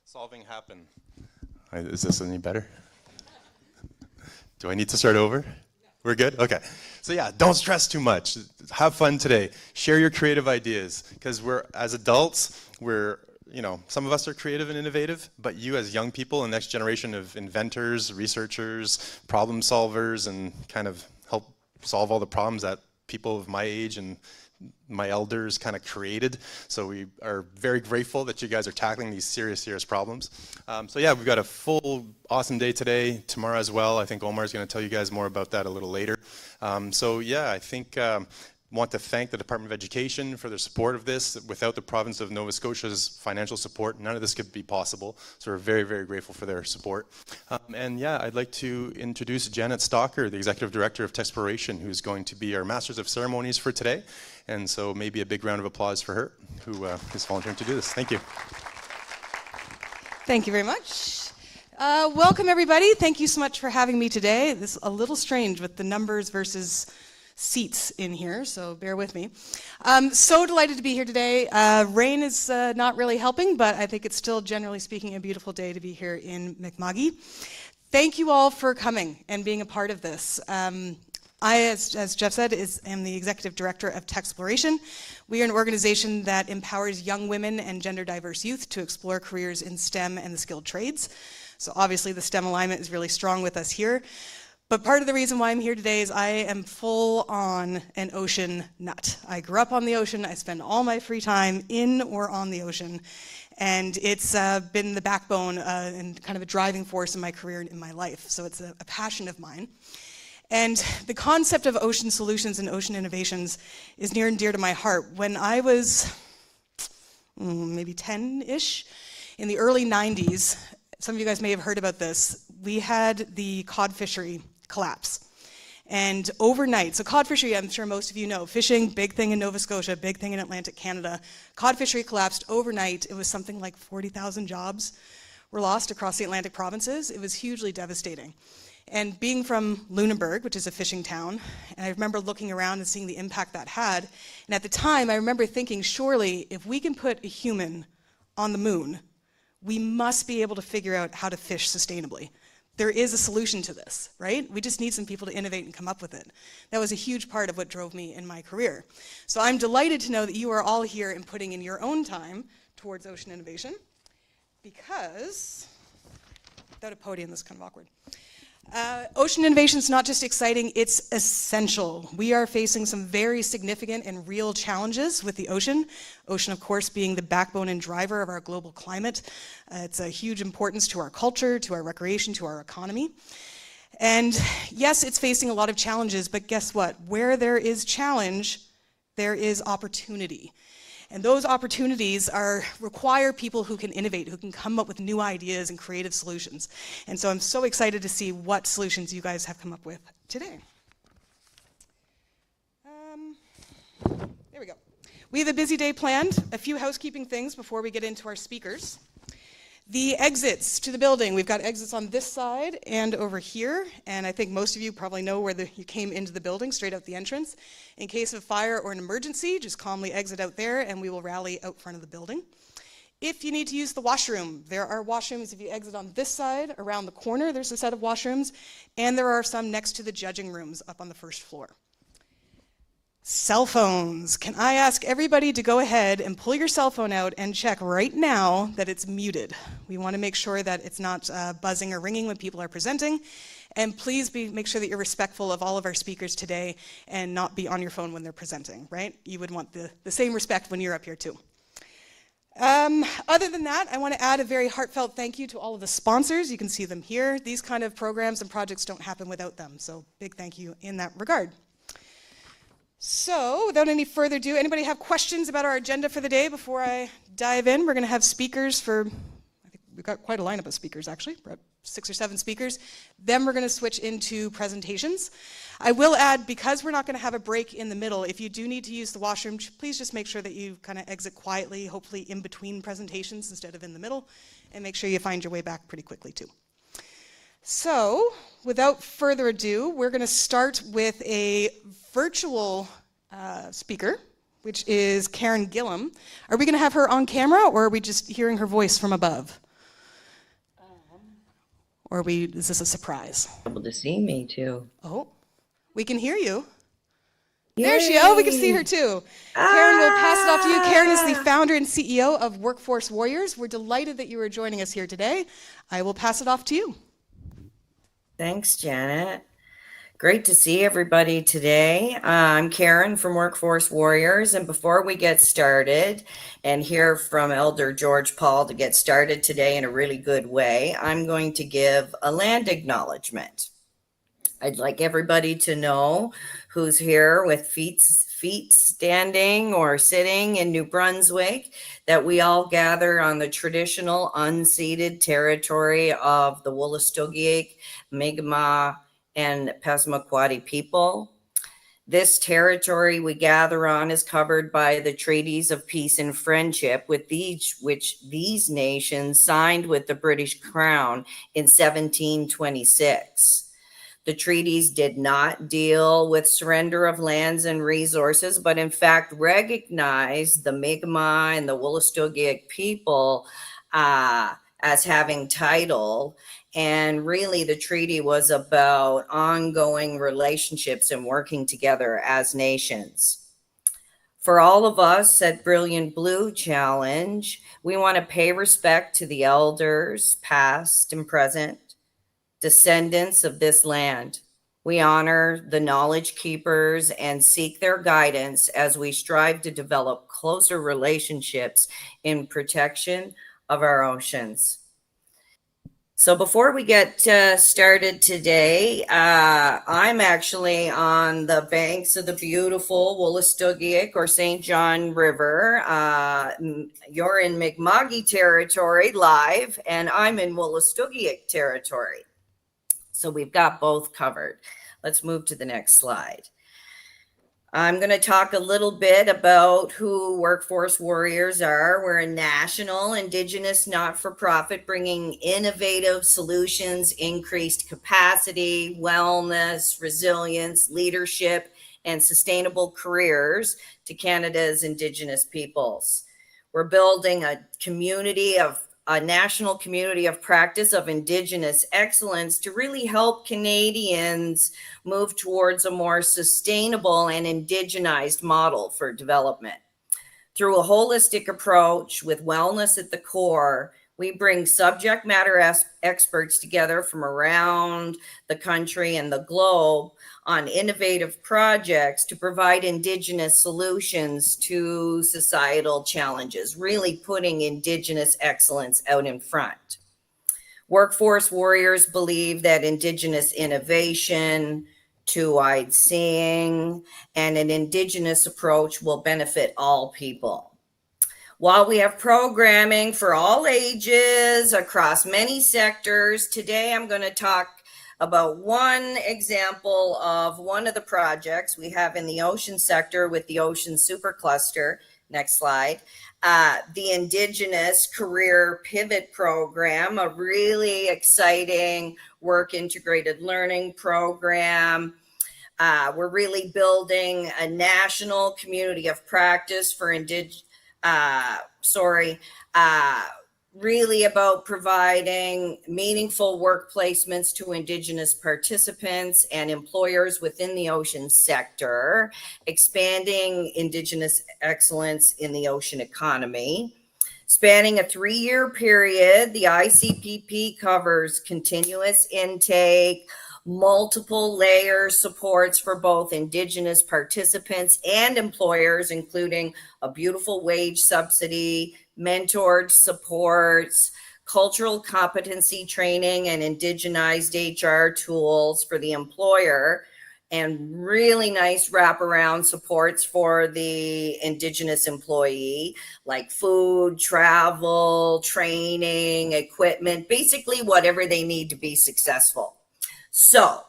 Solving happen. Is this any better? Do I need to start over? We're good? Okay. So yeah, don't stress too much. Have fun today. Share your creative ideas, because as adults, some of us are creative and innovative, but you as young people, the next generation of inventors, researchers, problem solvers, and kind of help solve all the problems that people of my age and my elders kind of created. So we are very grateful that you guys are tackling these serious problems. So yeah, we've got a full awesome day today, tomorrow as well. I think Omar is going to tell you guys more about that a little later. So yeah, I think want to thank the Department of Education for their support of this. Without the province of Nova Scotia's financial support, none of this could be possible. So we're very grateful for their support. And yeah, I'd like to introduce Janet Stalker, the Executive Director of Texploration, who's going to be our Masters of Ceremonies for today. And so maybe a big round of applause for her, who is volunteering to do this. Thank you. Thank you very much. Welcome everybody. Thank you so much for having me today. This is a little strange with the numbers versus seats in here, so bear with me. So delighted to be here today. Rain is not really helping, but I think it's still, generally speaking, a beautiful day to be here in Mi'kma'ki. Thank you all for coming and being a part of this. I, as Jeff said, am the Executive Director of Texploration. We are an organization that empowers young women and gender diverse youth to explore careers in STEM and the skilled trades. So obviously the STEM alignment is really strong with us here. But part of the reason why I'm here today is I am full on an ocean nut. I grew up on the ocean. I spend all my free time in or on the ocean. And it's been the backbone and kind of a driving force in my career and in my life. So it's a passion of mine. And the concept of ocean solutions and ocean innovations is near and dear to my heart. When I was maybe 10-ish, in the early 90s, some of you guys may have heard about this, we had the cod fishery collapse. And overnight, so cod fishery, I'm sure most of you know, fishing, big thing in Nova Scotia, big thing in Atlantic Canada. Cod fishery collapsed overnight. It was something like 40,000 jobs were lost across the Atlantic provinces. It was hugely devastating. And being from Lunenburg, which is a fishing town, and I remember looking around and seeing the impact that had. And at the time, I remember thinking, surely, if we can put a human on the moon, we must be able to figure out how to fish sustainably. There is a solution to this, right? We just need some people to innovate and come up with it. That was a huge part of what drove me in my career. So I'm delighted to know that you are all here and putting in your own time towards ocean innovation, because, without a podium, this is kind of awkward. Ocean innovation is not just exciting, it's essential. We are facing some very significant and real challenges with the ocean. Ocean, of course, being the backbone and driver of our global climate. It's a huge importance to our culture, to our recreation, to our economy. And yes, it's facing a lot of challenges, but guess what? Where there is challenge, there is opportunity. And those opportunities require people who can innovate, who can come up with new ideas and creative solutions. And so I'm so excited to see what solutions you guys have come up with today. There we go. We have a busy day planned. A few housekeeping things before we get into our speakers. The exits to the building, we've got exits on this side and over here, and I think most of you probably know where you came into the building, straight out the entrance. In case of fire or an emergency, just calmly exit out there and we will rally out front of the building. If you need to use the washroom, there are washrooms if you exit on this side, around the corner there's a set of washrooms, and there are some next to the judging rooms up on the first floor. Cell phones. Can I ask everybody to go ahead and pull your cell phone out and check right now that it's muted. We want to make sure that it's not buzzing or ringing when people are presenting. And please make sure that you're respectful of all of our speakers today and not be on your phone when they're presenting, right? You would want the same respect when you're up here too. Other than that, I want to add a very heartfelt thank you to all of the sponsors. You can see them here. These kind of programs and projects don't happen without them. So big thank you in that regard. So, without any further ado, anybody have questions about our agenda for the day before I dive in? We're going to have speakers I think we've got quite a lineup of speakers actually, we're at 6 or 7 speakers. Then we're going to switch into presentations. I will add, because we're not going to have a break in the middle, if you do need to use the washroom, please just make sure that you kind of exit quietly, hopefully in between presentations instead of in the middle, and make sure you find your way back pretty quickly too. So, without further ado, we're going to start with a virtual speaker, which is Gillam. Are we going to have her on camera, or are we just hearing her voice from above? Or is this a surprise? Able to see me too. Oh, we can hear you. Yay. There she is. Oh, we can see her too. Karen, we'll pass it off to you. Karen is the founder and CEO of Workforce Warriors. We're delighted that you are joining us here today. I will pass it off to you. Thanks, Janet. Great to see everybody today. I'm Karen from Workforce Warriors, and before we get started and hear from Elder George Paul to get started today in a really good way, I'm going to give a land acknowledgement. I'd like everybody to know who's here with feet standing or sitting in New Brunswick, that we all gather on the traditional unceded territory of the Wolastoqiyik, Mi'kmaq, and Passamaquoddy people. This territory we gather on is covered by the treaties of peace and friendship which these nations signed with the British Crown in 1726. The treaties did not deal with surrender of lands and resources, but in fact recognized the Mi'kmaq and the Wolastoqiyik people as having title. And really the treaty was about ongoing relationships and working together as nations. For all of us at Brilliant Blue Challenge, we want to pay respect to the elders, past and present, descendants of this land. We honor the knowledge keepers and seek their guidance as we strive to develop closer relationships in protection of our oceans. So before we get started today, I'm actually on the banks of the beautiful Wolastoqiyik or St. John River. You're in Mi'kmaq territory live, and I'm in Wolastoqiyik territory. So we've got both covered. Let's move to the next slide. I'm going to talk a little bit about who Workforce Warriors are. We're a national Indigenous not-for-profit bringing innovative solutions, increased capacity, wellness, resilience, leadership, and sustainable careers to Canada's Indigenous peoples. We're building a national community of practice of Indigenous excellence to really help Canadians move towards a more sustainable and indigenized model for development. Through a holistic approach with wellness at the core, we bring subject matter experts together from around the country and the globe on innovative projects to provide Indigenous solutions to societal challenges, really putting Indigenous excellence out in front. Workforce Warriors believe that Indigenous innovation, two-eyed seeing, and an Indigenous approach will benefit all people. While we have programming for all ages across many sectors, today I'm going to talk about one example of one of the projects we have in the ocean sector with the Ocean Supercluster. Next slide. The Indigenous Career Pivot Program, a really exciting work integrated learning program. We're really building a national community of practice for really about providing meaningful work placements to Indigenous participants and employers within the ocean sector, expanding Indigenous excellence in the ocean economy. Spanning a 3-year period, the ICPP covers continuous intake, multiple layer supports for both Indigenous participants and employers, including a beautiful wage subsidy, mentored supports, cultural competency training, and indigenized HR tools for the employer, and really nice wraparound supports for the Indigenous employee, like food, travel, training, equipment, basically whatever they need to be successful. So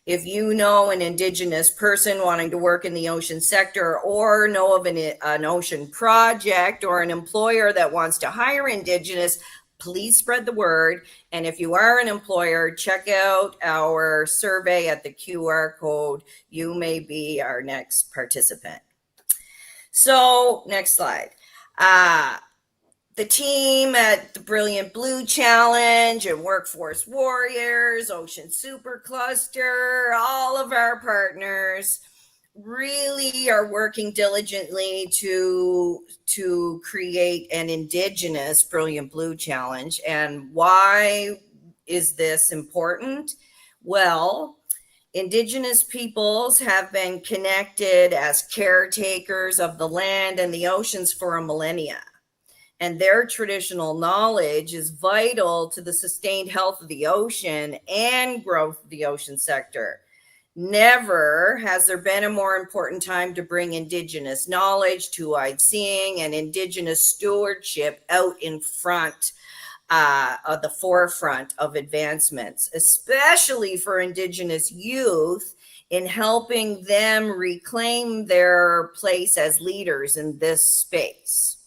if you know an Indigenous person wanting to work in the ocean sector, or know of an ocean project or an employer that wants to hire Indigenous, please spread the word. And if you are an employer, check out our survey at the QR code. You may be our next participant. So next slide. the team at the Brilliant Blue Challenge and Workforce Warriors, Ocean Supercluster, all of our partners really are working diligently to create an Indigenous Brilliant Blue Challenge. And why is this important? Well, Indigenous peoples have been connected as caretakers of the land and the oceans for a millennia. And their traditional knowledge is vital to the sustained health of the ocean and growth of the ocean sector. Never has there been a more important time to bring Indigenous knowledge, two-eyed seeing, and Indigenous stewardship out in front of the forefront of advancements, especially for Indigenous youth in helping them reclaim their place as leaders in this space.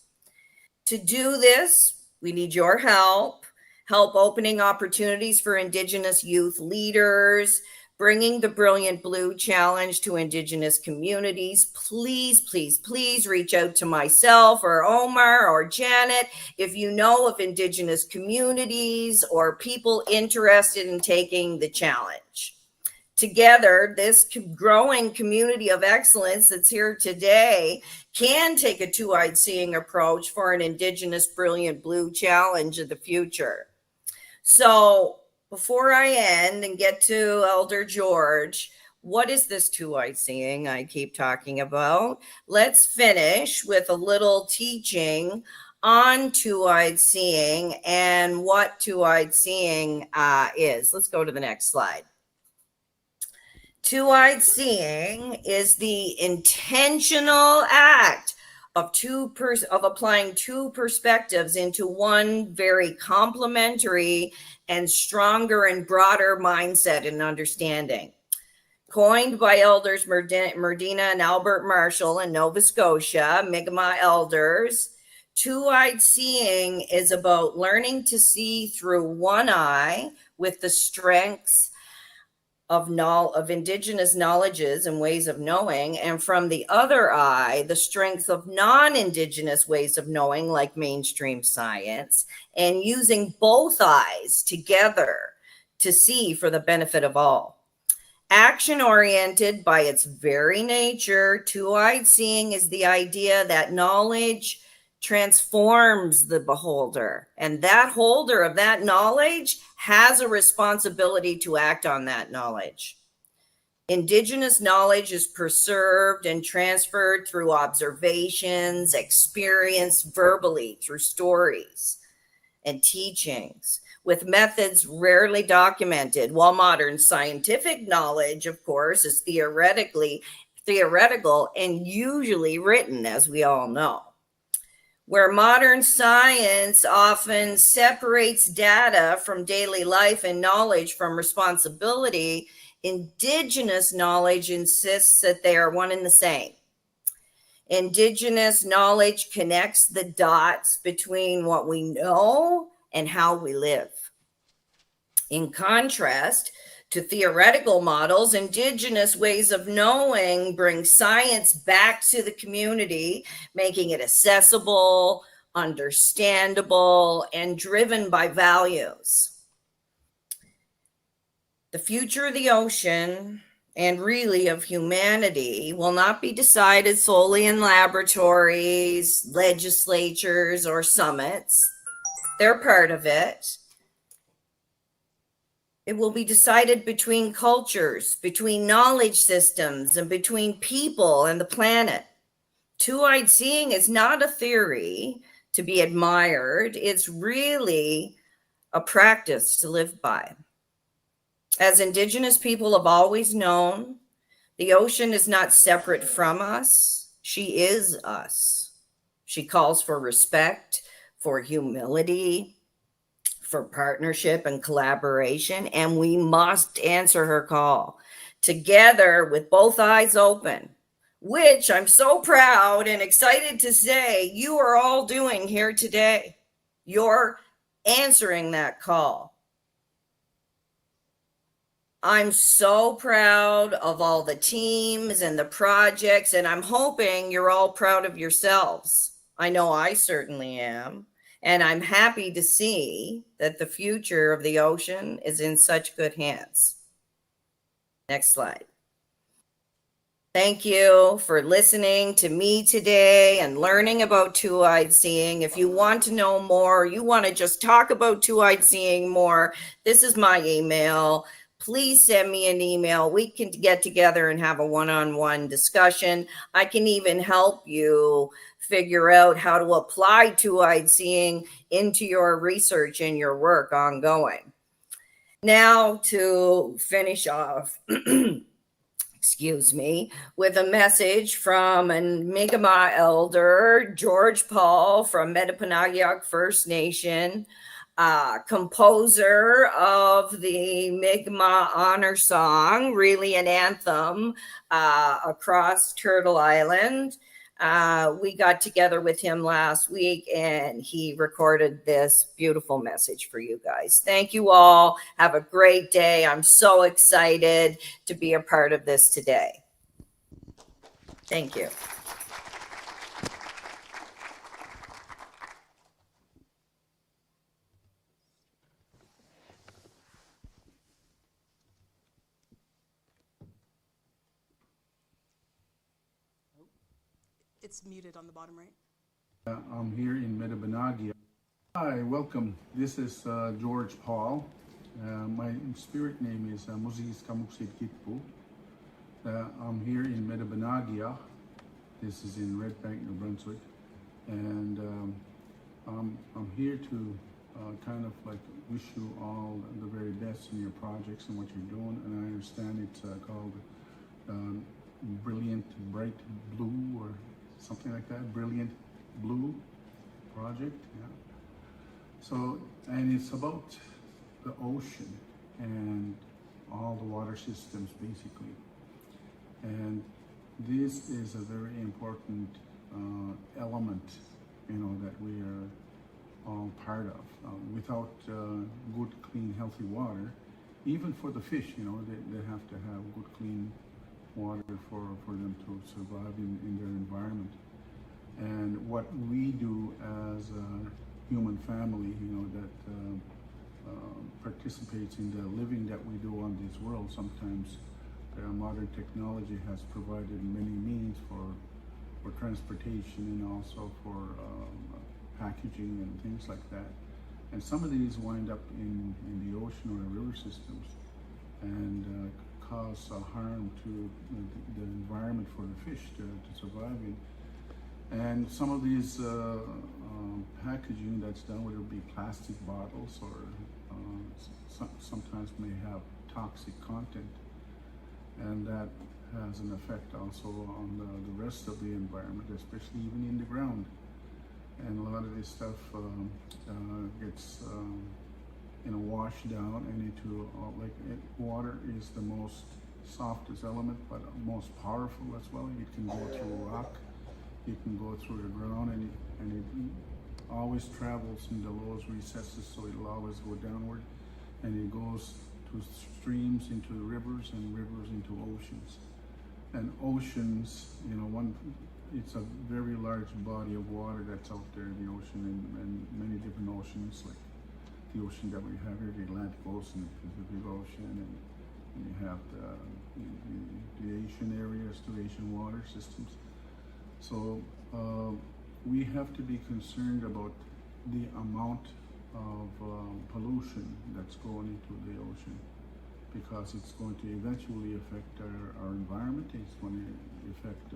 To do this, we need your help opening opportunities for Indigenous youth leaders, bringing the Brilliant Blue Challenge to Indigenous communities. Please, please, please reach out to myself or Omar or Janet if you know of Indigenous communities or people interested in taking the challenge. Together, this growing community of excellence that's here today can take a two-eyed seeing approach for an Indigenous Brilliant Blue Challenge of the future. So before I end and get to Elder George, what is this two-eyed seeing I keep talking about? Let's finish with a little teaching on two-eyed seeing and what two-eyed seeing is. Let's go to the next slide. Two-eyed seeing is the intentional act of applying two perspectives into one very complementary and stronger and broader mindset and understanding. Coined by elders Merdina and Albert Marshall in Nova Scotia, Mi'kmaq elders, two-eyed seeing is about learning to see through one eye with the strengths of Indigenous knowledges and ways of knowing, and from the other eye, the strength of non-Indigenous ways of knowing, like mainstream science, and using both eyes together to see for the benefit of all. Action-oriented by its very nature, two-eyed seeing is the idea that knowledge transforms the beholder, and that holder of that knowledge has a responsibility to act on that knowledge. Indigenous knowledge is preserved and transferred through observations, experience verbally through stories and teachings, with methods rarely documented, while modern scientific knowledge, of course, is theoretical and usually written, as we all know. Where modern science often separates data from daily life and knowledge from responsibility, Indigenous knowledge insists that they are one and the same. Indigenous knowledge connects the dots between what we know and how we live. In contrast to theoretical models, Indigenous ways of knowing bring science back to the community, making it accessible, understandable, and driven by values. The future of the ocean, and really of humanity, will not be decided solely in laboratories, legislatures, or summits. They're part of it. It will be decided between cultures, between knowledge systems, and between people and the planet. Two-eyed seeing is not a theory to be admired. It's really a practice to live by. As Indigenous people have always known, the ocean is not separate from us. She is us. She calls for respect, for humility, for partnership and collaboration, and we must answer her call together with both eyes open, which I'm so proud and excited to say you are all doing here today. You're answering that call. I'm so proud of all the teams and the projects, and I'm hoping you're all proud of yourselves. I know I certainly am. And I'm happy to see that the future of the ocean is in such good hands. Next slide. Thank you for listening to me today and learning about two-eyed seeing. If you want to know more, you want to just talk about two-eyed seeing more, this is my email. Please send me an email. We can get together and have a one-on-one discussion. I can even help you figure out how to apply two-eyed seeing into your research and your work ongoing. Now to finish off, excuse me, with a message from an Mi'kmaq elder, George Paul from Metapanagioc First Nation, composer of the Mi'kmaq honor song, really an anthem across Turtle Island. We got together with him last week and he recorded this beautiful message for you guys. Thank you all. Have a great day. I'm so excited to be a part of this today. Thank you. It's muted on the bottom right. I'm here in Metapanagioc. Hi, welcome. This is George Paul. My spirit name is Moses Kamuksid Kitpu. I'm here in Metapanagioc. This is in Red Bank, New Brunswick. And I'm here to kind of like wish you all the very best in your projects and what you're doing. And I understand it's called Brilliant Bright Blue or something like that, Brilliant Blue project, yeah. So, and it's about the ocean and all the water systems basically. And this is a very important element, you know, that we are all part of. Without good, clean, healthy water, even for the fish, you know, they have to have good, clean water for them to survive in their environment. And what we do as a human family, you know, that participates in the living that we do on this world, sometimes modern technology has provided many means for transportation and also for packaging and things like that. And some of these wind up in the ocean or the river systems and cause harm to the environment for the fish to survive in. And some of these packaging that's done, whether it be plastic bottles or sometimes may have toxic content, and that has an effect also on the rest of the environment, especially even in the ground. And a lot of this stuff gets washed down and into water is the most softest element, but most powerful as well. It can go through rock, it can go through the ground, and it always travels in the lowest recesses, so it'll always go downward, and it goes to streams, into rivers, and rivers into oceans. And oceans, it's a very large body of water that's out there in the ocean, and many different oceans, like the ocean that we have here, the Atlantic Ocean, the Pacific Ocean, and you have the Asian areas, the Asian water systems. So we have to be concerned about the amount of pollution that's going into the ocean, because it's going to eventually affect our environment. It's going to affect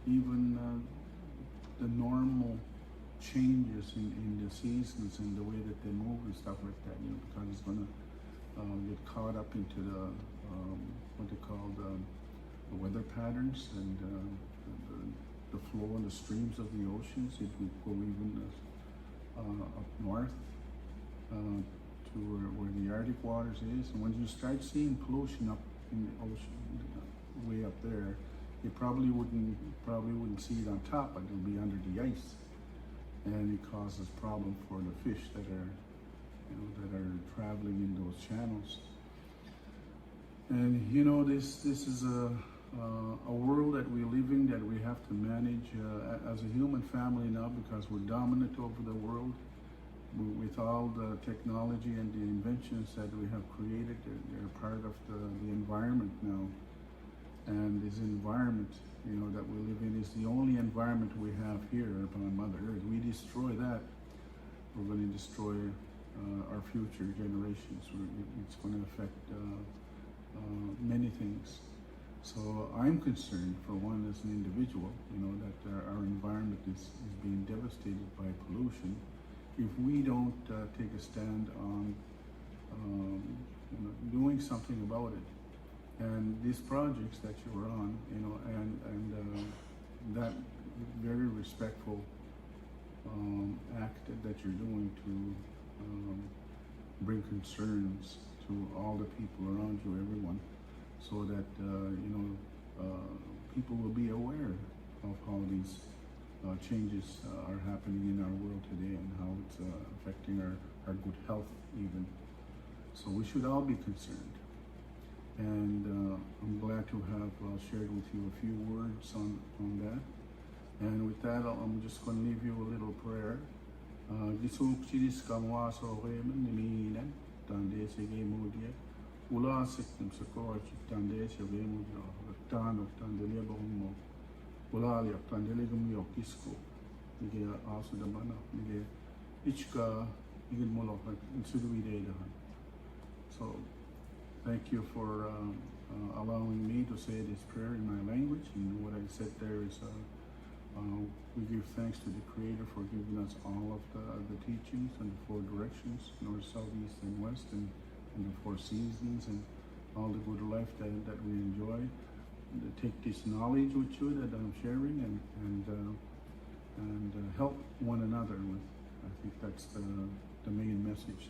even the normal changes in the seasons and the way that they move and stuff like that, because it's going to get caught up into the what they call the weather patterns and the flow and the streams of the oceans. It will go even up north to where the Arctic waters is. And when you start seeing pollution up in the ocean, way up there, you probably wouldn't see it on top, but it'll be under the ice, and it causes problem for the fish that are traveling in those channels. And this is a world that we live in that we have to manage as a human family now, because we're dominant over the world. With all the technology and the inventions that we have created, they're part of the environment now. And this environment, that we live in is the only environment we have here upon Mother Earth. We destroy that, we're going to destroy our future generations. It's going to affect many things. So I'm concerned, for one, as an individual, that our environment is being devastated by pollution. If we don't take a stand on doing something about it, and these projects that you were on, and that very respectful act that you're doing to bring concerns to all the people around you, everyone, so that people will be aware of how these changes are happening in our world today, and how it's affecting our good health even. So we should all be concerned. And I'm glad to have shared with you a few words on that. And with that, I'm just going to leave you a little prayer. So thank you for allowing me to say this prayer in my language. And what I said there is we give thanks to the Creator for giving us all of the teachings and the 4 directions, north, south, east, and west, and the 4 seasons, and all the good life that we enjoy. And take this knowledge with you that I'm sharing, and help one another with. I think that's the main message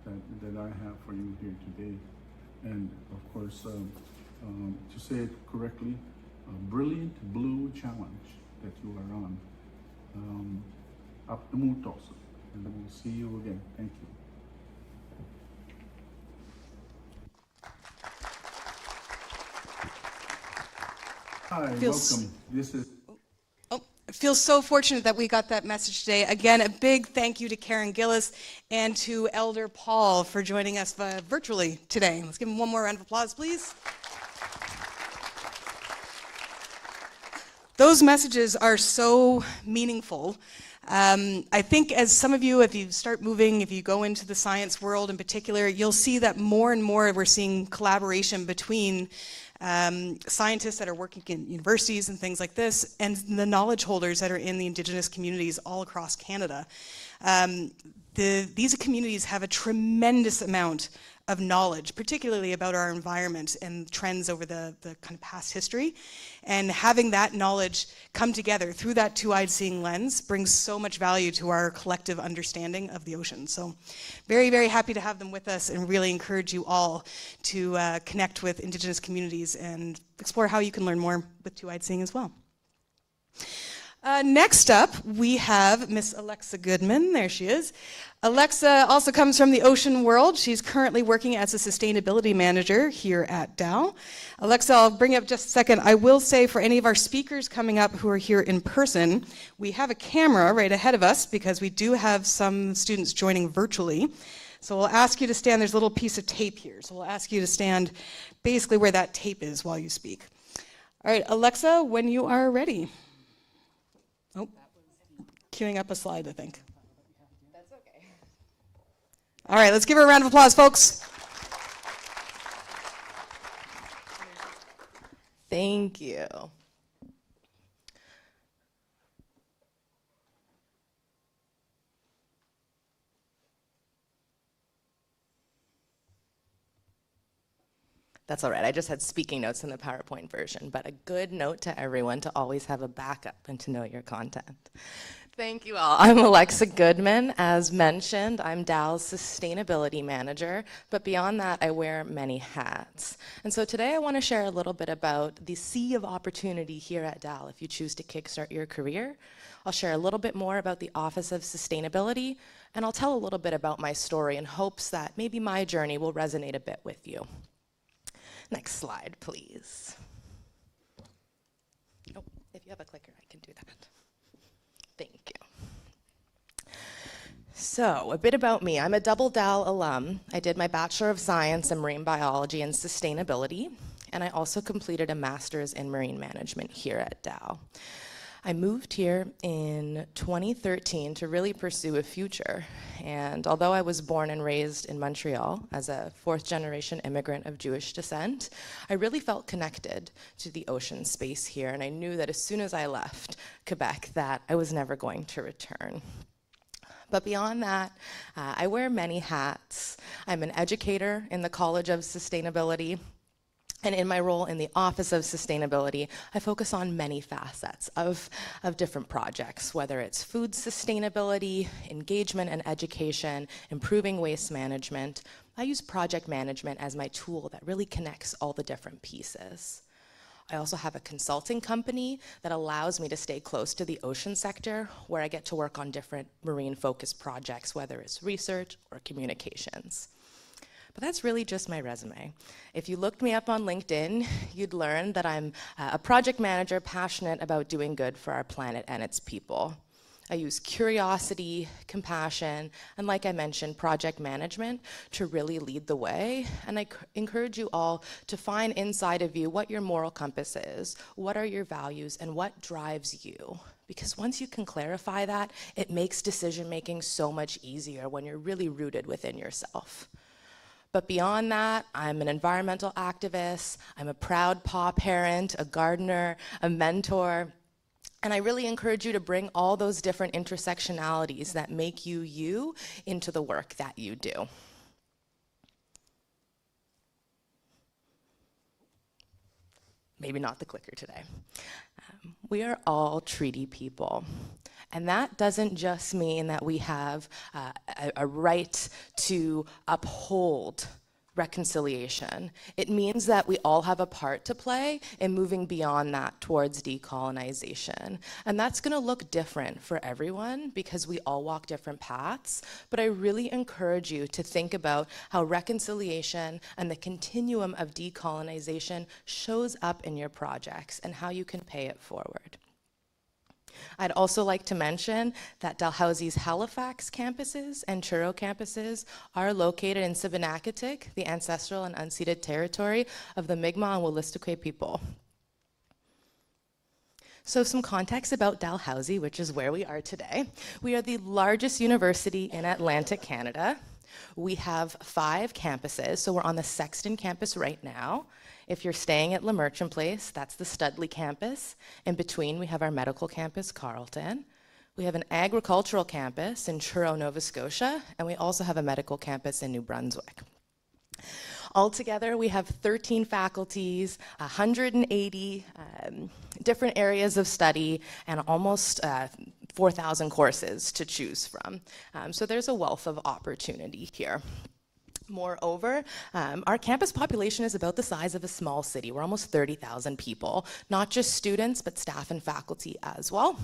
that I have for you here today. And of course, to say it correctly, a brilliant blue challenge that you are on. Up the moot also. And we'll see you again. Thank you. Hi, welcome. This is I feel so fortunate that we got that message today. Again, a big thank you to Karen Gillis and to Elder Paul for joining us virtually today. Let's give them one more round of applause, please. Those messages are so meaningful. I think as some of you, if you start moving, if you go into the science world in particular, you'll see that more and more we're seeing collaboration between scientists that are working in universities and things like this, and the knowledge holders that are in the Indigenous communities all across Canada. These communities have a tremendous amount of knowledge, particularly about our environment and trends over the kind of past history. And having that knowledge come together through that two-eyed seeing lens brings so much value to our collective understanding of the ocean. So very, very happy to have them with us, and really encourage you all to connect with Indigenous communities and explore how you can learn more with two-eyed seeing as well. Next up, we have Miss Alexa Goodman. There she is. Alexa also comes from the ocean world. She's currently working as a sustainability manager here at Dal. Alexa, I'll bring you up just a second. I will say, for any of our speakers coming up who are here in person, we have a camera right ahead of us because we do have some students joining virtually. So we'll ask you to stand. There's a little piece of tape here. So we'll ask you to stand basically where that tape is while you speak. All right, Alexa, when you are ready. Oh, queuing up a slide, I think. That's okay. All right, let's give her a round of applause, folks. Thank you. That's all right. I just had speaking notes in the PowerPoint version, but a good note to everyone to always have a backup and to know your content. Thank you all. I'm Alexa Goodman. As mentioned, I'm Dal's sustainability manager, but beyond that, I wear many hats. And so today I want to share a little bit about the sea of opportunity here at Dal if you choose to kickstart your career. I'll share a little bit more about the Office of Sustainability, and I'll tell a little bit about my story in hopes that maybe my journey will resonate a bit with you. Next slide, please. If you have a clicker, I can do that. Thank you. So, a bit about me. I'm a double Dal alum. I did my Bachelor of Science in Marine Biology and Sustainability, and I also completed a Master's in Marine Management here at Dal. I moved here in 2013 to really pursue a future, and although I was born and raised in Montreal as a fourth-generation immigrant of Jewish descent, I really felt connected to the ocean space here, and I knew that as soon as I left Quebec that I was never going to return. But beyond that, I wear many hats. I'm an educator in the College of Sustainability, and in my role in the Office of Sustainability, I focus on many facets of different projects, whether it's food sustainability, engagement and education, improving waste management. I use project management as my tool that really connects all the different pieces. I also have a consulting company that allows me to stay close to the ocean sector, where I get to work on different marine-focused projects, whether it's research or communications. But that's really just my resume. If you looked me up on LinkedIn, you'd learn that I'm a project manager passionate about doing good for our planet and its people. I use curiosity, compassion, and like I mentioned, project management to really lead the way. And I encourage you all to find inside of you what your moral compass is, what are your values, and what drives you. Because once you can clarify that, it makes decision-making so much easier when you're really rooted within yourself. But beyond that, I'm an environmental activist, I'm a proud paw parent, a gardener, a mentor, and I really encourage you to bring all those different intersectionalities that make you you into the work that you do. Maybe not the clicker today. We are all treaty people. And that doesn't just mean that we have a right to uphold reconciliation. It means that we all have a part to play in moving beyond that towards decolonization. And that's going to look different for everyone because we all walk different paths. But I really encourage you to think about how reconciliation and the continuum of decolonization shows up in your projects and how you can pay it forward. I'd also like to mention that Dalhousie's Halifax campuses and Truro campuses are located in Sipekne'katik, the ancestral and unceded territory of the Mi'kmaq and Wolastoqey people. So some context about Dalhousie, which is where we are today. We are the largest university in Atlantic Canada. We have 5 campuses, so we're on the Sexton campus right now. If you're staying at Le Merchant Place, that's the Studley campus. In between, we have our medical campus, Carleton. We have an agricultural campus in Truro, Nova Scotia, and we also have a medical campus in New Brunswick. Altogether, we have 13 faculties, 180 different areas of study, and almost 4,000 courses to choose from. So there's a wealth of opportunity here. Moreover, our campus population is about the size of a small city. We're almost 30,000 people, not just students, but staff and faculty as well.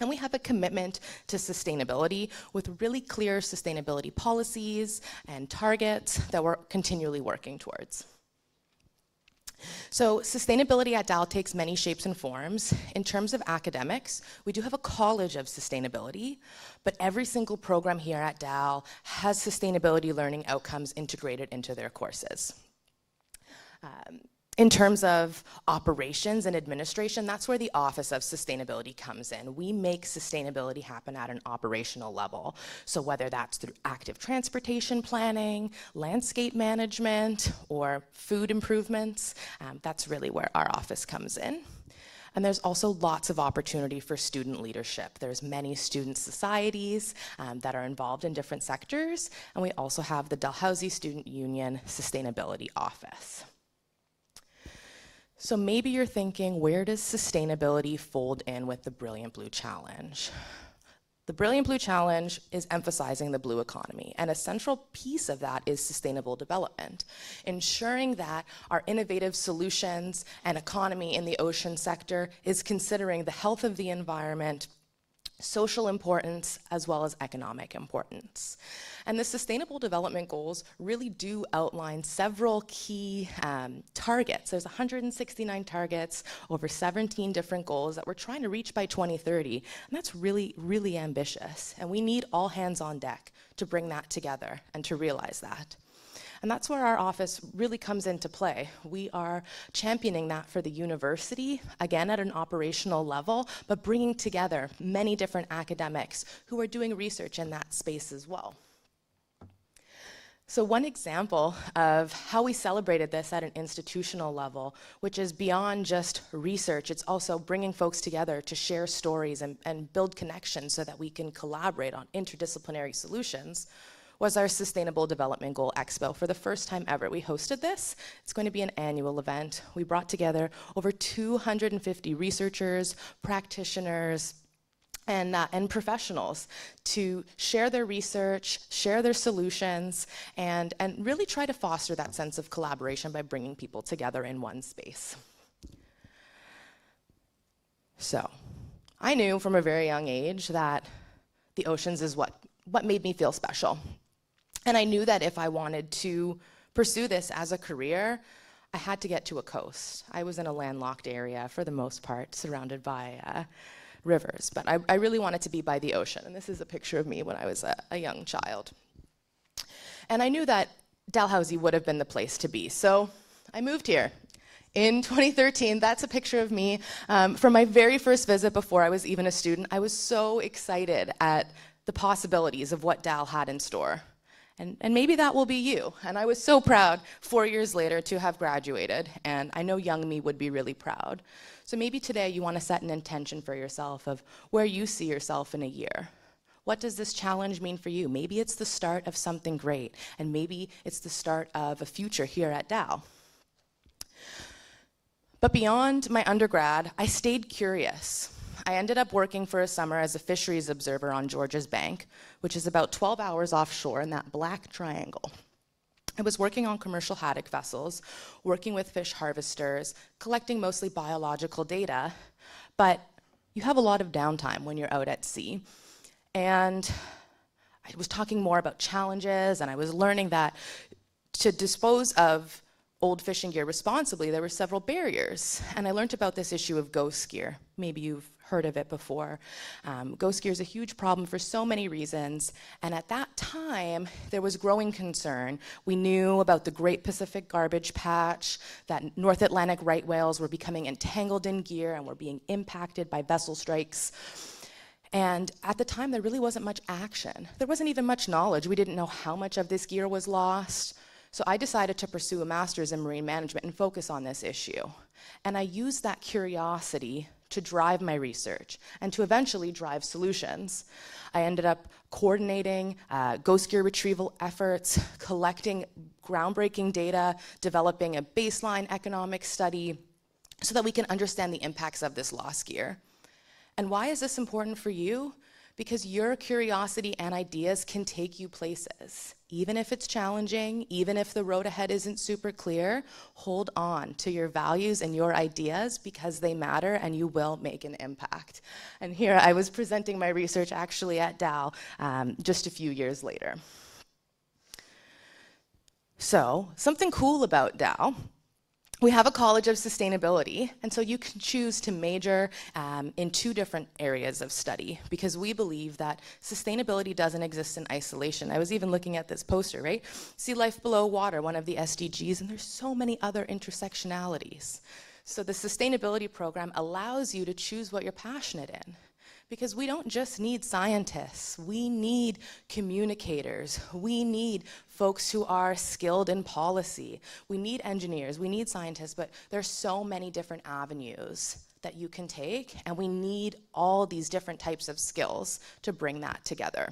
And we have a commitment to sustainability with really clear sustainability policies and targets that we're continually working towards. So sustainability at Dal takes many shapes and forms. In terms of academics, we do have a College of Sustainability, but every single program here at Dal has sustainability learning outcomes integrated into their courses. In terms of operations and administration, that's where the Office of Sustainability comes in. We make sustainability happen at an operational level. So whether that's through active transportation planning, landscape management, or food improvements, that's really where our office comes in. And there's also lots of opportunity for student leadership. There's many student societies that are involved in different sectors, and we also have the Dalhousie Student Union Sustainability Office. So maybe you're thinking, where does sustainability fold in with the Brilliant Blue Challenge? The Brilliant Blue Challenge is emphasizing the blue economy, and a central piece of that is sustainable development, ensuring that our innovative solutions and economy in the ocean sector is considering the health of the environment, social importance, as well as economic importance. And the Sustainable Development Goals really do outline several key targets. There's 169 targets, over 17 different goals that we're trying to reach by 2030, and that's really, really ambitious. And we need all hands on deck to bring that together and to realize that. And that's where our office really comes into play. We are championing that for the university, again at an operational level, but bringing together many different academics who are doing research in that space as well. So one example of how we celebrated this at an institutional level, which is beyond just research, it's also bringing folks together to share stories and build connections so that we can collaborate on interdisciplinary solutions, was our Sustainable Development Goal Expo. For the first time ever, we hosted this. It's going to be an annual event. We brought together over 250 researchers, practitioners, and professionals to share their research, share their solutions, and really try to foster that sense of collaboration by bringing people together in one space. So, I knew from a very young age that the oceans is what made me feel special. And I knew that if I wanted to pursue this as a career, I had to get to a coast. I was in a landlocked area for the most part, surrounded by rivers, but I really wanted to be by the ocean. And this is a picture of me when I was a young child. And I knew that Dalhousie would have been the place to be, so I moved here. In 2013, that's a picture of me from my very first visit before I was even a student. I was so excited at the possibilities of what Dal had in store. And maybe that will be you. And I was so proud 4 years later to have graduated, and I know young me would be really proud. So maybe today you want to set an intention for yourself of where you see yourself in a year. What does this challenge mean for you? Maybe it's the start of something great, and maybe it's the start of a future here at Dal. But beyond my undergrad, I stayed curious. I ended up working for a summer as a fisheries observer on George's Bank, which is about 12 hours offshore in that black triangle. I was working on commercial haddock vessels, working with fish harvesters, collecting mostly biological data, but you have a lot of downtime when you're out at sea. And I was talking more about challenges, and I was learning that to dispose of old fishing gear responsibly, there were several barriers. And I learned about this issue of ghost gear. Maybe you've heard of it before. Ghost gear is a huge problem for so many reasons. And at that time, there was growing concern. We knew about the Great Pacific Garbage Patch, that North Atlantic right whales were becoming entangled in gear and were being impacted by vessel strikes. And at the time, there really wasn't much action. There wasn't even much knowledge. We didn't know how much of this gear was lost. So I decided to pursue a master's in marine management and focus on this issue. And I used that curiosity to drive my research and to eventually drive solutions. I ended up coordinating ghost gear retrieval efforts, collecting groundbreaking data, developing a baseline economic study so that we can understand the impacts of this lost gear. And why is this important for you? Because your curiosity and ideas can take you places. Even if it's challenging, even if the road ahead isn't super clear, hold on to your values and your ideas because they matter and you will make an impact. And here I was presenting my research actually at Dal just a few years later. So, something cool about Dal. We have a College of Sustainability, and so you can choose to major in 2 different areas of study because we believe that sustainability doesn't exist in isolation. I was even looking at this poster, right? Sea life below water, one of the SDGs, and there's so many other intersectionalities. So the sustainability program allows you to choose what you're passionate in. Because we don't just need scientists, we need communicators, we need folks who are skilled in policy, we need engineers, we need scientists, but there's so many different avenues that you can take, and we need all these different types of skills to bring that together.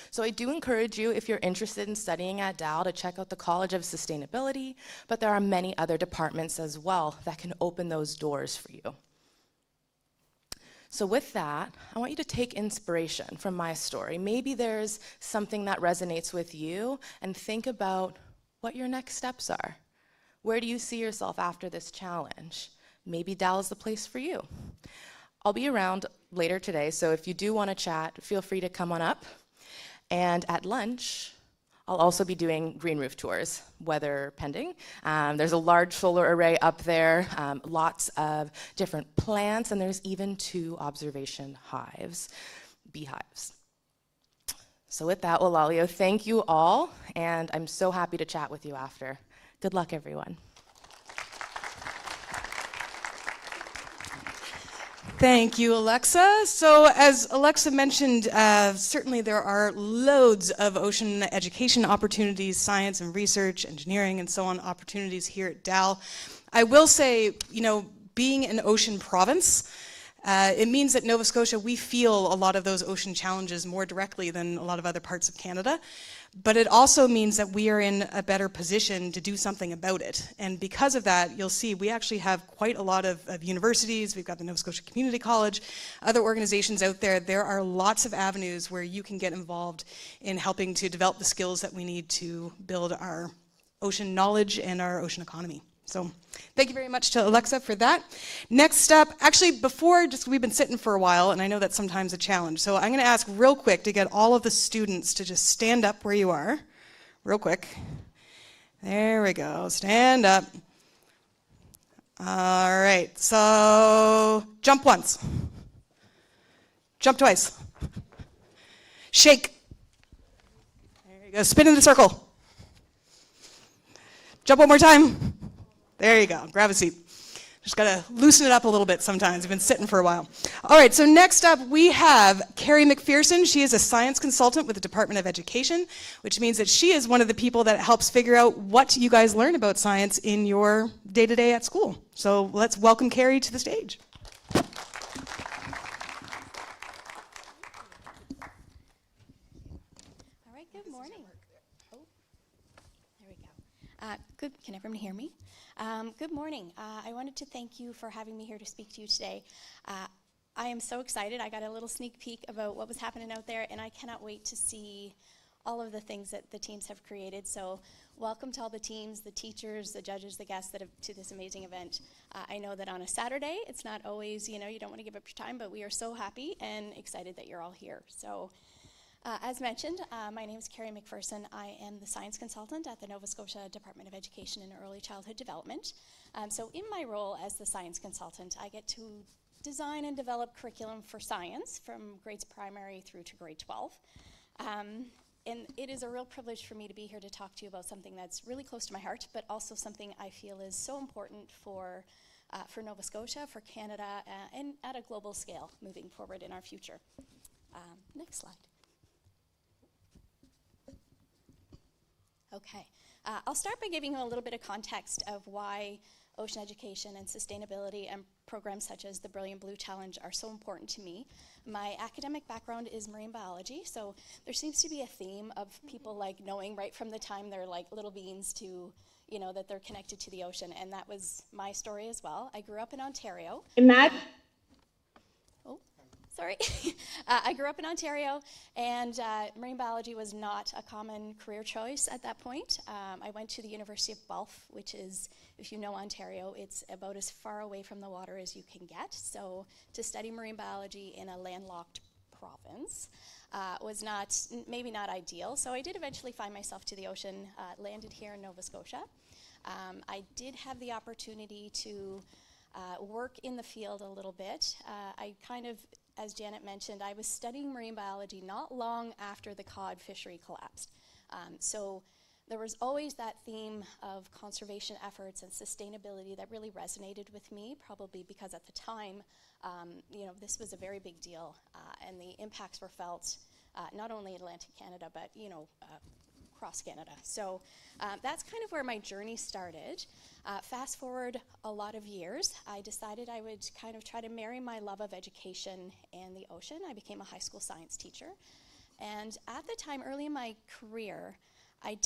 So I do encourage you, if you're interested in studying at Dal, to check out the College of Sustainability, but there are many other departments as well that can open those doors for you. So with that, I want you to take inspiration from my story. Maybe there's something that resonates with you, and think about what your next steps are. Where do you see yourself after this challenge? Maybe Dal is the place for you. I'll be around later today, so if you do want to chat, feel free to come on up. And at lunch, I'll also be doing green roof tours, weather pending. There's a large solar array up there, lots of different plants, and there's even 2 observation hives, beehives. So with that, Walalio, thank you all, and I'm so happy to chat with you after. Good luck, everyone. Thank you, Alexa. So as Alexa mentioned, certainly there are loads of ocean education opportunities, science and research, engineering, and so on opportunities here at Dal. I will say, you know, being an ocean province, it means that Nova Scotia, we feel a lot of those ocean challenges more directly than a lot of other parts of Canada. But it also means that we are in a better position to do something about it. And because of that, you'll see we actually have quite a lot of universities. We've got the Nova Scotia Community College, other organizations out there. There are lots of avenues where you can get involved in helping to develop the skills that we need to build our ocean knowledge and our ocean economy. So thank you very much to Alexa for that. Next up, actually we've been sitting for a while, and I know that's sometimes a challenge. So I'm going to ask real quick to get all of the students to just stand up where you are, real quick. There we go, stand up. All right, so jump once. Jump twice. Shake. There you go, spin in the circle. Jump one more time. There you go, grab a seat. Just gotta loosen it up a little bit sometimes. We've been sitting for a while. All right, so next up we have Kerri McPherson. She is a science consultant with the Department of Education, which means that she is one of the people that helps figure out what you guys learn about science in your day-to-day at school. So let's welcome Kerri to the stage. All right, good morning. Oh, there we go. Good, can everyone hear me? Good morning. I wanted to thank you for having me here to speak to you today. I am so excited. I got a little sneak peek about what was happening out there, and I cannot wait to see all of the things that the teams have created. So welcome to all the teams, the teachers, the judges, the guests that have to this amazing event. I know that on a Saturday, it's not always, you know, you don't want to give up your time, but we are so happy and excited that you're all here. So as mentioned, my name is Kerri McPherson. I am the science consultant at the Nova Scotia Department of Education and Early Childhood Development. So in my role as the science consultant, I get to design and develop curriculum for science from grades primary through to grade 12. And it is a real privilege for me to be here to talk to you about something that's really close to my heart, but also something I feel is so important for Nova Scotia, for Canada, and at a global scale moving forward in our future. Next slide. Okay, I'll start by giving you a little bit of context of why ocean education and sustainability and programs such as the Brilliant Blue Challenge are so important to me. My academic background is marine biology, so there seems to be a theme of people like knowing right from the time they're like little beans to, you know, that they're connected to the ocean, and that was my story as well. I grew up in Ontario. Sorry. I grew up in Ontario, and marine biology was not a common career choice at that point. I went to the University of Guelph, which is, if you know Ontario, it's about as far away from the water as you can get. So to study marine biology in a landlocked province was not, maybe not ideal. So I did eventually find myself to the ocean, landed here in Nova Scotia. I did have the opportunity to work in the field a little bit. I kind of, as Janet mentioned, I was studying marine biology not long after the cod fishery collapsed. So there was always that theme of conservation efforts and sustainability that really resonated with me, probably because at the time, you know, this was a very big deal, and the impacts were felt not only in Atlantic Canada, but, you know, across Canada. So that's kind of where my journey started. Fast forward a lot of years, I decided I would kind of try to marry my love of education and the ocean. I became a high school science teacher. And at the time, early in my career, I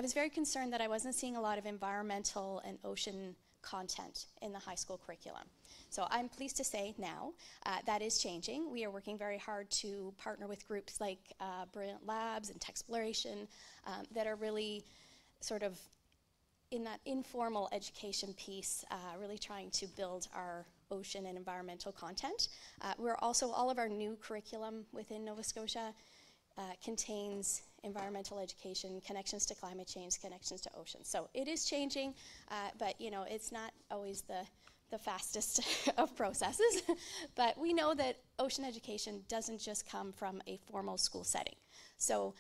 was very concerned that I wasn't seeing a lot of environmental and ocean content in the high school curriculum. So I'm pleased to say now that is changing. We are working very hard to partner with groups like Brilliant Labs and Techsploration that are really sort of in that informal education piece, really trying to build our ocean and environmental content. We're also, all of our new curriculum within Nova Scotia contains environmental education, connections to climate change, connections to oceans. So it is changing, but you know, it's not always the fastest of processes. But we know that ocean education doesn't just come from a formal school setting. So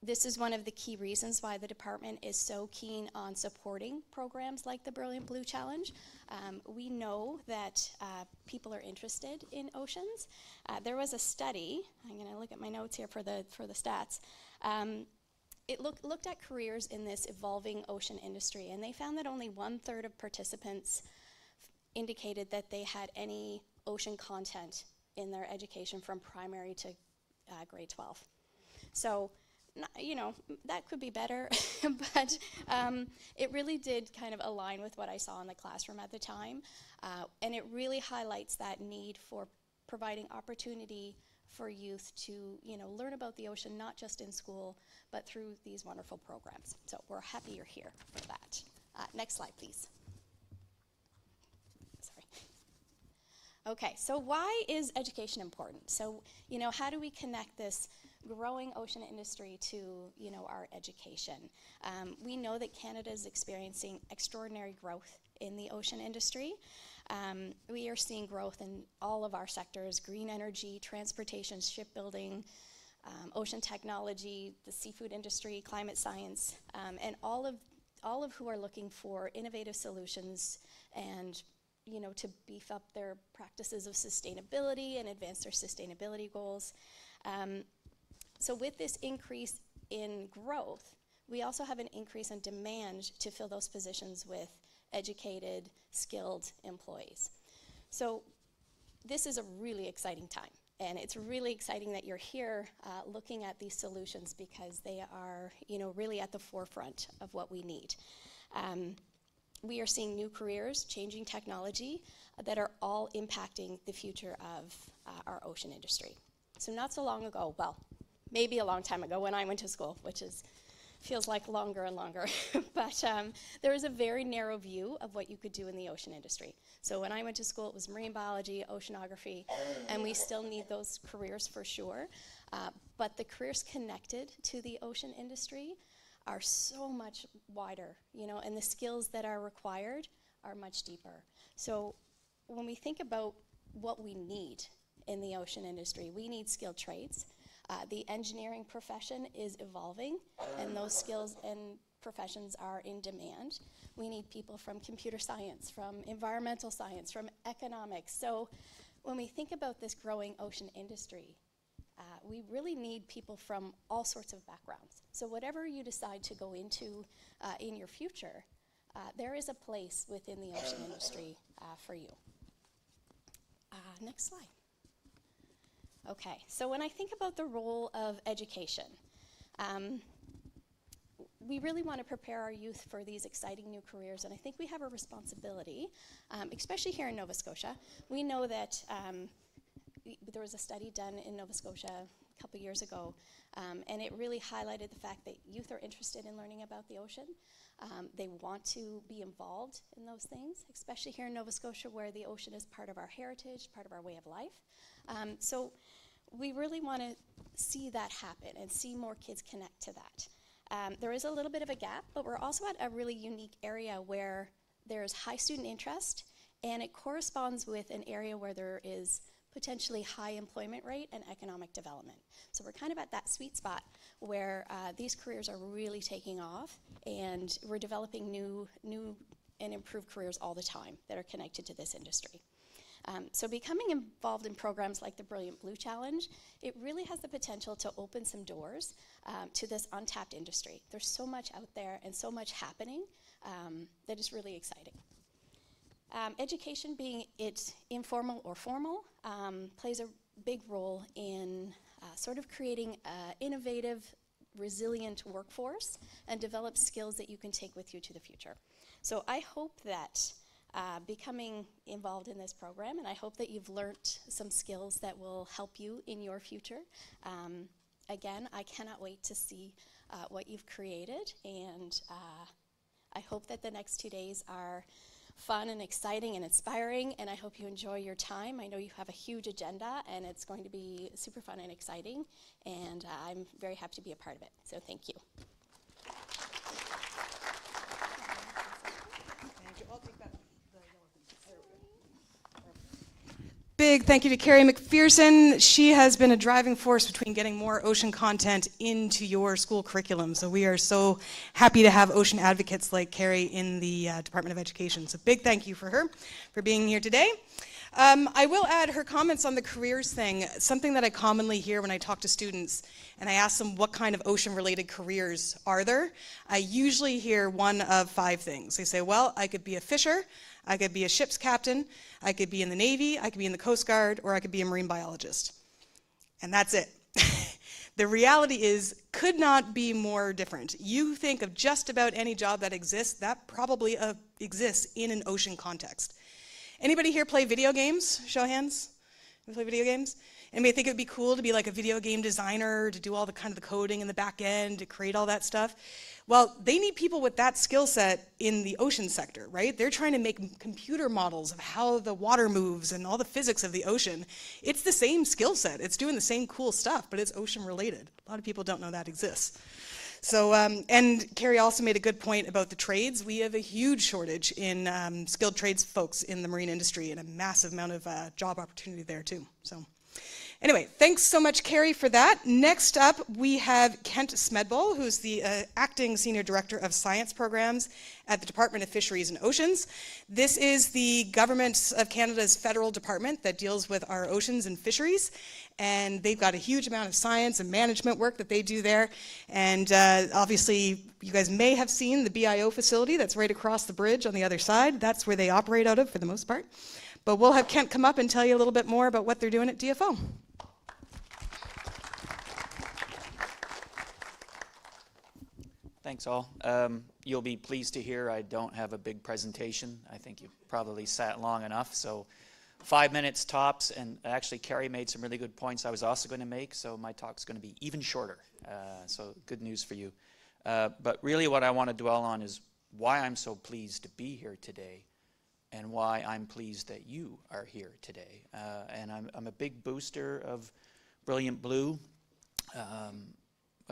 this is one of the key reasons why the department is so keen on supporting programs like the Brilliant Blue Challenge. We know that people are interested in oceans. There was a study, I'm going to look at my notes here for the stats. It looked at careers in this evolving ocean industry, and they found that only 1/3 of participants indicated that they had any ocean content in their education from primary to grade 12. So, you know, that could be better, but it really did kind of align with what I saw in the classroom at the time, and it really highlights that need for providing opportunity for youth to, you know, learn about the ocean, not just in school, but through these wonderful programs. So we're happy you're here for that. Next slide, please. Sorry. Okay, so why is education important? So, you know, how do we connect this growing ocean industry to, you know, our education? We know that Canada is experiencing extraordinary growth in the ocean industry. We are seeing growth in all of our sectors: green energy, transportation, shipbuilding, ocean technology, the seafood industry, climate science, and all of who are looking for innovative solutions and, you know, to beef up their practices of sustainability and advance their sustainability goals. So with this increase in growth, we also have an increase in demand to fill those positions with educated, skilled employees. So this is a really exciting time, and it's really exciting that you're here looking at these solutions, because they are, you know, really at the forefront of what we need. We are seeing new careers, changing technology that are all impacting the future of our ocean industry. So not so long ago, well, maybe a long time ago when I went to school, which feels like longer and longer, but there was a very narrow view of what you could do in the ocean industry. So when I went to school, it was marine biology, oceanography, and we still need those careers for sure. But the careers connected to the ocean industry are so much wider, you know, and the skills that are required are much deeper. So when we think about what we need in the ocean industry, we need skilled trades. The engineering profession is evolving, and those skills and professions are in demand. We need people from computer science, from environmental science, from economics. So when we think about this growing ocean industry, we really need people from all sorts of backgrounds. So whatever you decide to go into in your future, there is a place within the ocean industry for you. Next slide. Okay, so when I think about the role of education, we really want to prepare our youth for these exciting new careers, and I think we have a responsibility, especially here in Nova Scotia. We know that there was a study done in Nova Scotia a couple years ago, and it really highlighted the fact that youth are interested in learning about the ocean. They want to be involved in those things, especially here in Nova Scotia, where the ocean is part of our heritage, part of our way of life. So we really want to see that happen and see more kids connect to that. There is a little bit of a gap, but we're also at a really unique area where there's high student interest, and it corresponds with an area where there is potentially high employment rate and economic development. So we're kind of at that sweet spot where these careers are really taking off, and we're developing new and improved careers all the time that are connected to this industry. So becoming involved in programs like the Brilliant Blue Challenge, it really has the potential to open some doors to this untapped industry. There's so much out there and so much happening that is really exciting. Education, being it informal or formal, plays a big role in sort of creating an innovative, resilient workforce and develop skills that you can take with you to the future. So I hope that becoming involved in this program, and I hope that you've learnt some skills that will help you in your future. Again, I cannot wait to see what you've created, and I hope that the next 2 days are fun and exciting and inspiring, and I hope you enjoy your time. I know you have a huge agenda, and it's going to be super fun and exciting, and I'm very happy to be a part of it. So thank you. Big thank you to Kerri McPherson. She has been a driving force between getting more ocean content into your school curriculum. So we are so happy to have ocean advocates like Kerri in the Department of Education. So big thank you for her for being here today. I will add her comments on the careers thing, something that I commonly hear when I talk to students and I ask them what kind of ocean-related careers are there. I usually hear one of 5 things. They say, well, I could be a fisher, I could be a ship's captain, I could be in the Navy, I could be in the Coast Guard, or I could be a marine biologist. And that's it. The reality is, could not be more different. You think of just about any job that exists, that probably exists in an ocean context. Anybody here play video games? Show of hands. You play video games? Anybody think it would be cool to be like a video game designer, to do all the kind of the coding in the back end, to create all that stuff? Well, they need people with that skill set in the ocean sector, right? They're trying to make computer models of how the water moves and all the physics of the ocean. It's the same skill set. It's doing the same cool stuff, but it's ocean related. A lot of people don't know that exists. So, and Kerri also made a good point about the trades. We have a huge shortage in skilled trades folks in the marine industry and a massive amount of job opportunity there too. So. Anyway, thanks so much, Kerri, for that. Next up, we have Kent Smedbol, who's the Acting Senior Director of Science Programs at the Department of Fisheries and Oceans. This is the Government of Canada's federal department that deals with our oceans and fisheries. And they've got a huge amount of science and management work that they do there. And obviously, you guys may have seen the BIO facility that's right across the bridge on the other side. That's where they operate out of for the most part. But we'll have Kent come up and tell you a little bit more about what they're doing at DFO. Thanks all. You'll be pleased to hear I don't have a big presentation. I think you've probably sat long enough, so 5 minutes tops, and actually Kerri made some really good points I was also going to make, so my talk's going to be even shorter, so good news for you. But really what I want to dwell on is why I'm so pleased to be here today and why I'm pleased that you are here today. And I'm a big booster of Brilliant Blue,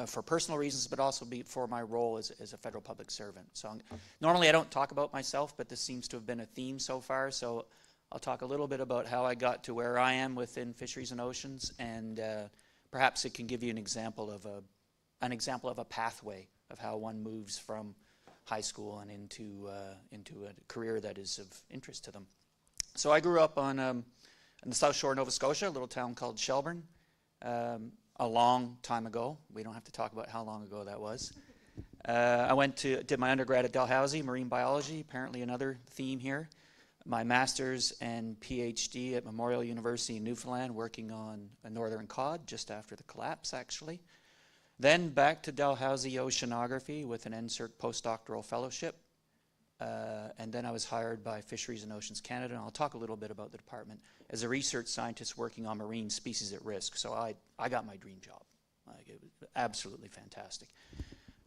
for personal reasons, but also for my role as a federal public servant. So normally I don't talk about myself, but this seems to have been a theme so far. So I'll talk a little bit about how I got to where I am within fisheries and oceans, and perhaps it can give you an example of a pathway of how one moves from high school and into a career that is of interest to them. So I grew up on in the South Shore of Nova Scotia, a little town called Shelburne. A long time ago. We don't have to talk about how long ago that was. I did my undergrad at Dalhousie, marine biology, apparently another theme here. My master's and PhD at Memorial University in Newfoundland, working on a northern cod just after the collapse, actually. Then back to Dalhousie Oceanography with an NSERC postdoctoral fellowship. And then I was hired by Fisheries and Oceans Canada, and I'll talk a little bit about the department, as a research scientist working on marine species at risk. So I got my dream job. Like, it was absolutely fantastic.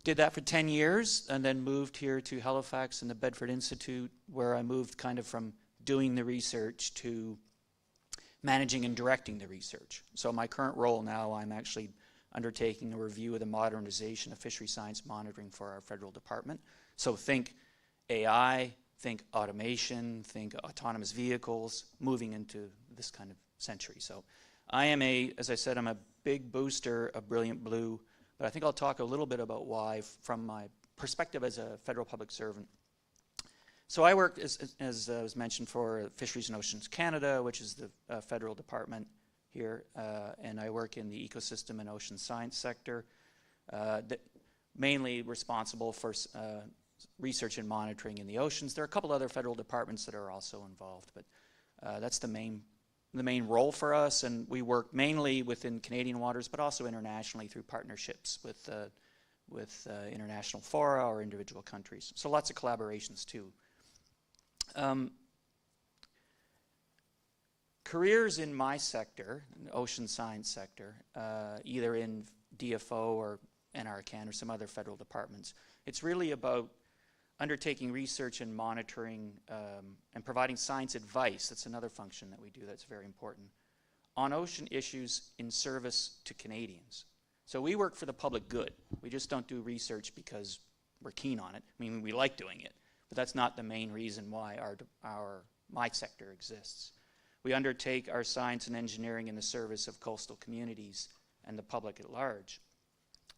Did that for 10 years and then moved here to Halifax and the Bedford Institute, where I moved kind of from doing the research to managing and directing the research. So my current role now, I'm actually undertaking a review of the modernization of fishery science monitoring for our federal department. So think AI, think automation, think autonomous vehicles, moving into this kind of century. So I am as I said, I'm a big booster of Brilliant Blue, but I think I'll talk a little bit about why from my perspective as a federal public servant. So I work, as was mentioned, for Fisheries and Oceans Canada, which is the federal department here, and I work in the ecosystem and ocean science sector, mainly responsible for research and monitoring in the oceans. There are a couple other federal departments that are also involved, but that's the main role for us, and we work mainly within Canadian waters, but also internationally through partnerships with international fora or individual countries. So lots of collaborations too. Careers in my sector, in the ocean science sector, either in DFO or NRCan or some other federal departments, it's really about undertaking research and monitoring and providing science advice. That's another function that we do that's very important. On ocean issues in service to Canadians. So we work for the public good. We just don't do research because we're keen on it. I mean, we like doing it, but that's not the main reason why my sector exists. We undertake our science and engineering in the service of coastal communities and the public at large.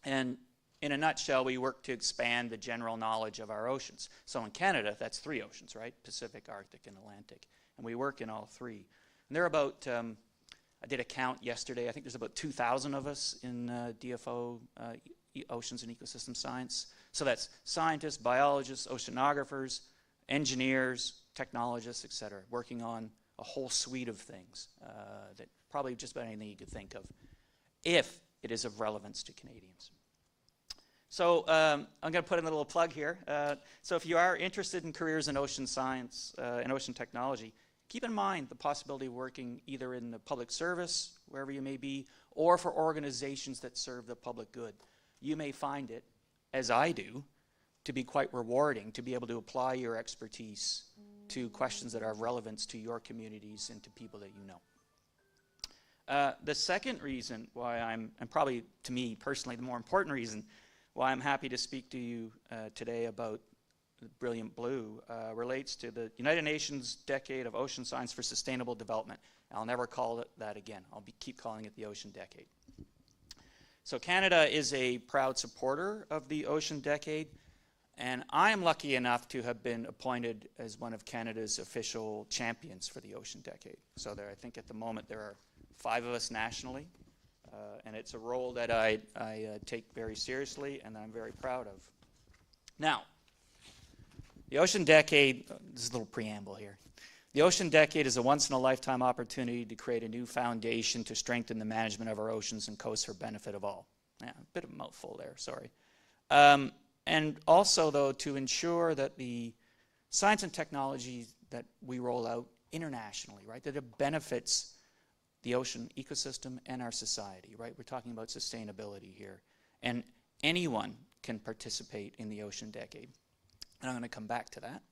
And in a nutshell, we work to expand the general knowledge of our oceans. So in Canada, that's 3 oceans, right? Pacific, Arctic, and Atlantic. And we work in all 3. And there are about, I did a count yesterday, I think there's about 2,000 of us in DFO, Oceans and Ecosystem Science. So that's scientists, biologists, oceanographers, engineers, technologists, et cetera, working on a whole suite of things that probably just about anything you could think of, if it is of relevance to Canadians. So I'm going to put in a little plug here. So if you are interested in careers in ocean science and ocean technology, keep in mind the possibility of working either in the public service, wherever you may be, or for organizations that serve the public good. You may find it, as I do, to be quite rewarding to be able to apply your expertise to questions that are of relevance to your communities and to people that you know. The second reason why and probably to me personally the more important reason why I'm happy to speak to you today about Brilliant Blue relates to the United Nations Decade of Ocean Science for Sustainable Development. I'll never call it that again. I'll keep calling it the Ocean Decade. So Canada is a proud supporter of the Ocean Decade, and I am lucky enough to have been appointed as one of Canada's official champions for the Ocean Decade. So I think at the moment there are 5 of us nationally, and it's a role that I take very seriously and that I'm very proud of. Now, the Ocean Decade, this is a little preamble here. The Ocean Decade is a once-in-a-lifetime opportunity to create a new foundation to strengthen the management of our oceans and coasts for benefit of all. Yeah, a bit of a mouthful there, sorry. And also, though, to ensure that the science and technology that we roll out internationally, right, that it benefits the ocean ecosystem and our society, right? We're talking about sustainability here. And anyone can participate in the Ocean Decade. And I'm going to come back to that.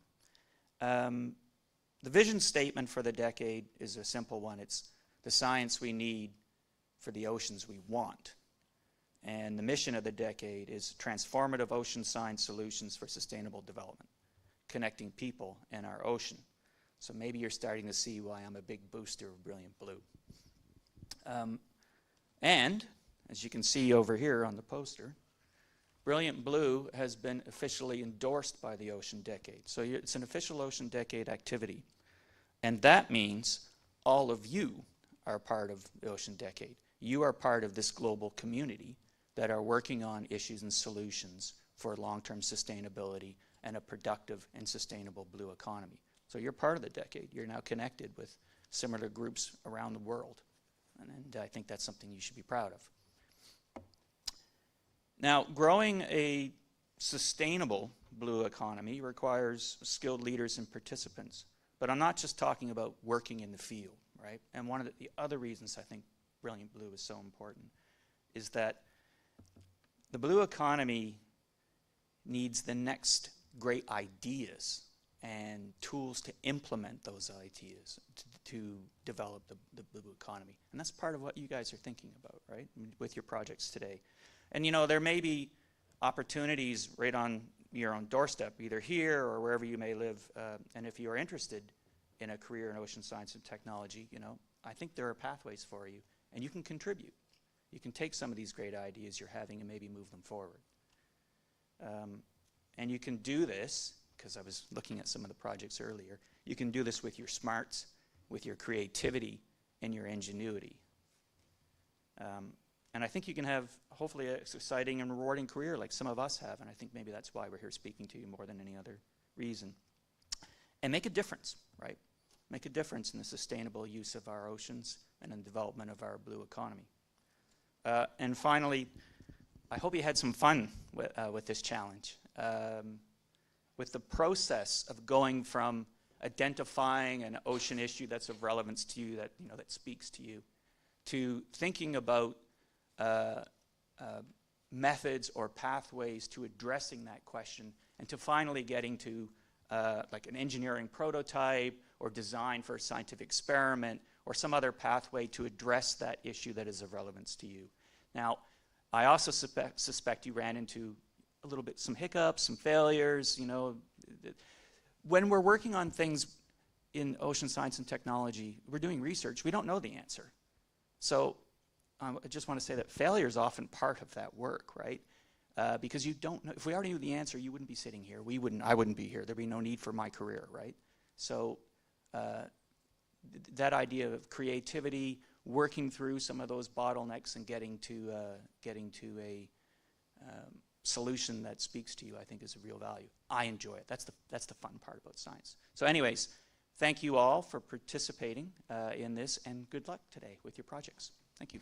The vision statement for the decade is a simple one. It's the science we need for the oceans we want. And the mission of the decade is transformative ocean science solutions for sustainable development, connecting people and our ocean. So maybe you're starting to see why I'm a big booster of Brilliant Blue. And, as you can see over here on the poster, Brilliant Blue has been officially endorsed by the Ocean Decade. So it's an official Ocean Decade activity. And that means all of you are part of the Ocean Decade. You are part of this global community that are working on issues and solutions for long-term sustainability and a productive and sustainable blue economy. So you're part of the decade. You're now connected with similar groups around the world. And I think that's something you should be proud of. Now, growing a sustainable blue economy requires skilled leaders and participants. But I'm not just talking about working in the field, right? And one of the other reasons I think Brilliant Blue is so important is that the blue economy needs the next great ideas and tools to implement those ideas to develop the blue economy. And that's part of what you guys are thinking about, right, with your projects today. And you know, there may be opportunities right on your own doorstep, either here or wherever you may live. And if you are interested in a career in ocean science and technology, you know, I think there are pathways for you, and you can contribute. You can take some of these great ideas you're having and maybe move them forward. And you can do this, because I was looking at some of the projects earlier, you can do this with your smarts, with your creativity, and your ingenuity. And I think you can have, hopefully, an exciting and rewarding career like some of us have, and I think maybe that's why we're here speaking to you more than any other reason. And make a difference, right? Make a difference in the sustainable use of our oceans and in the development of our blue economy. And finally, I hope you had some fun with this challenge. With the process of going from identifying an ocean issue that's of relevance to you, that, you know, that speaks to you, to thinking about methods or pathways to addressing that question and to finally getting to like an engineering prototype or design for a scientific experiment or some other pathway to address that issue that is of relevance to you. Now, I also suspect you ran into a little bit, some hiccups, some failures, you know. When we're working on things in ocean science and technology, we're doing research, we don't know the answer. So I just want to say that failure is often part of that work, right? Because you don't know, if we already knew the answer, you wouldn't be sitting here. I wouldn't be here. There'd be no need for my career, right? So that idea of creativity, working through some of those bottlenecks and getting to a solution that speaks to you, I think is a real value. I enjoy it. That's the fun part about science. So anyways, thank you all for participating in this, and good luck today with your projects. Thank you.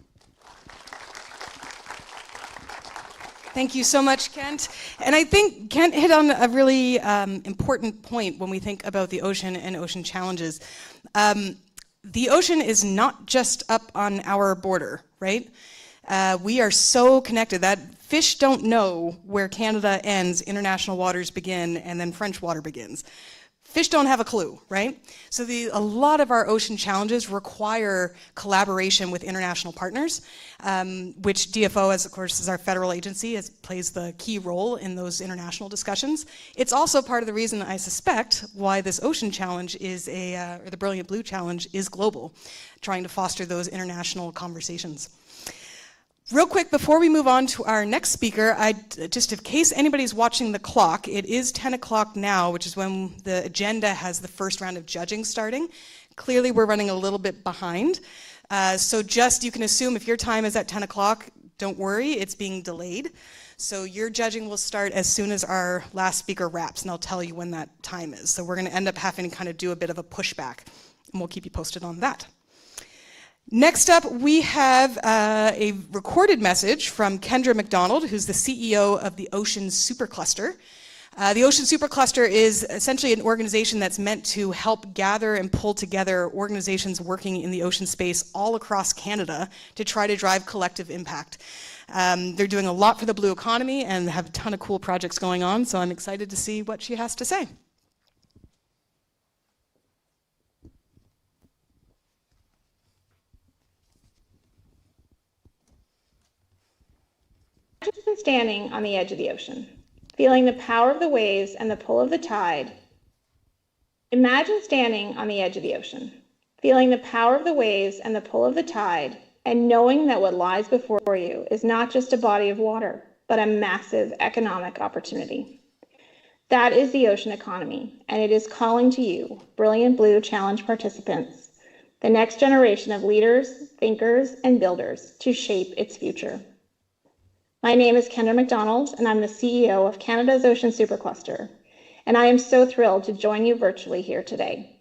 Thank you so much, Kent. And I think Kent hit on a really important point when we think about the ocean and ocean challenges. The ocean is not just up on our border, right? We are so connected that fish don't know where Canada ends, international waters begin, and then French water begins. Fish don't have a clue, right? So a lot of our ocean challenges require collaboration with international partners, which DFO, as of course, is our federal agency, plays the key role in those international discussions. It's also part of the reason, I suspect, why this ocean challenge is or the Brilliant Blue Challenge is global, trying to foster those international conversations. Real quick, before we move on to our next speaker, just in case anybody's watching the clock, it is 10 o'clock now, which is when the agenda has the first round of judging starting. Clearly, we're running a little bit behind. So just, you can assume if your time is at 10 o'clock, don't worry, it's being delayed. So your judging will start as soon as our last speaker wraps, and I'll tell you when that time is. So we're gonna end up having to kind of do a bit of a pushback, and we'll keep you posted on that. Next up, we have a recorded message from Kendra Macdonald, who's the CEO of the Ocean Supercluster. The Ocean Supercluster is essentially an organization that's meant to help gather and pull together organizations working in the ocean space all across Canada to try to drive collective impact. They're doing a lot for the blue economy and have a ton of cool projects going on, so I'm excited to see what she has to say. Imagine standing on the edge of the ocean, feeling the power of the waves and the pull of the tide. Imagine standing on the edge of the ocean, feeling the power of the waves and the pull of the tide, and knowing that what lies before you is not just a body of water, but a massive economic opportunity. That is the ocean economy, and it is calling to you, Brilliant Blue Challenge participants, the next generation of leaders, thinkers, and builders to shape its future. My name is Kendra Macdonald, and I'm the CEO of Canada's Ocean Supercluster, and I am so thrilled to join you virtually here today.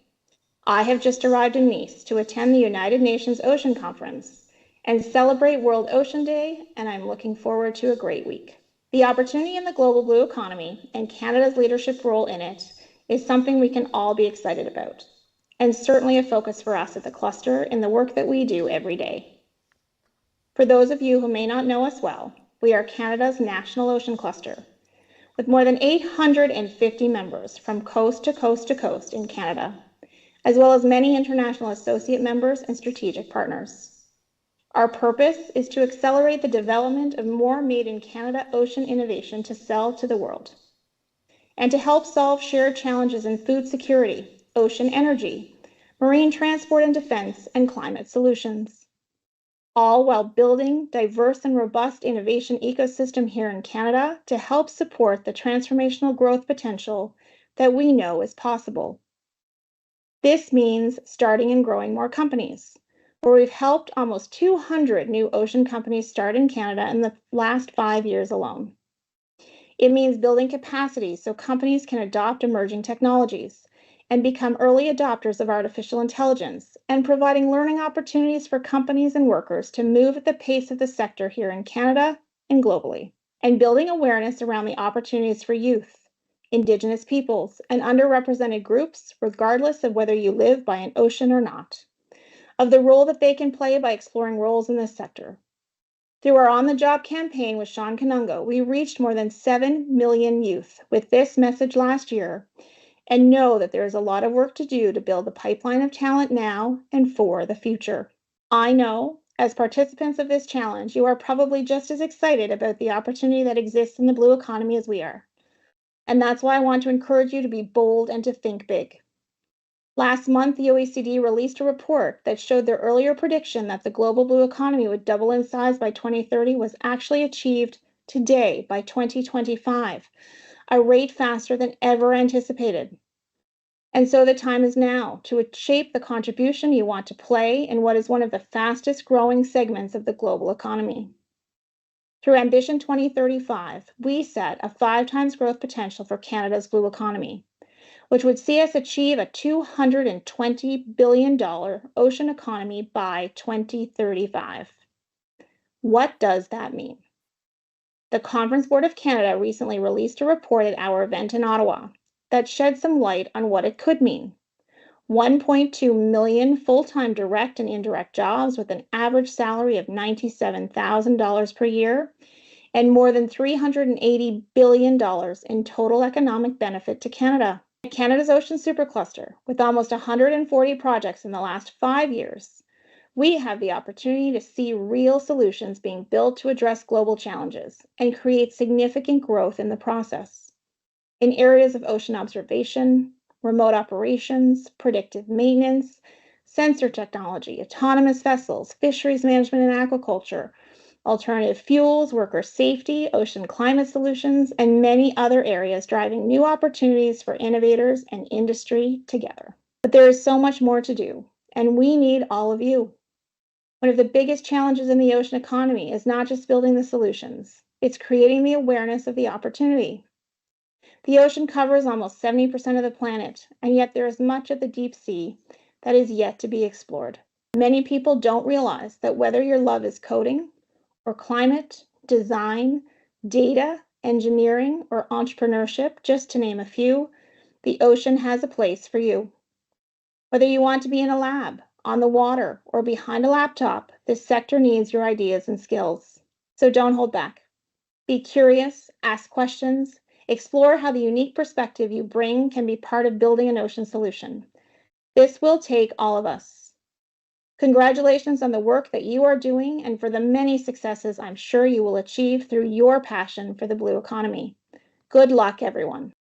I have just arrived in Nice to attend the United Nations Ocean Conference and celebrate World Ocean Day, and I'm looking forward to a great week. The opportunity in the global blue economy and Canada's leadership role in it is something we can all be excited about, and certainly a focus for us at the cluster in the work that we do every day. For those of you who may not know us well, we are Canada's national ocean cluster, with more than 850 members from coast to coast to coast in Canada, as well as many international associate members and strategic partners. Our purpose is to accelerate the development of more made-in-Canada ocean innovation to sell to the world, and to help solve shared challenges in food security, ocean energy, marine transport and defense, and climate solutions, all while building diverse and robust innovation ecosystem here in Canada to help support the transformational growth potential that we know is possible. This means starting and growing more companies, where we've helped almost 200 new ocean companies start in Canada in the last 5 years alone. It means building capacity so companies can adopt emerging technologies and become early adopters of artificial intelligence, and providing learning opportunities for companies and workers to move at the pace of the sector here in Canada and globally, and building awareness around the opportunities for youth, Indigenous peoples, and underrepresented groups, regardless of whether you live by an ocean or not, of the role that they can play by exploring roles in this sector. Through our on-the-job campaign with Sean Kanungo, we reached more than 7 million youth with this message last year, and know that there is a lot of work to do to build a pipeline of talent now and for the future. I know, as participants of this challenge, you are probably just as excited about the opportunity that exists in the blue economy as we are. And that's why I want to encourage you to be bold and to think big. Last month, the OECD released a report that showed their earlier prediction that the global blue economy would double in size by 2030 was actually achieved today by 2025, a rate faster than ever anticipated. And so the time is now to shape the contribution you want to play in what is one of the fastest growing segments of the global economy. Through Ambition 2035, we set a 5 times growth potential for Canada's blue economy, which would see us achieve a $220 billion ocean economy by 2035. What does that mean? The Conference Board of Canada recently released a report at our event in Ottawa that shed some light on what it could mean. 1.2 million full-time direct and indirect jobs with an average salary of $97,000 per year, and more than $380 billion in total economic benefit to Canada. Canada's Ocean Supercluster, with almost 140 projects in the last 5 years, we have the opportunity to see real solutions being built to address global challenges and create significant growth in the process. In areas of ocean observation, remote operations, predictive maintenance, sensor technology, autonomous vessels, fisheries management and aquaculture, alternative fuels, worker safety, ocean climate solutions, and many other areas driving new opportunities for innovators and industry together. But there is so much more to do, and we need all of you. One of the biggest challenges in the ocean economy is not just building the solutions, it's creating the awareness of the opportunity. The ocean covers almost 70% of the planet, and yet there is much of the deep sea that is yet to be explored. Many people don't realize that whether your love is coding, or climate, design, data, engineering, or entrepreneurship, just to name a few, the ocean has a place for you. Whether you want to be in a lab, on the water, or behind a laptop, this sector needs your ideas and skills. So don't hold back. Be curious, ask questions, explore how the unique perspective you bring can be part of building an ocean solution. This will take all of us. Congratulations on the work that you are doing and for the many successes I'm sure you will achieve through your passion for the blue economy. Good luck, everyone.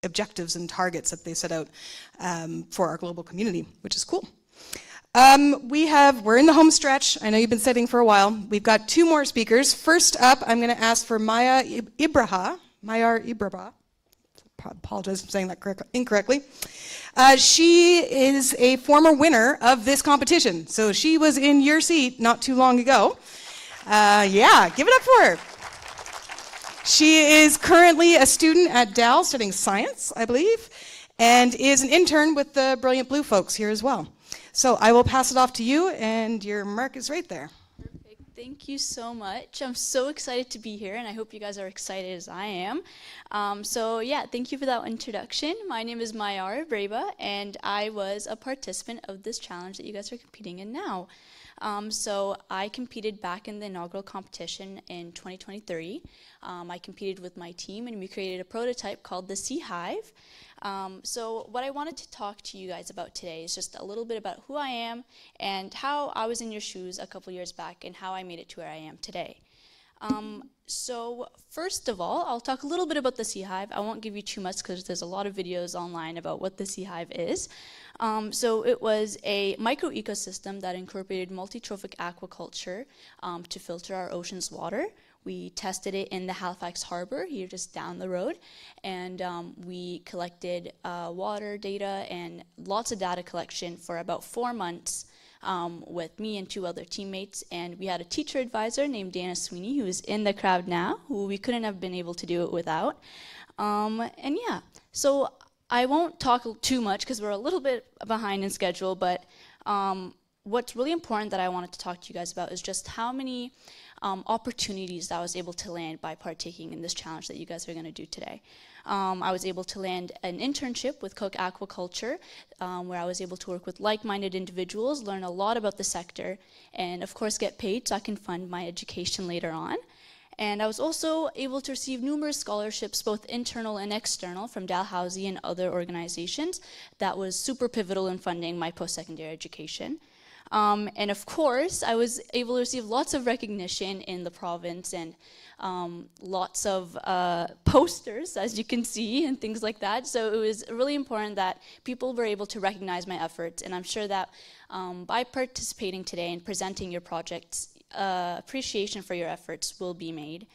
Objectives and targets that they set out for our global community, which is cool. We're in the home stretch. I know you've been sitting for a while. We've got 2 more speakers. First up, I'm going to ask for Mayar Ibrabah. Apologize for saying that incorrectly. She is a former winner of this competition. So she was in your seat not too long ago. Yeah, give it up for her. She is currently a student at Dal studying science, I believe, and is an intern with the Brilliant Blue folks here as well. So I will pass it off to you, and your mark is right there. Perfect. Thank you so much. I'm so excited to be here, and I hope you guys are excited as I am. Thank you for that introduction. My name is Mayar Ibrabah, and I was a participant of this challenge that you guys are competing in now. So I competed back in the inaugural competition in 2023. I competed with my team and we created a prototype called the Sea Hive. So what I wanted to talk to you guys about today is just a little bit about who I am and how I was in your shoes a couple years back and how I made it to where I am today. So first of all, I'll talk a little bit about the Sea Hive. I won't give you too much because there's a lot of videos online about what the Sea Hive is. So it was a micro-ecosystem that incorporated multi-trophic aquaculture to filter our ocean's water. We tested it in the Halifax harbor here just down the road, and we collected water data and lots of data collection for about 4 months with me and 2 other teammates. And we had a teacher advisor named Dana Sweeney, who is in the crowd now, who we couldn't have been able to do it without. And yeah, so I won't talk too much because we're a little bit behind in schedule, but what's really important that I wanted to talk to you guys about is just how many opportunities that I was able to land by partaking in this challenge that you guys are going to do today. I was able to land an internship with Cook Aquaculture, where I was able to work with like-minded individuals, learn a lot about the sector, and of course get paid so I can fund my education later on. And I was also able to receive numerous scholarships, both internal and external, from Dalhousie and other organizations. That was super pivotal in funding my post-secondary education. And of course, I was able to receive lots of recognition in the province and lots of posters, as you can see, and things like that. So it was really important that people were able to recognize my efforts. And I'm sure that by participating today and presenting your projects, appreciation for your efforts will be made.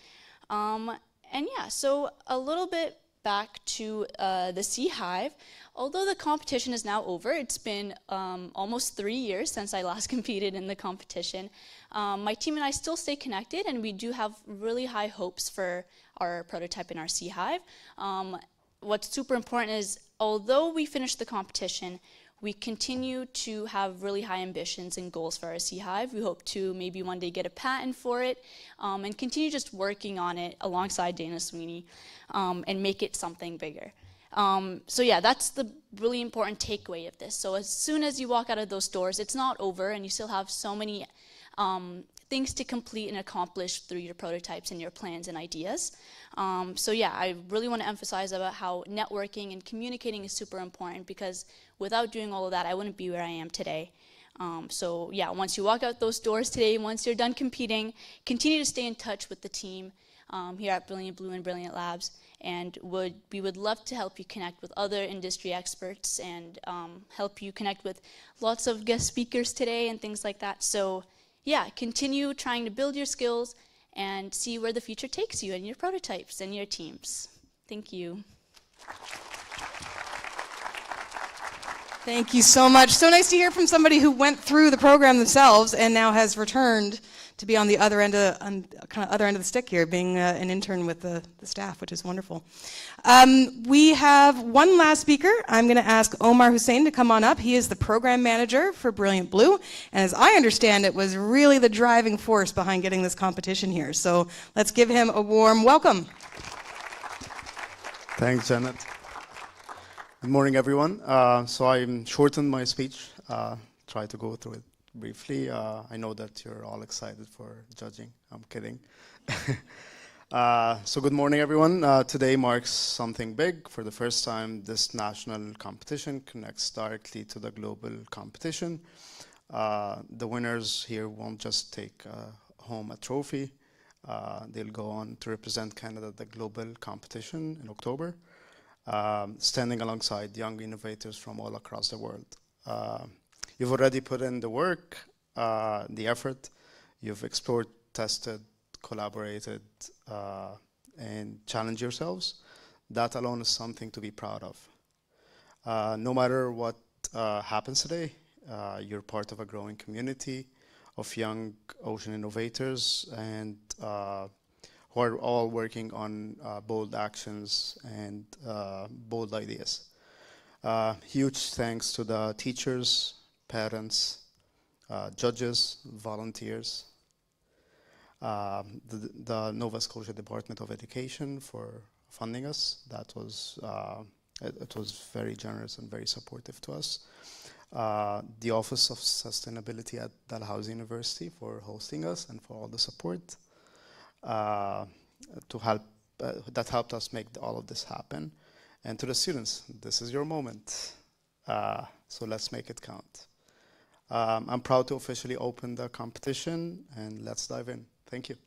And yeah, so a little bit back to the Sea Hive. Although the competition is now over, it's been almost 3 years since I last competed in the competition. My team and I still stay connected, and we do have really high hopes for our prototype in our Sea Hive. What's super important is, although we finished the competition, we continue to have really high ambitions and goals for our Sea Hive. We hope to maybe one day get a patent for it, and continue just working on it alongside Dana Sweeney, and make it something bigger. So yeah, that's the really important takeaway of this. So as soon as you walk out of those doors, it's not over, and you still have so many things to complete and accomplish through your prototypes and your plans and ideas. So yeah, I really want to emphasize about how networking and communicating is super important, because without doing all of that, I wouldn't be where I am today. So yeah, once you walk out those doors today, once you're done competing, continue to stay in touch with the team here at Brilliant Blue and Brilliant Labs, and we would love to help you connect with other industry experts and help you connect with lots of guest speakers today and things like that. So yeah, continue trying to build your skills and see where the future takes you and your prototypes and your teams. Thank you. Thank you so much. So nice to hear from somebody who went through the program themselves and now has returned to be on the other end of the stick here, being an intern with the staff, which is wonderful. We have one last speaker. I'm going to ask Omar Hussein to come on up. He is the program manager for Brilliant Blue, and as I understand it, was really the driving force behind getting this competition here. So let's give him a warm welcome. Thanks, Janet. Good morning, everyone. So I shortened my speech, try to go through it briefly. I know that you're all excited for judging. I'm kidding. So good morning, everyone. Today marks something big. For the first time, this national competition connects directly to the global competition. The winners here won't just take home a trophy. They'll go on to represent Canada at the global competition in October, standing alongside young innovators from all across the world. You've already put in the work, the effort. You've explored, tested, collaborated, and challenged yourselves. That alone is something to be proud of. No matter what happens today, you're part of a growing community of young ocean innovators and who are all working on bold actions and bold ideas. Huge thanks to the teachers, parents, judges, volunteers, the Nova Scotia Department of Education for funding us. That was it was very generous and very supportive to us. The Office of Sustainability at Dalhousie University for hosting us and for all the support that helped us make all of this happen. And to the students, this is your moment. So let's make it count. I'm proud to officially open the competition, and let's dive in. Thank you.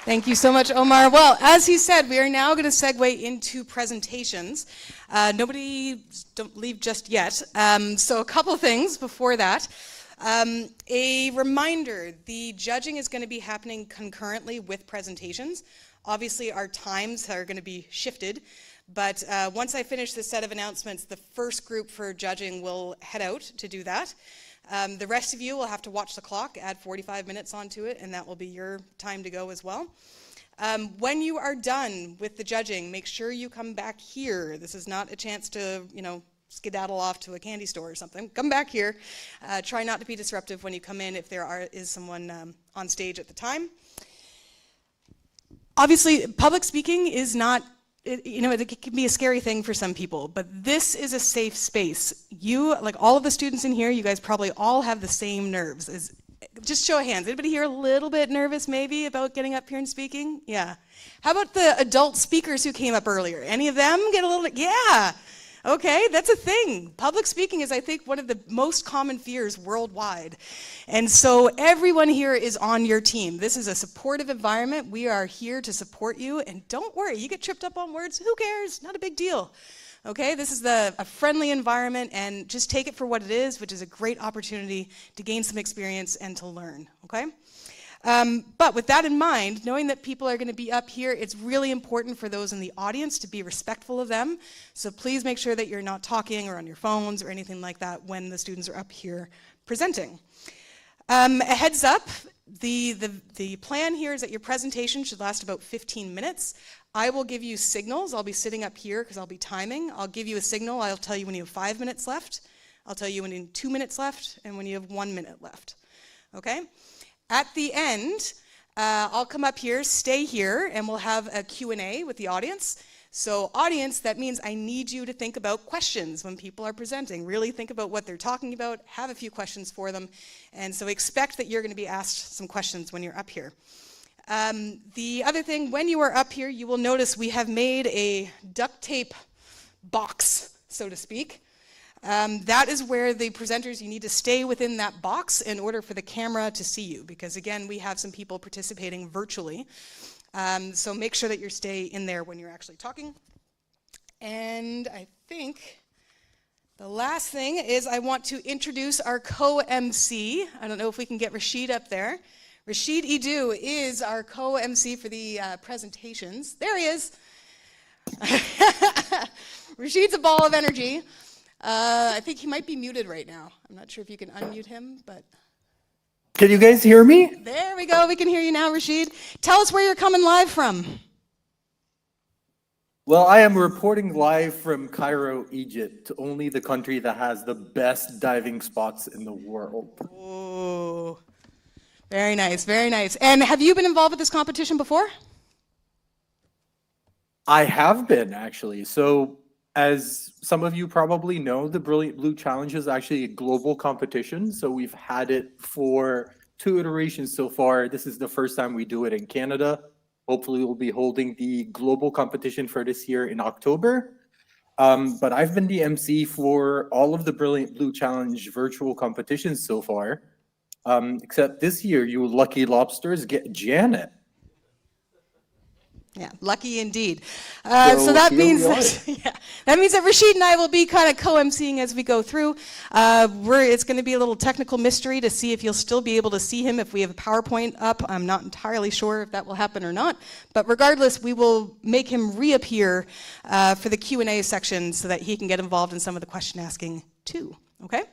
Thank you so much, Omar. Well, as he said, we are now going to segue into presentations. Nobody don't leave just yet. So a couple things before that. A reminder, the judging is going to be happening concurrently with presentations. Obviously, our times are going to be shifted, but once I finish this set of announcements, the first group for judging will head out to do that. The rest of you will have to watch the clock, add 45 minutes onto it, and that will be your time to go as well. When you are done with the judging, make sure you come back here. This is not a chance to, skedaddle off to a candy store or something. Come back here. Try not to be disruptive when you come in if there is someone on stage at the time. Obviously, public speaking is not, it can be a scary thing for some people, but this is a safe space. You, like all of the students in here, you guys probably all have the same nerves. Just show of hands. Anybody here a little bit nervous maybe about getting up here and speaking? Yeah. How about the adult speakers who came up earlier? Any of them get a little bit? Yeah. Okay, that's a thing. Public speaking is, I think, one of the most common fears worldwide. And so everyone here is on your team. This is a supportive environment. We are here to support you. And don't worry, you get tripped up on words, who cares? Not a big deal. Okay, this is a friendly environment, and just take it for what it is, which is a great opportunity to gain some experience and to learn, okay? But with that in mind, knowing that people are going to be up here, it's really important for those in the audience to be respectful of them. So please make sure that you're not talking or on your phones or anything like that when the students are up here presenting. A heads up, the plan here is that your presentation should last about 15 minutes. I will give you signals. I'll be sitting up here because I'll be timing. I'll give you a signal. I'll tell you when you have 5 minutes left. I'll tell you when you have 2 minutes left and when you have 1 minute left. Okay? At the end, I'll come up here, stay here, and we'll have a Q&A with the audience. So audience, that means I need you to think about questions when people are presenting. Really think about what they're talking about, have a few questions for them, and so expect that you're going to be asked some questions when you're up here. The other thing, when you are up here, you will notice we have made a duct tape box, so to speak. That is where the presenters, you need to stay within that box in order for the camera to see you, because again, we have some people participating virtually. So make sure that you stay in there when you're actually talking. And I think the last thing is I want to introduce our co-MC. I don't know if we can get Rashid up there. Rashid Idu is our co-MC for the presentations. There he is. Rashid's a ball of energy. I think he might be muted right now. I'm not sure if you can unmute him, but... Can you guys hear me? There we go. We can hear you now, Rashid. Tell us where you're coming live from. Well, I am reporting live from Cairo, Egypt, only the country that has the best diving spots in the world. Oh, very nice, very nice. And have you been involved with this competition before? I have been, actually. So, as some of you probably know, the Brilliant Blue Challenge is actually a global competition. So we've had it for 2 iterations so far. This is the first time we do it in Canada. Hopefully we'll be holding the global competition for this year in October. But I've been the MC for all of the Brilliant Blue Challenge virtual competitions so far. Except this year, you lucky lobsters get Janet. Yeah, lucky indeed. So that means that Rashid and I will be kind of co-emceeing as we go through. It's going to be a little technical mystery to see if you'll still be able to see him if we have a PowerPoint up. I'm not entirely sure if that will happen or not. But regardless, we will make him reappear for the Q&A section so that he can get involved in some of the question asking too. Okay?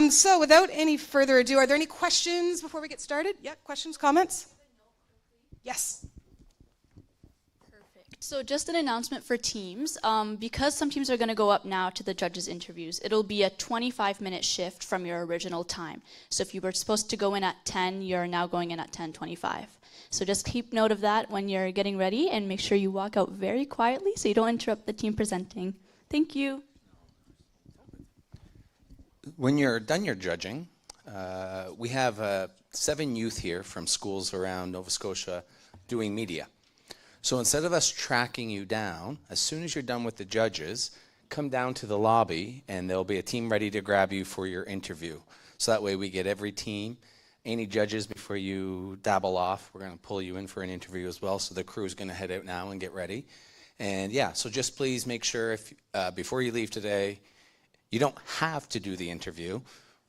So without any further ado, are there any questions before we get started? Yeah, questions, comments? Yes. So just an announcement for teams. Because some teams are going to go up now to the judges' interviews, it'll be a 25-minute shift from your original time. So if you were supposed to go in at 10, you're now going in at 10:25. So just keep note of that when you're getting ready, and make sure you walk out very quietly so you don't interrupt the team presenting. Thank you. When you're done your judging, we have 7 youth here from schools around Nova Scotia doing media. So instead of us tracking you down, as soon as you're done with the judges, come down to the lobby and there'll be a team ready to grab you for your interview. So that way we get every team. Any judges, before you dabble off, we're going to pull you in for an interview as well. So the crew is going to head out now and get ready. And yeah, so just please make sure if before you leave today, you don't have to do the interview,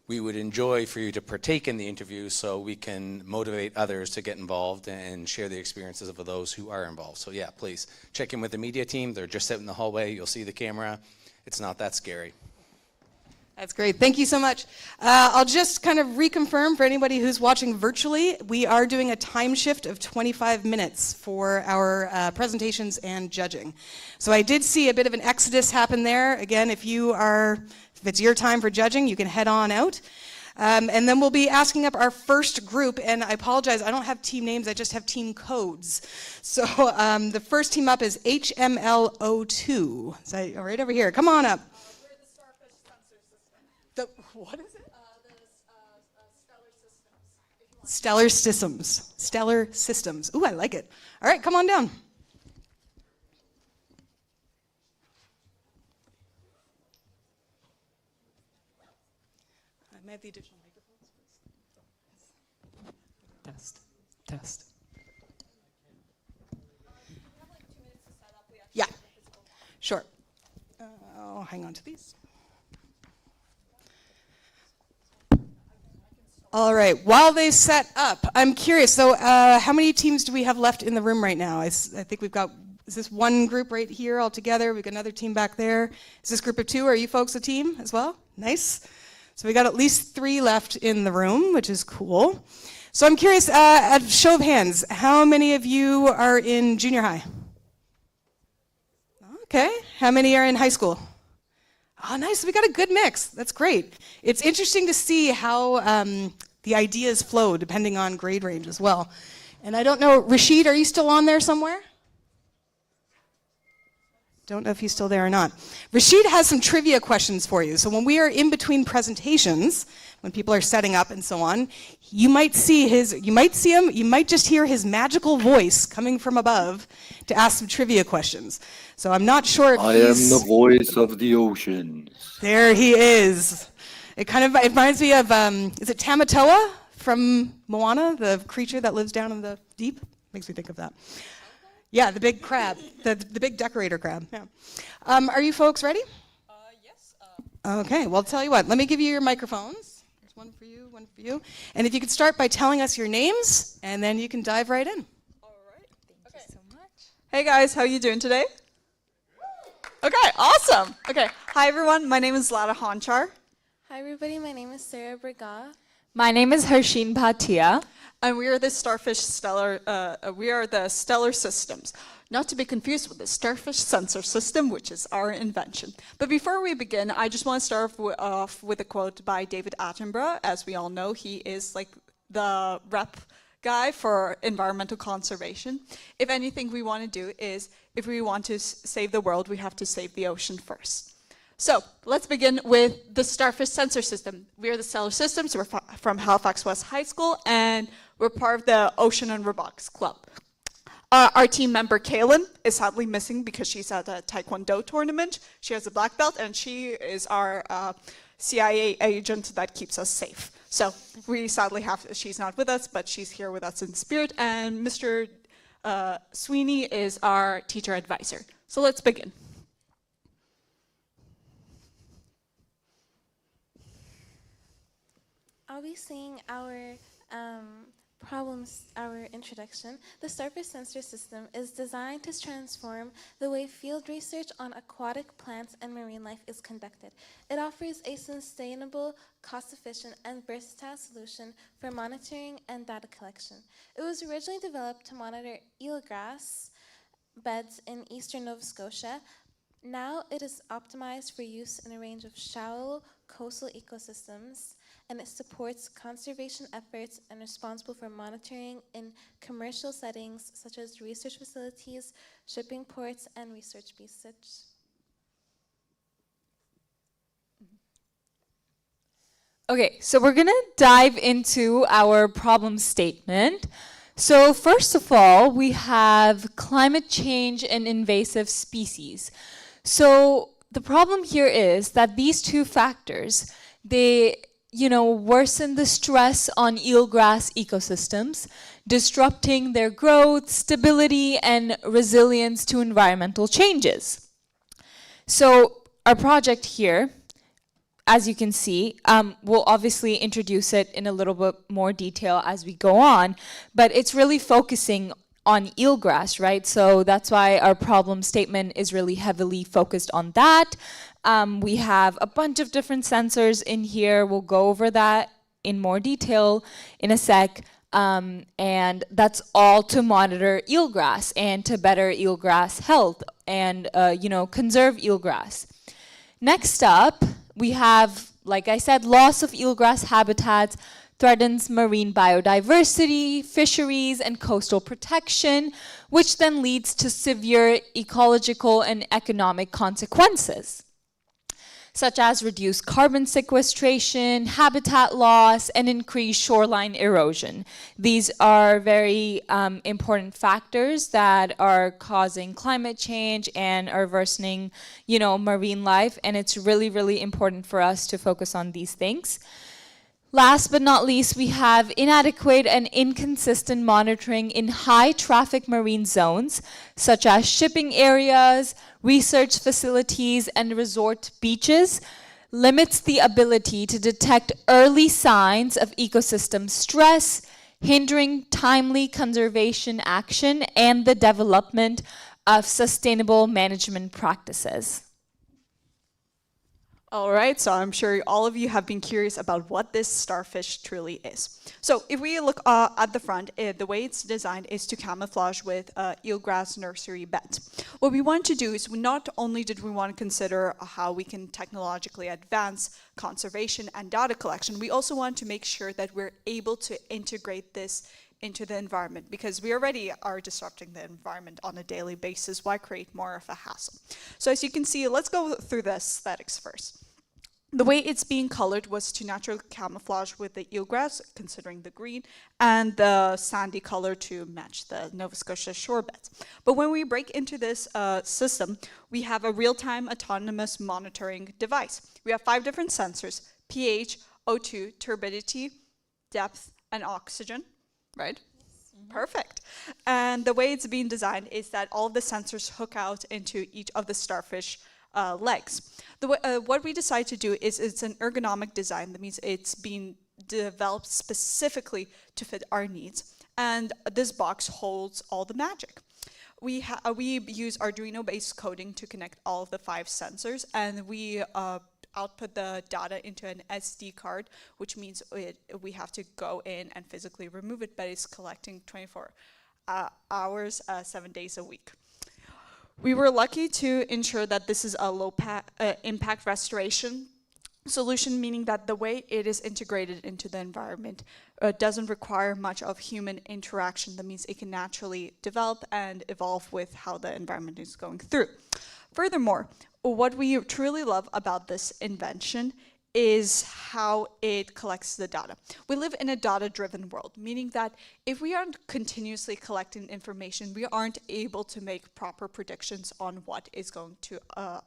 we would enjoy for you to partake in the interview so we can motivate others to get involved and share the experiences of those who are involved. So yeah, please check in with the media team. They're just sitting in the hallway. You'll see the camera. It's not that scary. That's great. Thank you so much. I'll just kind of reconfirm for anybody who's watching virtually, we are doing a time shift of 25 minutes for our presentations and judging. So I did see a bit of an exodus happen there. Again, if it's your time for judging, you can head on out. And then we'll be asking up our first group, and I apologize, I don't have team names, I just have team codes. So the first team up is HML02. So right over here, come on up. What is it? Stellar Systems. Stellar Systems. Ooh, I like it. All right, come on down. I may have the additional microphones, please. Test. Yeah, sure. I'll hang on to these. All right, while they set up, I'm curious, so how many teams do we have left in the room right now? I think we've got, is this one group right here all together? We've got another team back there. Is this group of two? Are you folks a team as well? Nice. So we got at least 3 left in the room, which is cool. So I'm curious, at show of hands, how many of you are in junior high? Okay, how many are in high school? Oh, nice. We got a good mix. That's great. It's interesting to see how the ideas flow depending on grade range as well. And I don't know, Rashid, are you still on there somewhere? Don't know if he's still there or not. Rashid has some trivia questions for you. So when we are in between presentations, when people are setting up and so on, you might see him, you might just hear his magical voice coming from above to ask some trivia questions. So I'm not sure if I am the voice of the oceans. There he is. It reminds me of, is it Tamatoa from Moana, the creature that lives down in the deep? Makes me think of that. Yeah, the big crab, the big decorator crab. Yeah. Are you folks ready? Yes. Okay, well, tell you what, let me give you your microphones. There's one for you, one for you. And if you could start by telling us your names, and then you can dive right in. All right. Thank you so much. Hey guys, how are you doing today? Okay, awesome. Okay, hi everyone, my name is Lada Honchar. Hi everybody, my name is Sarah Briga. My name is Harsheen Bhatia. And we are the Stellar Systems. Not to be confused with the Starfish Sensor System, which is our invention. But before we begin, I just want to start off with a quote by David Attenborough. As we all know, he is like the rep guy for environmental conservation. If anything we want to do is, if we want to save the world, we have to save the ocean first. So let's begin with the Starfish Sensor System. We are the Stellar Systems. We're from Halifax West High School, and we're part of the Ocean and Robotics Club. Our team member, Kaylin, is sadly missing because she's at a Taekwondo tournament. She has a black belt, and she is our CIA agent that keeps us safe. So we sadly she's not with us, but she's here with us in spirit. And Mr. Sweeney is our teacher advisor. So let's begin. I'll be saying our our introduction. The Starfish Sensor System is designed to transform the way field research on aquatic plants and marine life is conducted. It offers a sustainable, cost-efficient, and versatile solution for monitoring and data collection. It was originally developed to monitor eelgrass beds in eastern Nova Scotia. Now it is optimized for use in a range of shallow coastal ecosystems, and it supports conservation efforts and responsible for monitoring in commercial settings such as research facilities, shipping ports, and research research. Okay, so we're gonna dive into our problem statement. So first of all, we have climate change and invasive species. So the problem here is that these two factors, they worsen the stress on eelgrass ecosystems, disrupting their growth, stability, and resilience to environmental changes. So our project here, as you can see, we'll obviously introduce it in a little bit more detail as we go on, but it's really focusing on eelgrass, right? So that's why our problem statement is really heavily focused on that. We have a bunch of different sensors in here. We'll go over that in more detail in a sec. And that's all to monitor eelgrass and to better eelgrass health and, conserve eelgrass. Next up, we have, like I said, loss of eelgrass habitats threatens marine biodiversity, fisheries, and coastal protection, which then leads to severe ecological and economic consequences, such as reduced carbon sequestration, habitat loss, and increased shoreline erosion. These are very important factors that are causing climate change and are worsening, marine life, and it's really, really important for us to focus on these things. Last but not least, we have inadequate and inconsistent monitoring in high traffic marine zones, such as shipping areas, research facilities, and resort beaches, limits the ability to detect early signs of ecosystem stress, hindering timely conservation action and the development of sustainable management practices. All right, so I'm sure all of you have been curious about what this starfish truly is. So if we look at the front, the way it's designed is to camouflage with eelgrass nursery beds. What we want to do is not only did we want to consider how we can technologically advance conservation and data collection, we also want to make sure that we're able to integrate this into the environment, because we already are disrupting the environment on a daily basis. Why create more of a hassle? So as you can see, let's go through the aesthetics first. The way it's being colored was to naturally camouflage with the eelgrass, considering the green, and the sandy color to match the Nova Scotia shorebeds. But when we break into this system, we have a real-time autonomous monitoring device. We have 5 different sensors: pH, O2, turbidity, depth, and oxygen. Right? Perfect. And the way it's being designed is that all of the sensors hook out into each of the starfish legs. What we decide to do is it's an ergonomic design. That means it's being developed specifically to fit our needs. And this box holds all the magic. We use Arduino-based coding to connect all of the 5 sensors, and we output the data into an SD card, which means we have to go in and physically remove it, but it's collecting 24 hours, 7 days a week. We were lucky to ensure that this is a low impact restoration solution, meaning that the way it is integrated into the environment doesn't require much of human interaction. That means it can naturally develop and evolve with how the environment is going through. Furthermore, what we truly love about this invention is how it collects the data. We live in a data-driven world, meaning that if we aren't continuously collecting information, we aren't able to make proper predictions on what is going to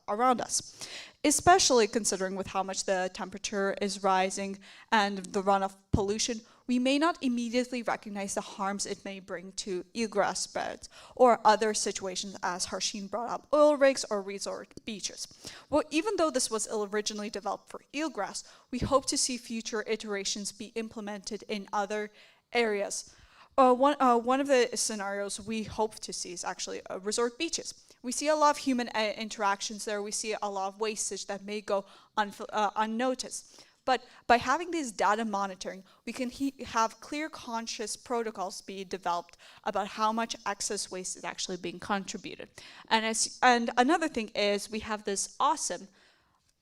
around us, especially considering with how much the temperature is rising and the runoff pollution. We may not immediately recognize the harms it may bring to eelgrass beds or other situations, as Hussein brought up, oil rigs or resort beaches. Well, even though this was originally developed for eelgrass, we hope to see future iterations be implemented in other areas. One of the scenarios we hope to see is actually resort beaches. We see a lot of human interactions there. We see a lot of wastage that may go unnoticed. But by having this data monitoring, we can have clear, conscious protocols be developed about how much excess waste is actually being contributed. And another thing is we have this awesome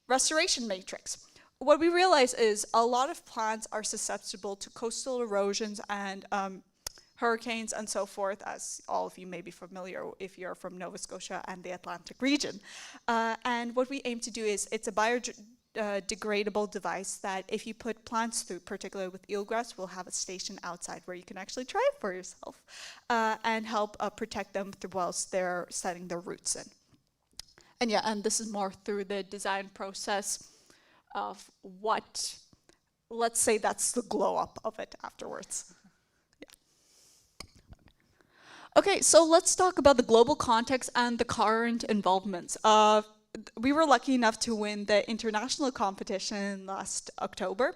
restoration matrix. What we realize is a lot of plants are susceptible to coastal erosions and hurricanes and so forth, as all of you may be familiar if you're from Nova Scotia and the Atlantic region. And what we aim to do is it's a biodegradable device that if you put plants through, particularly with eelgrass, we'll have a station outside where you can actually try it for yourself and help protect them whilst they're setting their roots in. And yeah, and this is more through the design process of what, let's say that's the glow up of it afterwards. Okay, so let's talk about the global context and the current involvements. we were lucky enough to win the international competition last October.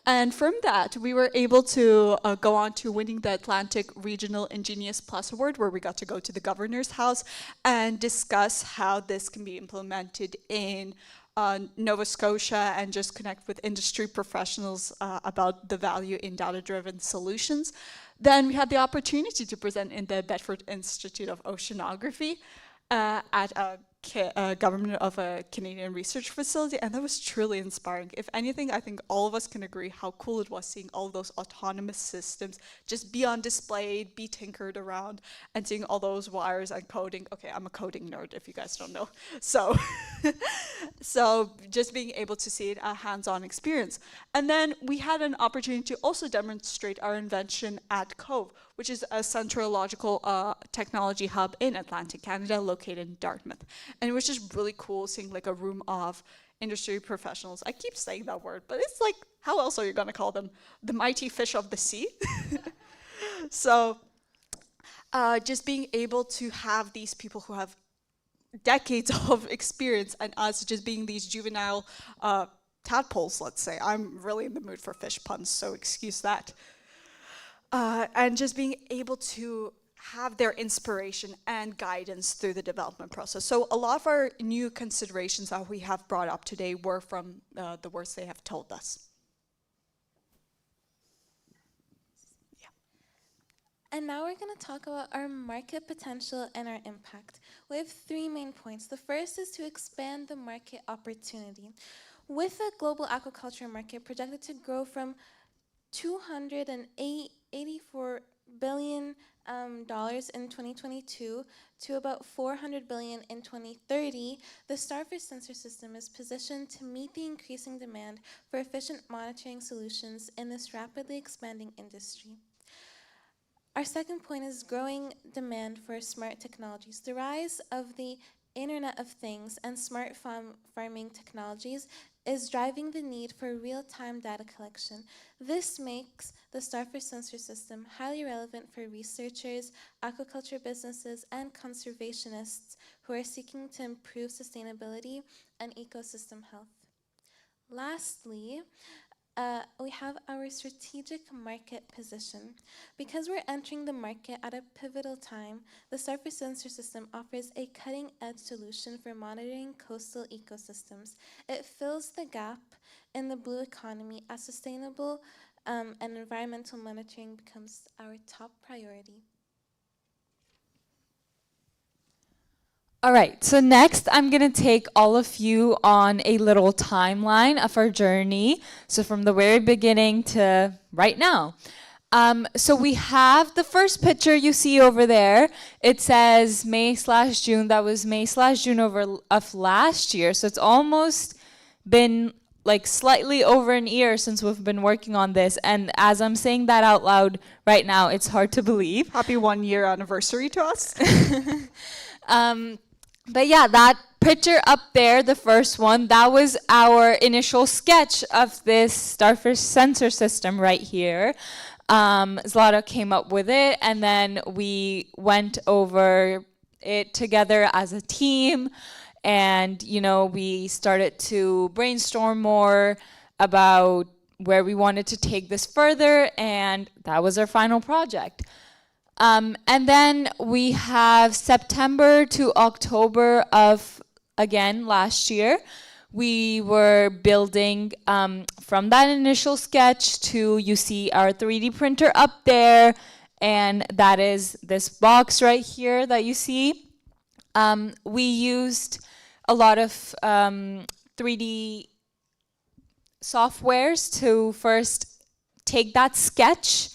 And from that, we were able to go on to winning the Atlantic Regional Ingenious Plus Award, where we got to go to the governor's house and discuss how this can be implemented in Nova Scotia and just connect with industry professionals about the value in data-driven solutions. Then we had the opportunity to present in the Bedford Institute of Oceanography at a government of a Canadian research facility, and that was truly inspiring. If anything, I think all of us can agree how cool it was seeing all those autonomous systems just be on display, be tinkered around, and seeing all those wires and coding. Okay, I'm a coding nerd if you guys don't know. So, so just being able to see it a hands-on experience. And then we had an opportunity to also demonstrate our invention at Cove, which is a centrological technology hub in Atlantic Canada located in Dartmouth. And it was just really cool seeing like a room of industry professionals. I keep saying that word, but it's like, how else are you gonna call them? The mighty fish of the sea. So just being able to have these people who have decades of experience and us just being these juvenile tadpoles, let's say. I'm really in the mood for fish puns, so excuse that. And just being able to have their inspiration and guidance through the development process. So a lot of our new considerations that we have brought up today were from the words they have told us. Yeah. And now we're going to talk about our market potential and our impact. We have 3 main points. The first is to expand the market opportunity. With a global aquaculture market projected to grow from $284 billion in 2022 to about $400 billion in 2030, the Starfish sensor system is positioned to meet the increasing demand for efficient monitoring solutions in this rapidly expanding industry. Our second point is growing demand for smart technologies. The rise of the Internet of Things and smart farming technologies is driving the need for real-time data collection. This makes the Starfish sensor system highly relevant for researchers, aquaculture businesses, and conservationists who are seeking to improve sustainability and ecosystem health. Lastly, we have our strategic market position. Because we're entering the market at a pivotal time, the Starfish sensor system offers a cutting-edge solution for monitoring coastal ecosystems. It fills the gap in the blue economy as sustainable and environmental monitoring becomes our top priority. All right, so next I'm gonna take all of you on a little timeline of our journey. So from the very beginning to right now. So we have the first picture you see over there. It says May/June. That was May/June of last year. So it's almost been like slightly over an year since we've been working on this. And as I'm saying that out loud right now, it's hard to believe. Happy 1-year anniversary to us. But yeah, that picture up there, the first one, that was our initial sketch of this Starfish sensor system right here. Zlata came up with it, and then we went over it together as a team, and we started to brainstorm more about where we wanted to take this further, and that was our final project. And then we have September to October of, again, last year. We were building from that initial sketch to, you see our 3D printer up there, and that is this box right here that you see. We used a lot of 3D softwares to first take that sketch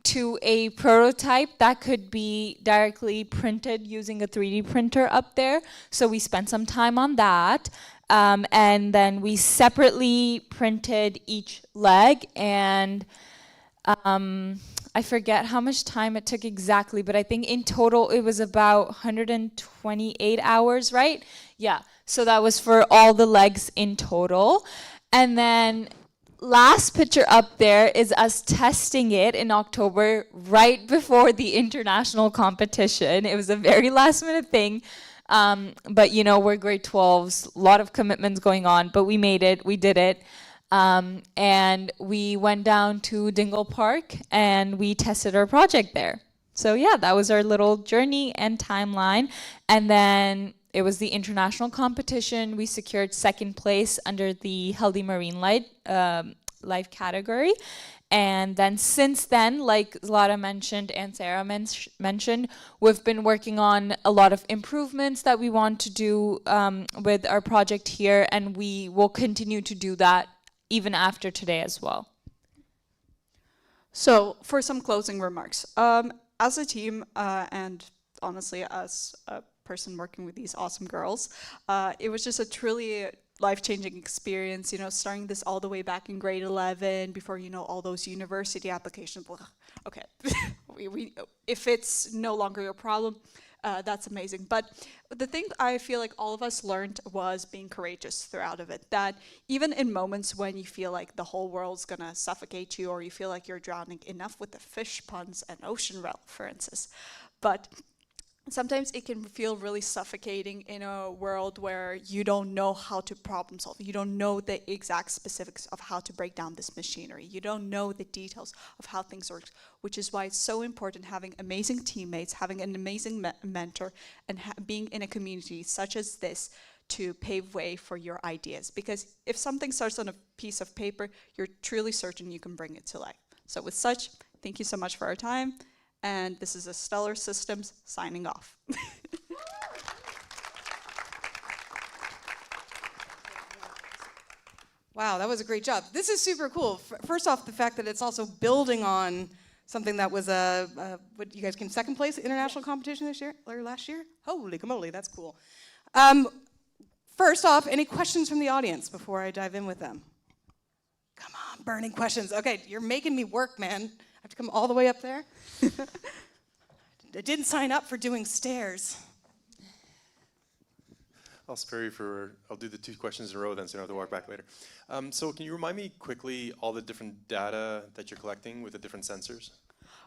to a prototype that could be directly printed using a 3D printer up there. So we spent some time on that. And then we separately printed each leg, and I forget how much time it took exactly, but I think in total it was about 128 hours, right? Yeah, so that was for all the legs in total. And then last picture up there is us testing it in October, right before the international competition. It was a very last minute thing. But you know, we're grade 12s, a lot of commitments going on, but we made it, we did it. And we went down to Dingle Park and we tested our project there. So yeah, that was our little journey and timeline. And then it was the international competition. We secured second place under the Healthy Marine Life category. And then since then, like Zlata mentioned and Sarah mentioned, we've been working on a lot of improvements that we want to do with our project here, and we will continue to do that even after today as well. So for some closing remarks, as a team and honestly as a person working with these awesome girls, it was just a truly life-changing experience, you know, starting this all the way back in grade 11 before, you know, all those university applications. Well, okay, if it's no longer your problem, that's amazing. But the thing I feel like all of us learned was being courageous throughout of it, that even in moments when you feel like the whole world's gonna suffocate you or you feel like you're drowning, enough with the fish puns and ocean references, but sometimes it can feel really suffocating in a world where you don't know how to problem solve. You don't know the exact specifics of how to break down this machinery. You don't know the details of how things work, which is why it's so important having amazing teammates, having an amazing mentor, and being in a community such as this to pave way for your ideas. Because if something starts on a piece of paper, you're truly certain you can bring it to life. So with such, thank you so much for our time. And this is a Stellar Systems signing off. Wow, that was a great job. This is super cool. First off, the fact that it's also building on something that was what you guys came second place international competition this year or last year? Holy camoly, that's cool. First off, any questions from the audience before I dive in with them? Come on, burning questions. Okay, you're making me work, man. I have to come all the way up there. I didn't sign up for doing stairs. I'll spare you I'll do the 2 questions in a row then so I don't have to walk back later. So can you remind me quickly all the different data that you're collecting with the different sensors?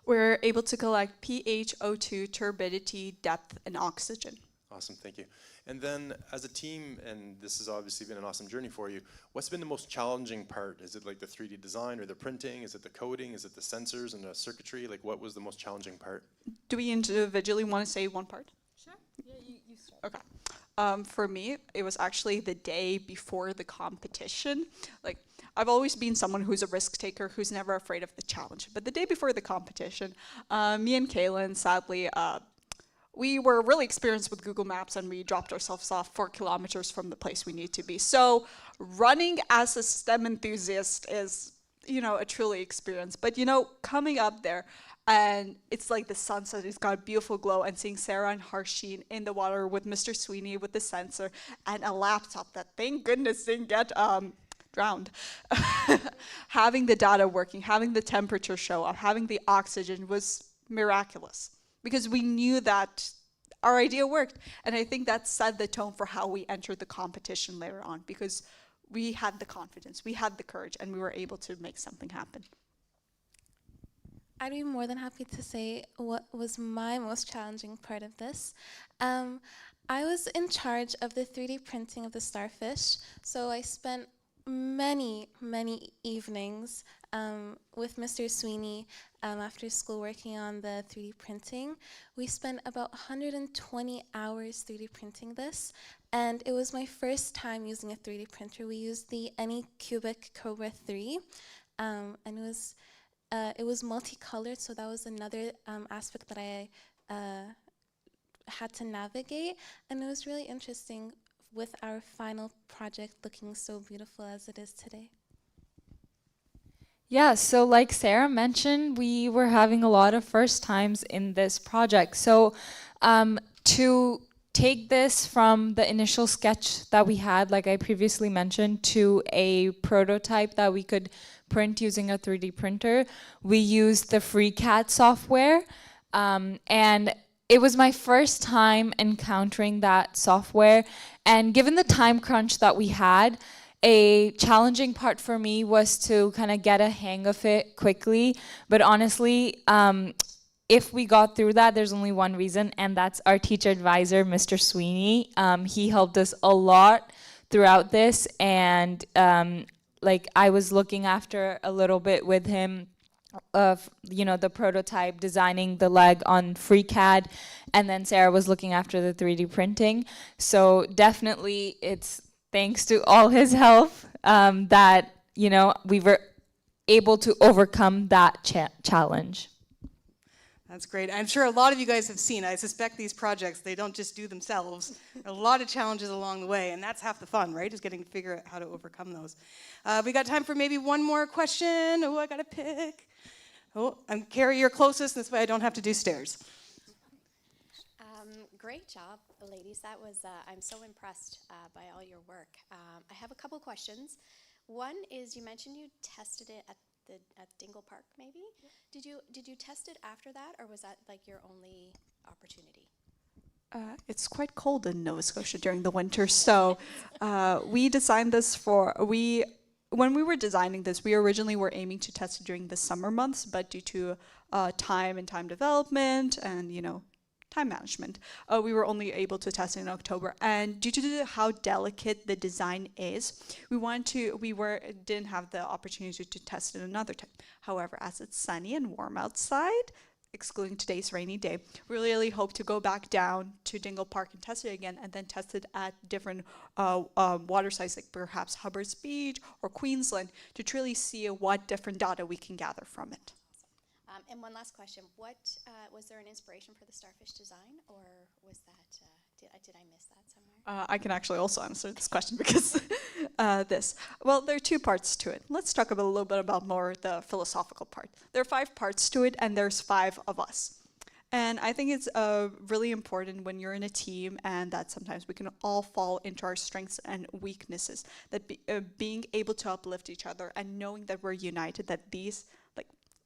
We're able to collect pH, O2, turbidity, depth, and oxygen. Awesome, thank you. And then as a team, and this has obviously been an awesome journey for you, what's been the most challenging part? Is it like the 3D design or the printing? Is it the coding? Is it the sensors and the circuitry? Like what was the most challenging part? Do we individually want to say one part? Sure. Yeah, you start. Okay. For me, it was actually the day before the competition. Like, I've always been someone who's a risk taker, who's never afraid of the challenge. But the day before the competition, me and Kaylin, sadly, we were really experienced with Google Maps and we dropped ourselves off 4 kilometers from the place we need to be. So running as a STEM enthusiast is, you know, a truly experience. But, you know, coming up there and it's like the sunset, it's got a beautiful glow, and seeing Sarah and Harsheen in the water with Mr. Sweeney with the sensor and a laptop that thank goodness didn't get drowned. Having the data working, having the temperature show up, having the oxygen was miraculous. Because we knew that our idea worked. And I think that set the tone for how we entered the competition later on, because we had the confidence, we had the courage, and we were able to make something happen. I'd be more than happy to say what was my most challenging part of this. I was in charge of the 3D printing of the starfish, so I spent many evenings with Mr. Sweeney after school working on the 3D printing. We spent about 120 hours 3D printing this, and it was my first time using a 3D printer. We used the Anycubic Cobra 3, and it was multicolored, so that was another aspect that I had to navigate, and it was really interesting with our final project looking so beautiful as it is today. Yeah, so like Sarah mentioned, we were having a lot of first times in this project. So to take this from the initial sketch that we had, like I previously mentioned, to a prototype that we could print using a 3D printer, we used the FreeCAD software. And it was my first time encountering that software. And given the time crunch that we had, a challenging part for me was to kind of get a hang of it quickly. But honestly, if we got through that, there's only one reason, and that's our teacher advisor, Mr. Sweeney. He helped us a lot throughout this, and like I was looking after a little bit with him of, you know, the prototype, designing the leg on FreeCAD, and then Sarah was looking after the 3D printing. So definitely it's thanks to all his help that, you know, we were able to overcome that challenge. That's great. I'm sure a lot of you guys have seen, I suspect these projects, they don't just do themselves. A lot of challenges along the way, and that's half the fun, right? Is getting to figure out how to overcome those. We got time for maybe one more question. Oh, I got to pick. Oh, Kerri, you're closest, and this way I don't have to do stairs. Great job, ladies. That was, I'm so impressed by all your work. I have a couple questions. One is, you mentioned you tested it at Dingle Park, maybe? Yeah. Did you test it after that, or was that like your only opportunity? It's quite cold in Nova Scotia during the winter, so we designed this when we were designing this, we originally were aiming to test it during the summer months, but due to time development and, you know, time management, we were only able to test it in October. And due to how delicate the design is, didn't have the opportunity to test it another time. However, as it's sunny and warm outside, excluding today's rainy day, we really hope to go back down to Dingle Park and test it again, and then test it at different water sites, like perhaps Hubbard's Beach or Queensland, to truly see what different data we can gather from it. And one last question. What was there an inspiration for the starfish design, or was that, did I miss that somewhere? I can actually also answer this question because well, there are two parts to it. Let's talk a little bit about more the philosophical part. There are 5 parts to it, and there's 5 of us. And I think it's really important when you're in a team, and that sometimes we can all fall into our strengths and weaknesses, that being able to uplift each other and knowing that we're united, that these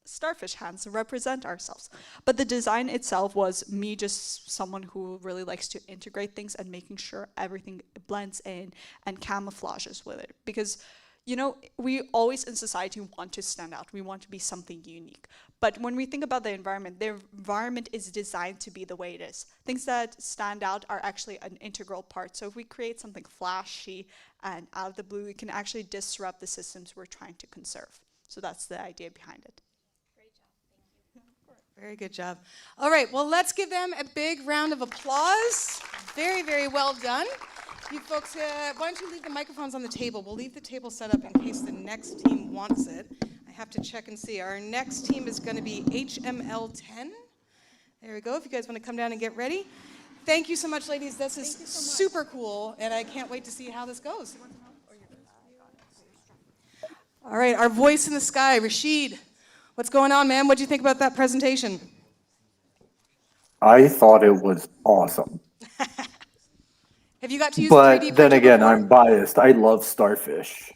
starfish hands represent ourselves. But the design itself was me, just someone who really likes to integrate things and making sure everything blends in and camouflages with it. Because, you know, we always in society want to stand out. We want to be something unique. But when we think about the environment is designed to be the way it is. Things that stand out are actually an integral part. So if we create something flashy and out of the blue, we can actually disrupt the systems we're trying to conserve. So that's the idea behind it. Very good job. All right, well, let's give them a big round of applause. Very, very well done. You folks, why don't you leave the microphones on the table? We'll leave the table set up in case the next team wants it. I have to check and see. Our next team is going to be HML 10. There we go, if you guys want to come down and get ready. Thank you so much, ladies. This is super cool, and I can't wait to see how this goes. All right, our voice in the sky, Rashid. What's going on, man? What do you think about that presentation? I thought it was awesome. Have you got to use the 3D printer But then again, before? I'm biased. I love starfish.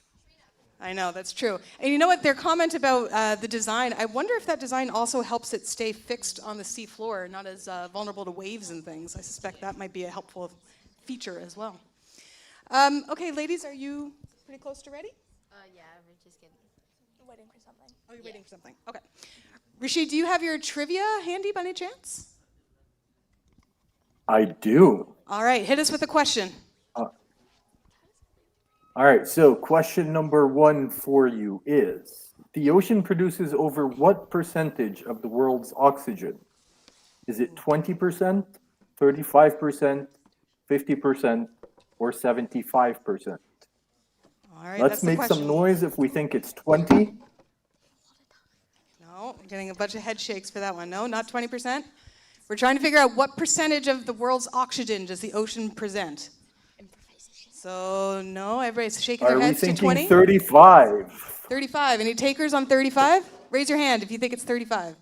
I know, that's true. And you know what, their comment about the design, I wonder if that design also helps it stay fixed on the sea floor, not as vulnerable to waves and things. I suspect that might be a helpful feature as well. Okay, ladies, are you pretty close to ready? Yeah, we're just getting waiting for something. Oh, you're waiting for something. Okay. Rashid, do you have your trivia handy by any chance? I do. All right, hit us with a question. All right, so question number 1 for you is, the ocean produces over what percentage of the world's oxygen? Is it 20%, 35%, 50%, or 75%? All right, Let's make some noise if we think it's 20. No, I'm getting a bunch of head shakes for that one. No, not 20%. We're trying to figure out what percentage of the world's oxygen does the ocean present. So, no, everybody's shaking their heads to 20. Are we thinking 35? 35. Any takers on 35? Raise your hand if you think it's 35.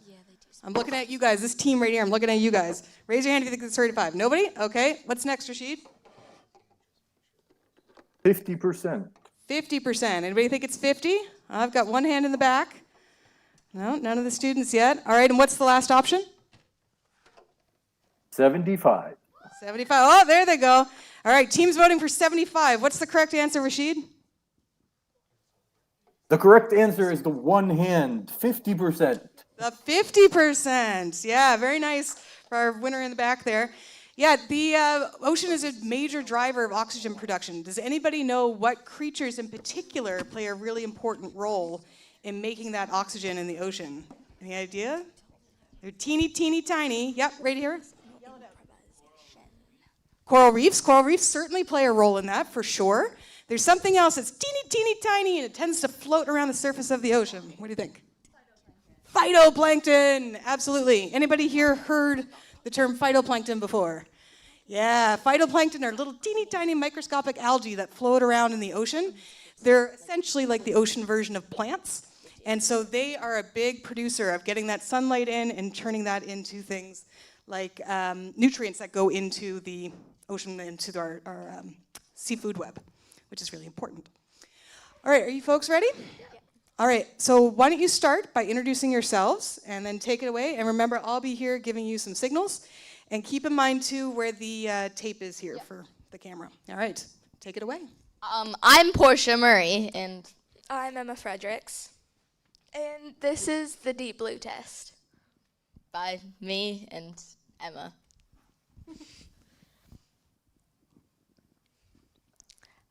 I'm looking at you guys. This team right here, I'm looking at you guys. Raise your hand if you think it's 35. Nobody? Okay. What's next, Rashid? 50%. 50%. Anybody think it's 50? I've got one hand in the back. No, none of the students yet. All right, and what's the last option? 75. 75. Oh, there they go. All right, team's voting for 75. What's the correct answer, Rashid? The correct answer is the one hand, 50%. The 50%. Yeah, very nice for our winner in the back there. Yeah, the ocean is a major driver of oxygen production. Does anybody know what creatures in particular play a really important role in making that oxygen in the ocean? Any idea? They're teeny, teeny, tiny. Yep, right here. Coral reefs. Coral reefs certainly play a role in that, for sure. There's something else that's teeny, teeny, tiny, and it tends to float around the surface of the ocean. What do you think? Phytoplankton. Absolutely. Anybody here heard the term phytoplankton before? Yeah, phytoplankton are little teeny tiny microscopic algae that float around in the ocean. They're essentially like the ocean version of plants. And so they are a big producer of getting that sunlight in and turning that into things like nutrients that go into the ocean, into our seafood web, which is really important. All right, are you folks ready? All right, so why don't you start by introducing yourselves and then take it away. And remember, I'll be here giving you some signals. And keep in mind, too, where the tape is here for the camera. All right, take it away. I'm Portia Murray, and I'm Emma Fredericks. And this is the Deep Blue test. by me and Emma.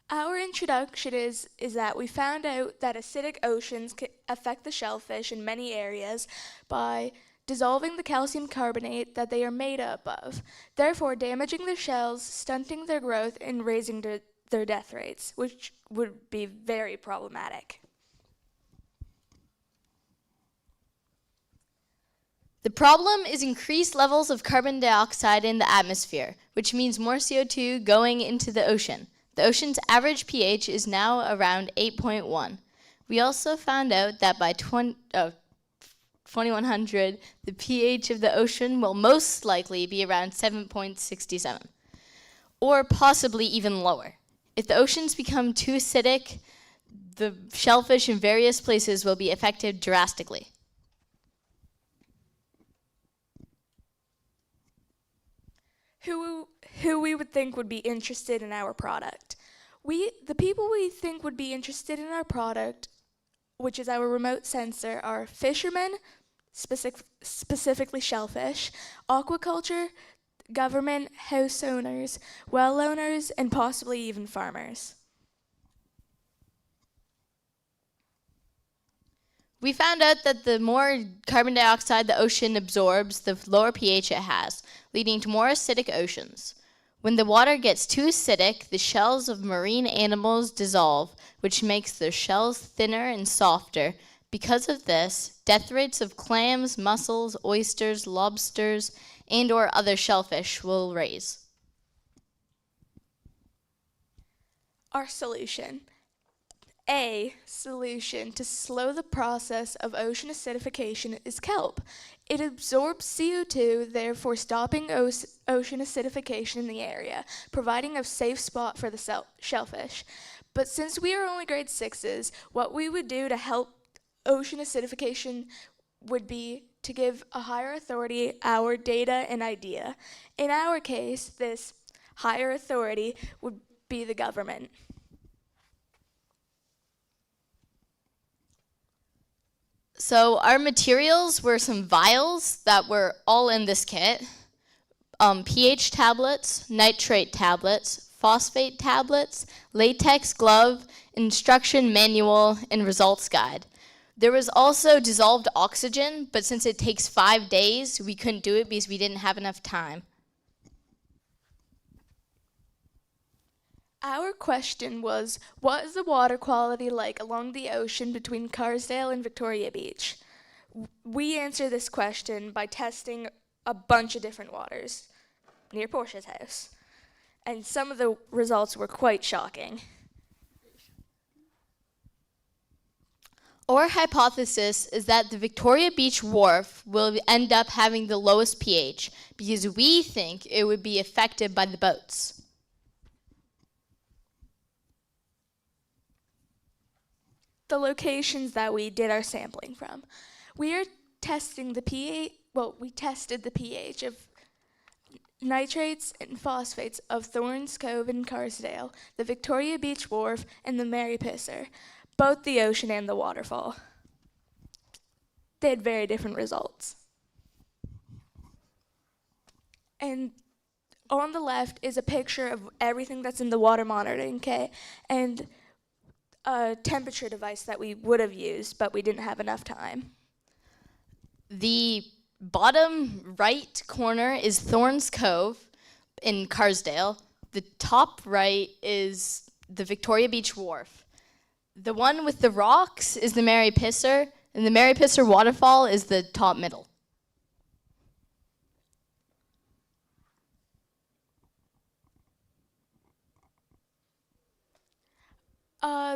Our introduction is that we found out that acidic oceans can affect the shellfish in many areas by dissolving the calcium carbonate that they are made up of, therefore damaging their shells, stunting their growth, and raising their death rates, which would be very problematic. The problem is increased levels of carbon dioxide in the atmosphere, which means more CO2 going into the ocean. The ocean's average pH is now around 8.1. We also found out that by 2100, the pH of the ocean will most likely be around 7.67, or possibly even lower. If the oceans become too acidic, the shellfish in various places will be affected drastically. Who we would think would be interested in our product. The people we think would be interested in our product, which is our remote sensor, are fishermen, specifically shellfish, aquaculture, government, house owners, well owners, and possibly even farmers. We found out that the more carbon dioxide the ocean absorbs, the lower pH it has, leading to more acidic oceans. When the water gets too acidic, the shells of marine animals dissolve, which makes their shells thinner and softer. Because of this, death rates of clams, mussels, oysters, lobsters, and/or other shellfish will raise. Our solution. A solution to slow the process of ocean acidification is kelp. It absorbs CO2, therefore stopping ocean acidification in the area, providing a safe spot for the shellfish. But since we are only grade 6s, what we would do to help ocean acidification would be to give a higher authority our data and idea. In our case, this higher authority would be the government. So our materials were some vials that were all in this kit. pH tablets, nitrate tablets, phosphate tablets, latex glove, instruction manual, and results guide. There was also dissolved oxygen, but since it takes 5 days, we couldn't do it because we didn't have enough time. Our question was, what is the water quality like along the ocean between Carsdale and Victoria Beach? We answered this question by testing a bunch of different waters near Portia's house. And some of the results were quite shocking. Our hypothesis is that the Victoria Beach wharf will end up having the lowest pH because we think it would be affected by the boats. The locations that we did our sampling from. We are testing the pH, we tested the pH of nitrates and phosphates of Thorns Cove and Carsdale, the Victoria Beach Wharf, and the Mary Pisser. both the ocean and the waterfall. They had very different results. And on the left is a picture of everything that's in the water monitoring kit and a temperature device that we would have used, but we didn't have enough time. The bottom right corner is Thorns Cove in Carsdale. The top right is the Victoria Beach Wharf. The one with the rocks is the Mary Pisser, and the Mary Pisser waterfall is the top middle.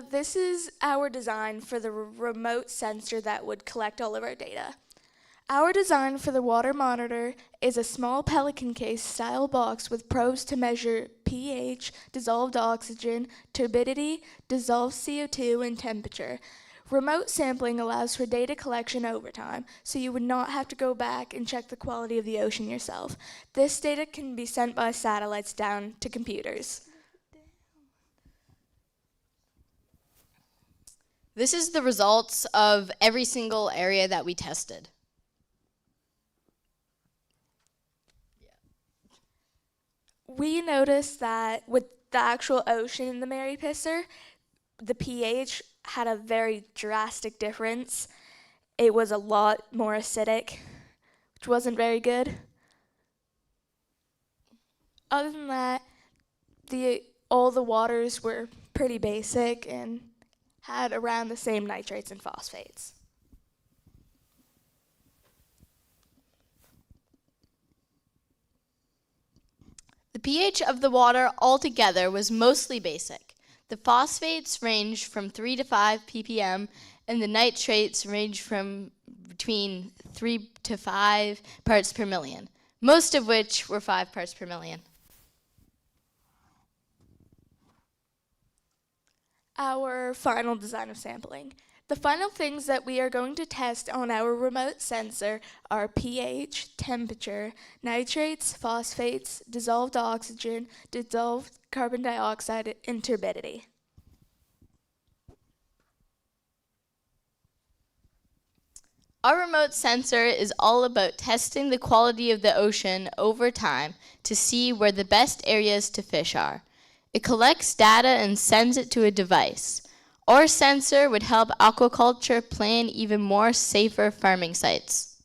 This is our design for the remote sensor that would collect all of our data. Our design for the water monitor is a small pelican case style box with probes to measure pH, dissolved oxygen, turbidity, dissolved CO2, and temperature. Remote sampling allows for data collection over time, so you would not have to go back and check the quality of the ocean yourself. This data can be sent by satellites down to computers. This is the results of every single area that we tested. We noticed that with the actual ocean in the Mary Pisser, the pH had a very drastic difference. It was a lot more acidic, which wasn't very good. Other than that, all the waters were pretty basic and had around the same nitrates and phosphates. The pH of the water altogether was mostly basic. The phosphates ranged from 3 to 5 ppm, and the nitrates ranged from between 3 to 5 parts per million, most of which were 5 parts per million. Our final design of sampling. The final things that we are going to test on our remote sensor are pH, temperature, nitrates, phosphates, dissolved oxygen, dissolved carbon dioxide, and turbidity. Our remote sensor is all about testing the quality of the ocean over time to see where the best areas to fish are. It collects data and sends it to a device. Our sensor would help aquaculture plan even more safer farming sites.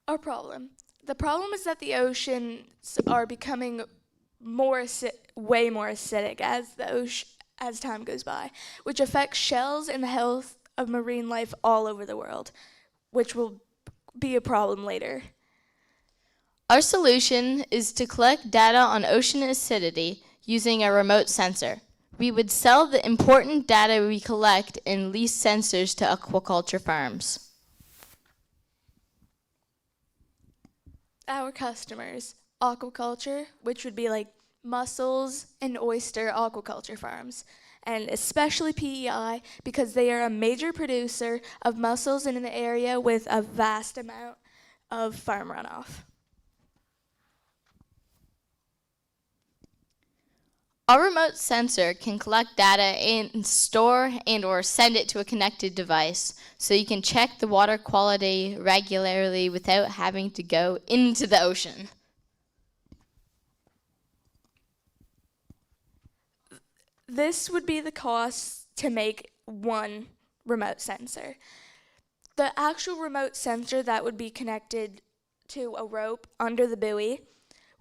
Our problem. The problem is that the oceans are becoming way more acidic as time goes by, which affects shells and the health of marine life all over the world, which will be a problem later. Our solution is to collect data on ocean acidity using a remote sensor. We would sell the important data we collect and lease sensors to aquaculture farms. Our customers, aquaculture, which would be like mussels and oyster aquaculture farms, and especially PEI because they are a major producer of mussels in an area with a vast amount of farm runoff. Our remote sensor can collect data and store and or send it to a connected device so you can check the water quality regularly without having to go into the ocean. This would be the cost to make one remote sensor. The actual remote sensor that would be connected to a rope under the buoy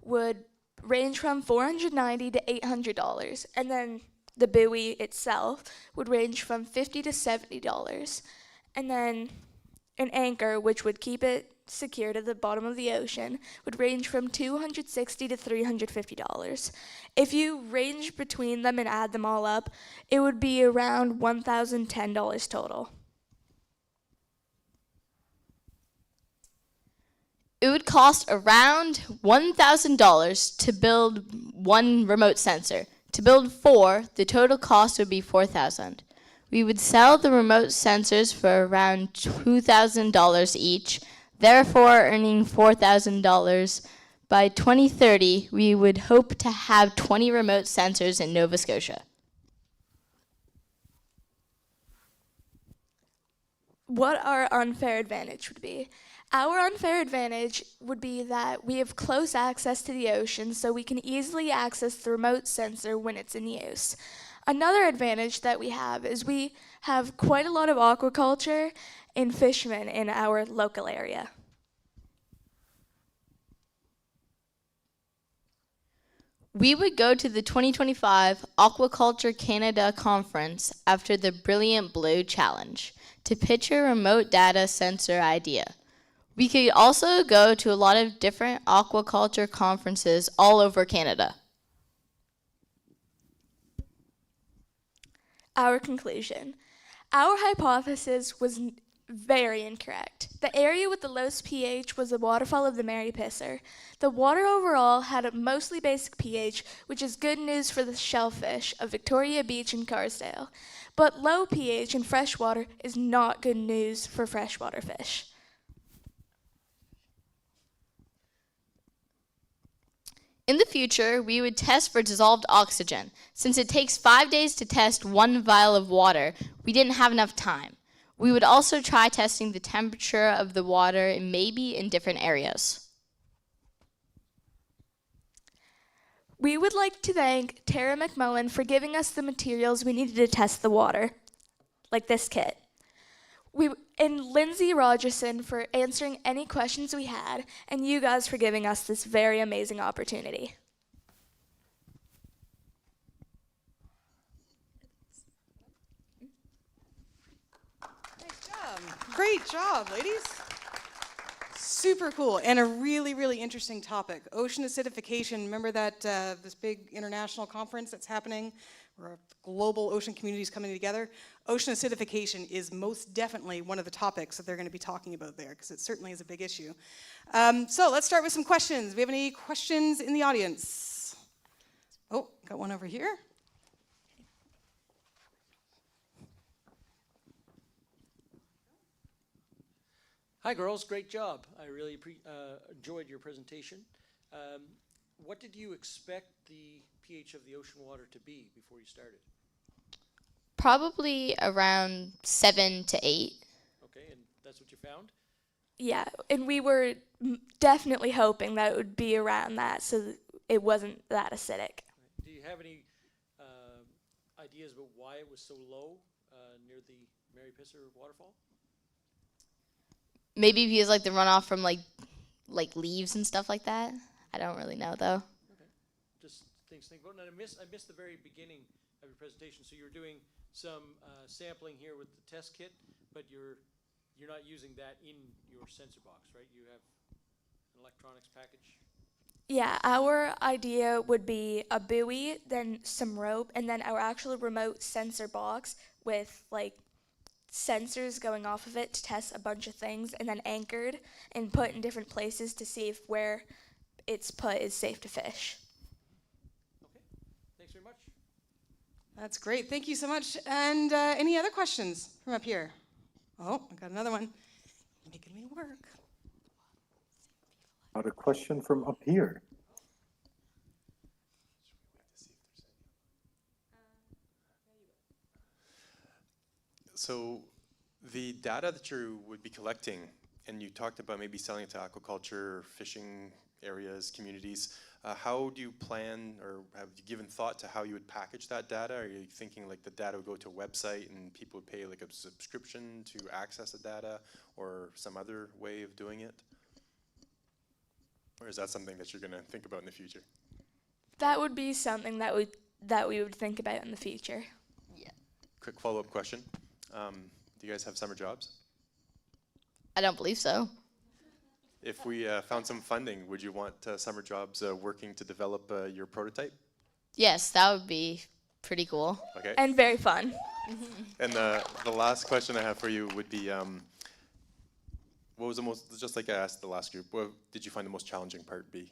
would range from $490 to $800, and then the buoy itself would range from $50 to $70, and then an anchor, which would keep it secure to the bottom of the ocean, would range from $260 to $350. If you range between them and add them all up, it would be around $1,010 total. It would cost around $1,000 to build one remote sensor. To build 4, the total cost would be $4,000. We would sell the remote sensors for around $2,000 each, therefore earning $4,000 By 2030, we would hope to have 20 remote sensors in Nova Scotia. What our unfair advantage would be. Our unfair advantage would be that we have close access to the ocean, so we can easily access the remote sensor when it's in use. Another advantage that we have is we have quite a lot of aquaculture and fishermen in our local area. We would go to the 2025 Aquaculture Canada Conference after the Brilliant Blue Challenge to pitch a remote data sensor idea. We could also go to a lot of different aquaculture conferences all over Canada. Our conclusion. Our hypothesis was very incorrect. The area with the lowest pH was the waterfall of the Mary Pisser. The water overall had a mostly basic pH, which is good news for the shellfish of Victoria Beach and Carsdale. But low pH in freshwater is not good news for freshwater fish. In the future, we would test for dissolved oxygen. Since it takes 5 days to test 1 vial of water, we didn't have enough time. We would also try testing the temperature of the water, maybe in different areas. We would like to thank Tara McMullen for giving us the materials we needed to test the water, like this kit. And Lindsay Rogerson for answering any questions we had, and you guys for giving us this very amazing opportunity. Great job, ladies. Super cool, and a really, really interesting topic. Ocean acidification, remember that this big international conference that's happening where global ocean communities coming together? Ocean acidification is most definitely one of the topics that they're going to be talking about there, because it certainly is a big issue. So let's start with some questions. Do we have any questions in the audience? Oh, got one over here. Hi girls, great job. I really enjoyed your presentation. What did you expect the pH of the ocean water to be before you started? Probably around 7 to 8. Okay, and that's what you found? Yeah, and we were definitely hoping that it would be around that so that it wasn't that acidic. Do you have any ideas about why it was so low near the Mary Pisser waterfall? Maybe because like the runoff from like leaves and stuff like that. I don't really know though. Okay, just things to think about. And I missed the very beginning of your presentation. So you're doing some sampling here with the test kit, but you're not using that in your sensor box, right? You have an electronics package. Yeah, our idea would be a buoy, then some rope, and then our actual remote sensor box with like sensors going off of it to test a bunch of things, and then anchored and put in different places to see if where it's put is safe to fish. Okay, thanks very much. That's great. Thank you so much. And any other questions from up here? Oh, I got another one. You're making me work. Got a question from up here. So the data that you would be collecting, and you talked about maybe selling it to aquaculture, fishing areas, communities, how do you plan, or have you given thought to how you would package that data? Are you thinking like the data would go to a website and people would pay like a subscription to access the data, or some other way of doing it? Or is that something that you're going to think about in the future? That would be something that we would think about in the future. Yeah. Quick follow-up question. Do you guys have summer jobs? I don't believe so. If we found some funding, would you want summer jobs working to develop your prototype? Yes, that would be pretty cool. Okay. And very fun. And the last question I have for you would be, what was the most, just like I asked the last group, what did you find the most challenging part be?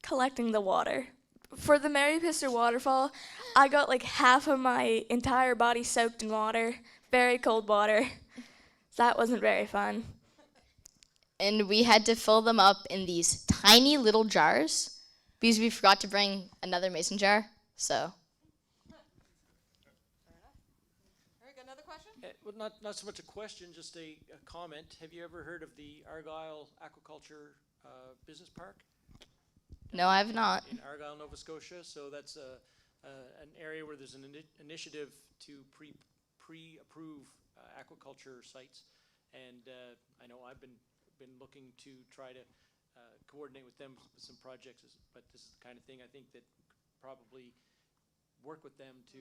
Collecting the water. For the Mary Pisser waterfall, I got like half of my entire body soaked in water, very cold water. That wasn't very fun. and we had to fill them up in these tiny little jars because we forgot to bring another mason jar. So. Well, not so much a question, just a comment. Have you ever heard of the Argyle Aquaculture Business Park? No, I have not. In Argyle, Nova Scotia. So that's an area where there's an initiative to pre-approve aquaculture sites, and I know I've been looking to try to coordinate with them with some projects, but this is the kind of thing I think that probably work with them to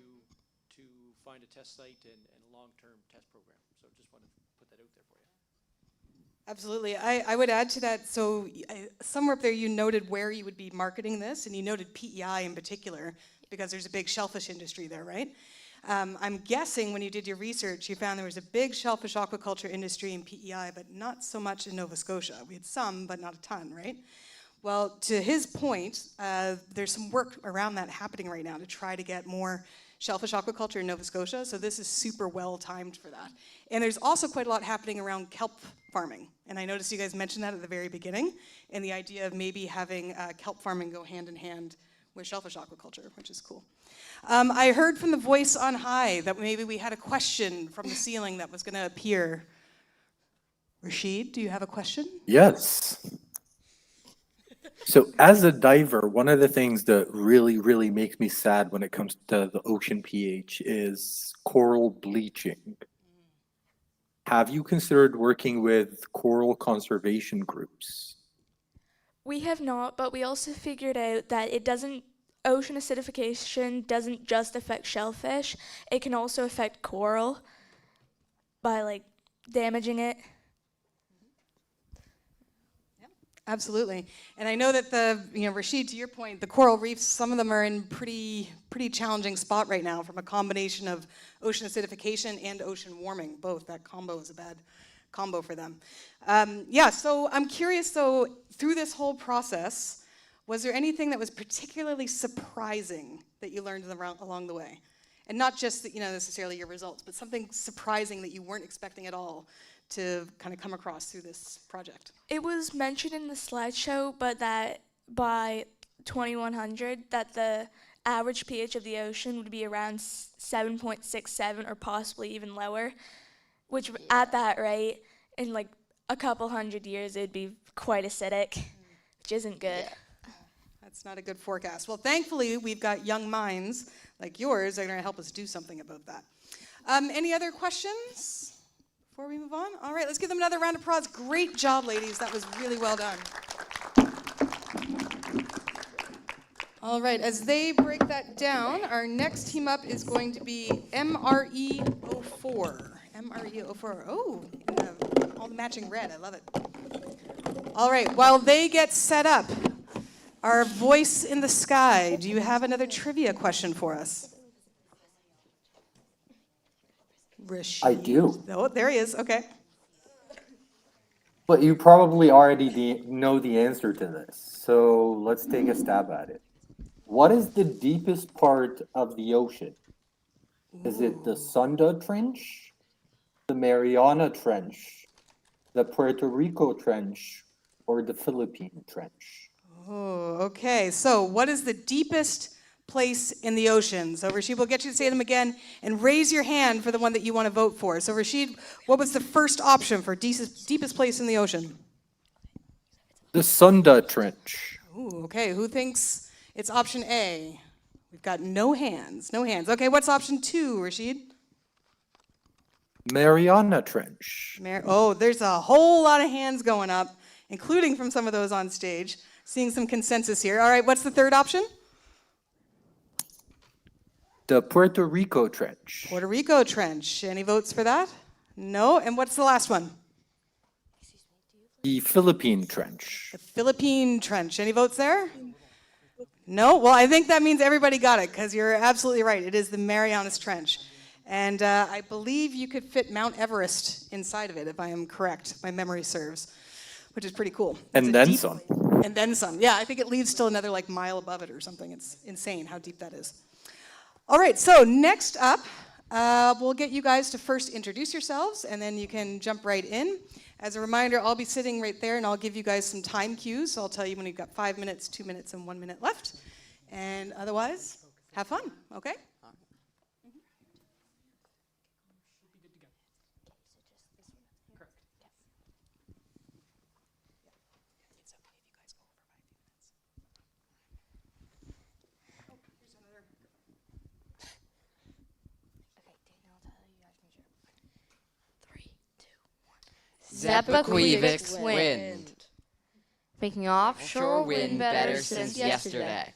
find a test site and a long-term test program. So just want to put that out there for you. Absolutely. I would add to that, so somewhere up there you noted where you would be marketing this, and you noted PEI in particular, because there's a big shellfish industry there, right? I'm guessing when you did your research, you found there was a big shellfish aquaculture industry in PEI, but not so much in Nova Scotia. We had some, but not a ton, right? Well, to his point, there's some work around that happening right now to try to get more shellfish aquaculture in Nova Scotia, so this is super well timed for that. And there's also quite a lot happening around kelp farming, and I noticed you guys mentioned that at the very beginning, and the idea of maybe having kelp farming go hand in hand with shellfish aquaculture, which is cool. I heard from the voice on high that maybe we had a question from the ceiling that was going to appear. Rashid, do you have a question? Yes. So as a diver, one of the things that really, really makes me sad when it comes to the ocean pH is coral bleaching. Have you considered working with coral conservation groups? We have not, but we also figured out that ocean acidification doesn't just affect shellfish, it can also affect coral by damaging it. Absolutely. And I know that Rashid, to your point, the coral reefs, some of them are in pretty challenging spot right now from a combination of ocean acidification and ocean warming. Both, that combo is a bad combo for them. So I'm curious though, through this whole process, was there anything that was particularly surprising that you learned along the way? And not just necessarily your results, but something surprising that you weren't expecting at all to kind of come across through this project? It was mentioned in the slideshow, but that by 2100, that the average pH of the ocean would be around 7.67 or possibly even lower, which at that rate, in a couple hundred years, it'd be quite acidic, which isn't good. Yeah. That's not a good forecast. Well, thankfully, we've got young minds like yours that are going to help us do something about that. Any other questions before we move on? All right, let's give them another round of applause. Great job, ladies. That was really well done. All right, as they break that down, our next team up is going to be MRE04. MRE04. Oh, all the matching red. I love it. All right, while they get set up, our voice in the sky, do you have another trivia question for us? Rashid. I do. Oh, there he is. Okay. But you probably already know the answer to this, so let's take a stab at it. What is the deepest part of the ocean? Is it the Sunda Trench, the Mariana Trench, the Puerto Rico Trench, or the Philippine Trench? Oh, okay. So what is the deepest place in the ocean? So Rashid, we'll get you to say them again, and raise your hand for the one that you want to vote for. So Rashid, what was the first option for deepest place in the ocean? The Sunda Trench. Ooh, okay. Who thinks it's option A? We've got no hands. No hands. Okay, what's option 2, Rashid? Mariana Trench. There's a whole lot of hands going up, including from some of those on stage. Seeing some consensus here. All right, what's the third option? The Puerto Rico Trench. Puerto Rico Trench. Any votes for that? No. And what's the last one? The Philippine Trench. The Philippine Trench. Any votes there? No? Well, I think that means everybody got it, because you're absolutely right. It is the Marianas Trench. And I believe you could fit Mount Everest inside of it, if I am correct. My memory serves, which is pretty cool. And then some. And then some. Yeah, I think it leaves still another mile above it or something. It's insane how deep that is. All right, so next up, we'll get you guys to first introduce yourselves, and then you can jump right in. As a reminder, I'll be sitting right there and I'll give you guys some time cues. So I'll tell you when you've got 5 minutes, 2 minutes, and 1 minute left. And otherwise, have fun, okay? Zepaquweveex wind. Making offshore wind better since yesterday.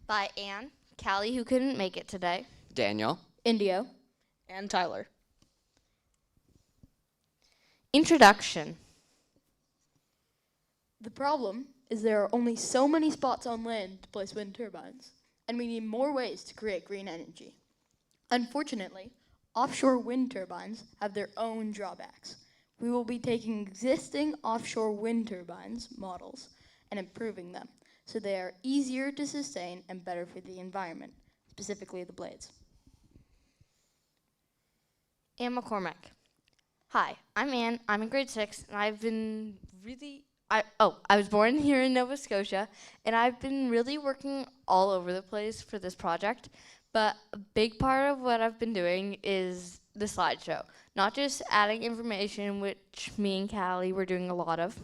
By Anne, Callie, who couldn't make it today. Daniel. Indio. And Tyler. Introduction. The problem is there are only so many spots on land to place wind turbines, and we need more ways to create green energy. Unfortunately, offshore wind turbines have their own drawbacks. We will be taking existing offshore wind turbines models and improving them so they are easier to sustain and better for the environment, specifically the blades. Anne McCormack. Hi, I'm Anne. I'm in grade 6, and I've been I was born here in Nova Scotia, and I've been really working all over the place for this project, but a big part of what I've been doing is the slideshow. Not just adding information, which me and Callie were doing a lot of,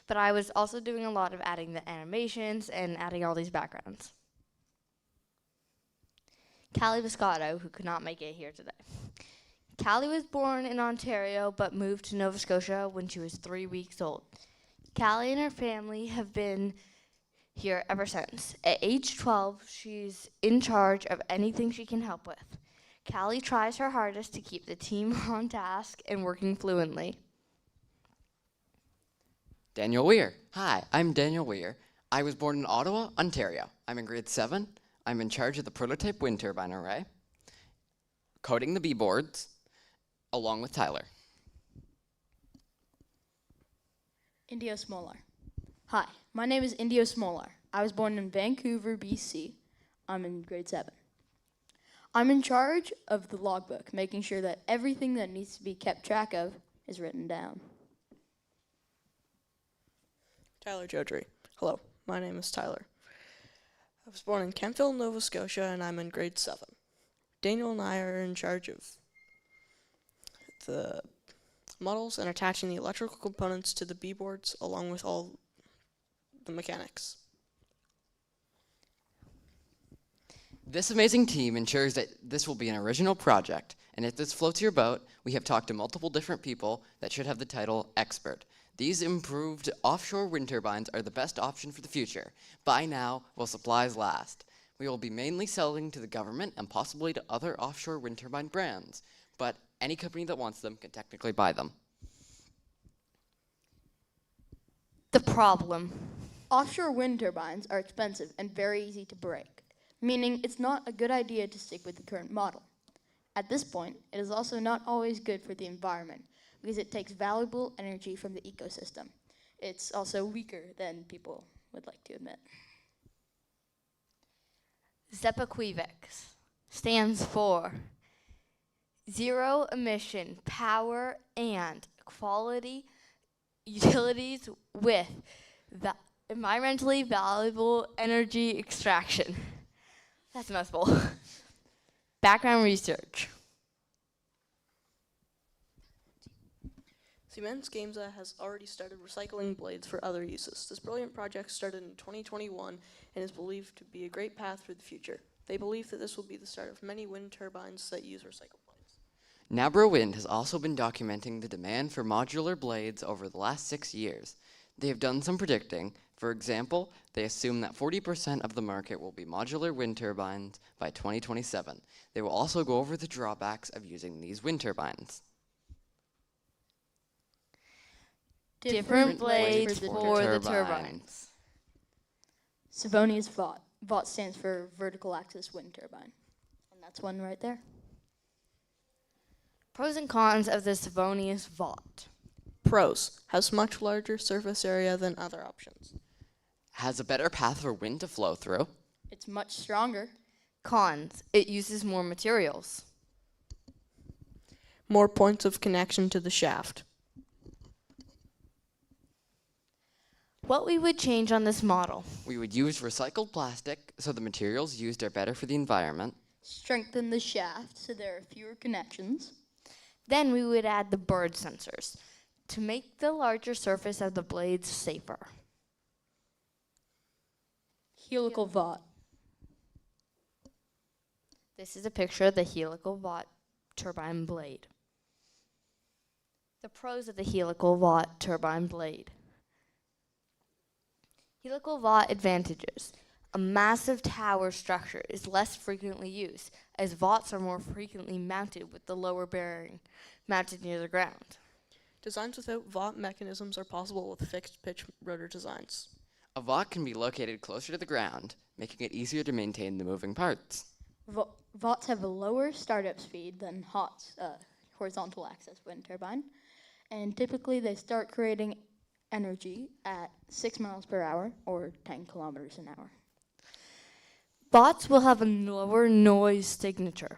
but I was also doing a lot of adding the animations and adding all these backgrounds. Callie Viscato, who could not make it here today. Callie was born in Ontario, but moved to Nova Scotia when she was 3 weeks old. Callie and her family have been here ever since. At age 12, she's in charge of anything she can help with. Callie tries her hardest to keep the team on task and working fluently. Daniel Weir. Hi, I'm Daniel Weir. I was born in Ottawa, Ontario. I'm in grade 7. I'm in charge of the prototype wind turbine array, coding the B-boards, along with Tyler. Indio Smolar. Hi, my name is Indio Smolar. I was born in Vancouver, BC. I'm in grade 7. I'm in charge of the logbook, making sure that everything that needs to be kept track of is written down. Tyler Jodry. Hello, my name is Tyler. I was born in Kentville, Nova Scotia, and I'm in grade 7. Daniel and I are in charge of the models and attaching the electrical components to the B-boards along with all the mechanics. This amazing team ensures that this will be an original project, and if this floats your boat, we have talked to multiple different people that should have the title expert. These improved offshore wind turbines are the best option for the future. Buy now while supplies last. We will be mainly selling to the government and possibly to other offshore wind turbine brands, but any company that wants them can technically buy them. The problem. Offshore wind turbines are expensive and very easy to break, meaning it's not a good idea to stick with the current model. At this point, it is also not always good for the environment because it takes valuable energy from the ecosystem. It's also weaker than people would like to admit. Zepaquweveex stands for Zero Emission Power and Quality Utilities with the environmentally valuable energy extraction. That's a mouthful. Background research. Siemens Gamesa has already started recycling blades for other uses. This brilliant project started in 2021 and is believed to be a great path for the future. They believe that this will be the start of many wind turbines that use recycled blades. Nabro Wind has also been documenting the demand for modular blades over the last 6 years. They have done some predicting. For example, they assume that 40% of the market will be modular wind turbines by 2027. They will also go over the drawbacks of using these wind turbines. Different blades for the turbines. Savonius VOT. VOT stands for vertical axis wind turbine. And that's one right there. Pros and cons of the Savonius VOT. Pros. Has much larger surface area than other options. Has a better path for wind to flow through. It's much stronger. Cons. It uses more materials. More points of connection to the shaft. What we would change on this model. We would use recycled plastic so the materials used are better for the environment. Strengthen the shaft so there are fewer connections. Then we would add the bird sensors to make the larger surface of the blades safer. Helical vot. This is a picture of the helical vot turbine blade. The pros of the helical vot turbine blade. Helical vot advantages. A massive tower structure is less frequently used, as vots are more frequently mounted with the lower bearing mounted near the ground. Designs without vot mechanisms are possible with fixed pitch rotor designs. A vot can be located closer to the ground, making it easier to maintain the moving parts. Vots have a lower startup speed than HOT's horizontal axis wind turbine, and typically they start creating energy at 6 miles per hour or 10 kilometers an hour. Vots will have a lower noise signature.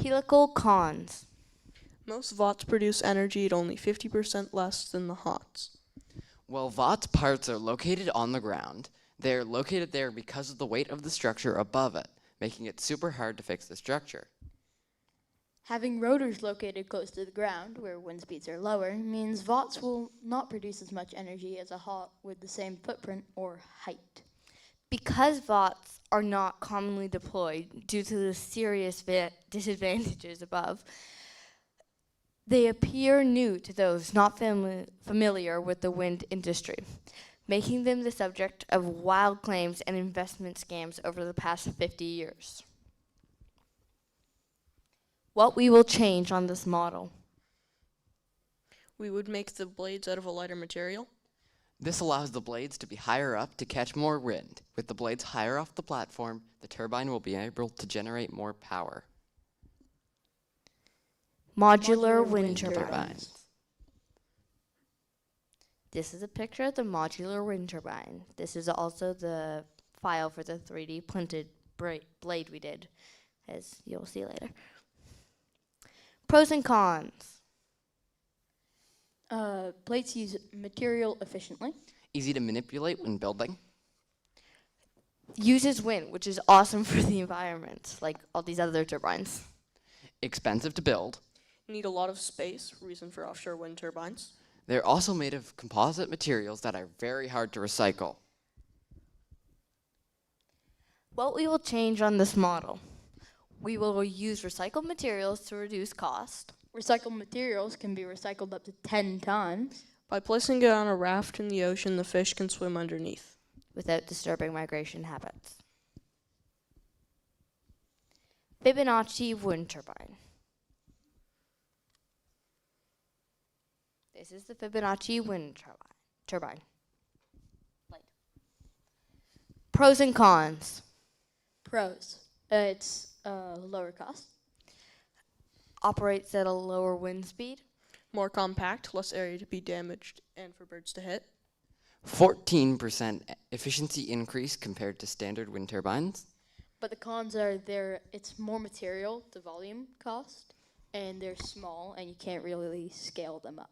Helical cons. Most vots produce energy at only 50% less than the HOTs. While VOT's parts are located on the ground, they're located there because of the weight of the structure above it, making it super hard to fix the structure. Having rotors located close to the ground, where wind speeds are lower, means VOTs will not produce as much energy as a HOT with the same footprint or height. Because VOTs are not commonly deployed due to the serious disadvantages above, they appear new to those not familiar with the wind industry, making them the subject of wild claims and investment scams over the past 50 years. What we will change on this model. We would make the blades out of a lighter material. This allows the blades to be higher up to catch more wind. With the blades higher off the platform, the turbine will be able to generate more power. Modular wind turbines. This is a picture of the modular wind turbine. This is also the file for the 3D printed blade we did, as you'll see later. Pros and cons. Plates use material efficiently. Easy to manipulate when building. Uses wind, which is awesome for the environment, like all these other turbines. Expensive to build. Need a lot of space, reason for offshore wind turbines. They're also made of composite materials that are very hard to recycle. What we will change on this model. We will use recycled materials to reduce cost. Recycled materials can be recycled up to 10 times. By placing it on a raft in the ocean, the fish can swim underneath. Without disturbing migration habits. Fibonacci wind turbine. This is the Fibonacci wind turbine. Pros and cons. Pros. It's lower cost. Operates at a lower wind speed. More compact, less area to be damaged and for birds to hit. 14% efficiency increase compared to standard wind turbines. But the cons are it's more material to volume cost, and they're small, and you can't really scale them up.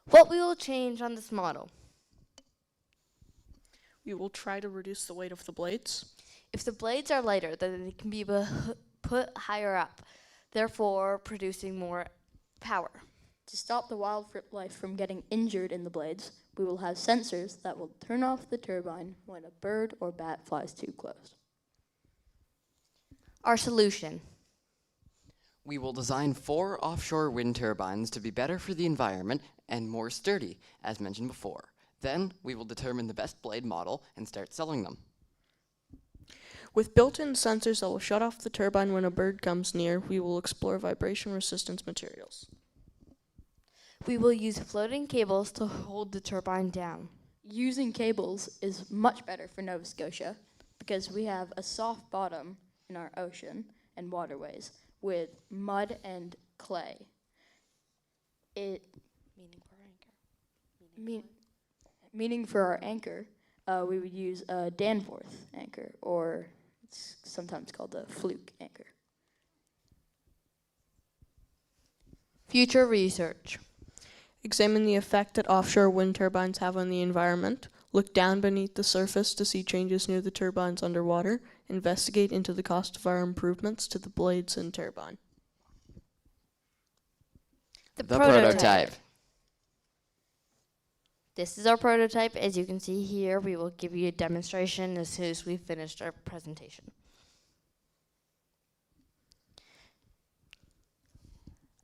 What we will change on this model. We will try to reduce the weight of the blades. If the blades are lighter, then they can be put higher up, therefore producing more power. To stop the wildlife from getting injured in the blades, we will have sensors that will turn off the turbine when a bird or bat flies too close. Our solution. We will design 4 offshore wind turbines to be better for the environment and more sturdy, as mentioned before. Then we will determine the best blade model and start selling them. With built-in sensors that will shut off the turbine when a bird comes near, we will explore vibration resistance materials. We will use floating cables to hold the turbine down. Using cables is much better for Nova Scotia because we have a soft bottom in our ocean and waterways with mud and clay. Meaning for our anchor, we would use a Danforth anchor, or it's sometimes called a fluke anchor. Future research. Examine the effect that offshore wind turbines have on the environment. Look down beneath the surface to see changes near the turbines underwater. Investigate into the cost of our improvements to the blades and turbine. The prototype. This is our prototype. As you can see here, we will give you a demonstration as soon as we've finished our presentation.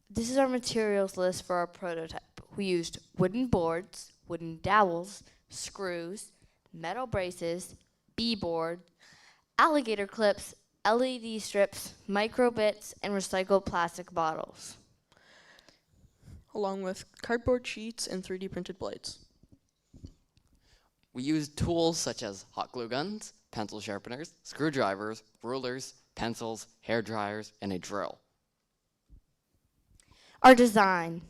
This is our materials list for our prototype. We used wooden boards, wooden dowels, screws, metal braces, B-board, alligator clips, LED strips, micro bits, and recycled plastic bottles. Along with cardboard sheets and 3D printed blades. We used tools such as hot glue guns, pencil sharpeners, screwdrivers, rulers, pencils, hair dryers, and a drill. Our design.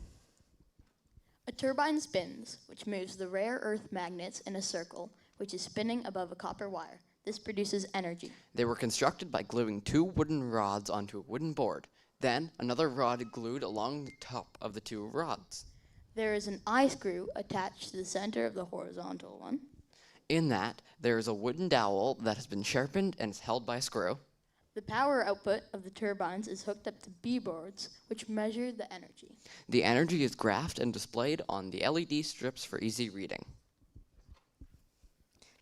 A turbine spins, which moves the rare earth magnets in a circle, which is spinning above a copper wire. This produces energy. They were constructed by gluing 2 wooden rods onto a wooden board. Then another rod glued along the top of the 2 rods. There is an eye screw attached to the center of the horizontal one. In that, there is a wooden dowel that has been sharpened and is held by a screw. The power output of the turbines is hooked up to B-boards, which measure the energy. The energy is graphed and displayed on the LED strips for easy reading.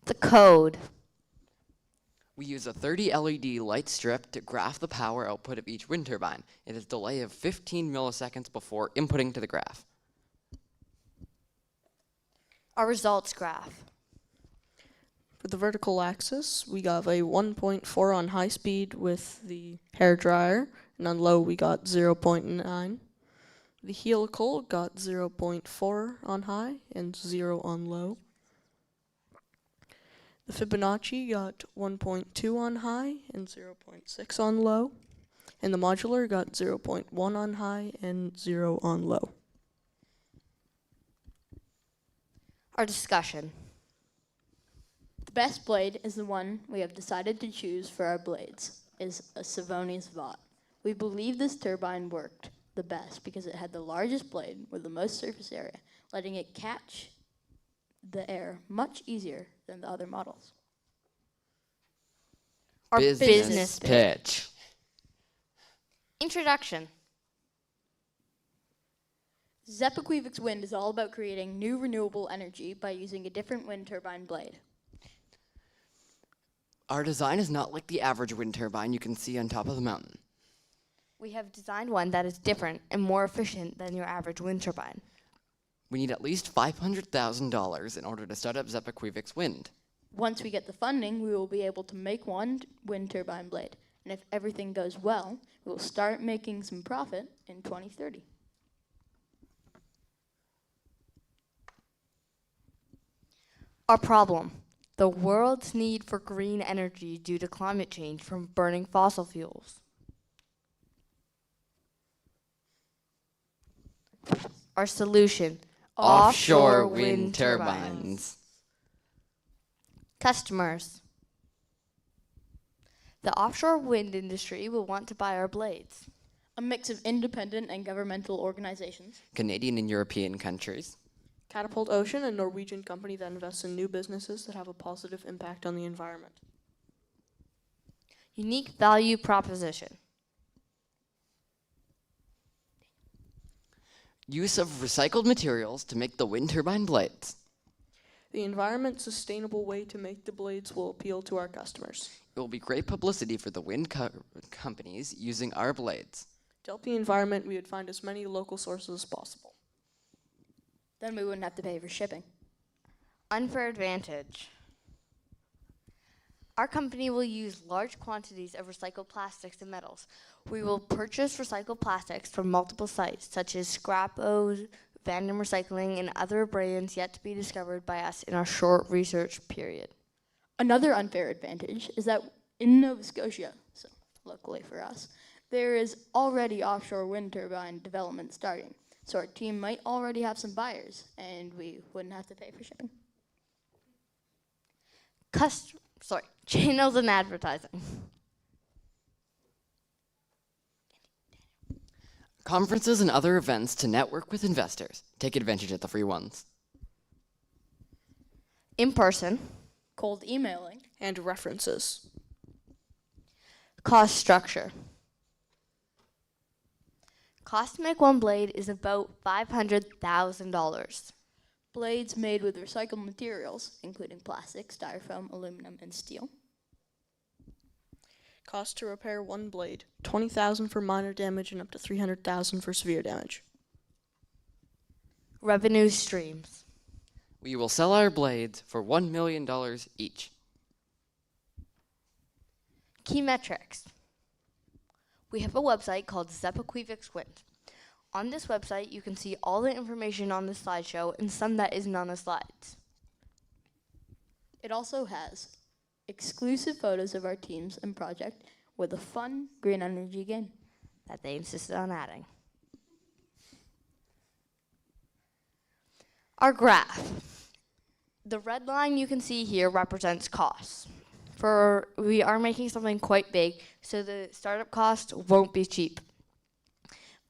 The code. We use a 30 LED light strip to graph the power output of each wind turbine. It is a delay of 15 milliseconds before inputting to the graph. Our results graph. For the vertical axis, we got a 1.4 on high speed with the hair dryer, and on low we got 0.9. The helical got 0.4 on high and 0 on low. The Fibonacci got 1.2 on high and 0.6 on low. And the modular got 0.1 on high and 0 on low. Our discussion. The best blade is the one we have decided to choose for our blades, is a Savonius Vought. We believe this turbine worked the best because it had the largest blade with the most surface area, letting it catch the air much easier than the other models. Our business pitch. Introduction. Zepaquweveex wind is all about creating new renewable energy by using a different wind turbine blade. Our design is not like the average wind turbine you can see on top of the mountain. We have designed one that is different and more efficient than your average wind turbine. We need at least $500,000 in order to start up Zepaquweveex wind. Once we get the funding, we will be able to make one wind turbine blade. And if everything goes well, we will start making some profit in 2030. Our problem. The world's need for green energy due to climate change from burning fossil fuels. Our solution. Offshore wind turbines. Customers. The offshore wind industry will want to buy our blades. A mix of independent and governmental organizations. Canadian and European countries. Catapult Ocean, a Norwegian company that invests in new businesses that have a positive impact on the environment. Unique value proposition. Use of recycled materials to make the wind turbine blades. The environment sustainable way to make the blades will appeal to our customers. It will be great publicity for the wind companies using our blades. To help the environment, we would find as many local sources as possible. Then we wouldn't have to pay for shipping. Unfair advantage. Our company will use large quantities of recycled plastics and metals. We will purchase recycled plastics from multiple sites, such as Scrap-O, Vandam Recycling, and other brands yet to be discovered by us in our short research period. Another unfair advantage is that in Nova Scotia, so locally for us, there is already offshore wind turbine development starting. So our team might already have some buyers, and we wouldn't have to pay for shipping. Channels and advertising. conferences and other events to network with investors. Take advantage of the free ones. In person. Cold emailing. And references. Cost structure. Cost to make one blade is about $500,000. Blades made with recycled materials, including plastic, styrofoam, aluminum, and steel. Cost to repair one blade, $20,000 for minor damage and up to $300,000 for severe damage. Revenue streams. We will sell our blades for $1 million each. Key metrics. We have a website called Zepaquweveex Wind. On this website, you can see all the information on the slideshow and some that isn't on the slides. It also has exclusive photos of our teams and project with a fun green energy game that they insisted on adding. Our graph. The red line you can see here represents costs. We are making something quite big, so the startup cost won't be cheap.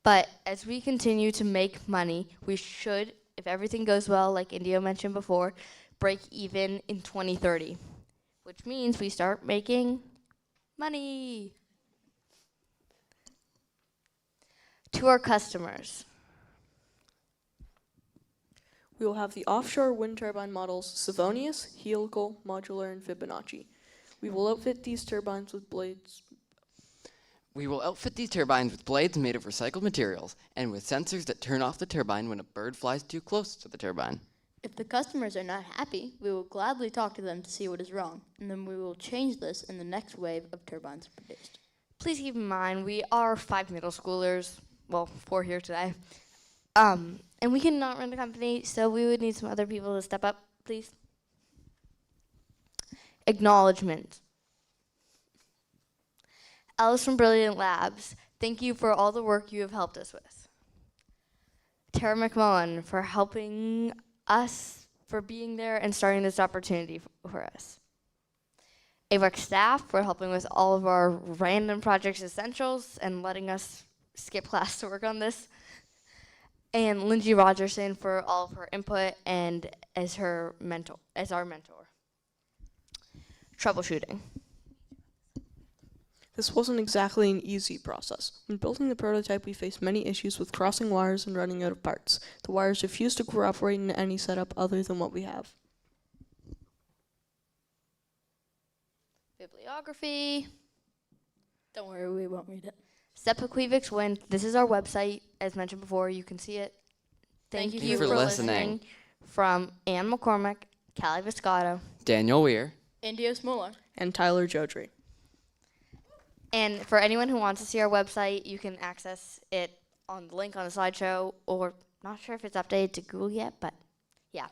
But as we continue to make money, we should, if everything goes well, like Indio mentioned before, break even in 2030, which means we start making money. To our customers. We will have the offshore wind turbine models Savonius, Helical, Modular, and Fibonacci. We will outfit these turbines with blades. We will outfit these turbines with blades made of recycled materials and with sensors that turn off the turbine when a bird flies too close to the turbine. If the customers are not happy, we will gladly talk to them to see what is wrong, and then we will change this in the next wave of turbines produced. Please keep in mind, we are 5 middle schoolers, well, 4 here today, and we cannot run the company, so we would need some other people to step up, please. Acknowledgement. Alice from Brilliant Labs, thank you for all the work you have helped us with. Tara McMullen for helping us, for being there and starting this opportunity for us. AVREX staff for helping with all of our random projects essentials and letting us skip class to work on this. And Lindsay Rogerson for all of her input and as our mentor. Troubleshooting. This wasn't exactly an easy process. When building the prototype, we faced many issues with crossing wires and running out of parts. The wires refuse to cooperate in any setup other than what we have. Bibliography. Don't worry, we won't read it. Zepaquweveex Wind. This is our website. As mentioned before, you can see it. Thank you for listening. From Ann McCormick, Callie Viscato, Daniel Weir, Indio Smolar, and Tyler Jodry. And for anyone who wants to see our website, you can access it on the link on the slideshow, or not sure if it's updated to Google yet, but yeah.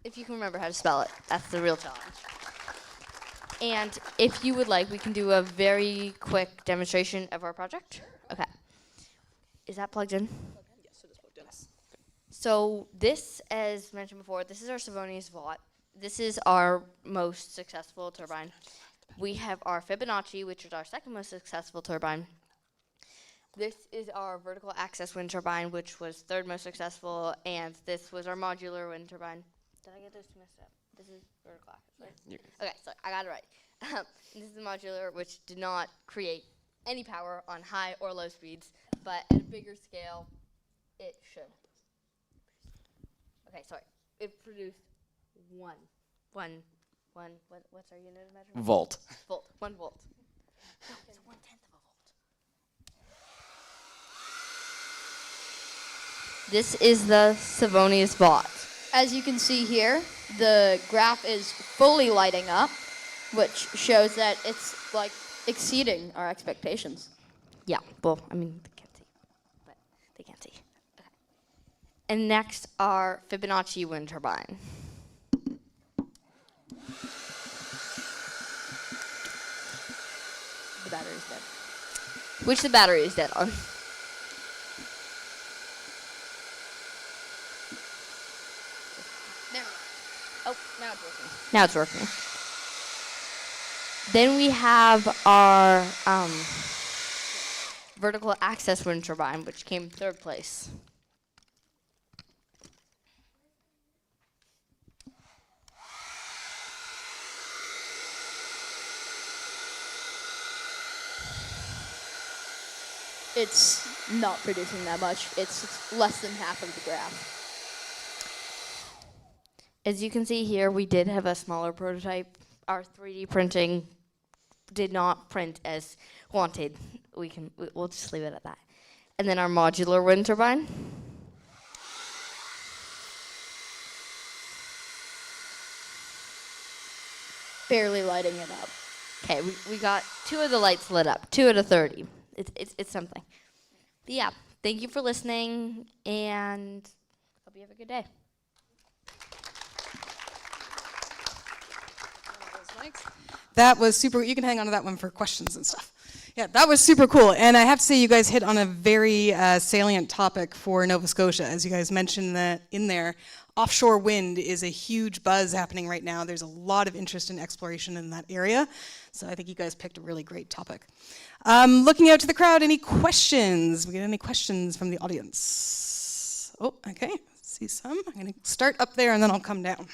If you can remember how to spell it, that's the real challenge. And if you would like, we can do a very quick demonstration of our project. Okay. Is that plugged in? Yes, it is plugged in. So this, as mentioned before, this is our Savonius Vought. This is our most successful turbine. We have our Fibonacci, which is our second most successful turbine. This is our vertical access wind turbine, which was third most successful, and this was our modular wind turbine. Did I get those two messed up? This is vertical access, right? Yeah. Okay, so I got it right. This is the modular, which did not create any power on high or low speeds, but at a bigger scale, it should. Okay, sorry. It produced what's our unit of measurement? Volt. 1 volt. No, it's 1/10 of a volt. This is the Savonius Vought. As you can see here, the graph is fully lighting up, which shows that it's like exceeding our expectations. Yeah, well, I mean, they can't see, but they can't see. Okay. And next, our Fibonacci wind turbine. The battery's dead. Which the battery is dead on. Oh, now it's working. Now it's working. Then we have our vertical access wind turbine, which came third place. It's not producing that much. It's less than half of the graph. As you can see here, we did have a smaller prototype. Our 3D printing did not print as wanted. We'll just leave it at that. And then our modular wind turbine. Barely lighting it up. Okay, we got 2 of the lights lit up, 2 out of 30. It's something. But yeah, thank you for listening, and hope you have a good day. That was super. You can hang on to that one for questions and stuff. Yeah, that was super cool. And I have to say, you guys hit on a very salient topic for Nova Scotia. As you guys mentioned that in there, offshore wind is a huge buzz happening right now. There's a lot of interest in exploration in that area. So I think you guys picked a really great topic. Looking out to the crowd, any questions? We get any questions from the audience? Oh, okay. See some. I'm going to start up there and then I'll come down.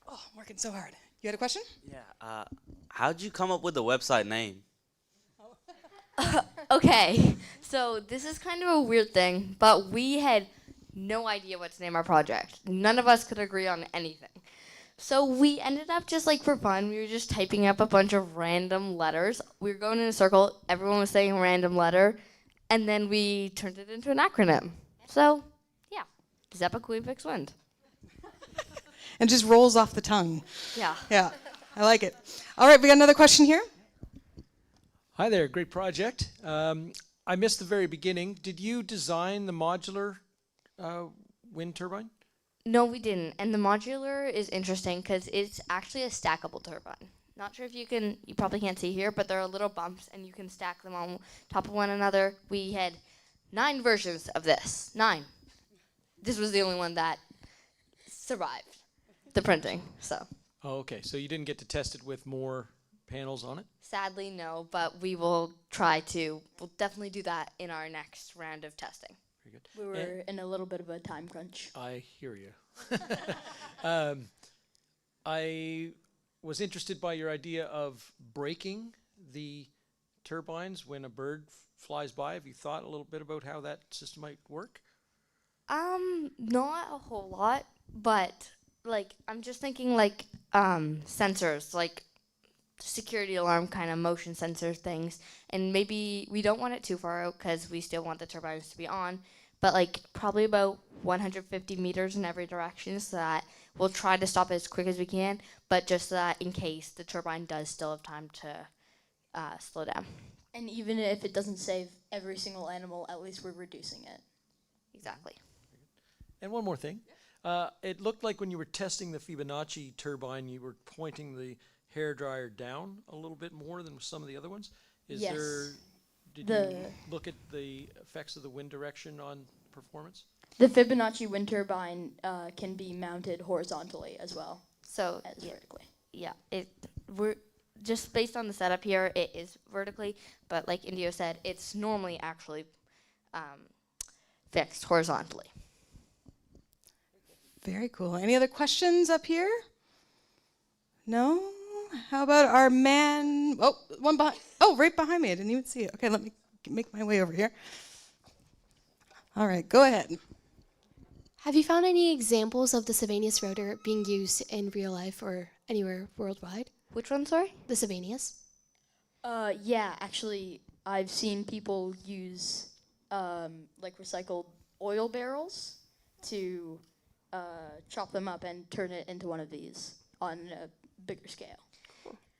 Oh, I'm working so hard. You had a question? Yeah. How'd you come up with the website name? Okay, so this is kind of a weird thing, but we had no idea what to name our project. None of us could agree on anything. So we ended up just like for fun, we were just typing up a bunch of random letters. We were going in a circle, everyone was saying a random letter, and then we turned it into an acronym. So, yeah, Zepaquweveex wind. And just rolls off the tongue. Yeah. Yeah, I like it. All right, we got another question here. Hi there, great project. I missed the very beginning. Did you design the modular wind turbine? No, we didn't. And the modular is interesting because it's actually a stackable turbine. Not sure if you probably can't see here, but there are little bumps and you can stack them on top of one another. We had 9 versions of this. 9. This was the only one that survived the printing, so. Oh, okay, so you didn't get to test it with more panels on it? Sadly, no, but we'll definitely do that in our next round of testing. Very good. We were in a little bit of a time crunch. I hear you. I was interested by your idea of breaking the turbines when a bird flies by. Have you thought a little bit about how that system might work? Not a whole lot, but like I'm just thinking like sensors, like security alarm kind of motion sensor things, and maybe we don't want it too far out because we still want the turbines to be on, but like probably about 150 meters in every direction, so that we'll try to stop it as quick as we can, but just so that in case the turbine does still have time to slow down. And even if it doesn't save every single animal, at least we're reducing it. Exactly. And one more thing. It looked like when you were testing the Fibonacci turbine, you were pointing the hairdryer down a little bit more than some of the other ones. Did you look at the effects of the wind direction on performance? The Fibonacci wind turbine can be mounted horizontally as well as vertically. Yeah, we're just based on the setup here, it is vertically, but like Indio said, it's normally actually fixed horizontally. Very cool. Any other questions up here? No? How about our man? Oh, one behind. Oh, right behind me. I didn't even see it. Okay, let me make my way over here. All right, go ahead. Have you found any examples of the Savanius rotor being used in real life or anywhere worldwide? Which one, sorry? The Savanius. Yeah, actually, I've seen people use like recycled oil barrels to chop them up and turn it into one of these on a bigger scale.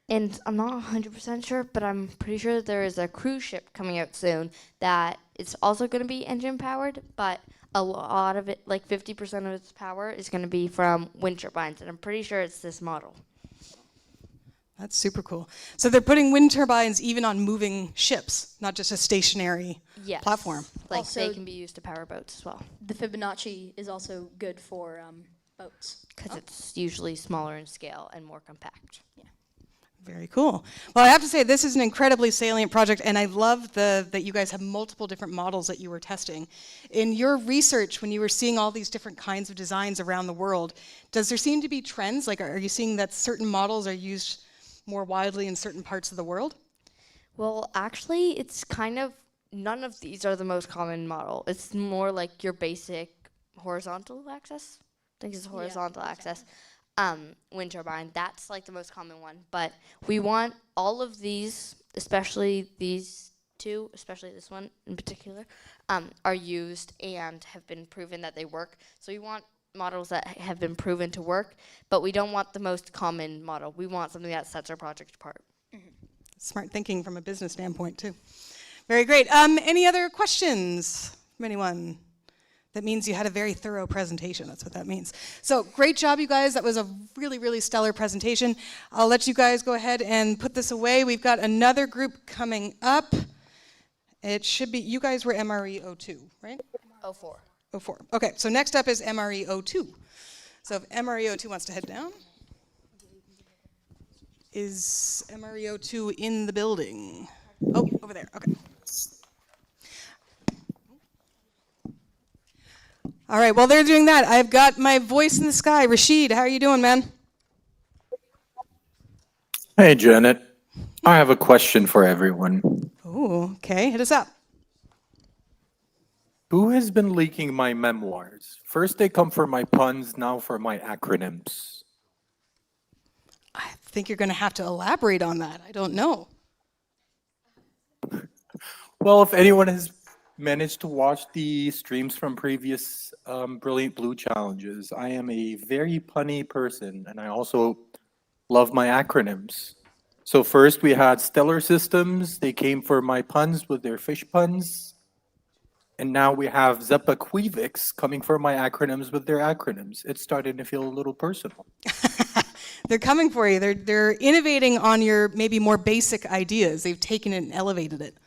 And I'm not 100% sure, but I'm pretty sure there is a cruise ship coming out soon that is also going to be engine powered, but a lot of it, like 50% of its power, is going to be from wind turbines, and I'm pretty sure it's this model. That's super cool. So they're putting wind turbines even on moving ships, not just a stationary platform. Like Also, they can be used to power boats as well. The Fibonacci is also good for boats. Because it's usually smaller in scale and more compact. Yeah. Very cool. Well, I have to say, this is an incredibly salient project, and I love that you guys have multiple different models that you were testing. In your research, when you were seeing all these different kinds of designs around the world, does there seem to be trends? Like, are you seeing that certain models are used more widely in certain parts of the world? Well, actually, it's kind of, none of these are the most common model. It's more like your basic horizontal axis. I think it's horizontal axis. Wind turbine, that's like the most common one. But we want all of these, especially these two, especially this one in particular, are used and have been proven that they work. So we want models that have been proven to work, but we don't want the most common model. We want something that sets our project apart. Smart thinking from a business standpoint, too. Very great. Any other questions from anyone? That means you had a very thorough presentation. That's what that means. So great job, you guys. That was a really, really stellar presentation. I'll let you guys go ahead and put this away. We've got another group coming up. It should be, you guys were MRE02, right? 04. 04. Okay, so next up is MRE02. So if MRE02 wants to head down. Is MRE02 in the building? Oh, over there, okay. All right, while they're doing that, I've got my voice in the sky. Rashid, how are you doing, man? Hey, Janet. I have a question for everyone. Oh, okay, hit us up. Who has been leaking my memoirs? First they come for my puns, now for my acronyms. I think you're going to have to elaborate on that. I don't know. Well, if anyone has managed to watch the streams from previous Brilliant Blue challenges, I am a very punny person, and I also love my acronyms. So first we had Stellar Systems. They came for my puns with their fish puns. And now we have Zepaquweveex coming for my acronyms with their acronyms. It's starting to feel a little personal. They're coming for you. They're innovating on your maybe more basic ideas. They've taken it and elevated it.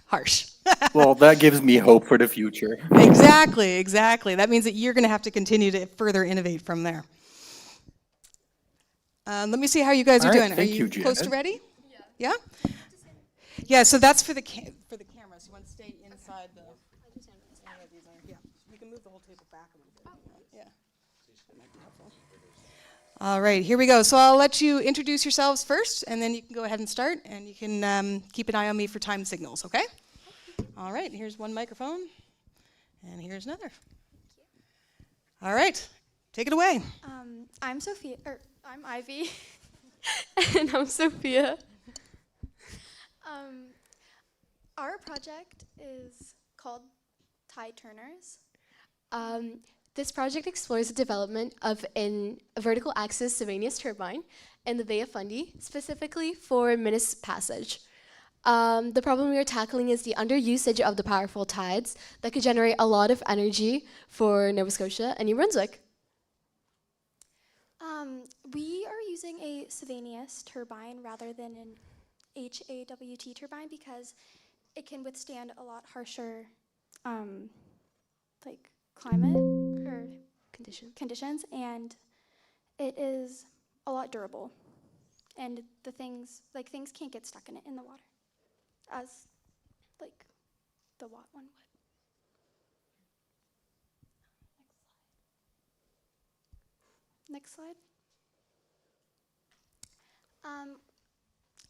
Harsh. Well, that gives me hope for the future. Exactly, exactly. That means that you're going to have to continue to further innovate from there. Let me see how you guys are doing. Are you close to ready? Yeah. Yeah? Yeah, so that's for the cameras. You want to stay inside the... Yeah, you can move the whole table back a little bit. Yeah. That might be helpful. All right, here we go. So I'll let you introduce yourselves first, and then you can go ahead and start, and you can keep an eye on me for time signals, okay? All right, here's one microphone, and here's another. All right, take it away. I'm Sophia, I'm Ivy, and I'm Sophia. Our project is called Tide Turners. This project explores the development of a vertical axis Sylvanus turbine in the Bay of Fundy, specifically for Minas Passage. The problem we are tackling is the underusage of the powerful tides that could generate a lot of energy for Nova Scotia and New Brunswick. We are using a Sylvanus turbine rather than an HAWT turbine because it can withstand a lot harsher like climate or conditions, and it is a lot durable, and the things can't get stuck in it in the water as like the Watt one would. Next slide.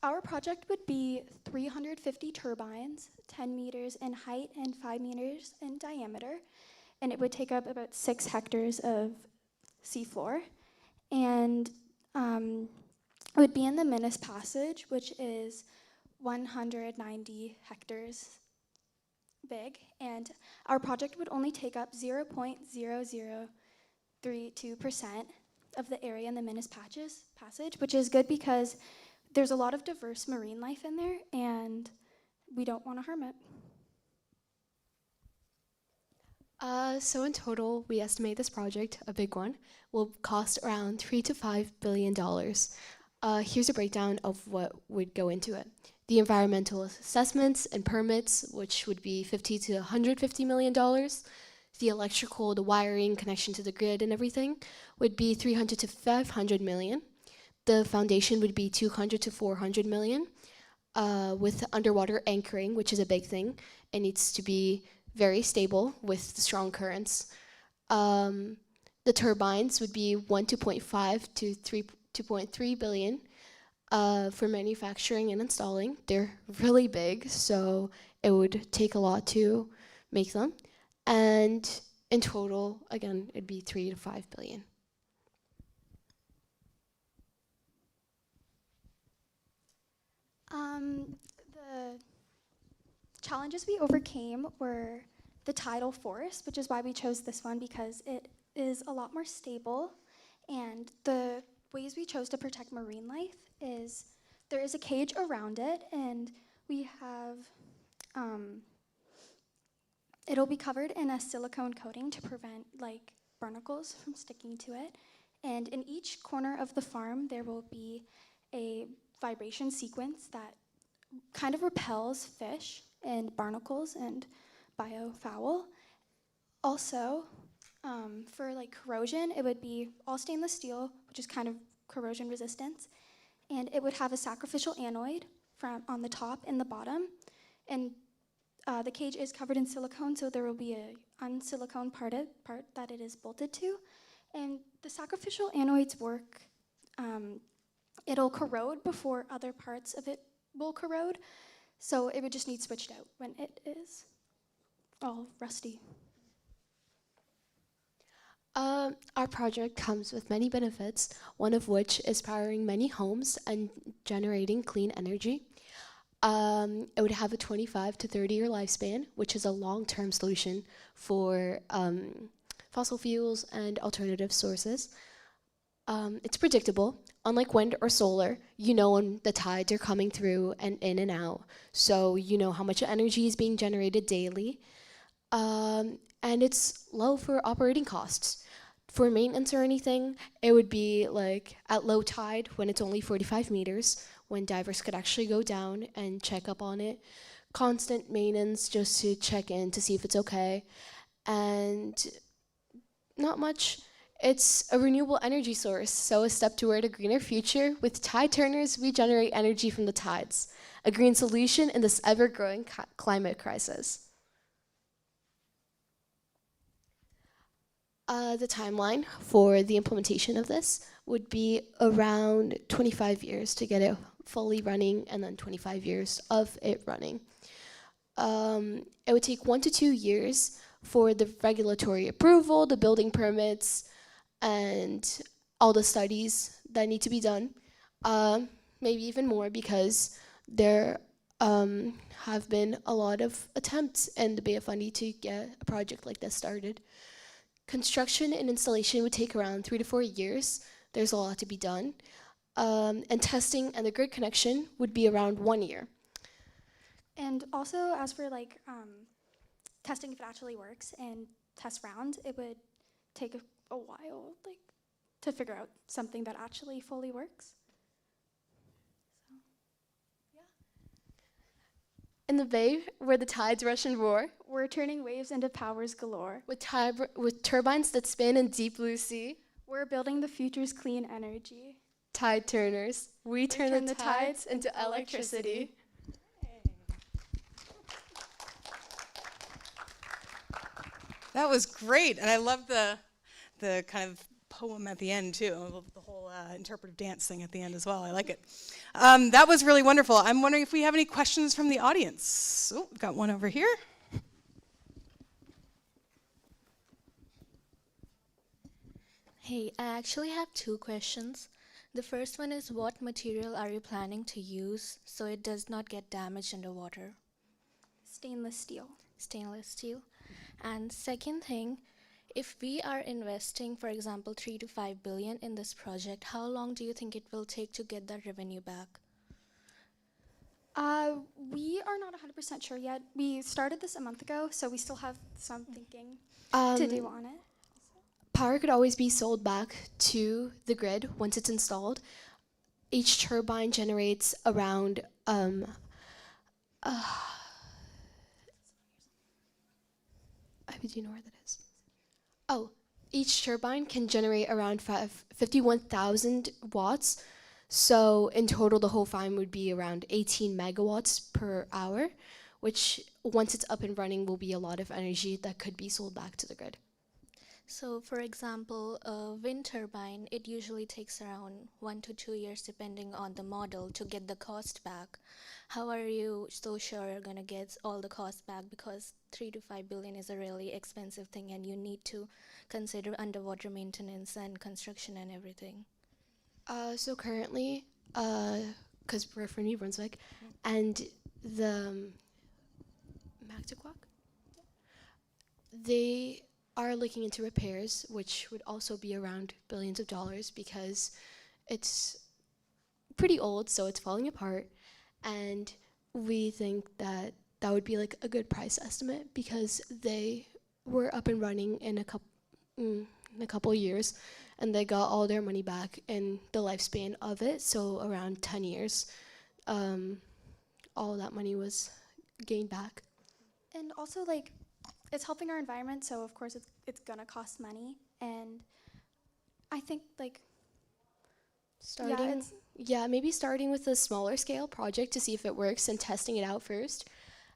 Our project would be 350 turbines, 10 meters in height and 5 meters in diameter, and it would take up about 6 hectares of seafloor. And it would be in the Minas Passage, which is 190 hectares big, and our project would only take up 0.0032% of the area in the Minas Passage, which is good because there's a lot of diverse marine life in there, and we don't want to harm it. So in total, we estimate this project, a big one, will cost around $3 to $5 billion. Here's a breakdown of what would go into it. The environmental assessments and permits, which would be $50 to $150 million. The electrical, the wiring, connection to the grid and everything would be $300 to $500 million. The foundation would be 200 to 400 million, with underwater anchoring, which is a big thing. It needs to be very stable with strong currents. The turbines would be 2.5 to 2.3 billion for manufacturing and installing. They're really big, so it would take a lot to make them. And in total, again, it'd be 3 to 5 billion. The challenges we overcame were the tidal force, which is why we chose this one, because it is a lot more stable. And the ways we chose to protect marine life is there is a cage around it, and we have, it'll be covered in a silicone coating to prevent like barnacles from sticking to it. And in each corner of the farm, there will be a vibration sequence that kind of repels fish and barnacles and biofoul. Also, for like corrosion, it would be all stainless steel, which is kind of corrosion resistance, and it would have a sacrificial anoid on the top and the bottom, and the cage is covered in silicone, so there will be a unsilicone part that it is bolted to, and the sacrificial anoids work. It'll corrode before other parts of it will corrode, so it would just need switched out when it is all rusty. Our project comes with many benefits, one of which is powering many homes and generating clean energy. It would have a 25 to 30-year lifespan, which is a long-term solution for fossil fuels and alternative sources. It's predictable. Unlike wind or solar, you know when the tides are coming through and in and out, so you know how much energy is being generated daily. And it's low for operating costs. For maintenance or anything, it would be like at low tide when it's only 45 meters, when divers could actually go down and check up on it. Constant maintenance just to check in to see if it's okay. And not much. It's a renewable energy source, so a step toward a greener future. With tide turners, we generate energy from the tides, a green solution in this ever-growing climate crisis. The timeline for the implementation of this would be around 25 years to get it fully running, and then 25 years of it running. It would take 1 to 2 years for the regulatory approval, the building permits, and all the studies that need to be done. Maybe even more, because there have been a lot of attempts in the Bay of Fundy to get a project like this started. Construction and installation would take around 3 to 4 years. There's a lot to be done. And testing and the grid connection would be around 1 year. And also, as for like testing if it actually works and test rounds, it would take a while, like, to figure out something that actually fully works. So, yeah. In the bay, where the tides rush and roar, we're turning waves into powers galore. With turbines that spin in deep blue sea, we're building the future's clean energy. Tide turners, we turn the tides into electricity. That was great, and I love the kind of poem at the end too, the whole interpretive dance thing at the end as well. I like it. That was really wonderful. I'm wondering if we have any questions from the audience. Oh, we've got one over here. Hey, I actually have 2 questions. The first one is, what material are you planning to use so it does not get damaged underwater? Stainless steel. Stainless steel. And second thing, if we are investing, for example, 3 to 5 billion in this project, how long do you think it will take to get that revenue back? We are not 100% sure yet. We started this a month ago, so we still have some thinking to do on it. Power could always be sold back to the grid once it's installed. Each turbine generates around do you know where that is? Oh, each turbine can generate around 51,000 watts. So in total, the whole farm would be around 18 megawatts per hour, which once it's up and running will be a lot of energy that could be sold back to the grid. So, for example, a wind turbine, it usually takes around 1 to 2 years depending on the model to get the cost back. How are you so sure you're going to get all the cost back? Because 3 to 5 billion is a really expensive thing, and you need to consider underwater maintenance and construction and everything. So currently, because we're from New Brunswick, and the Macdonald, they are looking into repairs, which would also be around billions of dollars because it's pretty old, so it's falling apart. And we think that that would be like a good price estimate because they were up and running in a couple years, and they got all their money back in the lifespan of it, so around 10 years. All that money was gained back. And also, like, it's helping our environment, so of course it's gonna cost money. And I think, like, maybe starting with a smaller scale project to see if it works and testing it out first,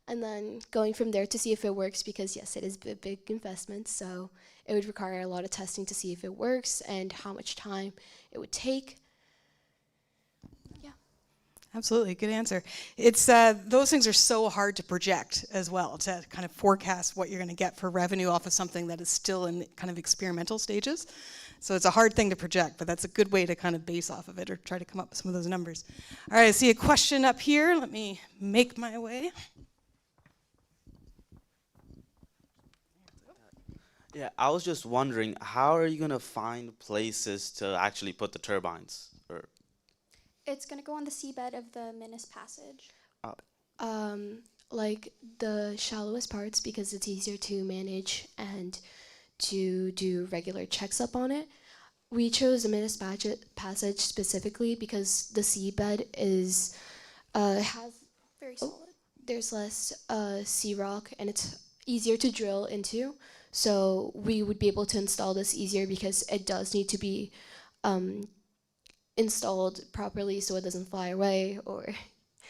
and then going from there to see if it works, because yes, it is a big investment, so it would require a lot of testing to see if it works and how much time it would take. Absolutely, good answer. It's those things are so hard to project as well, to kind of forecast what you're going to get for revenue off of something that is still in kind of experimental stages. So it's a hard thing to project, but that's a good way to kind of base off of it or try to come up with some of those numbers. All right, I see a question up here. Let me make my way. Yeah, I was just wondering, how are you going to find places to actually put the turbines? Or it's gonna go on the seabed of the Minas Passage. Like the shallowest parts, because it's easier to manage and to do regular checks up on it. We chose the Minas Passage specifically because the seabed is has very solid. There's less sea rock and it's easier to drill into. So we would be able to install this easier because it does need to be installed properly so it doesn't fly away or.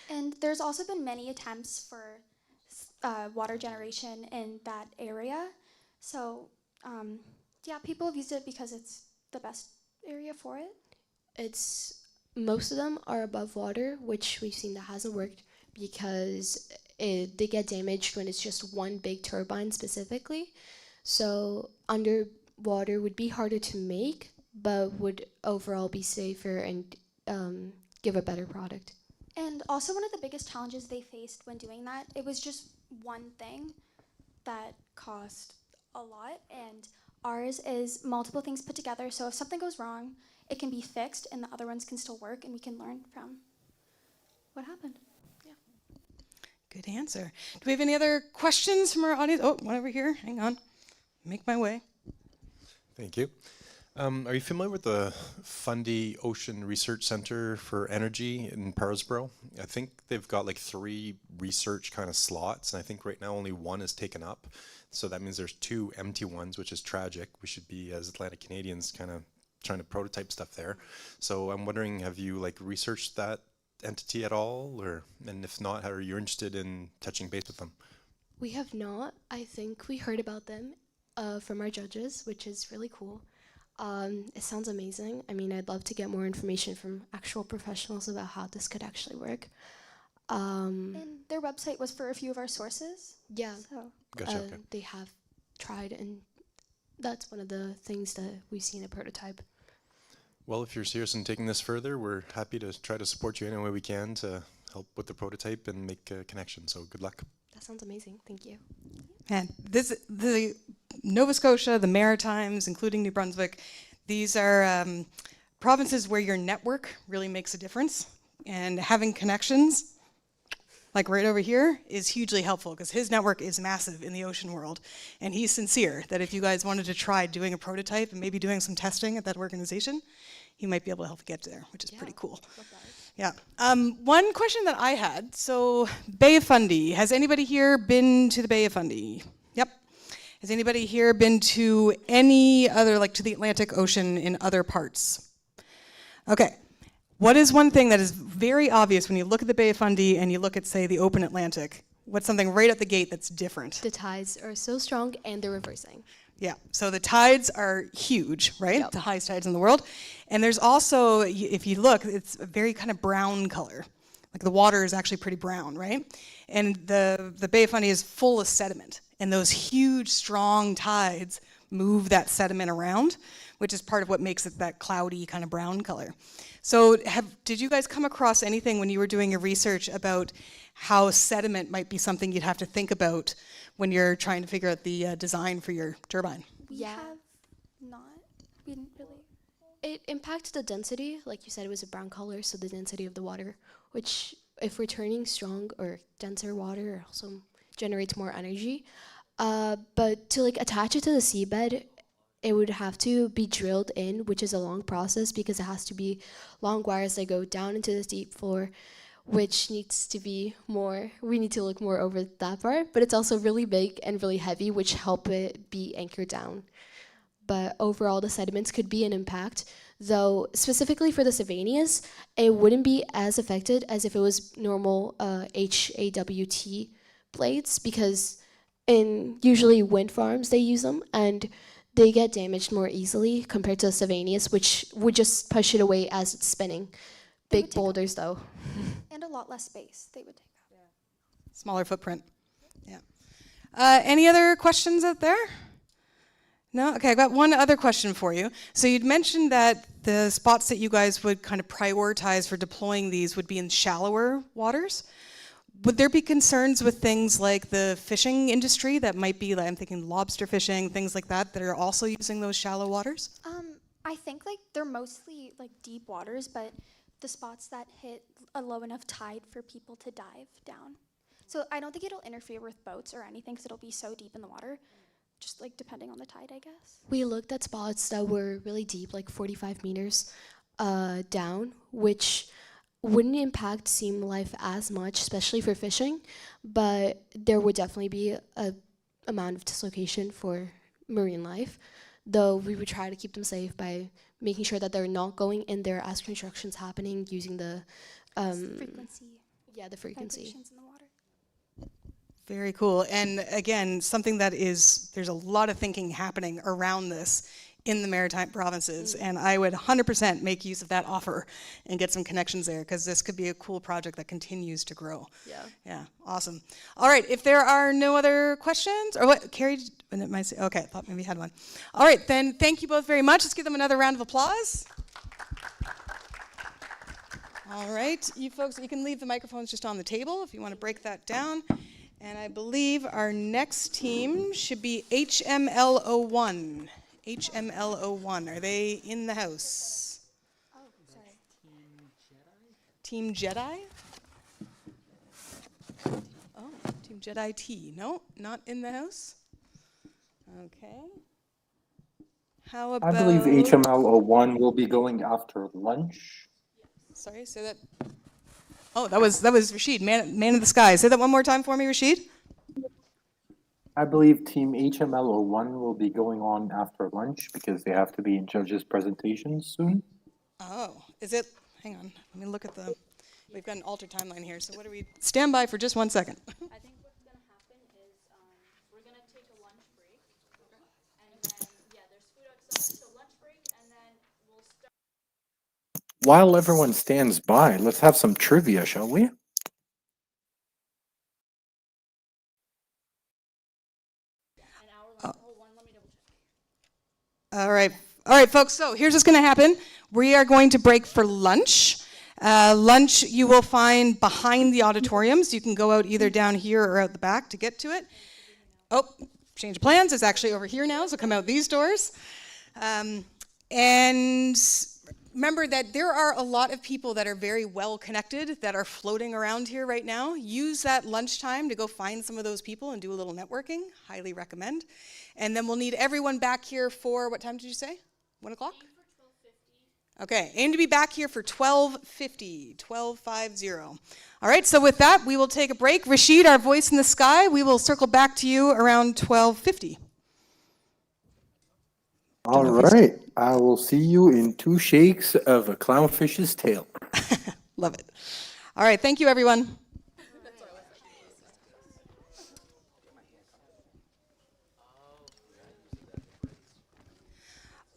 And there's also been many attempts for water generation in that area. So yeah, people have used it because it's the best area for it. Most of them are above water, which we've seen that hasn't worked because they get damaged when it's just one big turbine specifically. So underwater would be harder to make, but would overall be safer and give a better product. And also one of the biggest challenges they faced when doing that, it was just one thing that cost a lot, and ours is multiple things put together, so if something goes wrong, it can be fixed and the other ones can still work and we can learn from what happened. Yeah. Good answer. Do we have any other questions from our audience? Oh, one over here. Hang on. Make my way. Thank you. Are you familiar with the Fundy Ocean Research Center for Energy in Parrsboro? I think they've got like 3 research kind of slots, and I think right now only 1 is taken up. So that means there's 2 empty ones, which is tragic. We should be, as Atlantic Canadians, kind of trying to prototype stuff there. So I'm wondering, have you like researched that entity at all, or and if not, how are you interested in touching base with them? We have not. I think we heard about them from our judges, which is really cool. It sounds amazing. I mean, I'd love to get more information from actual professionals about how this could actually work. And their website was for a few of our sources. Yeah, so. Gotcha, okay. They have tried, and that's one of the things that we've seen a prototype. Well, if you're serious in taking this further, we're happy to try to support you any way we can to help with the prototype and make a connection. So good luck. That sounds amazing. Thank you. And the Nova Scotia, the Maritimes, including New Brunswick, these are provinces where your network really makes a difference. And having connections, like right over here, is hugely helpful because his network is massive in the ocean world. And he's sincere that if you guys wanted to try doing a prototype and maybe doing some testing at that organization, he might be able to help get there, which is pretty cool. Yeah. One question that I had, so Bay of Fundy, has anybody here been to the Bay of Fundy? Yep. Has anybody here been to any other, like to the Atlantic Ocean in other parts? Okay. What is one thing that is very obvious when you look at the Bay of Fundy and you look at, say, the open Atlantic? What's something right at the gate that's different? The tides are so strong and they're reversing. Yeah, so the tides are huge, right? Yep. The highest tides in the world. And there's also, if you look, it's a very kind of brown color. Like the water is actually pretty brown, right? And the Bay of Fundy is full of sediment. And those huge, strong tides move that sediment around, which is part of what makes it that cloudy kind of brown color. So did you guys come across anything when you were doing your research about how sediment might be something you'd have to think about when you're trying to figure out the design for your turbine? We have not. We didn't really. It impacted the density. Like you said, it was a brown color, so the density of the water, which if we're turning strong or denser water also generates more energy. But to like attach it to the seabed, it would have to be drilled in, which is a long process because it has to be long wires that go down into the deep floor, which needs to be more, we need to look more over that part, but it's also really big and really heavy, which help it be anchored down. But overall, the sediments could be an impact, though specifically for the Sylvanias, it wouldn't be as affected as if it was normal HAWT blades, because in usually wind farms, they use them, and they get damaged more easily compared to the Sylvanias, which would just push it away as it's spinning. Big boulders, though. And a lot less space they would take up. Smaller footprint. Yeah. Any other questions out there? No? Okay, I got one other question for you. So you'd mentioned that the spots that you guys would kind of prioritize for deploying these would be in shallower waters. Would there be concerns with things like the fishing industry that might be, like, I'm thinking lobster fishing, things like that are also using those shallow waters? I think like they're mostly like deep waters, but the spots that hit a low enough tide for people to dive down. So I don't think it'll interfere with boats or anything because it'll be so deep in the water, just like depending on the tide, I guess. We looked at spots that were really deep, like 45 meters down, which wouldn't impact seam life as much, especially for fishing, but there would definitely be a amount of dislocation for marine life, though we would try to keep them safe by making sure that they're not going in there as construction's happening, using the frequency. Yeah, the frequency. Vibrations in the water. Very cool. And again, something that is, there's a lot of thinking happening around this in the maritime provinces, and I would 100% make use of that offer and get some connections there, because this could be a cool project that continues to grow. Yeah. Yeah, awesome. All right, if there are no other questions, or what, Kerri, okay, I thought maybe you had one. All right, then thank you both very much. Let's give them another round of applause. All right, you folks, you can leave the microphones just on the table if you want to break that down. And I believe our next team should be HML01. HML01, are they in the house? Oh, sorry. Team JEDI? Oh, Team JEDI T. No, not in the house? Okay. How about... I believe HML01 will be going after lunch. Sorry, say that. Oh, that was Rashid, man of the sky. Say that one more time for me, Rashid. I believe Team HML01 will be going on after lunch because they have to be in judges' presentations soon. Oh, is it? Hang on. Let me look at the... We've got an altered timeline here, so what do we... Stand by for just 1 second. I think what's going to happen is we're going to take a lunch break. And then, yeah, there's food outside, so lunch break, and then we'll start... While everyone stands by, let's have some trivia, shall we? All right, folks. So here's what's going to happen. We are going to break for lunch. Lunch you will find behind the auditoriums. You can go out either down here or out the back to get to it. Oh, change of plans. It's actually over here now, so come out these doors. And remember that there are a lot of people that are very well connected that are floating around here right now. Use that lunchtime to go find some of those people and do a little networking. Highly recommend. And then we'll need everyone back here for, what time did you say? 1 o'clock? Okay, aim to be back here for 12:50, 12:50. All right, so with that, we will take a break. Rashid, our voice in the sky, we will circle back to you around 12:50. All right, I will see you in 2 shakes of a clownfish's tail. Love it. All right, thank you, everyone.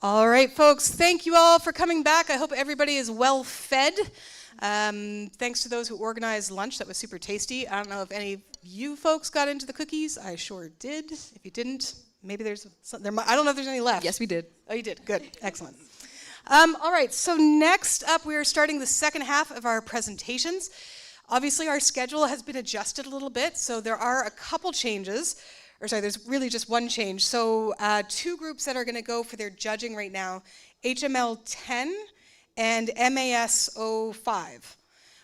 All right, folks, thank you all for coming back. I hope everybody is well fed. Thanks to those who organized lunch. That was super tasty. I don't know if any of you folks got into the cookies. I sure did. If you didn't, maybe there's some, I don't know if there's any left. Yes, we did. Oh, you did. Good. Excellent. All right, so next up, we are starting the second half of our presentations. Obviously, our schedule has been adjusted a little bit, so there are a couple changes. Or sorry, there's really just one change. So two groups that are going to go for their judging right now, HML 10 and MAS 05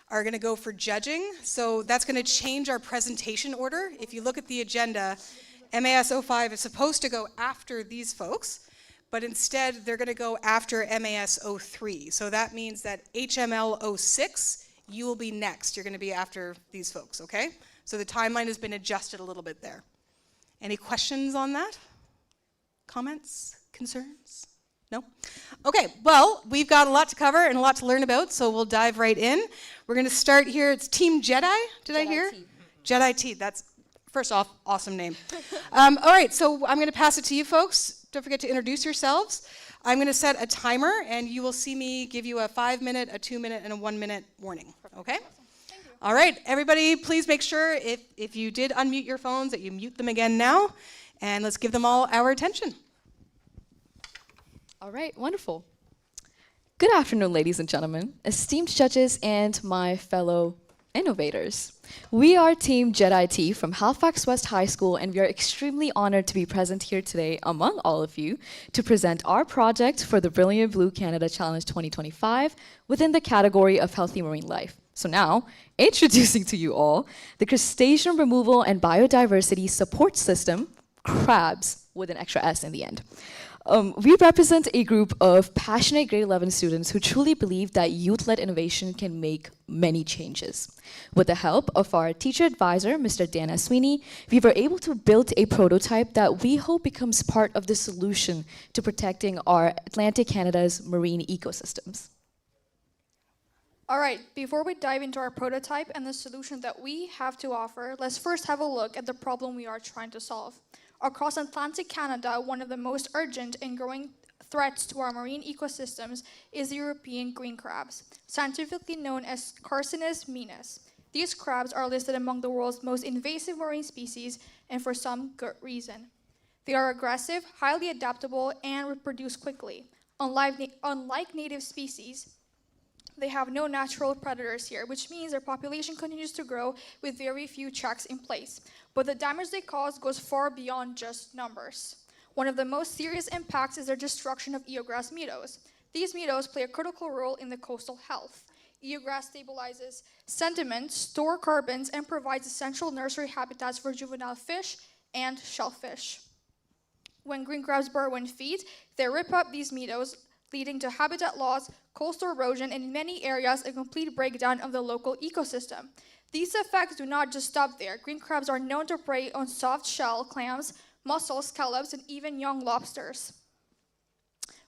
are going to go for judging. So that's going to change our presentation order. If you look at the agenda, MAS 05 is supposed to go after these folks, but instead they're going to go after MAS 03. So that means that HML 06, you will be next. You're going to be after these folks, okay? So the timeline has been adjusted a little bit there. Any questions on that? Comments? Concerns? No? Okay, well, we've got a lot to cover and a lot to learn about, so we'll dive right in. We're going to start here. It's Team JEDI, did I hear? JEDI T. That's, first off, awesome name. All right, so I'm going to pass it to you folks. Don't forget to introduce yourselves. I'm going to set a timer, and you will see me give you a 5-minute, a 2-minute, and a 1-minute warning, okay? All right, everybody, please make sure if you did unmute your phones that you mute them again now, and let's give them all our attention. All right, wonderful. Good afternoon, ladies and gentlemen, esteemed judges, and my fellow innovators. We are Team JEDI T from Halifax West High School, and we are extremely honored to be present here today among all of you to present our project for the Brilliant Blue Canada Challenge 2025 within the category of healthy marine life. So now, introducing to you all the Crustacean Removal and Biodiversity Support System, CRABS, with an extra S in the end. We represent a group of passionate grade 11 students who truly believe that youth-led innovation can make many changes. With the help of our teacher advisor, Mr. Dan Sweeney, we were able to build a prototype that we hope becomes part of the solution to protecting our Atlantic Canada's marine ecosystems. All right, before we dive into our prototype and the solution that we have to offer, let's first have a look at the problem we are trying to solve. Across Atlantic Canada, one of the most urgent and growing threats to our marine ecosystems is the European green crabs, scientifically known as Carcinus minus. These crabs are listed among the world's most invasive marine species, and for some good reason. They are aggressive, highly adaptable, and reproduce quickly. Unlike native species, they have no natural predators here, which means their population continues to grow with very few checks in place. But the damage they cause goes far beyond just numbers. One of the most serious impacts is their destruction of eelgrass meadows. These meadows play a critical role in the coastal health. Eelgrass stabilizes sediment, stores carbons, and provides essential nursery habitats for juvenile fish and shellfish. When green crabs burrow and feed, they rip up these meadows, leading to habitat loss, coastal erosion, and in many areas, a complete breakdown of the local ecosystem. These effects do not just stop there. Green crabs are known to prey on soft shell clams, mussels, scallops, and even young lobsters,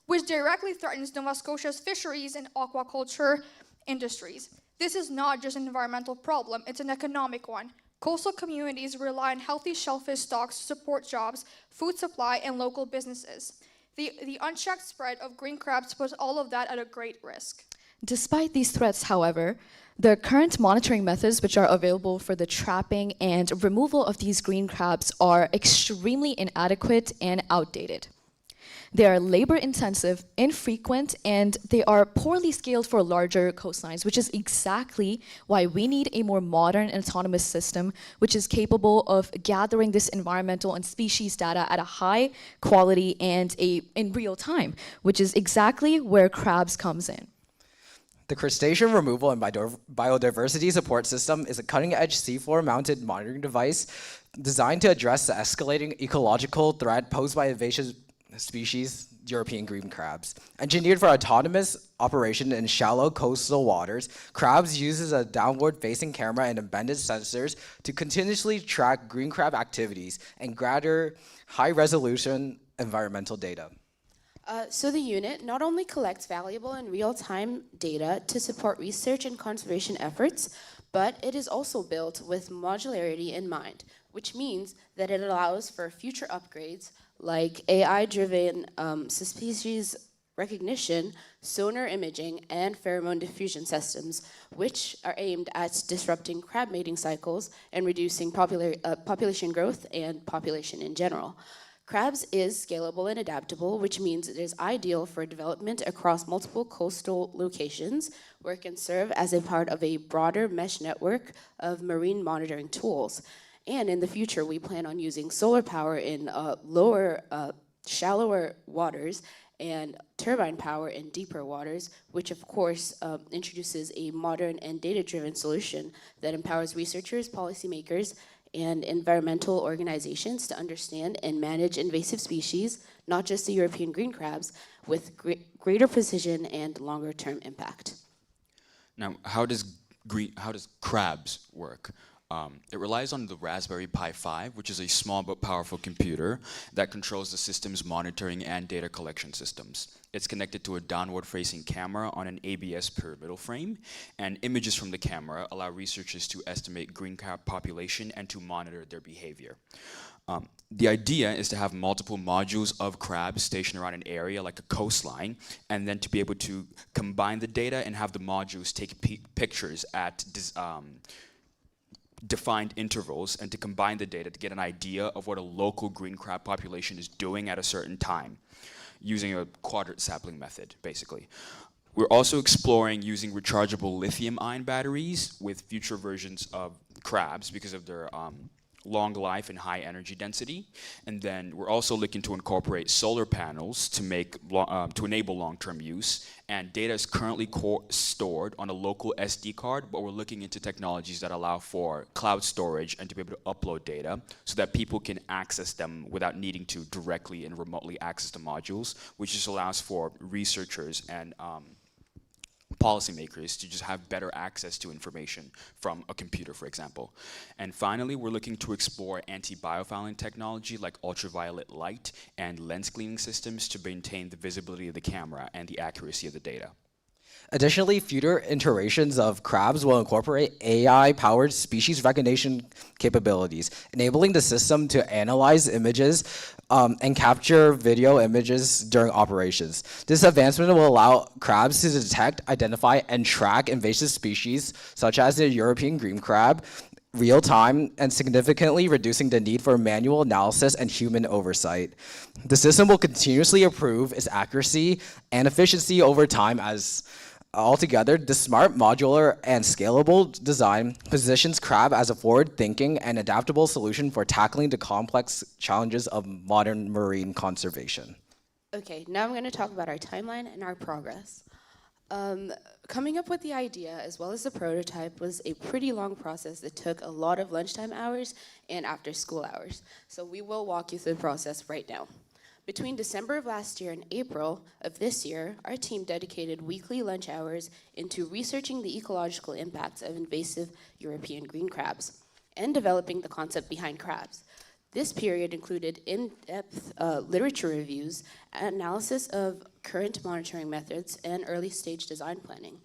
which directly threatens Nova Scotia's fisheries and aquaculture industries. This is not just an environmental problem, it's an economic one. Coastal communities rely on healthy shellfish stocks to support jobs, food supply, and local businesses. The unchecked spread of green crabs puts all of that at a great risk. Despite these threats, however, the current monitoring methods which are available for the trapping and removal of these green crabs are extremely inadequate and outdated. They are labor-intensive, infrequent, and they are poorly scaled for larger coastlines, which is exactly why we need a more modern and autonomous system which is capable of gathering this environmental and species data at a high quality and in real time, which is exactly where CRABS comes in. The Crustacean Removal and Biodiversity Support System is a cutting-edge seafloor-mounted monitoring device designed to address the escalating ecological threat posed by invasive species, European green crabs. Engineered for autonomous operation in shallow coastal waters, CRABS uses a downward-facing camera and embedded sensors to continuously track green crab activities and gather high-resolution environmental data. So the unit not only collects valuable and real-time data to support research and conservation efforts, but it is also built with modularity in mind, which means that it allows for future upgrades like AI-driven species recognition, sonar imaging, and pheromone diffusion systems, which are aimed at disrupting crab mating cycles and reducing population growth and population in general. Crabs is scalable and adaptable, which means it is ideal for development across multiple coastal locations, where it can serve as a part of a broader mesh network of marine monitoring tools. And in the future, we plan on using solar power in shallower waters and turbine power in deeper waters, which of course introduces a modern and data-driven solution that empowers researchers, policymakers, and environmental organizations to understand and manage invasive species, not just the European green crabs, with greater precision and longer-term impact. Now, how does crabs work? It relies on the Raspberry Pi 5, which is a small but powerful computer that controls the system's monitoring and data collection systems. It's connected to a downward-facing camera on an ABS pyramidal frame, and images from the camera allow researchers to estimate green crab population and to monitor their behavior. The idea is to have multiple modules of crabs stationed around an area like a coastline, and then to be able to combine the data and have the modules take pictures at defined intervals, and to combine the data to get an idea of what a local green crab population is doing at a certain time, using a quadrant sampling method, basically. We're also exploring using rechargeable lithium-ion batteries with future versions of crabs because of their long life and high energy density. And then we're also looking to incorporate solar panels to enable long-term use. And data is currently stored on a local SD card, but we're looking into technologies that allow for cloud storage and to be able to upload data so that people can access them without needing to directly and remotely access the modules, which just allows for researchers and policymakers to just have better access to information from a computer, for example. And finally, we're looking to explore anti-biofouling technology like ultraviolet light and lens cleaning systems to maintain the visibility of the camera and the accuracy of the data. Additionally, future iterations of crabs will incorporate AI-powered species recognition capabilities, enabling the system to analyze images and capture video images during operations. This advancement will allow crabs to detect, identify, and track invasive species, such as the European green crab, real-time, and significantly reducing the need for manual analysis and human oversight. The system will continuously improve its accuracy and efficiency over time as altogether, the smart, modular, and scalable design positions crab as a forward-thinking and adaptable solution for tackling the complex challenges of modern marine conservation. Okay, now I'm going to talk about our timeline and our progress. Coming up with the idea as well as the prototype was a pretty long process that took a lot of lunchtime hours and after school hours. So we will walk you through the process right now. Between December of last year and April of this year, our team dedicated weekly lunch hours into researching the ecological impacts of invasive European green crabs and developing the concept behind crabs. This period included in-depth literature reviews, analysis of current monitoring methods, and early-stage design planning.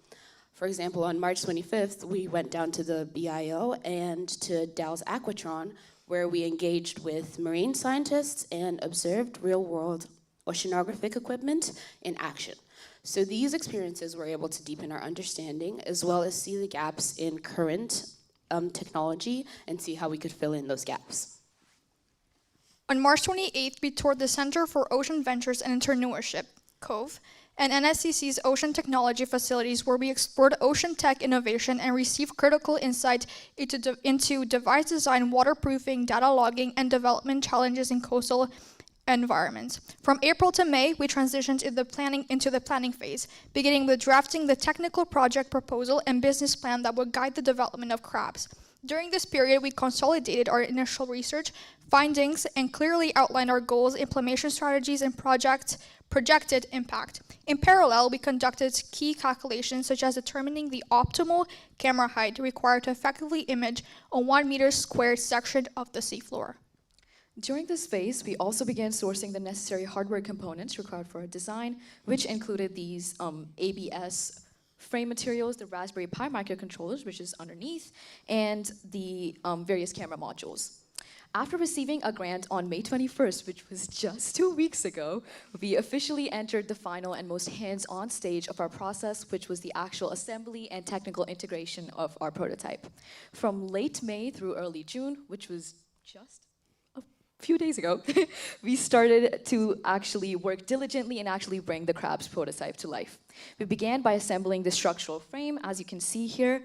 For example, on March 25th, we went down to the BIO and to Dal's Aquatron, where we engaged with marine scientists and observed real-world oceanographic equipment in action. So these experiences were able to deepen our understanding as well as see the gaps in current technology and see how we could fill in those gaps. On March 28th, we toured the Center for Ocean Ventures and Entrepreneurship, COVE, and NSCC's ocean technology facilities, where we explored ocean tech innovation and received critical insight into device design, waterproofing, data logging, and development challenges in coastal environments. From April to May, we transitioned into the planning phase, beginning with drafting the technical project proposal and business plan that would guide the development of crabs. During this period, we consolidated our initial research findings and clearly outlined our goals, implementation strategies, and projected impact. In parallel, we conducted key calculations such as determining the optimal camera height required to effectively image a 1 meter squared section of the seafloor. During this phase, we also began sourcing the necessary hardware components required for our design, which included these ABS frame materials, the Raspberry Pi microcontrollers, which is underneath, and the various camera modules. After receiving a grant on May 21st, which was just 2 weeks ago, we officially entered the final and most hands-on stage of our process, which was the actual assembly and technical integration of our prototype. From late May through early June, which was just a few days ago, we started to actually work diligently and actually bring the crab's prototype to life. We began by assembling the structural frame, as you can see here,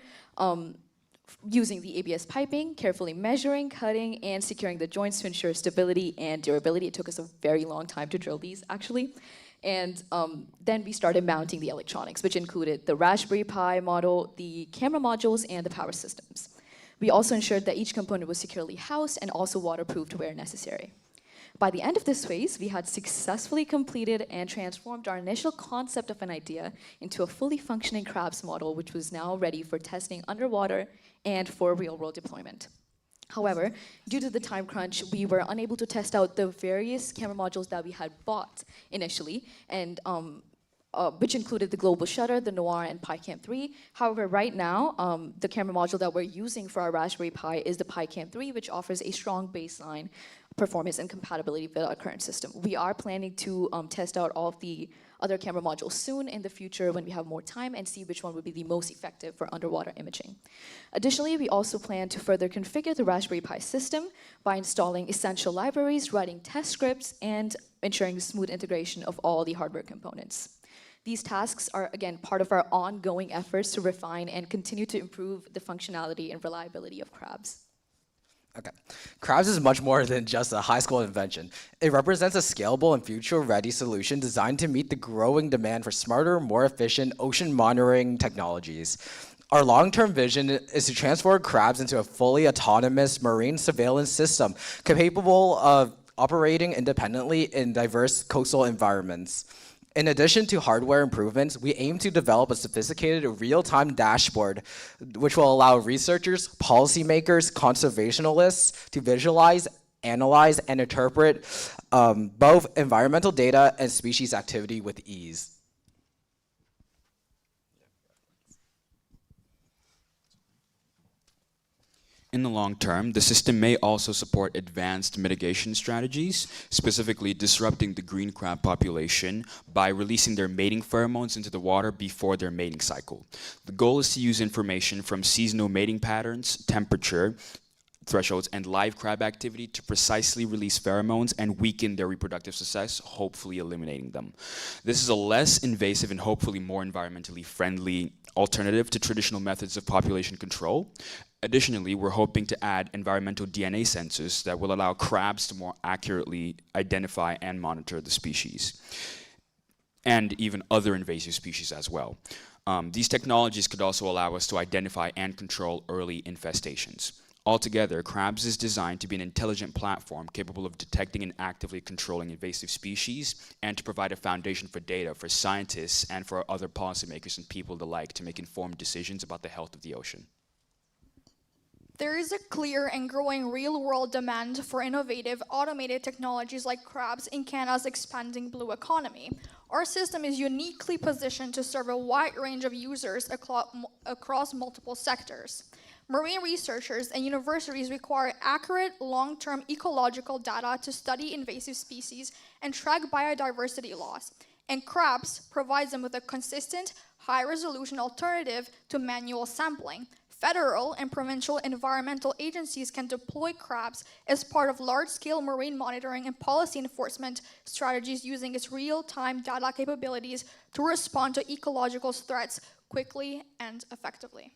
using the ABS piping, carefully measuring, cutting, and securing the joints to ensure stability and durability. It took us a very long time to drill these, actually. And then we started mounting the electronics, which included the Raspberry Pi model, the camera modules, and the power systems. We also ensured that each component was securely housed and also waterproofed where necessary. By the end of this phase, we had successfully completed and transformed our initial concept of an idea into a fully functioning crabs model, which was now ready for testing underwater and for real-world deployment. However, due to the time crunch, we were unable to test out the various camera modules that we had bought initially, and which included the Global Shutter, the Noir, and PiCam 3. However, right now, the camera module that we're using for our Raspberry Pi is the PiCam 3, which offers a strong baseline performance and compatibility with our current system. We are planning to test out all of the other camera modules soon in the future when we have more time and see which one would be the most effective for underwater imaging. Additionally, we also plan to further configure the Raspberry Pi system by installing essential libraries, writing test scripts, and ensuring smooth integration of all the hardware components. These tasks are, again, part of our ongoing efforts to refine and continue to improve the functionality and reliability of crabs. Okay. Crabs is much more than just a high school invention. It represents a scalable and future-ready solution designed to meet the growing demand for smarter, more efficient ocean monitoring technologies. Our long-term vision is to transform crabs into a fully autonomous marine surveillance system capable of operating independently in diverse coastal environments. In addition to hardware improvements, we aim to develop a sophisticated real-time dashboard which will allow researchers, policymakers, conservationists to visualize, analyze, and interpret both environmental data and species activity with ease. In the long term, the system may also support advanced mitigation strategies, specifically disrupting the green crab population by releasing their mating pheromones into the water before their mating cycle. The goal is to use information from seasonal mating patterns, temperature, thresholds, and live crab activity to precisely release pheromones and weaken their reproductive success, hopefully eliminating them. This is a less invasive and hopefully more environmentally friendly alternative to traditional methods of population control. Additionally, we're hoping to add environmental DNA sensors that will allow crabs to more accurately identify and monitor the species, and even other invasive species as well. These technologies could also allow us to identify and control early infestations. Altogether, crabs is designed to be an intelligent platform capable of detecting and actively controlling invasive species and to provide a foundation for data for scientists and for other policymakers and people alike to make informed decisions about the health of the ocean. There is a clear and growing real-world demand for innovative automated technologies like crabs in Canada's expanding blue economy. Our system is uniquely positioned to serve a wide range of users across multiple sectors. Marine researchers and universities require accurate, long-term ecological data to study invasive species and track biodiversity loss, and crabs provides them with a consistent, high-resolution alternative to manual sampling. Federal and provincial environmental agencies can deploy crabs as part of large-scale marine monitoring and policy enforcement strategies using its real-time data capabilities to respond to ecological threats quickly and effectively.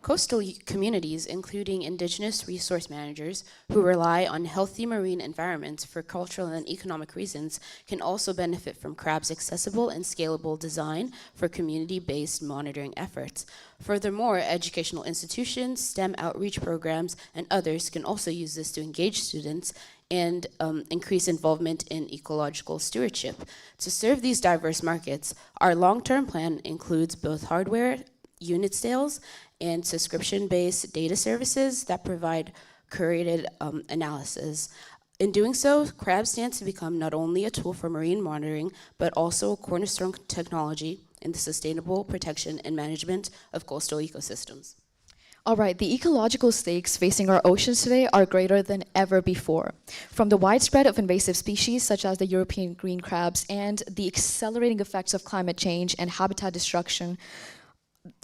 Coastal communities, including Indigenous resource managers who rely on healthy marine environments for cultural and economic reasons, can also benefit from crabs' accessible and scalable design for community-based monitoring efforts. Furthermore, educational institutions, STEM outreach programs, and others can also use this to engage students and increase involvement in ecological stewardship. To serve these diverse markets, our long-term plan includes both hardware, unit sales, and subscription-based data services that provide curated analysis. In doing so, crabs stand to become not only a tool for marine monitoring, but also a cornerstone technology in the sustainable protection and management of coastal ecosystems. All right, the ecological stakes facing our oceans today are greater than ever before. From the widespread of invasive species such as the European green crabs and the accelerating effects of climate change and habitat destruction,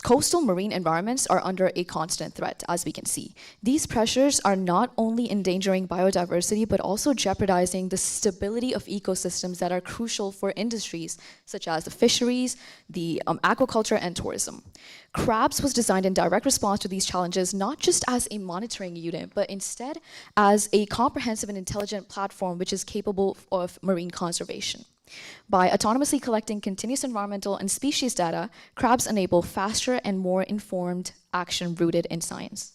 coastal marine environments are under a constant threat, as we can see. These pressures are not only endangering biodiversity, but also jeopardizing the stability of ecosystems that are crucial for industries, such as the fisheries, the aquaculture, and tourism. Crabs was designed in direct response to these challenges, not just as a monitoring unit, but instead as a comprehensive and intelligent platform which is capable of marine conservation. By autonomously collecting continuous environmental and species data, crabs enable faster and more informed action rooted in science.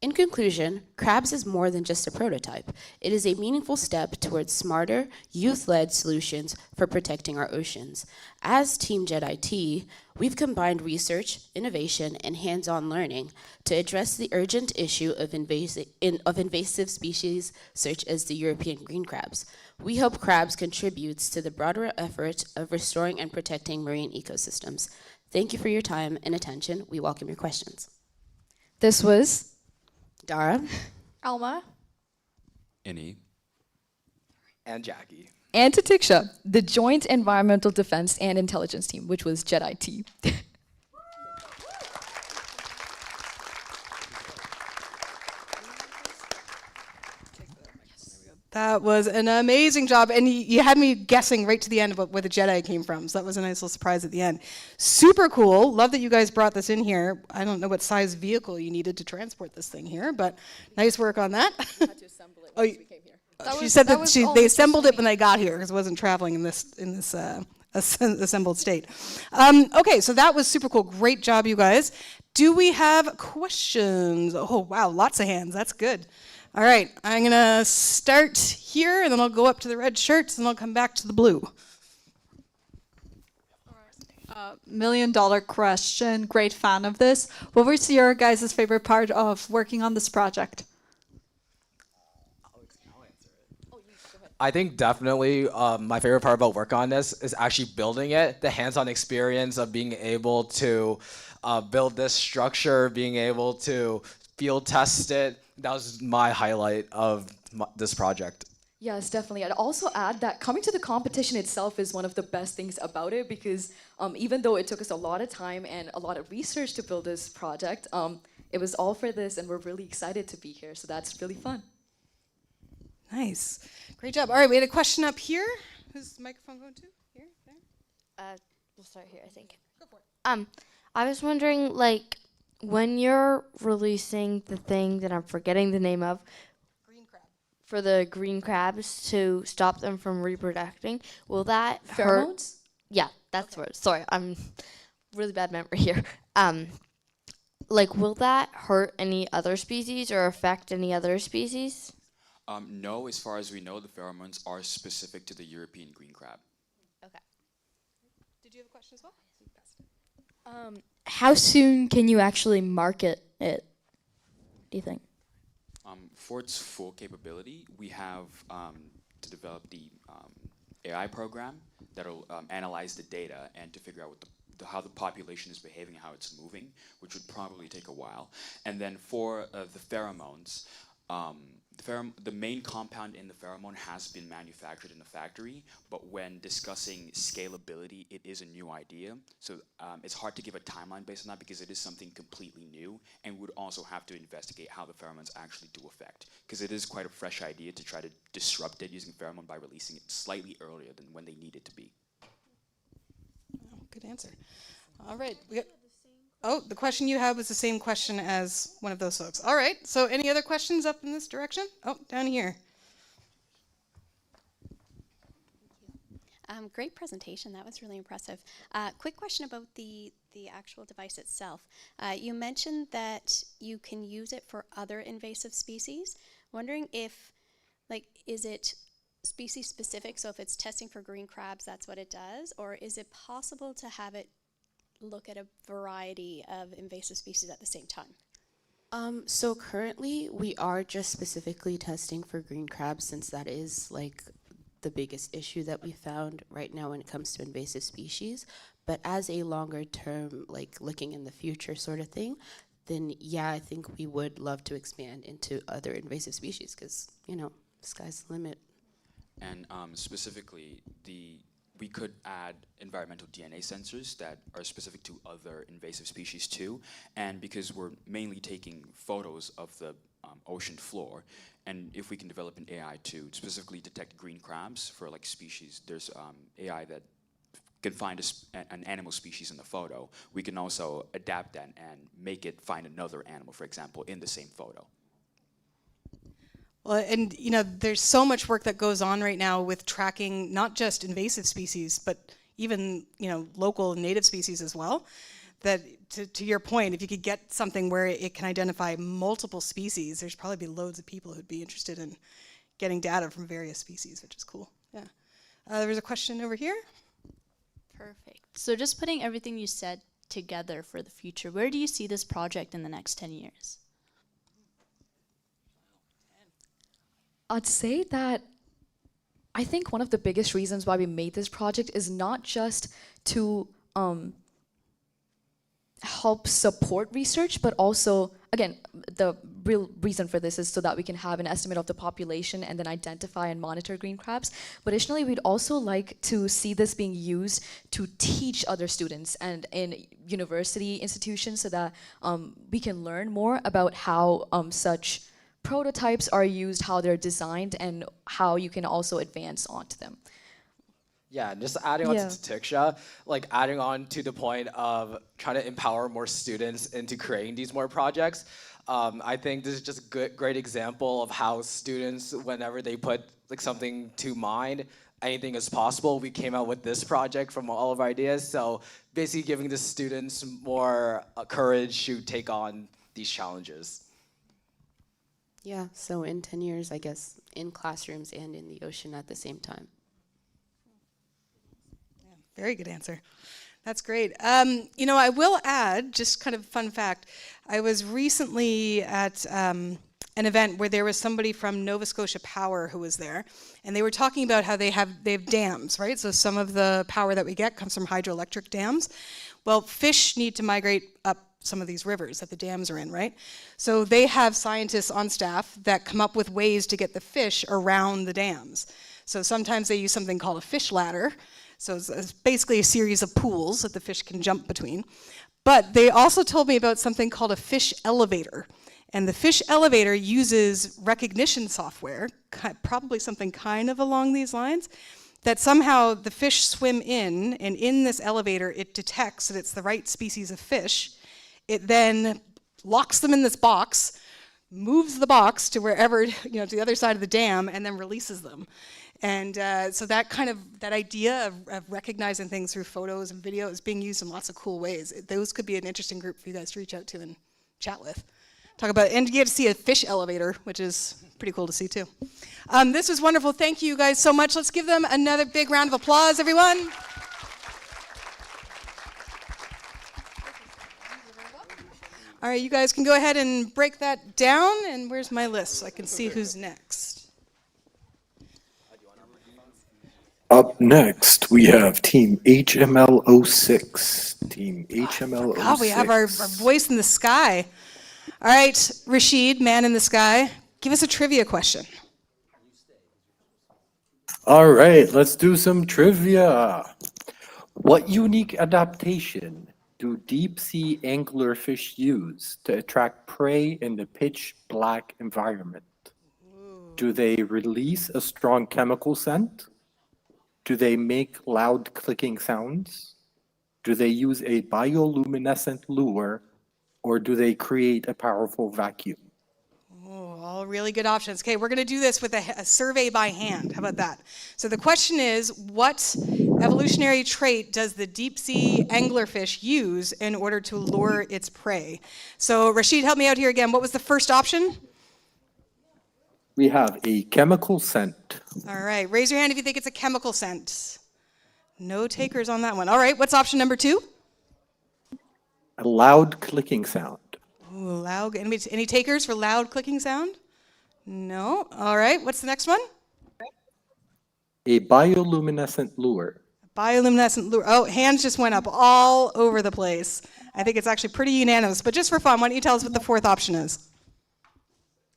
In conclusion, crabs is more than just a prototype. It is a meaningful step towards smarter, youth-led solutions for protecting our oceans. As Team JEDI, we've combined research, innovation, and hands-on learning to address the urgent issue of invasive species such as the European green crabs. We hope crabs contributes to the broader effort of restoring and protecting marine ecosystems. Thank you for your time and attention. We welcome your questions. This was Dara, Alma, Inni, and Jackie. and Tatiksha, the Joint Environmental Defense and Intelligence Team, which was JEDI. That was an amazing job, and you had me guessing right to the end about where the JEDI came from, so that was a nice little surprise at the end. Super cool. Love that you guys brought this in here. I don't know what size vehicle you needed to transport this thing here, but nice work on that. We had to assemble it once we came here. She said that they assembled it when they got here because it wasn't traveling in this assembled state. Okay, so that was super cool. Great job, you guys. Do we have questions? Oh, wow, lots of hands. That's good. All right, I'm gonna start here, and then I'll go up to the red shirts, and I'll come back to the blue. $1,000,000 question. Great fan of this. What was your guys' favorite part of working on this project? I think definitely my favorite part about work on this is actually building it, the hands-on experience of being able to build this structure, being able to field test it. That was my highlight of this project. Yes, definitely. I'd also add that coming to the competition itself is one of the best things about it because even though it took us a lot of time and a lot of research to build this project, it was all for this and we're really excited to be here. So that's really fun. Nice. Great job. All right, we had a question up here. Who's the microphone going to? Here? There? We'll start here, I think. Go for it. I was wondering, like, when you're releasing the thing that I'm forgetting the name of, for the green crabs to stop them from reproducing, will that hurt? Pheromones? Yeah, that's what. Sorry, I'm really bad memory here. Like, will that hurt any other species or affect any other species? No, as far as we know, the pheromones are specific to the European green crab. Okay. Did you have a question as well? How soon can you actually market it, do you think? For its full capability, we have to develop the AI program that'll analyze the data and to figure out what how the population is behaving, how it's moving, which would probably take a while. And then for the pheromones, the main compound in the pheromone has been manufactured in the factory, but when discussing scalability, it is a new idea. So it's hard to give a timeline based on that because it is something completely new, and we would also have to investigate how the pheromones actually do affect, because it is quite a fresh idea to try to disrupt it using pheromone by releasing it slightly earlier than when they need it to be. Oh, good answer. All right. The question you had was the same question as one of those folks. All right, so any other questions up in this direction? Oh, down here. Great presentation, that was really impressive. Quick question about the actual device itself. You mentioned that you can use it for other invasive species. Wondering if, like, is it species specific, so if it's testing for green crabs, that's what it does, or is it possible to have it look at a variety of invasive species at the same time? So currently we are just specifically testing for green crabs, since that is like the biggest issue that we found right now when it comes to invasive species. But as a longer term, like looking in the future sort of thing, then yeah, I think we would love to expand into other invasive species, because, you know, sky's the limit. And specifically, we could add environmental DNA sensors that are specific to other invasive species too. And because we're mainly taking photos of the ocean floor, and if we can develop an AI to specifically detect green crabs for like species, there's AI that can find an animal species in the photo. We can also adapt that and make it find another animal, for example, in the same photo. Well, and you know, there's so much work that goes on right now with tracking not just invasive species, but even, you know, local native species as well. That, to your point, if you could get something where it can identify multiple species, there's probably be loads of people who'd be interested in getting data from various species, which is cool. Yeah. There was a question over here. Perfect. So just putting everything you said together for the future, where do you see this project in the next 10 years? I'd say that I think one of the biggest reasons why we made this project is not just to help support research, but also, again, the real reason for this is so that we can have an estimate of the population and then identify and monitor green crabs. But additionally, we'd also like to see this being used to teach other students and in university institutions so that we can learn more about how such prototypes are used, how they're designed, and how you can also advance onto them. Yeah, just adding on to Tiksha, like adding on to the point of trying to empower more students into creating these more projects. I think this is just a great example of how students, whenever they put like something to mind, anything is possible. We came out with this project from all of our ideas. So basically giving the students more courage to take on these challenges. Yeah, so in 10 years, I guess, in classrooms and in the ocean at the same time. Yeah, very good answer. That's great. You know, I will add, just kind of fun fact, I was recently at an event where there was somebody from Nova Scotia Power who was there, and they were talking about how they have dams, right? So some of the power that we get comes from hydroelectric dams. Well, fish need to migrate up some of these rivers that the dams are in, right? So they have scientists on staff that come up with ways to get the fish around the dams. So sometimes they use something called a fish ladder. So it's basically a series of pools that the fish can jump between. But they also told me about something called a fish elevator. And the fish elevator uses recognition software, probably something kind of along these lines, that somehow the fish swim in, and in this elevator it detects that it's the right species of fish. It then locks them in this box, moves the box to wherever, you know, to the other side of the dam, and then releases them. And so that idea of recognizing things through photos and video is being used in lots of cool ways. Those could be an interesting group for you guys to reach out to and chat with. Talk about, and you get to see a fish elevator, which is pretty cool to see too. This was wonderful. Thank you guys so much. Let's give them another big round of applause, everyone. All right, you guys can go ahead and break that down. And where's my list so I can see who's next? Up next, we have Team HML06. Team HML06. Oh, we have our voice in the sky. All right, Rashid, man in the sky, give us a trivia question. All right, let's do some trivia. What unique adaptation do deep-sea anglerfish use to attract prey in the pitch black environment? Do they release a strong chemical scent? Do they make loud clicking sounds? Do they use a bioluminescent lure? Or do they create a powerful vacuum? Oh, all really good options. Okay, we're going to do this with a survey by hand. How about that? So the question is, what evolutionary trait does the deep-sea anglerfish use in order to lure its prey? So Rashid, help me out here again. What was the first option? We have a chemical scent. All right, raise your hand if you think it's a chemical scent. No takers on that one. All right, what's option number 2? A loud clicking sound. Ooh, loud. Any takers for loud clicking sound? No. All right. What's the next one? A bioluminescent lure. Bioluminescent lure. Oh, hands just went up all over the place. I think it's actually pretty unanimous. But just for fun, why don't you tell us what the fourth option is?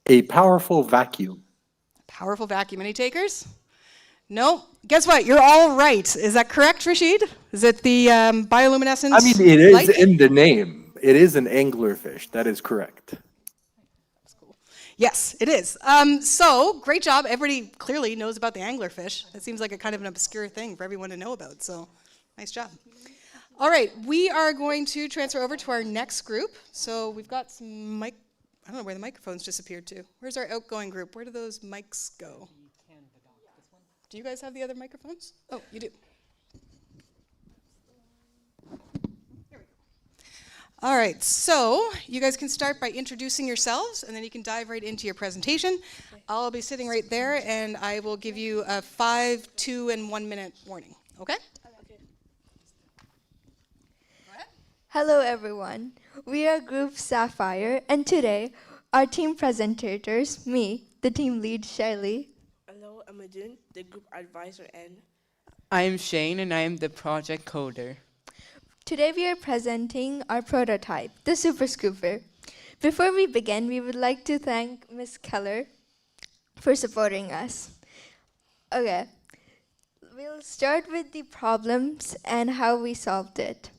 A powerful vacuum. Powerful vacuum. Any takers? No. Guess what? You're all right. Is that correct, Rashid? Is it the bioluminescent? I mean, it is light? in the name. It is an anglerfish. That is correct. Yes, it is. So, great job. Everybody clearly knows about the anglerfish. That seems like a kind of an obscure thing for everyone to know about. So, nice job. All right, we are going to transfer over to our next group. So, we've got some I don't know where the microphones disappeared to. Where's our outgoing group? Where do those mics go? Do you guys have the other microphones? Oh, you do. All right, so you guys can start by introducing yourselves, and then you can dive right into your presentation. I'll be sitting right there, and I will give you a 5, 2, and 1 minute warning, okay? Hello, everyone. We are Group Sapphire, and today, our team presentators, me, the team lead, Shelly. Hello, I'm Adun, the group advisor, and I'm Shane, and I am the project coder. Today we are presenting our prototype, the Super Scooper. Before we begin, we would like to thank Ms. Keller for supporting us. Okay, we'll start with the problems and how we solved it.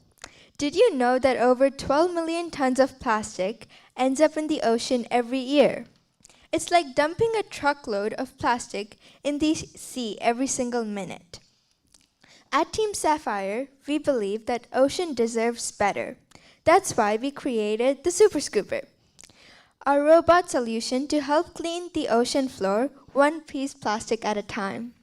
Did you know that over 12 million tons of plastic ends up in the ocean every year? It's like dumping a truckload of plastic in the sea every single minute. At Team Sapphire, we believe that ocean deserves better. That's why we created the Super Scooper, our robot solution to help clean the ocean floor one piece plastic at a time.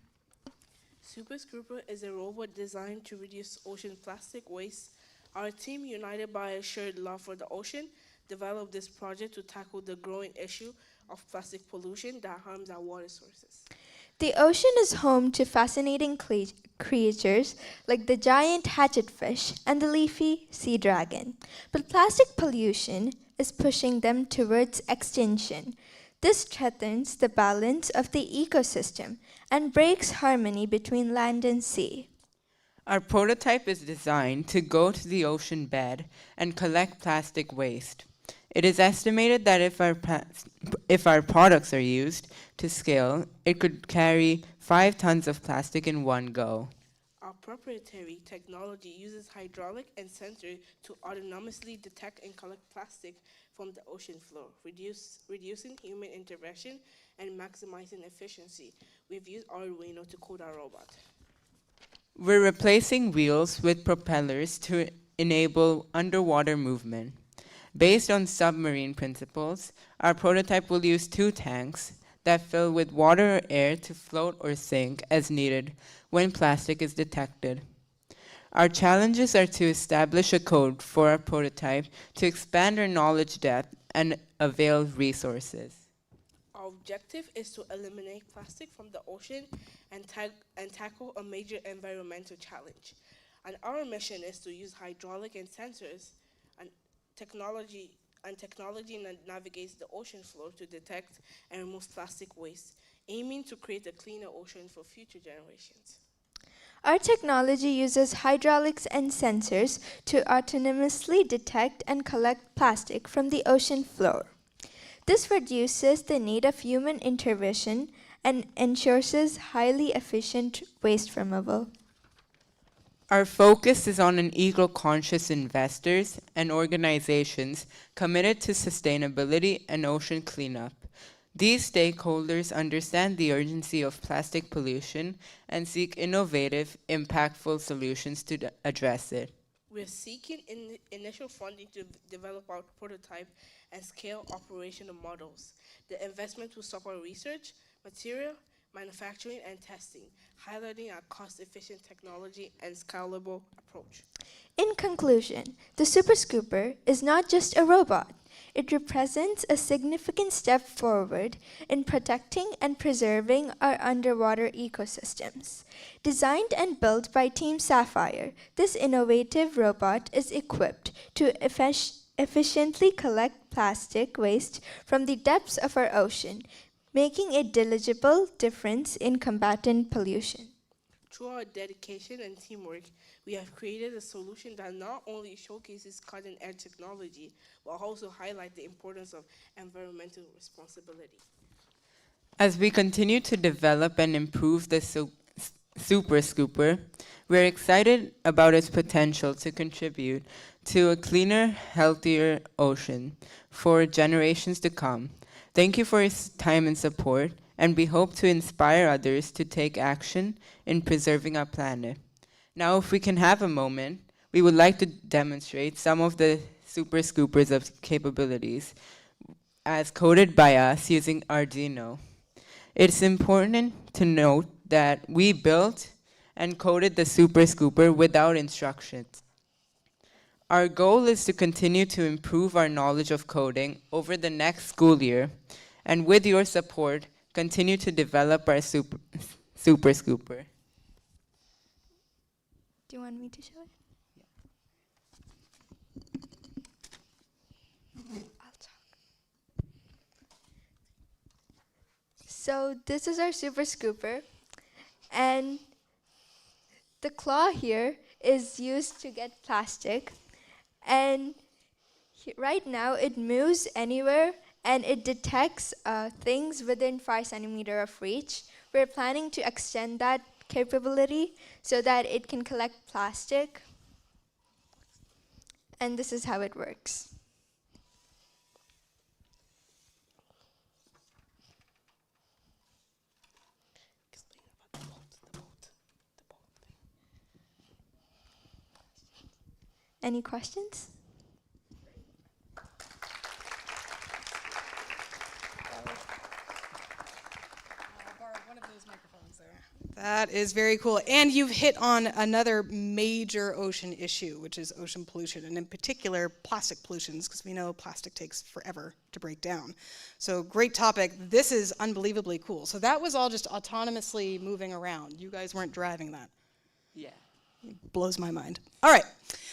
Super Scooper is a robot designed to reduce ocean plastic waste. Our team, united by a shared love for the ocean, developed this project to tackle the growing issue of plastic pollution that harms our water sources. The ocean is home to fascinating creatures like the giant hatchetfish and the leafy sea dragon. But plastic pollution is pushing them towards extinction. This threatens the balance of the ecosystem and breaks harmony between land and sea. Our prototype is designed to go to the ocean bed and collect plastic waste. It is estimated that if our products are used to scale, it could carry 5 tons of plastic in one go. Our proprietary technology uses hydraulic and sensor to autonomously detect and collect plastic from the ocean floor, reducing human intervention and maximizing efficiency. We've used Arduino to code our robot. We're replacing wheels with propellers to enable underwater movement. Based on submarine principles, our prototype will use 2 tanks that fill with water or air to float or sink as needed when plastic is detected. Our challenges are to establish a code for our prototype to expand our knowledge depth and avail resources. Our objective is to eliminate plastic from the ocean and tackle a major environmental challenge. And our mission is to use hydraulic and sensors and technology that navigates the ocean floor to detect and remove plastic waste, aiming to create a cleaner ocean for future generations. Our technology uses hydraulics and sensors to autonomously detect and collect plastic from the ocean floor. This reduces the need of human intervention and ensures highly efficient waste removal. Our focus is on an eco-conscious investors and organizations committed to sustainability and ocean cleanup. These stakeholders understand the urgency of plastic pollution and seek innovative, impactful solutions to address it. We're seeking initial funding to develop our prototype and scale operational models. The investment will support research, material, manufacturing, and testing, highlighting our cost-efficient technology and scalable approach. In conclusion, the Super Scooper is not just a robot. It represents a significant step forward in protecting and preserving our underwater ecosystems. Designed and built by Team Sapphire, this innovative robot is equipped to efficiently collect plastic waste from the depths of our ocean, making a diligible difference in combating pollution. Through our dedication and teamwork, we have created a solution that not only showcases cutting-edge technology, but also highlight the importance of environmental responsibility. As we continue to develop and improve the Super Scooper, we're excited about its potential to contribute to a cleaner, healthier ocean for generations to come. Thank you for your time and support, and we hope to inspire others to take action in preserving our planet. Now, if we can have a moment, we would like to demonstrate some of the Super Scoopers of capabilities as coded by us using Arduino. It's important to note that we built and coded the Super Scooper without instructions. Our goal is to continue to improve our knowledge of coding over the next school year, and with your support, continue to develop our Super Scooper. Do you want me to show it? I'll talk. So this is our Super Scooper, and the claw here is used to get plastic, and right now it moves anywhere and it detects things within 5 centimeters of reach. We're planning to extend that capability so that it can collect plastic, and this is how it works. Any questions? That is very cool. And you've hit on another major ocean issue, which is ocean pollution, and in particular, plastic pollutions, because we know plastic takes forever to break down. So great topic. This is unbelievably cool. So that was all just autonomously moving around. You guys weren't driving that. Yeah. It blows my mind. All right.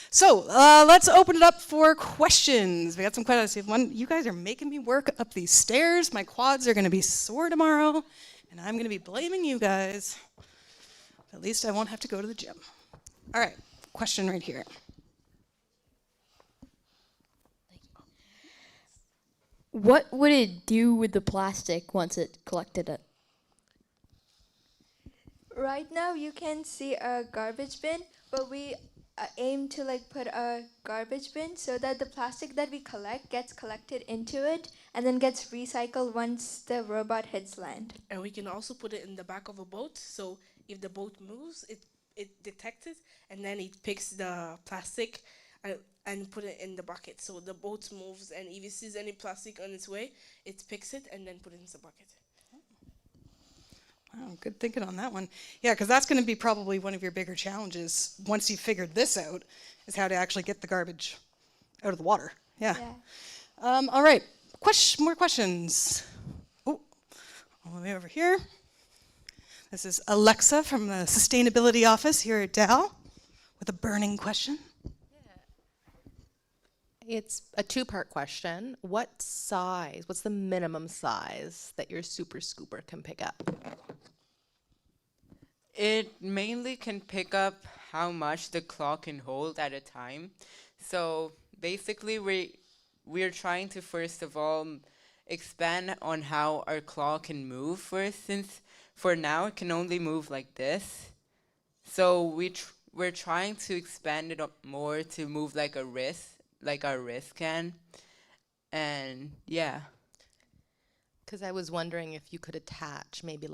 So let's open it up for questions. We got some questions. You guys are making me work up these stairs. My quads are going to be sore tomorrow, and I'm going to be blaming you guys. At least I won't have to go to the gym. All right, question right here. What would it do with the plastic once it collected it? Right now you can see a garbage bin, but we aim to put a garbage bin so that the plastic that we collect gets collected into it and then gets recycled once the robot hits land. And we can also put it in the back of a boat, so if the boat moves, it detects it, and then it picks the plastic and put it in the bucket. So the boat moves, and if it sees any plastic on its way, it picks it and then put it in the bucket. Wow, good thinking on that one. Yeah, because that's going to be probably one of your bigger challenges once you've figured this out, is how to actually get the garbage out of the water. Yeah. All right, more questions. Oh, all the way over here. This is Alexa from the Sustainability Office here at Dal with a burning question. It's a two-part question. What's the minimum size that your Super Scooper can pick up? It mainly can pick up how much the claw can hold at a time. So basically we're trying to first of all expand on how our claw can move first, since for now it can only move like this. So we're trying to expand it up more to move like a wrist, like our wrist can. And yeah. Because I was wondering if you could attach maybe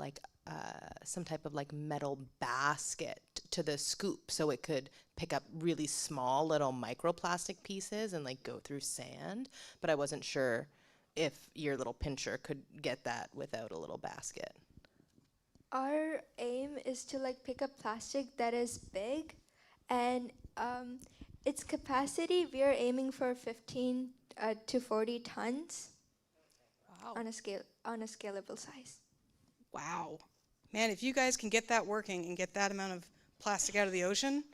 some type of metal basket to the scoop so it could pick up really small little microplastic pieces and go through sand. But I wasn't sure if your little pincher could get that without a little basket. Our aim is to pick up plastic that is big, and its capacity we are aiming for 15 to 40 tons. Wow. On a scalable size. Wow. Man, if you guys can get that working and get that amount of plastic out of the ocean,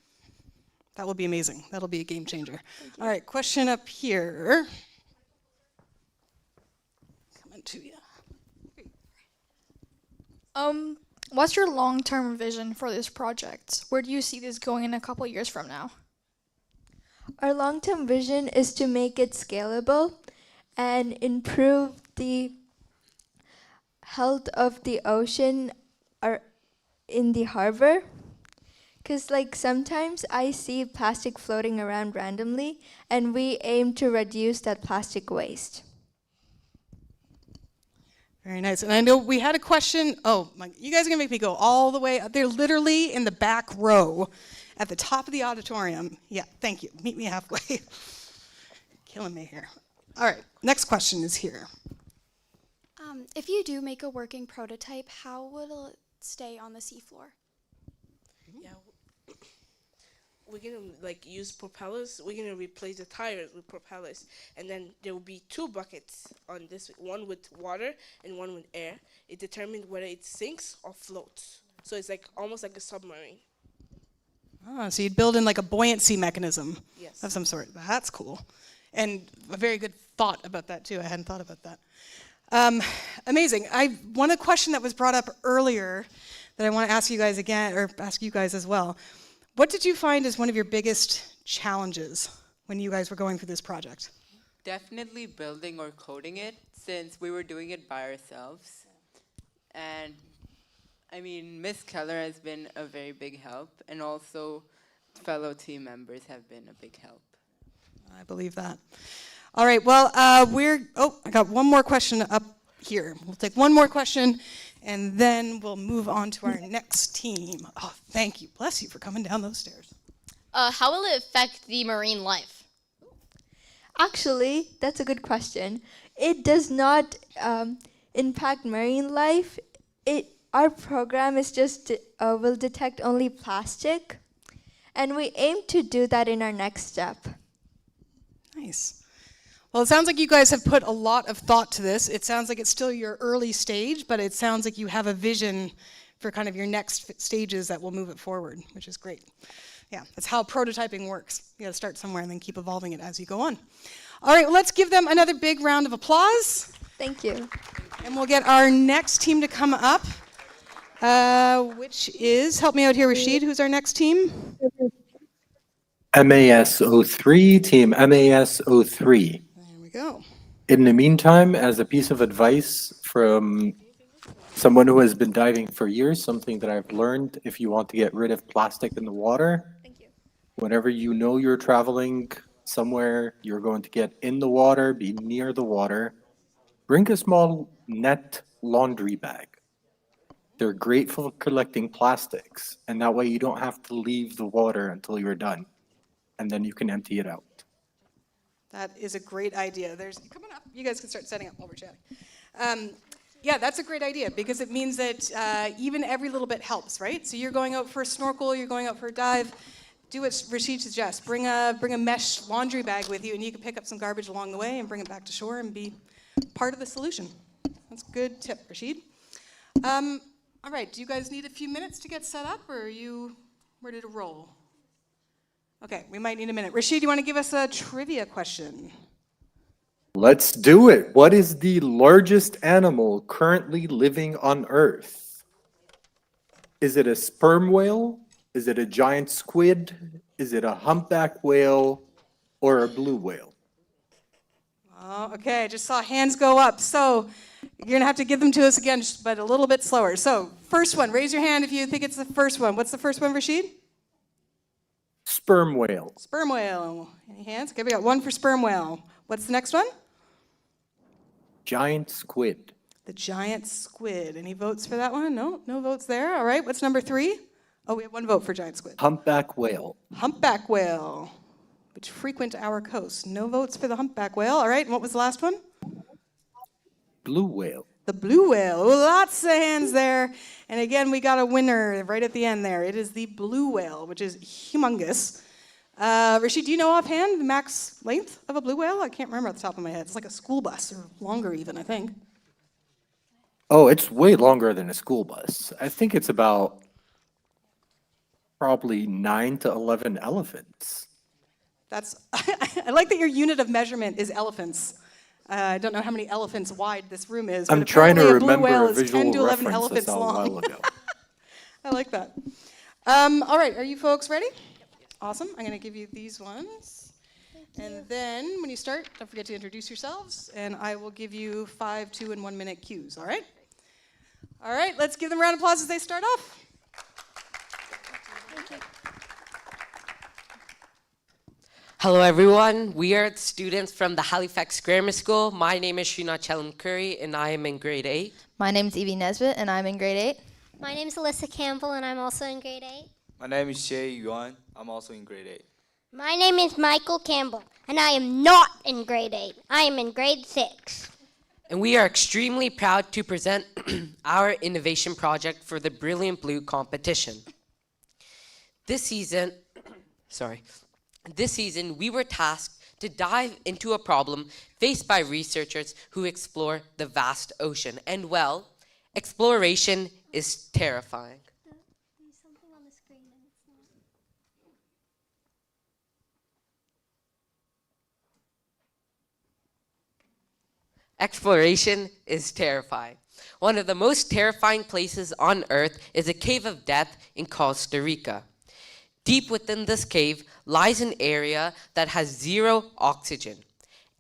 That will be amazing. That'll be a game changer. All right, question up here. Coming to you. What's your long-term vision for this project? Where do you see this going in a couple years from now? Our long-term vision is to make it scalable and improve the health of the ocean in the harbor. Because like sometimes I see plastic floating around randomly, and we aim to reduce that plastic waste. Very nice. And I know we had a question. Oh, you guys are going to make me go all the way up. They're literally in the back row at the top of the auditorium. Yeah, thank you. Meet me halfway. Killing me here. All right, next question is here. If you do make a working prototype, how will it stay on the seafloor? Yeah, we're gonna like use propellers. We're gonna replace the tires with propellers, and then there will be 2 buckets on this, one with water and one with air. It determines whether it sinks or floats. So it's like almost like a submarine. Oh, so you'd build in like a buoyancy mechanism Yes. of some sort. That's cool. And a very good thought about that too. I hadn't thought about that. Amazing. One question that was brought up earlier that I want to ask you guys again, or ask you guys as well. What did you find as one of your biggest challenges when you guys were going through this project? Definitely building or coding it, since we were doing it by ourselves. And I mean, Miss Keller has been a very big help, and also fellow team members have been a big help. I believe that. All right, well, I got one more question up here. We'll take one more question, and then we'll move on to our next team. Oh, thank you. Bless you for coming down those stairs. How will it affect the marine life? Actually, that's a good question. It does not impact marine life. Our program is just will detect only plastic, and we aim to do that in our next step. Nice. Well, it sounds like you guys have put a lot of thought to this. It sounds like it's still your early stage, but it sounds like you have a vision for kind of your next stages that will move it forward, which is great. Yeah, that's how prototyping works. You got to start somewhere and then keep evolving it as you go on. All right, well, let's give them another big round of applause. Thank you. And we'll get our next team to come up, which is, help me out here, Rashid, who's our next team? MAS 03, team MAS 03. There we go. In the meantime, as a piece of advice from someone who has been diving for years, something that I've learned, if you want to get rid of plastic in the water, whenever you know you're traveling somewhere, you're going to get in the water, be near the water, bring a small net laundry bag. They're great for collecting plastics, and that way you don't have to leave the water until you're done, and then you can empty it out. That is a great idea. Coming up. You guys can start setting up while we're chatting. Yeah, that's a great idea because it means that even every little bit helps, right? So you're going out for a snorkel, you're going out for a dive. Do what Rashid suggests. Bring a mesh laundry bag with you, and you can pick up some garbage along the way and bring it back to shore and be part of the solution. That's a good tip, Rashid. All right, do you guys need a few minutes to get set up, or are you ready to roll? Okay, we might need a minute. Rashid, you want to give us a trivia question? Let's do it. What is the largest animal currently living on Earth? Is it a sperm whale? Is it a giant squid? Is it a humpback whale or a blue whale? Oh, okay, I just saw hands go up. So you're going to have to give them to us again, but a little bit slower. So first one, raise your hand if you think it's the first one. What's the first one, Rashid? Sperm whale. Sperm whale. Any hands? Okay, we got one for sperm whale. What's the next one? Giant squid. The giant squid. Any votes for that one? No? No votes there. All right, what's number 3? Oh, we have one vote for giant squid. Humpback whale. Humpback whale, which frequent our coast. No votes for the humpback whale. All right, and what was the last one? Blue whale. The blue whale. Oh, lots of hands there. And again, we got a winner right at the end there. It is the blue whale, which is humongous. Rashid, do you know offhand the max length of a blue whale? I can't remember off the top of my head. It's like a school bus, or longer even, I think. Oh, it's way longer than a school bus. I think it's about probably 9 to 11 elephants. That's, I like that your unit of measurement is elephants. I don't know how many elephants wide this room is. I'm but trying to apparently a blue remember whale a is 10 visual to 11 reference I elephants saw a long. while ago. I like that. All right, are you folks ready? Awesome. I'm going to give you these ones. And then when you start, don't forget to introduce yourselves, and I will give you 5, 2, and 1 minute cues, all right? All right, let's give them a round of applause as they start off. Hello everyone, we are students from the Halifax Grammar School. My name is Kerri and I am in grade 8. My name is Evie Nesbitt and I'm in grade 8. My name is Alyssa Campbell and I'm also in grade 8. My name is Shay Yuan. I'm also in grade 8. My name is Michael Campbell and I am not in grade 8. I am in grade 6. And we are extremely proud to present our innovation project for the Brilliant Blue competition. This season, we were tasked to dive into a problem faced by researchers who explore the vast ocean. And well, exploration is terrifying. There's something on the screen and it's not. Exploration is terrifying. One of the most terrifying places on Earth is a cave of death in Costa Rica. Deep within this cave lies an area that has 0 oxygen.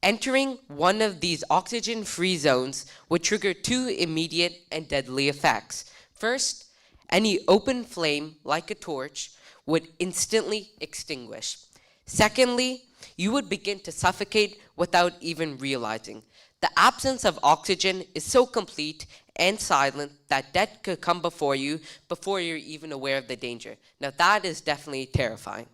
Entering one of these oxygen-free zones would trigger 2 immediate and deadly effects. First, any open flame, like a torch, would instantly extinguish. Secondly, you would begin to suffocate without even realizing. The absence of oxygen is so complete and silent that death could come before you're even aware of the danger. Now that is definitely terrifying.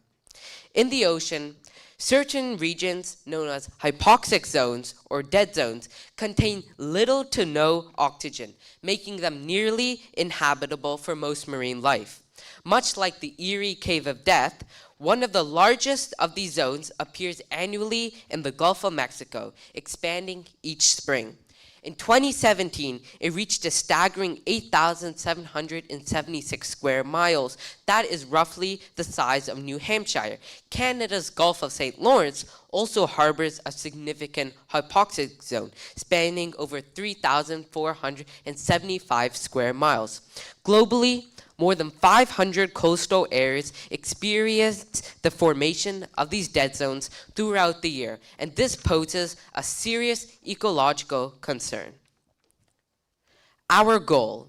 In the ocean, certain regions known as hypoxic zones or dead zones contain little to no oxygen, making them nearly inhabitable for most marine life. Much like the eerie Cave of Death, one of the largest of these zones appears annually in the Gulf of Mexico, expanding each spring. In 2017, it reached a staggering 8,776 square miles. That is roughly the size of New Hampshire. Canada's Gulf of St. Lawrence also harbors a significant hypoxic zone, spanning over 3,475 square miles. Globally, more than 500 coastal areas experience the formation of these dead zones throughout the year, and this poses a serious ecological concern. Our goal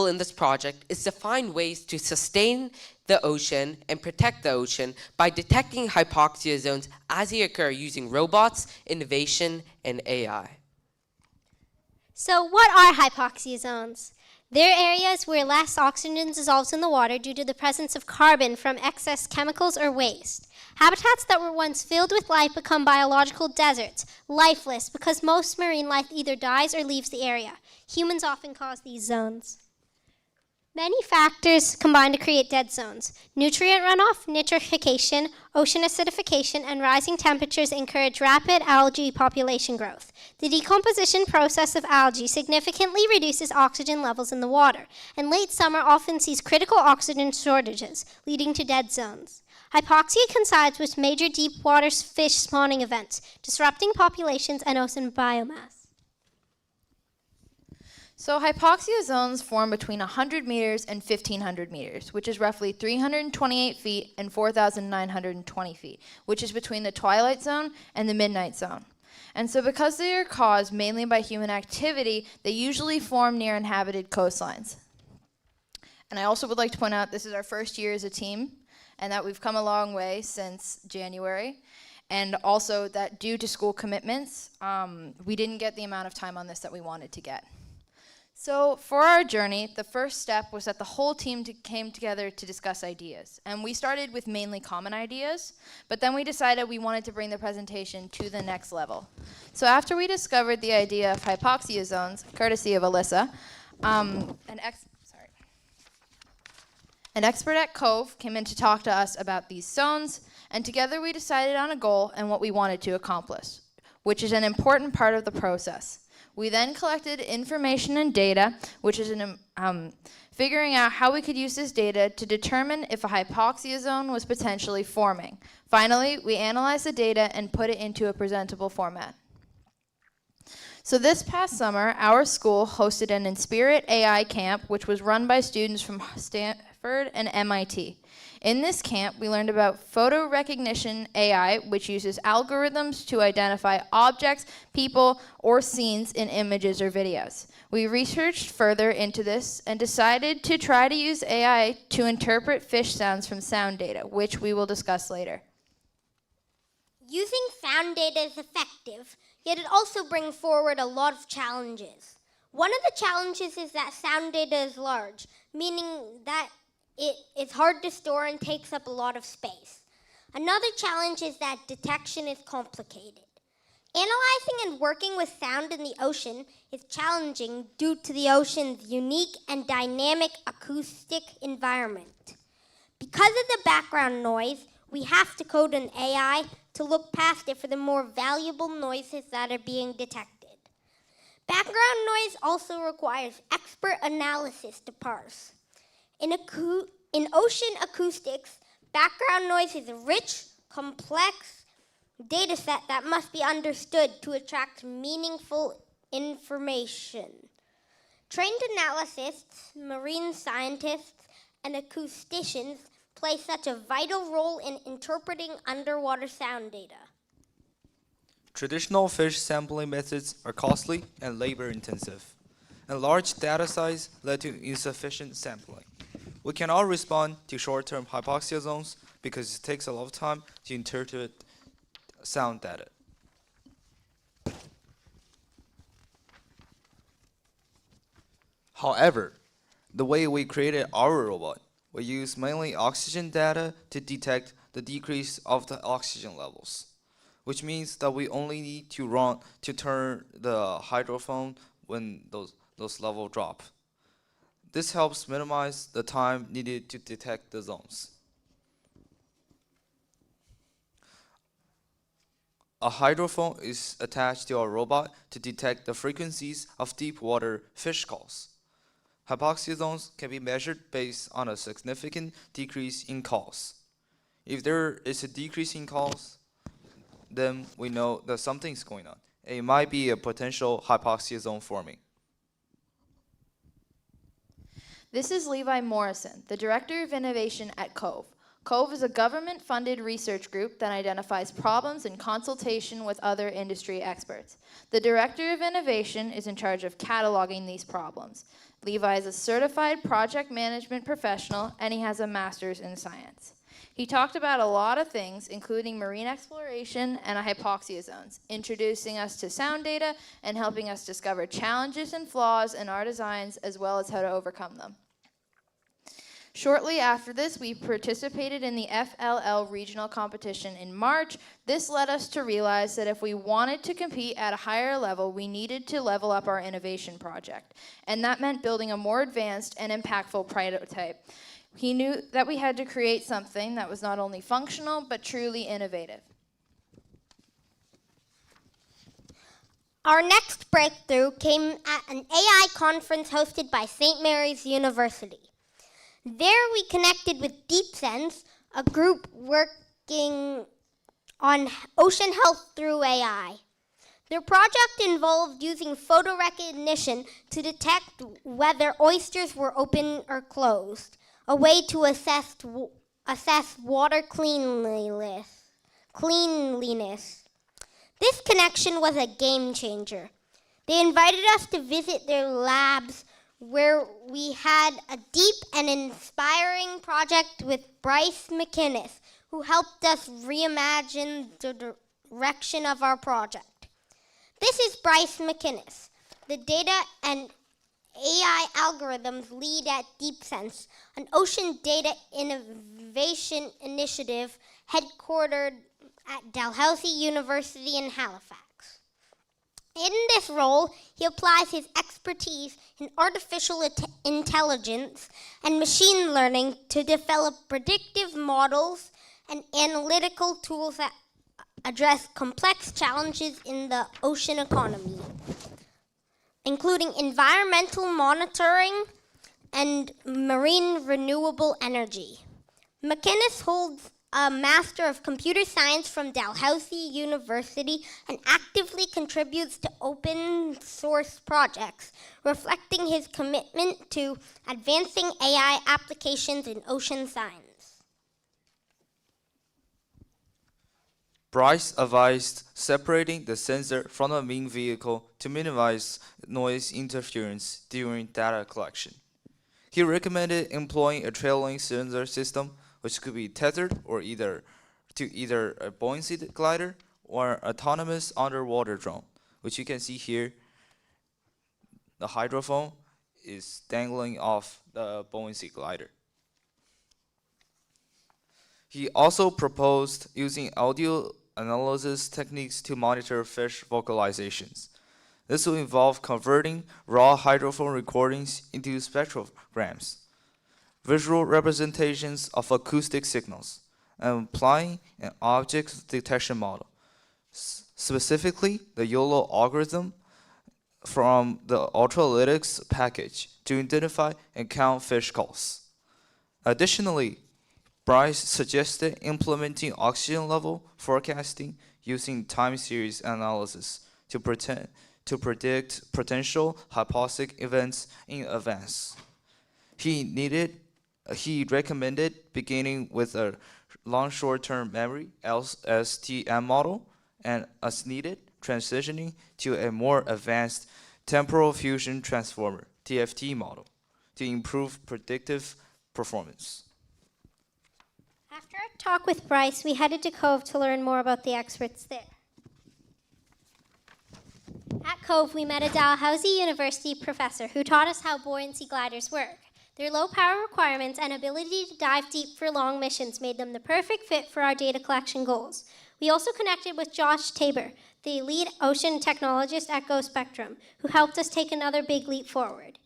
in this project is to find ways to sustain the ocean and protect the ocean by detecting hypoxia zones as they occur using robots, innovation, and AI. So what are hypoxia zones? They're areas where less oxygen dissolves in the water due to the presence of carbon from excess chemicals or waste. Habitats that were once filled with life become biological deserts, lifeless, because most marine life either dies or leaves the area. Humans often cause these zones. Many factors combine to create dead zones. Nutrient runoff, nitrification, ocean acidification, and rising temperatures encourage rapid algae population growth. The decomposition process of algae significantly reduces oxygen levels in the water, and late summer often sees critical oxygen shortages, leading to dead zones. Hypoxia coincides with major deep water fish spawning events, disrupting populations and ocean biomass. So hypoxia zones form between 100 meters and 1,500 meters, which is roughly 328 feet and 4,920 feet, which is between the twilight zone and the midnight zone. And so because they are caused mainly by human activity, they usually form near inhabited coastlines. And I also would like to point out this is our first year as a team, and that we've come a long way since January. And also that due to school commitments, we didn't get the amount of time on this that we wanted to get. So for our journey, the first step was that the whole team came together to discuss ideas. And we started with mainly common ideas, but then we decided we wanted to bring the presentation to the next level. So after we discovered the idea of hypoxia zones, courtesy of Alyssa, an expert at Cove came in to talk to us about these zones, and together we decided on a goal and what we wanted to accomplish, which is an important part of the process. We then collected information and data, which is figuring out how we could use this data to determine if a hypoxia zone was potentially forming. Finally, we analyzed the data and put it into a presentable format. So this past summer, our school hosted an Inspirit AI camp, which was run by students from Stanford and MIT. In this camp, we learned about photo recognition AI, which uses algorithms to identify objects, people, or scenes in images or videos. We researched further into this and decided to try to use AI to interpret fish sounds from sound data, which we will discuss later. Using sound data is effective, yet it also brings forward a lot of challenges. One of the challenges is that sound data is large, meaning that it is hard to store and takes up a lot of space. Another challenge is that detection is complicated. Analyzing and working with sound in the ocean is challenging due to the ocean's unique and dynamic acoustic environment. Because of the background noise, we have to code an AI to look past it for the more valuable noises that are being detected. Background noise also requires expert analysis to parse. In ocean acoustics, background noise is a rich, complex data set that must be understood to attract meaningful information. Trained analysts, marine scientists, and acousticians play such a vital role in interpreting underwater sound data. Traditional fish sampling methods are costly and labor-intensive, and large data size led to insufficient sampling. We cannot respond to short-term hypoxia zones because it takes a lot of time to interpret sound data. However, the way we created our robot, we use mainly oxygen data to detect the decrease of the oxygen levels, which means that we only need to turn the hydrophone when those levels drop. This helps minimize the time needed to detect the zones. A hydrophone is attached to our robot to detect the frequencies of deep water fish calls. Hypoxia zones can be measured based on a significant decrease in calls. If there is a decrease in calls, then we know that something's going on. It might be a potential hypoxia zone forming. This is Levi Morrison, the Director of Innovation at COVE. COVE is a government-funded research group that identifies problems in consultation with other industry experts. The Director of Innovation is in charge of cataloging these problems. Levi is a certified project management professional, and he has a master's in science. He talked about a lot of things, including marine exploration and hypoxia zones, introducing us to sound data and helping us discover challenges and flaws in our designs, as well as how to overcome them. Shortly after this, we participated in the FLL regional competition in March. This led us to realize that if we wanted to compete at a higher level, we needed to level up our innovation project. And that meant building a more advanced and impactful prototype. He knew that we had to create something that was not only functional, but truly innovative. Our next breakthrough came at an AI conference hosted by St. Mary's University. There we connected with DeepSense, a group working on ocean health through AI. Their project involved using photo recognition to detect whether oysters were open or closed, a way to assess water cleanliness. This connection was a game changer. They invited us to visit their labs, where we had a deep and inspiring project with Bryce McInnes, who helped us reimagine the direction of our project. This is Bryce McInnes, the data and AI algorithms lead at DeepSense, an ocean data innovation initiative headquartered at Dalhousie University in Halifax. In this role, he applies his expertise in artificial intelligence and machine learning to develop predictive models and analytical tools that address complex challenges in the ocean economy. including environmental monitoring and marine renewable energy. McInnes holds a Master of Computer Science from Dalhousie University and actively contributes to open source projects, reflecting his commitment to advancing AI applications in ocean science. Bryce advised separating the sensor from the main vehicle to minimize noise interference during data collection. He recommended employing a trailing sensor system, which could be tethered or either a buoyancy glider or autonomous underwater drone, which you can see here. The hydrophone is dangling off the buoyancy glider. He also proposed using audio analysis techniques to monitor fish vocalizations. This will involve converting raw hydrophone recordings into spectrograms, visual representations of acoustic signals, and applying an object detection model, specifically the YOLO algorithm from the Ultralytics package to identify and count fish calls. Additionally, Bryce suggested implementing oxygen level forecasting using time series analysis to predict potential hypoxic events in advance. He recommended beginning with a long short-term memory LSTM model and, as needed, transitioning to a more advanced temporal fusion transformer TFT model to improve predictive performance. After our talk with Bryce, we headed to Cove to learn more about the experts there. At Cove, we met a Dalhousie University professor who taught us how buoyancy gliders work. Their low power requirements and ability to dive deep for long missions made them the perfect fit for our data collection goals. We also connected with Josh Tabor, the lead ocean technologist at Go Spectrum, who helped us take another big leap forward.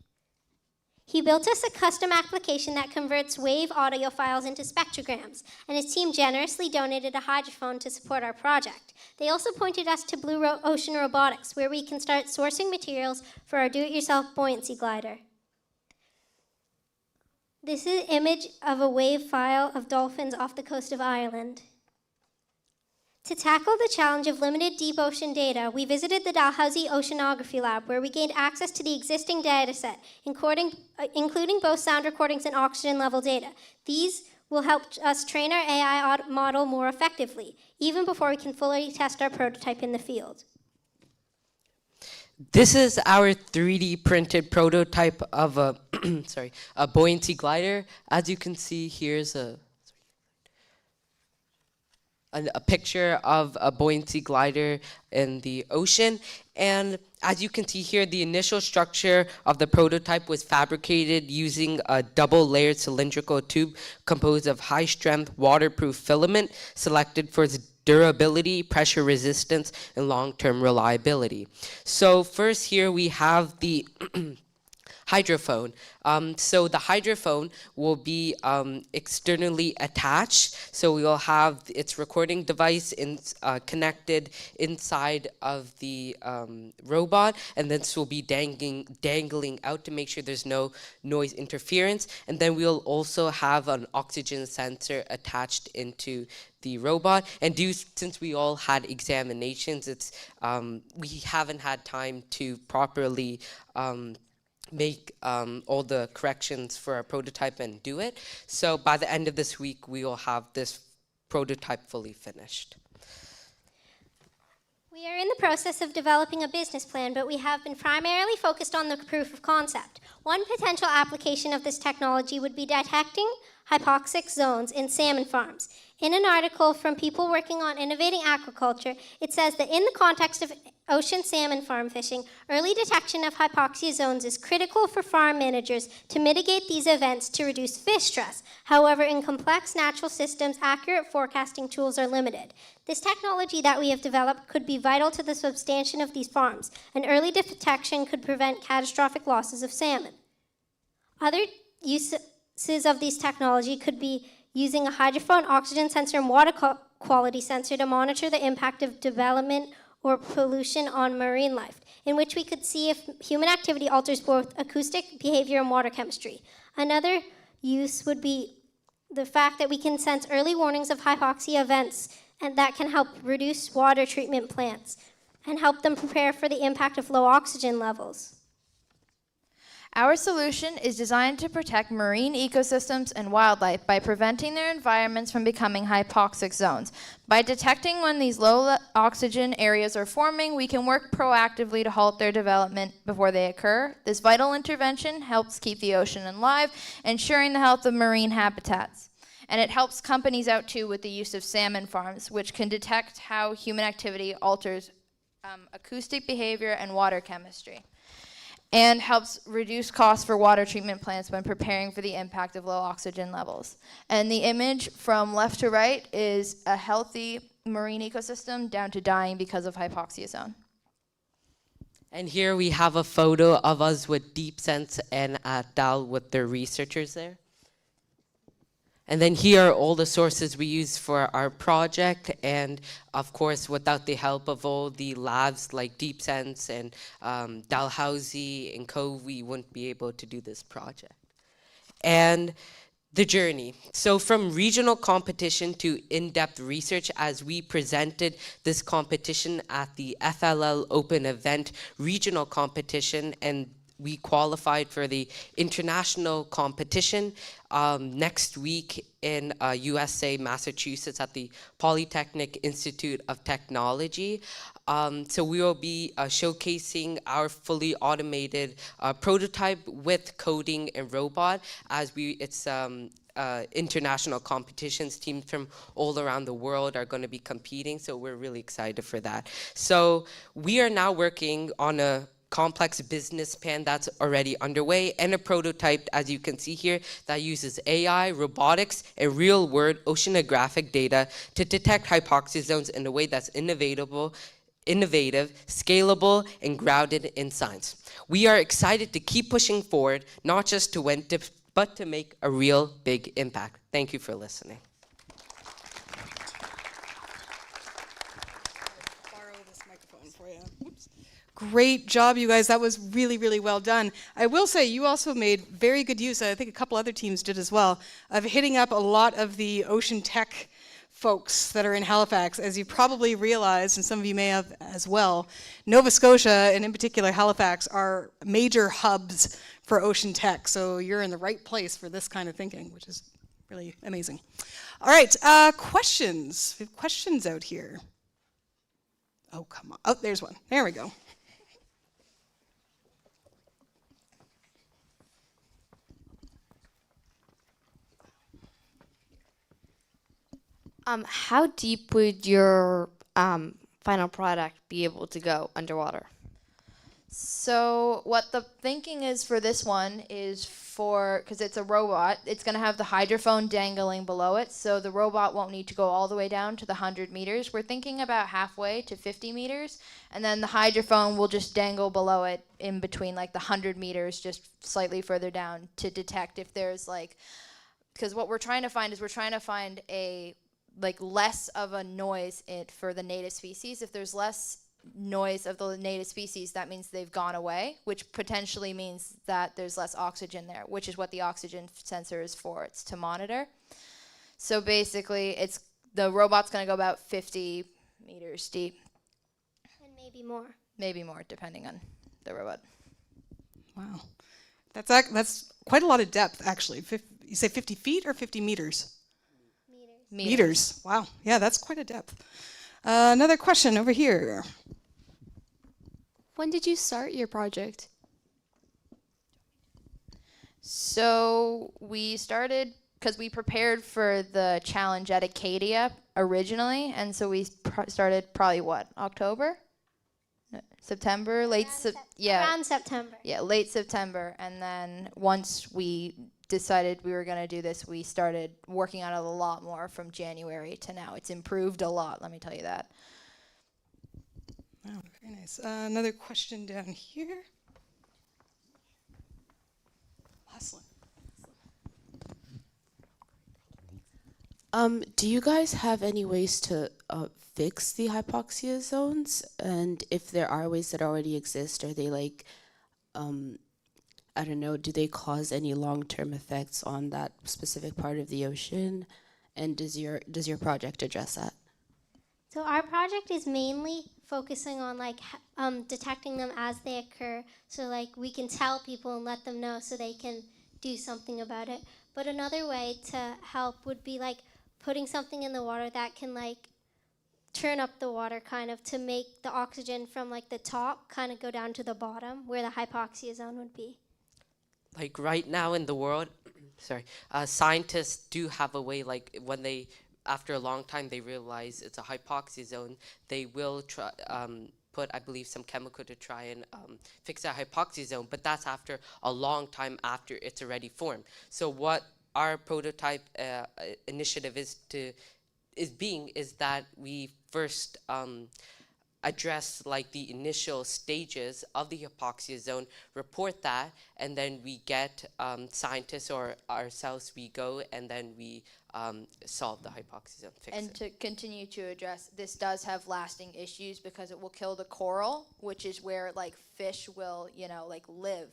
He built us a custom application that converts wave audio files into spectrograms, and his team generously donated a hydrophone to support our project. They also pointed us to Blue Ocean Robotics, where we can start sourcing materials for our do-it-yourself buoyancy glider. This is an image of a wave file of dolphins off the coast of Ireland. To tackle the challenge of limited deep ocean data, we visited the Dalhousie Oceanography Lab, where we gained access to the existing data set, including both sound recordings and oxygen level data. These will help us train our AI model more effectively, even before we can fully test our prototype in the field. This is our 3D printed prototype of a buoyancy glider. As you can see, here's a picture of a buoyancy glider in the ocean. And as you can see here, the initial structure of the prototype was fabricated using a double-layered cylindrical tube composed of high-strength waterproof filament selected for its durability, pressure resistance, and long-term reliability. So first here we have the hydrophone. So the hydrophone will be externally attached. So we will have its recording device connected inside of the robot, and this will be dangling out to make sure there's no noise interference. And then we'll also have an oxygen sensor attached into the robot. And since we all had examinations, we haven't had time to properly make all the corrections for our prototype and do it. So by the end of this week, we will have this prototype fully finished. We are in the process of developing a business plan, but we have been primarily focused on the proof of concept. One potential application of this technology would be detecting hypoxic zones in salmon farms. In an article from people working on innovating aquaculture, it says that in the context of ocean salmon farm fishing, early detection of hypoxia zones is critical for farm managers to mitigate these events to reduce fish stress. However, in complex natural systems, accurate forecasting tools are limited. This technology that we have developed could be vital to the substantiation of these farms, and early detection could prevent catastrophic losses of salmon. Other uses of this technology could be using a hydrophone, oxygen sensor, and water quality sensor to monitor the impact of development or pollution on marine life, in which we could see if human activity alters both acoustic behavior and water chemistry. Another use would be the fact that we can sense early warnings of hypoxia events, and that can help reduce water treatment plants and help them prepare for the impact of low oxygen levels. Our solution is designed to protect marine ecosystems and wildlife by preventing their environments from becoming hypoxic zones. By detecting when these low oxygen areas are forming, we can work proactively to halt their development before they occur. This vital intervention helps keep the ocean alive, ensuring the health of marine habitats. And it helps companies out too with the use of salmon farms, which can detect how human activity alters acoustic behavior and water chemistry, and helps reduce costs for water treatment plants when preparing for the impact of low oxygen levels. And the image from left to right is a healthy marine ecosystem down to dying because of hypoxia zone. And here we have a photo of us with Deep Sense and Dal with their researchers there. And then here are all the sources we use for our project, and of course, without the help of all the labs like Deep Sense and Dalhousie and Co, we wouldn't be able to do this project. And the journey. So from regional competition to in-depth research, as we presented this competition at the FLL Open Event regional competition, and we qualified for the international competition next week in USA, Massachusetts at the Polytechnic Institute of Technology. So we will be showcasing our fully automated prototype with coding and robot, as it's international competitions. Teams from all around the world are going to be competing, so we're really excited for that. So we are now working on a complex business plan that's already underway, and a prototype, as you can see here, that uses AI, robotics, and real-world oceanographic data to detect hypoxia zones in a way that's innovative, scalable, and grounded in science. We are excited to keep pushing forward, not just to win, but to make a real big impact. Thank you for listening. Borrow this microphone for you. Oops. Great job, you guys. That was really, really well done. I will say you also made very good use, I think a couple other teams did as well, of hitting up a lot of the ocean tech folks that are in Halifax. As you probably realized, and some of you may have as well, Nova Scotia, and in particular Halifax, are major hubs for ocean tech. So you're in the right place for this kind of thinking, which is really amazing. All right, questions. We have questions out here. Oh, come on. Oh, there's one. There we go. How deep would your final product be able to go underwater? So what the thinking is for this one is because it's a robot, it's going to have the hydrophone dangling below it, so the robot won't need to go all the way down to the 100 meters. We're thinking about halfway to 50 meters, and then the hydrophone will just dangle below it in between like the 100 meters, just slightly further down, to detect if there's because what we're trying to find is a less of a noise for the native species. If there's less noise of the native species, that means they've gone away, which potentially means that there's less oxygen there, which is what the oxygen sensor is for. It's to monitor. So basically, the robot's going to go about 50 meters deep. And maybe more. Maybe more, depending on the robot. Wow. That's quite a lot of depth, actually. You say 50 feet or 50 meters? Meters. Wow. Yeah, that's quite a depth. Another question over here. When did you start your project? So we started because we prepared for the challenge at Acadia originally, and so we started probably October? No, September? Around September. Yeah, late September. And then once we decided we were going to do this, we started working on it a lot more from January to now. It's improved a lot, let me tell you that. Wow, very nice. Another question down here. Last one. Do you guys have any ways to fix the hypoxia zones? And if there are ways that already exist, are they like, I don't know, do they cause any long-term effects on that specific part of the ocean? And does your project address that? So our project is mainly focusing on like detecting them as they occur, so like we can tell people and let them know so they can do something about it. But another way to help would be like putting something in the water that can like turn up the water kind of to make the oxygen from like the top kind of go down to the bottom where the hypoxia zone would be. Like right now in the world, scientists do have a way, like when they, after a long time, they realize it's a hypoxia zone, they will try, put, I believe, some chemical to try and fix that hypoxia zone, but that's after a long time after it's already formed. So what our prototype initiative is that we first address like the initial stages of the hypoxia zone, report that, and then we get scientists or ourselves, we go and then we solve the hypoxia zone, fix And it. to continue to address, this does have lasting issues because it will kill the coral, which is where like fish will, like live.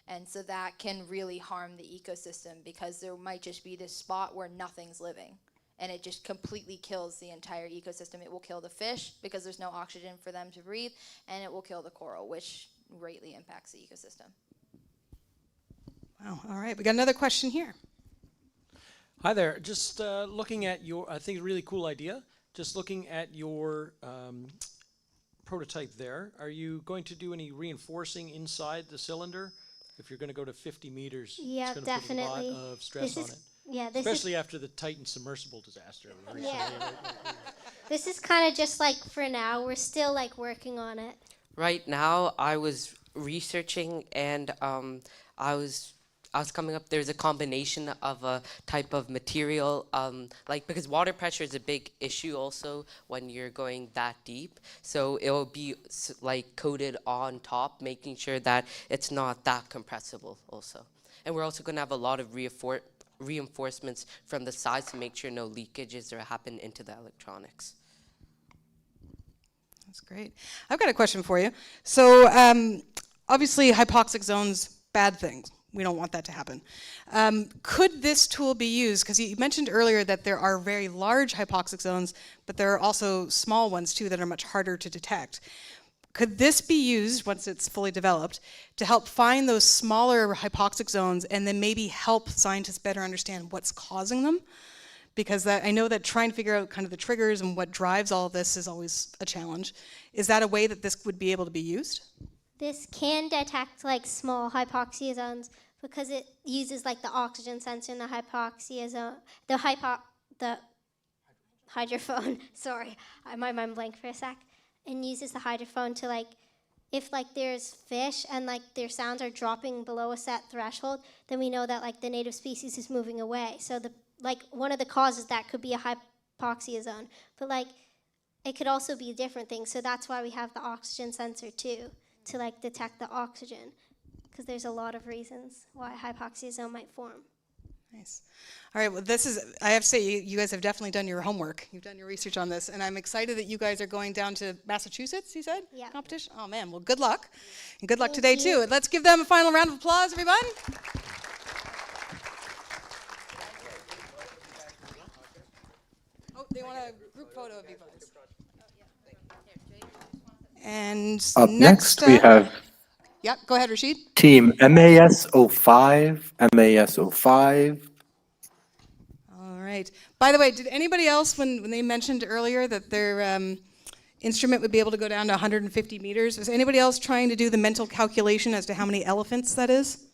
And so that can really harm the ecosystem because there might just be this spot where nothing's living. And it just completely kills the entire ecosystem. It will kill the fish because there's no oxygen for them to breathe, and it will kill the coral, which greatly impacts the ecosystem. Wow, all right, we got another question here. Hi there, just looking at your, I think a really cool idea, just looking at your prototype there, are you going to do any reinforcing inside the cylinder? If you're going to go to 50 meters, Yeah, it's going to put a definitely. lot of stress on it. Yeah, especially after the Titan submersible disaster. Yeah. This is kind of just like for now. We're still like working on it. Right now, I was researching and I was coming up. There's a combination of a type of material, like because water pressure is a big issue also when you're going that deep. So it will be like coated on top, making sure that it's not that compressible also. And we're also going to have a lot of reinforcements from the sides to make sure no leakages or happen into the electronics. That's great. I've got a question for you. So obviously hypoxic zones, bad things. We don't want that to happen. Could this tool be used, because you mentioned earlier that there are very large hypoxic zones, but there are also small ones too that are much harder to detect. Could this be used, once it's fully developed, to help find those smaller hypoxic zones and then maybe help scientists better understand what's causing them? Because I know that trying to figure out kind of the triggers and what drives all of this is always a challenge. Is that a way that this would be able to be used? This can detect like small hypoxia zones because it uses like the oxygen sensor in the hypoxia zone, the hydrophone. Sorry, my mind blanked for a sec. And uses the hydrophone to like, if like there's fish and like their sounds are dropping below a set threshold, then we know that like the native species is moving away. So the like one of the causes that could be a hypoxia zone, but like it could also be different things. So that's why we have the oxygen sensor too, to like detect the oxygen, because there's a lot of reasons why a hypoxia zone might form. Nice. All right, well I have to say, you guys have definitely done your homework. You've done your research on this, and I'm excited that you guys are going down to Massachusetts, you said? Yeah. Competition? Oh man, well good luck. And good luck today too. And let's give them a final round of applause, everyone. Oh, they want a group photo of you guys. And Up next we have yeah, go ahead, Rashid. Team MAS05, MAS05. All right. By the way, did anybody else, when they mentioned earlier that their instrument would be able to go down to 150 meters, was anybody else trying to do the mental calculation as to how many elephants that is?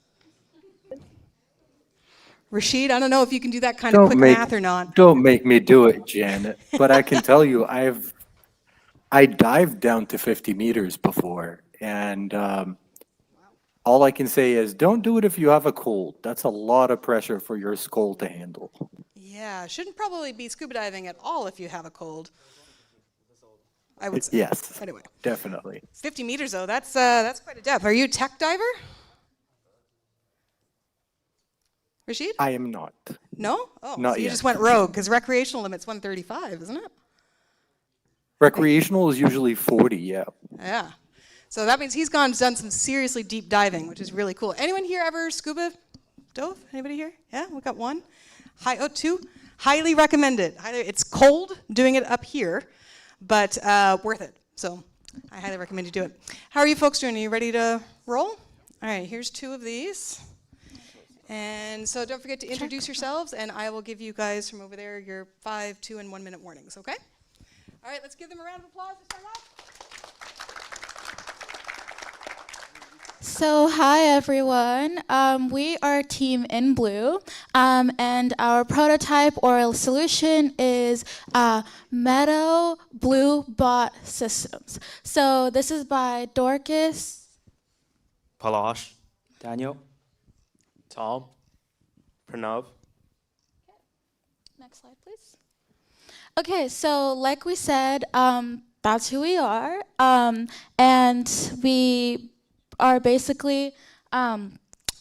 Rashid, I don't know if you can do that kind of quick math or not. Don't make me do it, Janet. But I can tell you, I dived down to 50 meters before, and all I can say is don't do it if you have a cold. That's a lot of pressure for your skull to handle. Yeah, shouldn't probably be scuba diving at all if you have a cold. I would say. Yes, anyway. Definitely. 50 meters though, that's quite a depth. Are you a tech diver? Rashid? I am not. No? Oh, Not so you yet. just went rogue, because recreational limit's 135, isn't it? Recreational is usually 40, yeah. Yeah. So that means he's done some seriously deep diving, which is really cool. Anyone here ever scuba dove? Anybody here? Yeah, we got one. Two. Highly recommend it. It's cold doing it up here, but worth it. So I highly recommend you do it. How are you folks doing? Are you ready to roll? All right, here's 2 of these. And so don't forget to introduce yourselves, and I will give you guys from over there your 5, 2, and 1 minute warnings, okay? All right, let's give them a round of applause to start off. So hi everyone, we are Team InBlue, and our prototype or solution is Meadow Blue Bot Systems. So this is by Dorcas, Palash, Daniel, Tom, Pranav. Next slide, please. Okay, so like we said, that's who we are, and we are basically a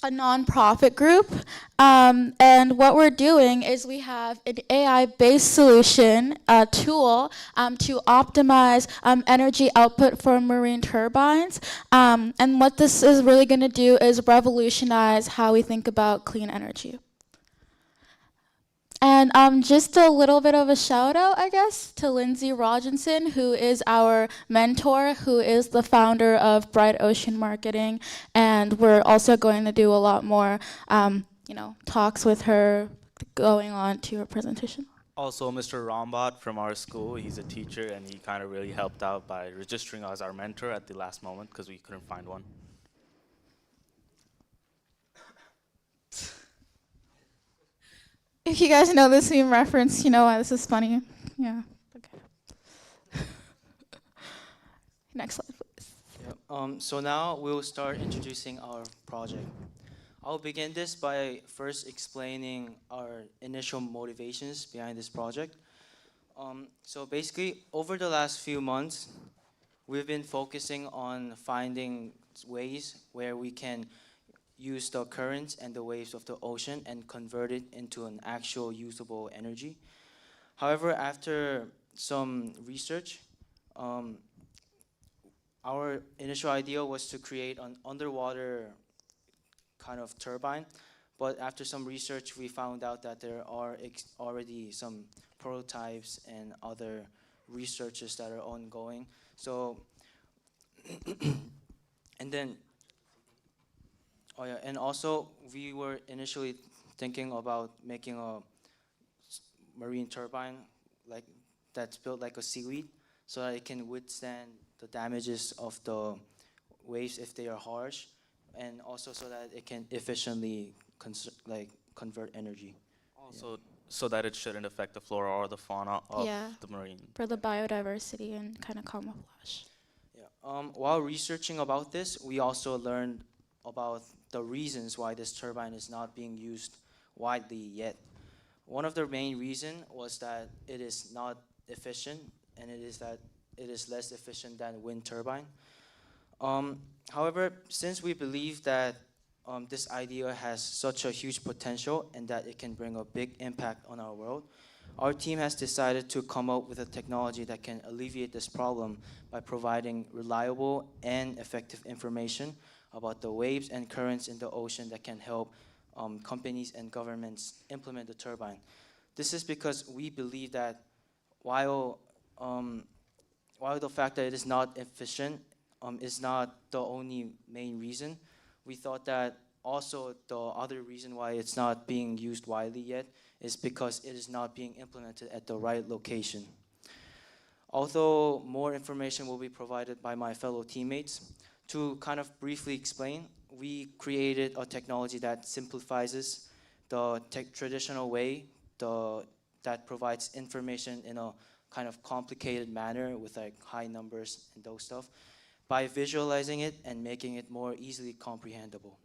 nonprofit group, and what we're doing is we have an AI-based solution, a tool to optimize energy output for marine turbines, and what this is really going to do is revolutionize how we think about clean energy. And just a little bit of a shout out, I guess, to Lindsay Rogenson, who is our mentor, who is the founder of Bright Ocean Marketing. And we're also going to do a lot more, talks with her going on to her presentation. Also, Mr. Rambat from our school, he's a teacher, and he kind of really helped out by registering us as our mentor at the last moment because we couldn't find one. If you guys know this meme reference, you know why this is funny. Yeah. Okay. Next slide, please. Yep. So now we'll start introducing our project. I'll begin this by first explaining our initial motivations behind this project. So basically, over the last few months, we've been focusing on finding ways where we can use the currents and the waves of the ocean and convert it into an actual usable energy. However, after some research, our initial idea was to create an underwater kind of turbine, but after some research, we found out that there are already some prototypes and other researches that are ongoing. So, and also we were initially thinking about making a marine turbine like that's built like a seaweed, so that it can withstand the damages of the waves if they are harsh, and also so that it can efficiently convert energy. Also, so that it shouldn't affect the flora or the fauna of the marine. For the biodiversity and kind of camouflage. Yeah. While researching about this, we also learned about the reasons why this turbine is not being used widely yet. One of the main reasons was that it is not efficient, and it is less efficient than wind turbine. However, since we believe that this idea has such a huge potential and that it can bring a big impact on our world, our team has decided to come up with a technology that can alleviate this problem by providing reliable and effective information about the waves and currents in the ocean that can help companies and governments implement the turbine. This is because we believe that while the fact that it is not efficient is not the only main reason, we thought that also the other reason why it's not being used widely yet is because it is not being implemented at the right location. Although more information will be provided by my fellow teammates, to kind of briefly explain, we created a technology that simplifies the traditional way that provides information in a kind of complicated manner with like high numbers and those stuff by visualizing it and making it more easily comprehensible.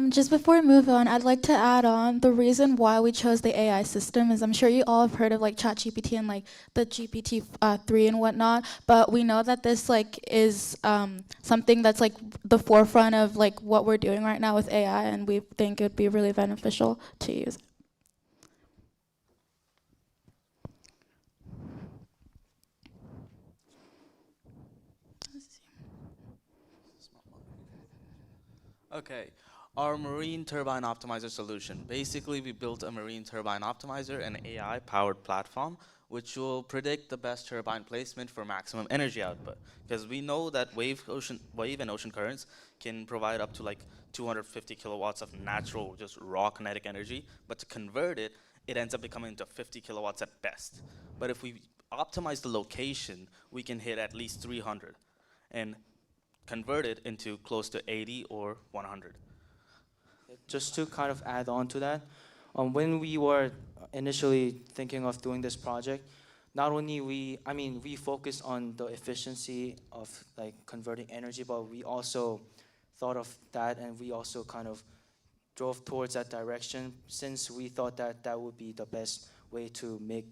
Just before we move on, I'd like to add on the reason why we chose the AI system is I'm sure you all have heard of like ChatGPT and like the GPT 3 and whatnot, but we know that this like is something that's like the forefront of like what we're doing right now with AI, and we think it'd be really beneficial to use. Okay, our marine turbine optimizer solution. Basically, we built a marine turbine optimizer, an AI-powered platform, which will predict the best turbine placement for maximum energy output. Because we know that wave and ocean currents can provide up to like 250 kilowatts of natural, just raw kinetic energy, but to convert it, it ends up becoming to 50 kilowatts at best. But if we optimize the location, we can hit at least 300. And convert it into close to 80 or 100. Just to kind of add on to that, when we were initially thinking of doing this project, not only we focused on the efficiency of like converting energy, but we also thought of that, and we also kind of drove towards that direction, since we thought that that would be the best way to make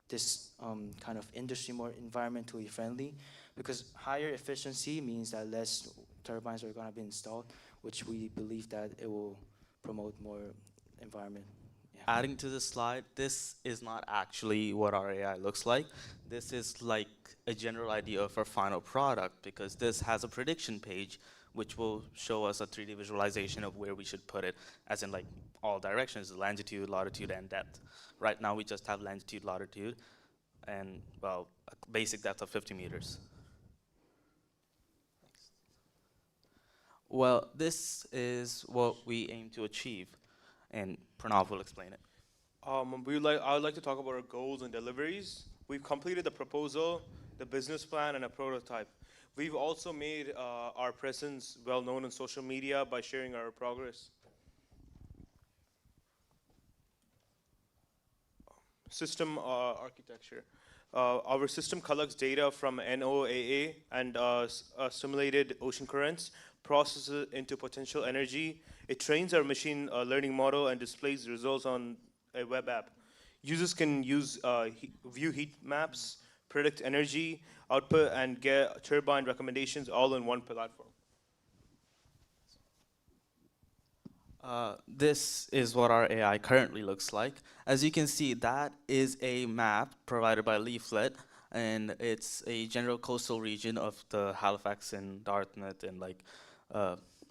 this kind of industry more environmentally friendly, because higher efficiency means that less turbines are going to be installed, which we believe that it will promote more environment. Yeah. Adding to the slide, this is not actually what our AI looks like. This is like a general idea of our final product, because this has a prediction page which will show us a 3D visualization of where we should put it, as in like all directions, longitude, latitude, and depth. Right now we just have longitude, latitude, and well, a basic depth of 50 meters. Well, this is what we aim to achieve, and Pranav will explain it. I would like to talk about our goals and deliveries. We've completed the proposal, the business plan, and a prototype. We've also made our presence well known on social media by sharing our progress. System architecture. Our system collects data from NOAA and simulated ocean currents, processes it into potential energy. It trains our machine learning model and displays results on a web app. Users can view heat maps, predict energy output, and get turbine recommendations all in one platform. This is what our AI currently looks like. As you can see, that is a map provided by Leaflet, and it's a general coastal region of the Halifax and Dartmouth and like,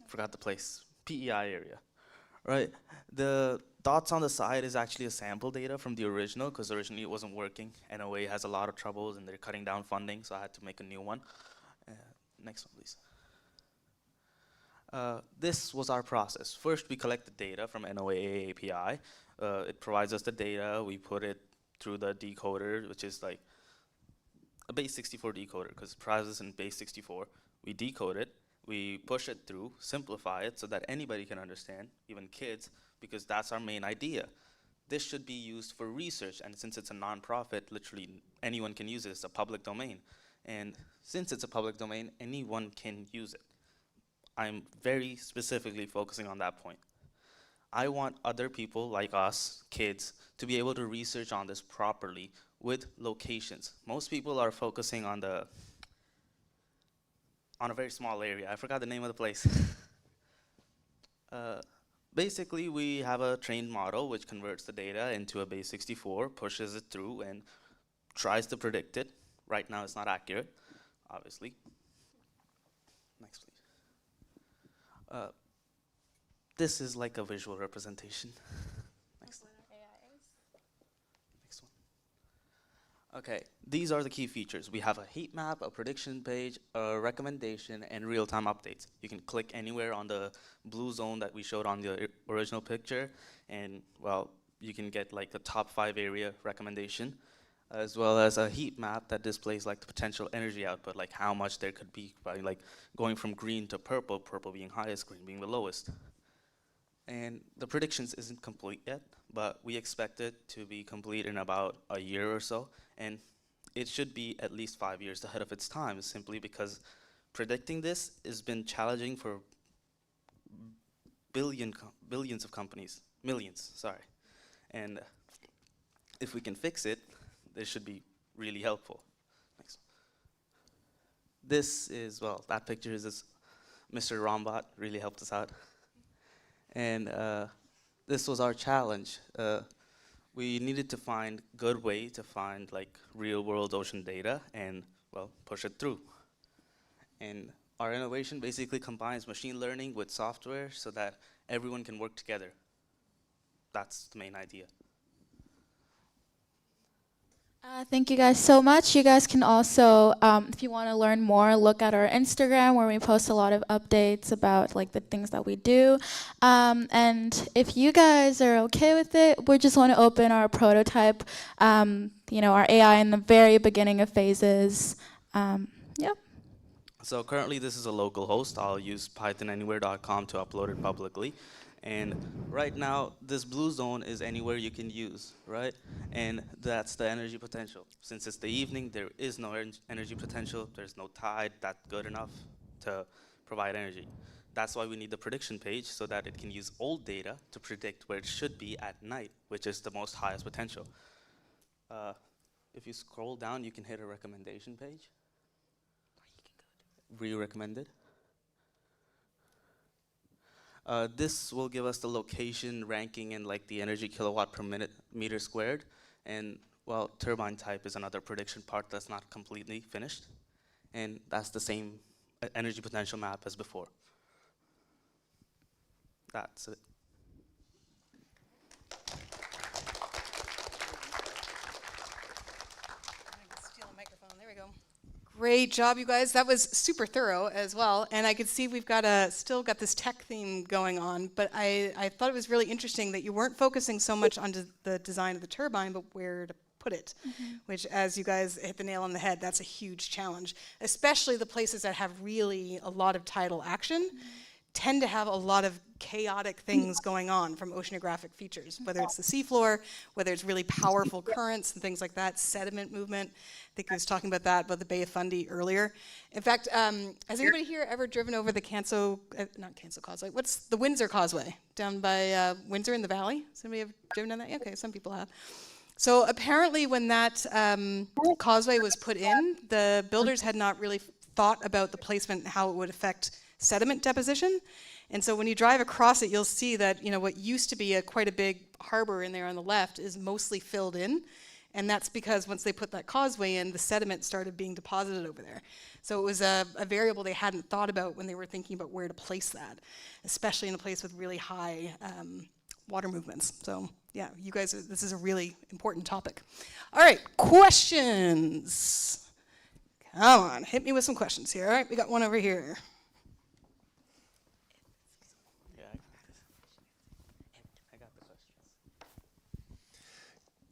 forgot the place, PEI area, right? The dots on the side is actually a sample data from the original, because originally it wasn't working. NOA has a lot of troubles and they're cutting down funding, so I had to make a new one. Next one, please. This was our process. First, we collect the data from NOAA API. It provides us the data. We put it through the decoder, which is like a base 64 decoder, because it processes in base 64. We decode it. We push it through, simplify it so that anybody can understand, even kids, because that's our main idea. This should be used for research, and since it's a non-profit, literally anyone can use it. It's a public domain. And since it's a public domain, anyone can use it. I'm very specifically focusing on that point. I want other people like us, kids, to be able to research on this properly with locations. Most people are focusing on a very small area. I forgot the name of the place. Basically, we have a trained model which converts the data into a base 64, pushes it through, and tries to predict it. Right now, it's not accurate, obviously. Next, please. This is like a visual representation. Next one. Next one. Okay, these are the key features. We have a heat map, a prediction page, a recommendation, and real-time updates. You can click anywhere on the blue zone that we showed on the original picture, and well, you can get like the top 5 area recommendation, as well as a heat map that displays like the potential energy output, like how much there could be by like going from green to purple, purple being highest, green being the lowest. And the predictions isn't complete yet, but we expect it to be complete in about a year or so, and it should be at least 5 years ahead of its time, simply because predicting this has been challenging for billions of companies, millions, sorry. And if we can fix it, this should be really helpful. Next. This is, well, that picture is this Mr. Rombot, really helped us out. And this was our challenge. We needed to find a good way to find like real world ocean data and, well, push it through. And our innovation basically combines machine learning with software so that everyone can work together. That's the main idea. Thank you guys so much. You guys can also, if you want to learn more, look at our Instagram where we post a lot of updates about like the things that we do. And if you guys are okay with it, we just want to open our prototype, you know, our AI in the very beginning of phases. Yeah. So currently this is a local host. I'll use pythonanywhere.com to upload it publicly. And right now, this blue zone is anywhere you can use, right? And that's the energy potential. Since it's the evening, there is no energy potential. There's no tide that's good enough to provide energy. That's why we need the prediction page so that it can use old data to predict where it should be at night, which is the most highest potential. If you scroll down, you can hit a recommendation page. Recommended. This will give us the location, ranking, and like the energy kilowatt per meter squared. And well, turbine type is another prediction part that's not completely finished. And that's the same energy potential map as before. That's it. Steal a microphone. There we go. Great job, you guys. That was super thorough as well. And I could see we've got still got this tech theme going on, but I thought it was really interesting that you weren't focusing so much on the design of the turbine, but where to put it, which, as you guys hit the nail on the head, that's a huge challenge, especially the places that have really a lot of tidal action tend to have a lot of chaotic things going on from oceanographic features, whether it's the seafloor, whether it's really powerful currents and things like that, sediment movement. I think I was talking about that, about the Bay of Fundy earlier. In fact, has anybody here ever driven over the not Canso Causeway, what's the Windsor Causeway down by Windsor in the Valley? Somebody have driven down that? Okay, some people have. So apparently when that causeway was put in, the builders had not really thought about the placement and how it would affect sediment deposition. And so when you drive across it, you'll see that, you know, what used to be quite a big harbor in there on the left is mostly filled in. And that's because once they put that causeway in, the sediment started being deposited over there. So it was a variable they hadn't thought about when they were thinking about where to place that, especially in a place with really high water movements. So yeah, you guys, this is a really important topic. All right, questions. Come on, hit me with some questions here. All right, we got one over here.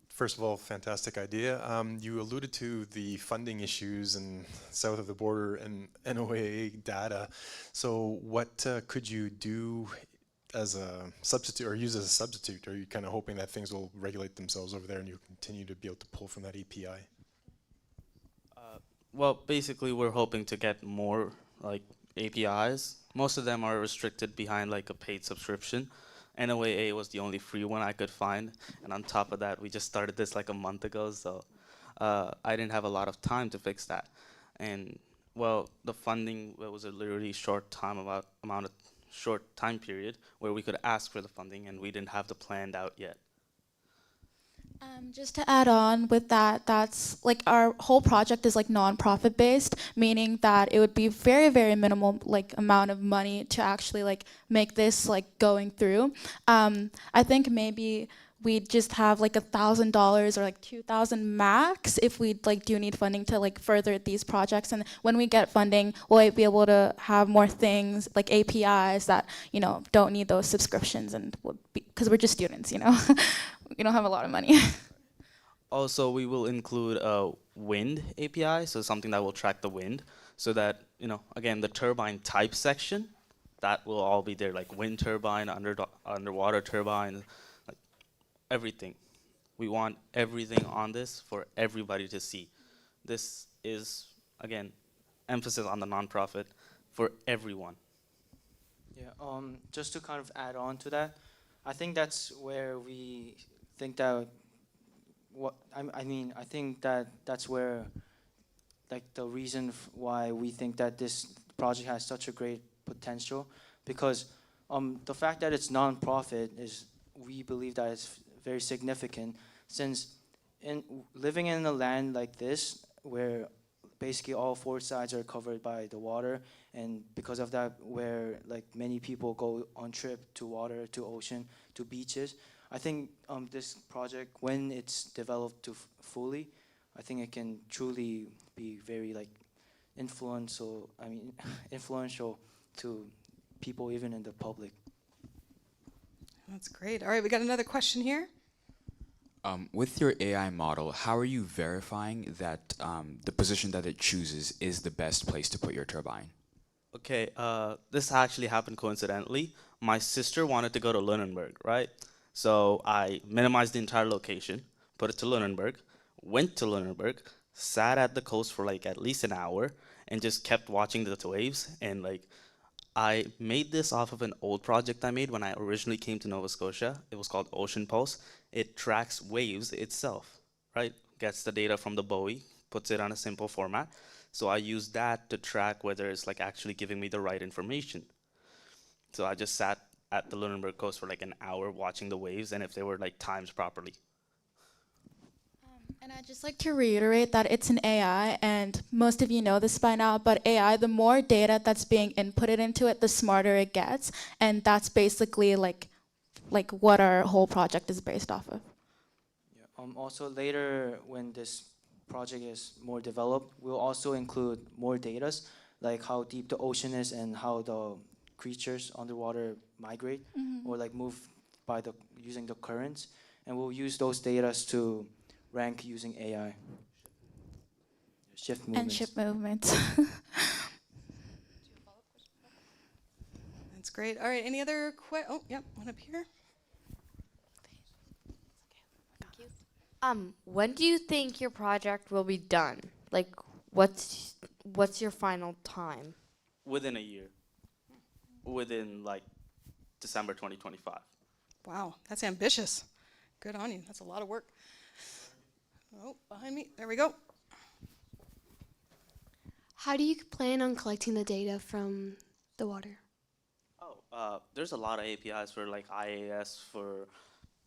First of all, fantastic idea. You alluded to the funding issues and south of the border and NOAA data. So what could you do as a substitute or use as a substitute? Are you kind of hoping that things will regulate themselves over there and you continue to be able to pull from that API? Well, basically we're hoping to get more like APIs. Most of them are restricted behind like a paid subscription. NOAA was the only free one I could find, and on top of that, we just started this like a month ago, so I didn't have a lot of time to fix that. And well, the funding was a literally short time period where we could ask for the funding, and we didn't have the planned out yet. Just to add on with that, that's like our whole project is like non-profit based, meaning that it would be very, very minimal like amount of money to actually like make this like going through. I think maybe we'd just have like $1,000 or like $2,000 max if we like do need funding to like further these projects. And when we get funding, we'll be able to have more things like APIs that, you know, don't need those subscriptions, and because we're just students, you know. We don't have a lot of money. Also, we will include a wind API, so something that will track the wind, so that, you know, again, the turbine type section, that will all be there, like wind turbine, underwater turbine, like everything. We want everything on this for everybody to see. This is, again, emphasis on the nonprofit for everyone. Yeah, just to kind of add on to that, I think that's where we think that I think that that's where like the reason why we think that this project has such a great potential, because the fact that it's non-profit is, we believe that it's very significant, since living in a land like this where basically all four sides are covered by the water, and because of that, where like many people go on trip to water, to ocean, to beaches, I think this project, when it's developed to fully, I think it can truly be very like influential to people even in the public. That's great. All right, we got another question here. With your AI model, how are you verifying that the position that it chooses is the best place to put your turbine? Okay, this actually happened coincidentally. My sister wanted to go to Lunenburg, right? So I minimized the entire location, put it to Lunenburg, went to Lunenburg, sat at the coast for like at least an hour, and just kept watching the waves. And like, I made this off of an old project I made when I originally came to Nova Scotia. It was called Ocean Pulse. It tracks waves itself, right? Gets the data from the buoy, puts it on a simple format. So I use that to track whether it's like actually giving me the right information. So I just sat at the Lunenburg coast for like an hour watching the waves, and if they were like timed properly. And I'd just like to reiterate that it's an AI, and most of you know this by now, but AI, the more data that's being inputted into it, the smarter it gets, and that's basically like what our whole project is based off of. Yeah. Also later, when this project is more developed, we'll also include more data, like how deep the ocean is and how the creatures underwater migrate or like move by using the currents, and we'll use those data to rank using AI. Shift movements. And shift movements. That's great. All right, any other oh, yep, one up here. When do you think your project will be done? Like, what's your final time? Within a year. Within like December 2025. Wow, that's ambitious. Good on you. That's a lot of work. Oh, behind me. There we go. How do you plan on collecting the data from the water? There's a lot of APIs for like IAS, for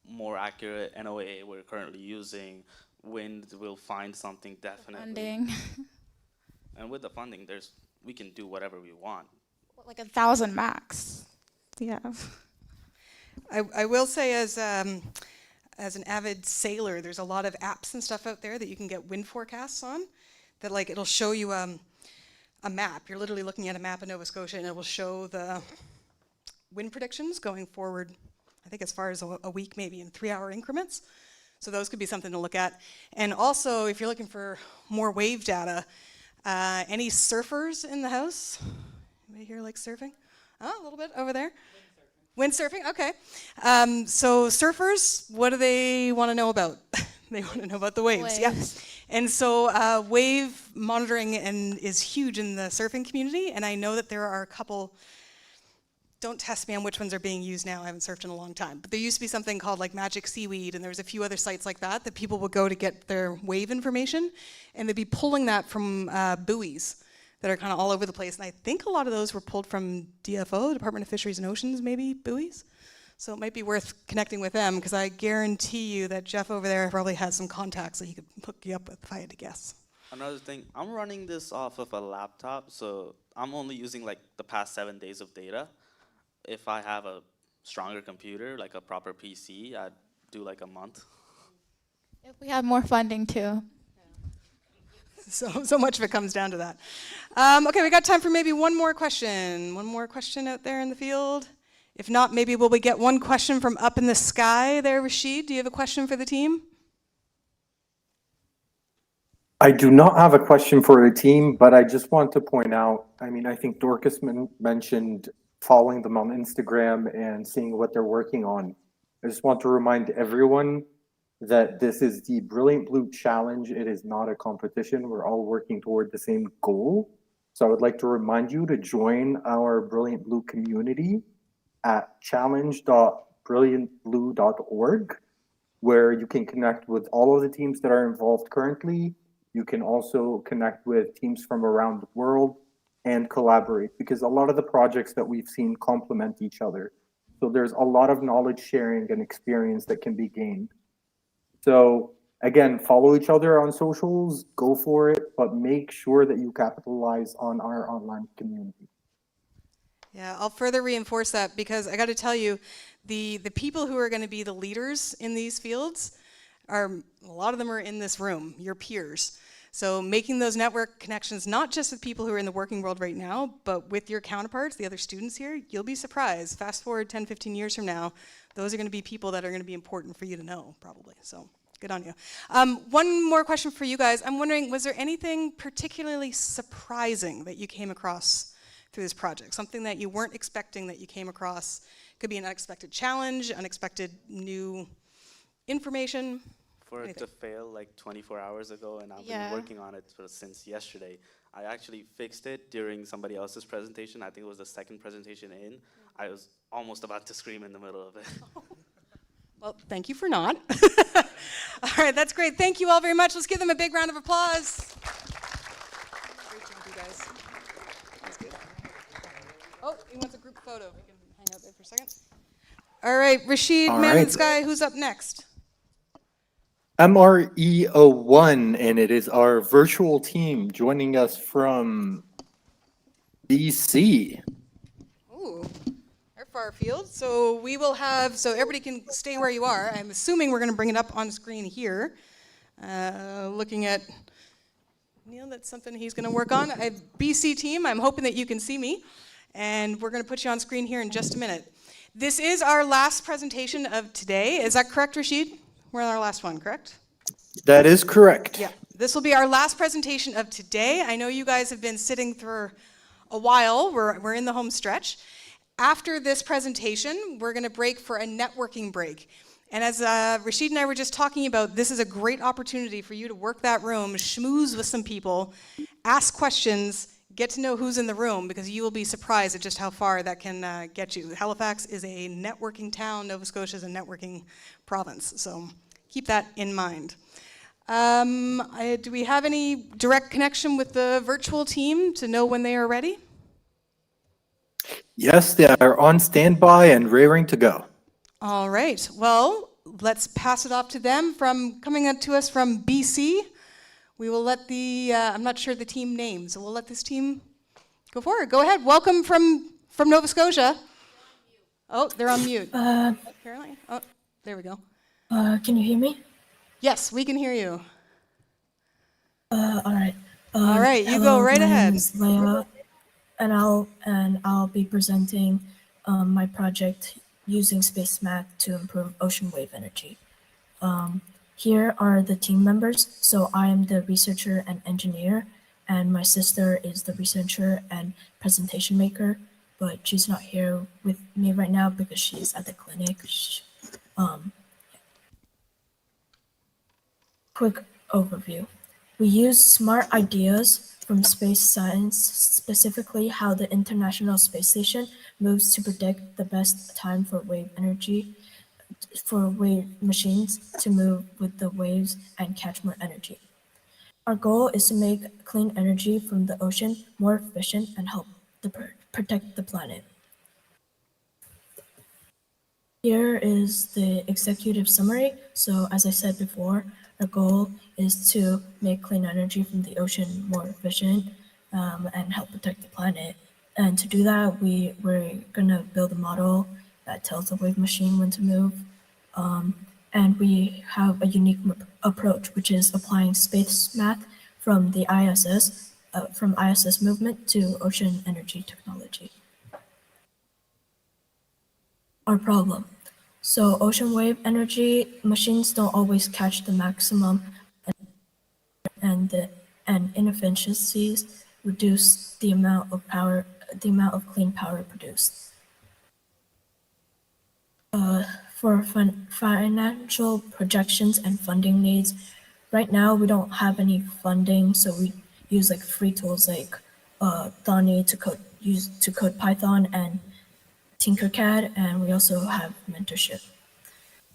more accurate NOAA we're currently using. Wind will find something definitely. Funding. And with the funding, we can do whatever we want. Like 1,000 max. Yeah. I will say as an avid sailor, there's a lot of apps and stuff out there that you can get wind forecasts on, that like it'll show you a map. You're literally looking at a map of Nova Scotia, and it will show the wind predictions going forward, I think as far as a week, maybe in 3-hour increments. So those could be something to look at. And also, if you're looking for more wave data, any surfers in the house? Anybody here like surfing? Oh, a little bit over there. Windsurfing, okay. So surfers, what do they want to know about? They want to know about the waves. Yeah. And so wave monitoring is huge in the surfing community, and I know that there are a couple, don't test me on which ones are being used now, I haven't surfed in a long time, but there used to be something called like Magic Seaweed, and there was a few other sites like that people would go to get their wave information, and they'd be pulling that from buoys that are kind of all over the place. And I think a lot of those were pulled from DFO, Department of Fisheries and Oceans, maybe, buoys. So it might be worth connecting with them, because I guarantee you that Jeff over there probably has some contacts that he could hook you up with if I had to guess. Another thing, I'm running this off of a laptop, so I'm only using like the past 7 days of data. If I have a stronger computer, like a proper PC, I'd do like a month. If we have more funding too. So much of it comes down to that. Okay, we got time for maybe one more question. One more question out there in the field. If not, maybe will we get one question from up in the sky there, Rashid? Do you have a question for the team? I do not have a question for the team, but I just want to point out, I think Dorcas mentioned following them on Instagram and seeing what they're working on. I just want to remind everyone that this is the Brilliant Blue Challenge. It is not a competition. We're all working toward the same goal. So I would like to remind you to join our Brilliant Blue community at challenge.brilliantblue.org, where you can connect with all of the teams that are involved currently. You can also connect with teams from around the world and collaborate, because a lot of the projects that we've seen complement each other. So there's a lot of knowledge sharing and experience that can be gained. So again, follow each other on socials, go for it, but make sure that you capitalize on our online community. Yeah, I'll further reinforce that, because I got to tell you, the people who are going to be the leaders in these fields are, a lot of them are in this room, your peers. So making those network connections, not just with people who are in the working world right now, but with your counterparts, the other students here, you'll be surprised. Fast forward 10, 15 years from now, those are going to be people that are going to be important for you to know, probably. So good on you. One more question for you guys. I'm wondering, was there anything particularly surprising that you came across through this project? Something that you weren't expecting that you came across? Could be an unexpected challenge, unexpected new information. For it to fail like 24 hours ago, and I've been working on it since yesterday. I actually fixed it during somebody else's presentation. I think it was the second presentation in. I was almost about to scream in the middle of it. Well, thank you for not. All right, that's great. Thank you all very much. Let's give them a big round of applause. Great job, you guys. That's good. Oh, he wants a group photo. We can hang out there for a second. All right, Rashid, All man right. in the sky, who's up next? MRE01, and it is our virtual team joining us from BC. Ooh, they're far afield. So we will have, so everybody can stay where you are. I'm assuming we're going to bring it up on screen here. Looking at Neil, that's something he's going to work on. BC team, I'm hoping that you can see me. And we're going to put you on screen here in just a minute. This is our last presentation of today. Is that correct, Rashid? We're on our last one, correct? That is correct. Yeah, this will be our last presentation of today. I know you guys have been sitting for a while. We're in the home stretch. After this presentation, we're going to break for a networking break. And as Rashid and I were just talking about, this is a great opportunity for you to work that room, schmooze with some people, ask questions, get to know who's in the room, because you will be surprised at just how far that can get you. Halifax is a networking town. Nova Scotia is a networking province. So keep that in mind. Do we have any direct connection with the virtual team to know when they are ready? Yes, they are on standby and raring to go. All right. Well, let's pass it off to them. Coming up to us from BC, we will let the, I'm not sure the team name, so we'll let this team go forward. Go ahead. Welcome from Nova Scotia. Oh, they're on mute. Apparently. Oh, there we go. Can you hear me? Yes, we can hear you. All right. All right, you hello, go right my ahead. name is Mayar, and I'll be presenting my project using space math to improve ocean wave energy. Here are the team members. So I am the researcher and engineer, and my sister is the researcher and presentation maker, but she's not here with me right now because she's at the clinic. Quick overview. We use smart ideas from space science, specifically how the International Space Station moves to predict the best time for wave energy, for wave machines to move with the waves and catch more energy. Our goal is to make clean energy from the ocean more efficient and help protect the planet. Here is the executive summary. So as I said before, our goal is to make clean energy from the ocean more efficient and help protect the planet. And to do that, we're going to build a model that tells the wave machine when to move. And we have a unique approach, which is applying space math from the ISS movement to ocean energy technology. Our problem. So ocean wave energy machines don't always catch the maximum, and inefficiencies reduce the amount of clean power produced. For financial projections and funding needs, right now we don't have any funding, so we use like free tools like Donnie to code Python and Tinkercad, and we also have mentorship.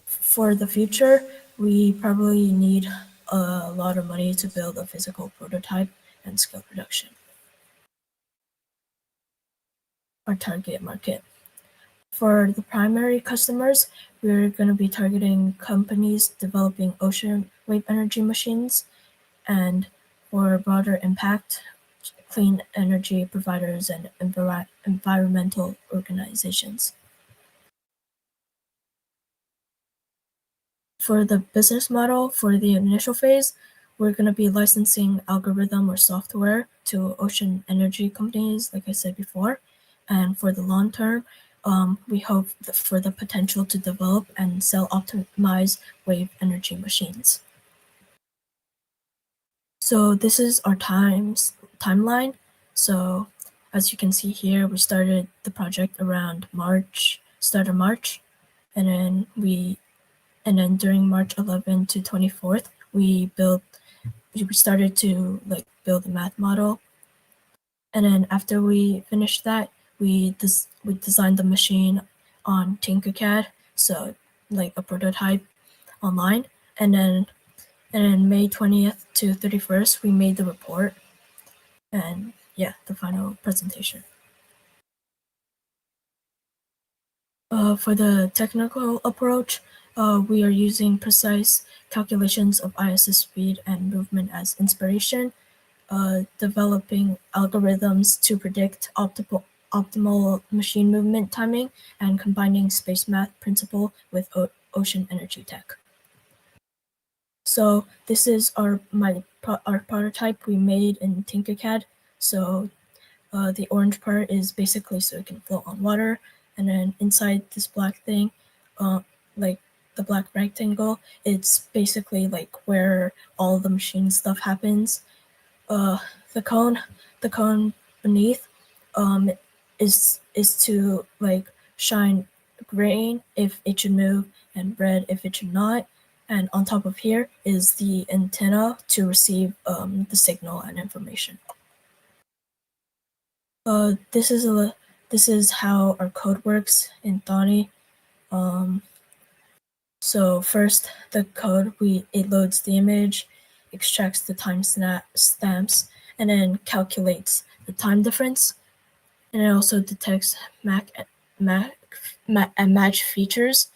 For the future, we probably need a lot of money to build a physical prototype and scale production. Our target market. For the primary customers, we're going to be targeting companies developing ocean wave energy machines, and for broader impact, clean energy providers and environmental organizations. For the business model, for the initial phase, we're going to be licensing algorithm or software to ocean energy companies, like I said before. And for the long term, we hope for the potential to develop and sell optimized wave energy machines. So this is our timeline. So as you can see here, we started the project around start of March, and then during March 11 to 24th, we started to build a math model. And then after we finished that, we designed the machine on Tinkercad, so like a prototype online. And then May 20th to 31st, we made the report. And yeah, the final presentation. For the technical approach, we are using precise calculations of ISS speed and movement as inspiration, developing algorithms to predict optimal machine movement timing, and combining space math principle with ocean energy tech. So this is our prototype we made in Tinkercad. So the orange part is basically so it can float on water, and then inside this black thing, like the black rectangle, it's basically like where all the machine stuff happens. The cone beneath is to like shine green if it should move and red if it should not. And on top of here is the antenna to receive the signal and information. This is how our code works in Donnie. So first, the code it loads the image, extracts the time stamps, and then calculates the time difference, and it also detects match features.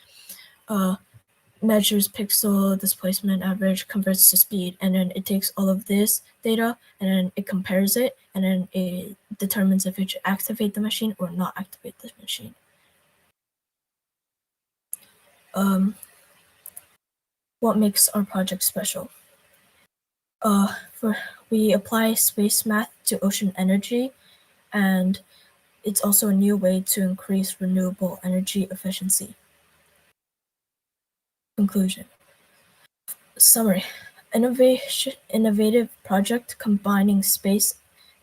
Measures pixel displacement average, converts to speed, and then it takes all of this data and then it compares it, and then it determines if it should activate the machine or not activate the machine. What makes our project special? We apply space math to ocean energy, and it's also a new way to increase renewable energy efficiency. Conclusion. Summary. Innovative project combining space,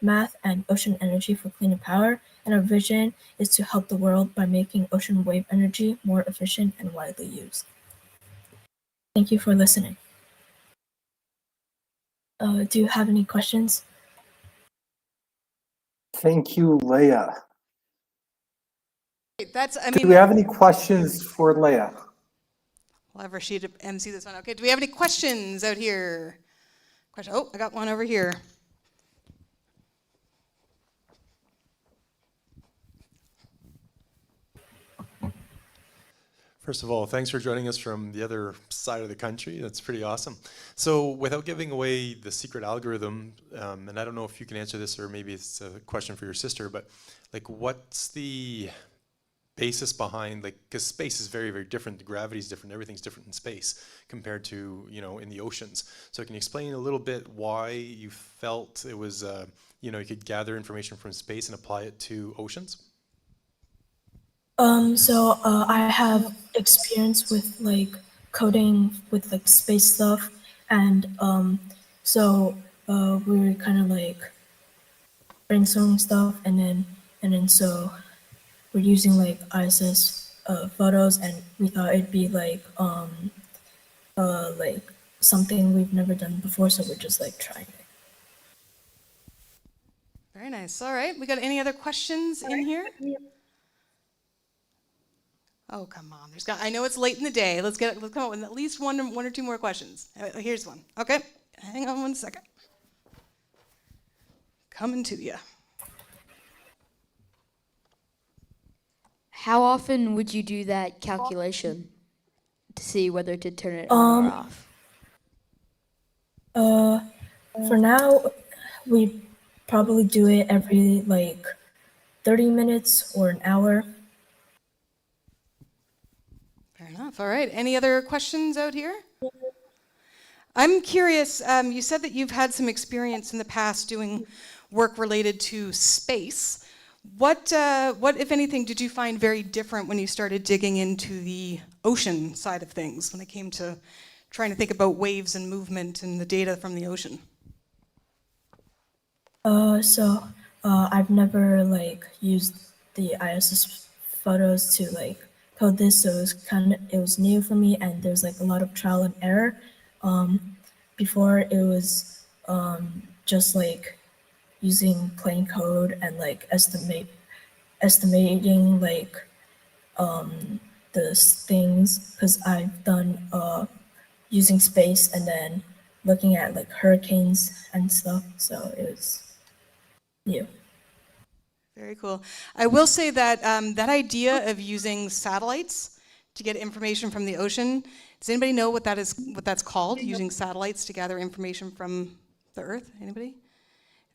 math, and ocean energy for cleaner power, and our vision is to help the world by making ocean wave energy more efficient and widely used. Thank you for listening. Do you have any questions? Thank you, Leia. Do we have any questions for Leia? We'll have Rashid MC this one. Okay, do we have any questions out here? Oh, I got one over here. First of all, thanks for joining us from the other side of the country. That's pretty awesome. So without giving away the secret algorithm, and I don't know if you can answer this or maybe it's a question for your sister, but like what's the basis behind, like, because space is very, very different, the gravity is different, everything's different in space compared to, you know, in the oceans. So can you explain a little bit why you felt it was, you know, you could gather information from space and apply it to oceans? So I have experience with like coding with like space stuff, and so we were kind of like brainstorming stuff, and then so we're using like ISS photos, and we thought it'd be like something we've never done before, so we're just like trying it. Very nice. All right. We got any other questions in here? Oh, come on. I know it's late in the day. Let's come up with at least one or two more questions. Here's one. Okay. Hang on 1 second. Coming to you. How often would you do that calculation to see whether to turn it on or off? For now, we probably do it every like 30 minutes or an hour. Fair enough. All right. Any other questions out here? I'm curious. You said that you've had some experience in the past doing work related to space. What, if anything, did you find very different when you started digging into the ocean side of things, when it came to trying to think about waves and movement and the data from the ocean? I've never like used the ISS photos to like code this, so it was new for me, and there's like a lot of trial and error. Before it was just like using plain code and like estimating like the things, because I've done using space and then looking at like hurricanes and stuff, so it was new. Very cool. I will say that that idea of using satellites to get information from the ocean, does anybody know what that's called, using satellites to gather information from the Earth? Anybody?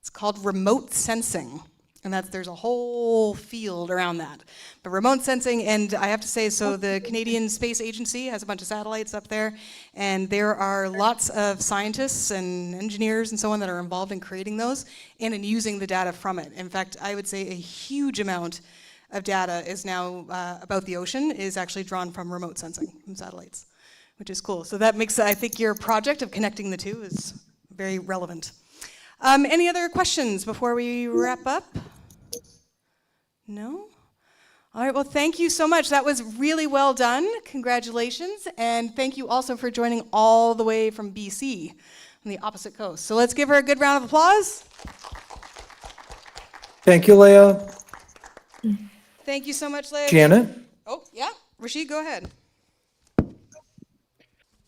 It's called remote sensing, and there's a whole field around that. But remote sensing, and I have to say, so the Canadian Space Agency has a bunch of satellites up there, and there are lots of scientists and engineers and so on that are involved in creating those and in using the data from it. In fact, I would say a huge amount of data is now about the ocean is actually drawn from remote sensing, from satellites, which is cool. So that makes, I think, your project of connecting the two is very relevant. Any other questions before we wrap up? No? All right, well, thank you so much. That was really well done. Congratulations. And thank you also for joining all the way from BC on the opposite coast. So let's give her a good round of applause. Thank you, Leah. Thank you so much, Leah. Janet? Oh, yeah. Rashid, go ahead.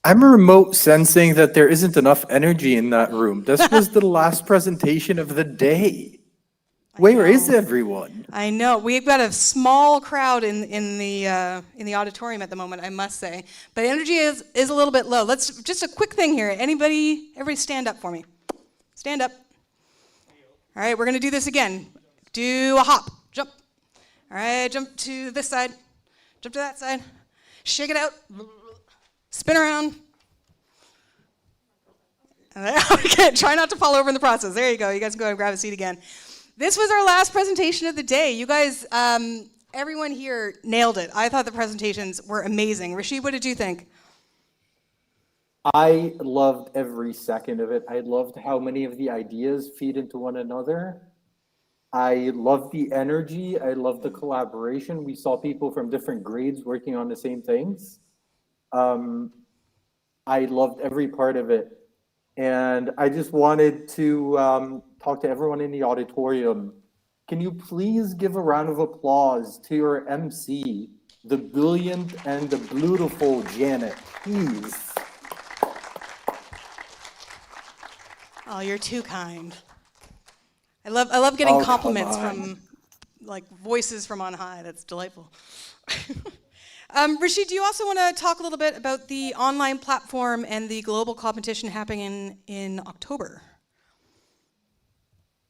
I'm remote sensing that there isn't enough energy in that room. This was the last presentation of the day. Where is everyone? I know. We've got a small crowd in the auditorium at the moment, I must say. But energy is a little bit low. Let's just a quick thing here. Everybody stand up for me. Stand up. All right, we're going to do this again. Do a hop. Jump. All right, jump to this side. Jump to that side. Shake it out. Spin around. Okay, try not to fall over in the process. There you go. You guys can go and grab a seat again. This was our last presentation of the day. You guys, everyone here nailed it. I thought the presentations were amazing. Rashid, what did you think? I loved every second of it. I loved how many of the ideas feed into one another. I loved the energy. I loved the collaboration. We saw people from different grades working on the same things. I loved every part of it. And I just wanted to talk to everyone in the auditorium. Can you please give a round of applause to your MC, the brilliant and the beautiful Janet, please? Oh, you're too kind. I love getting compliments from like voices from on high. That's delightful. Rashid, do you also want to talk a little bit about the online platform and the global competition happening in October?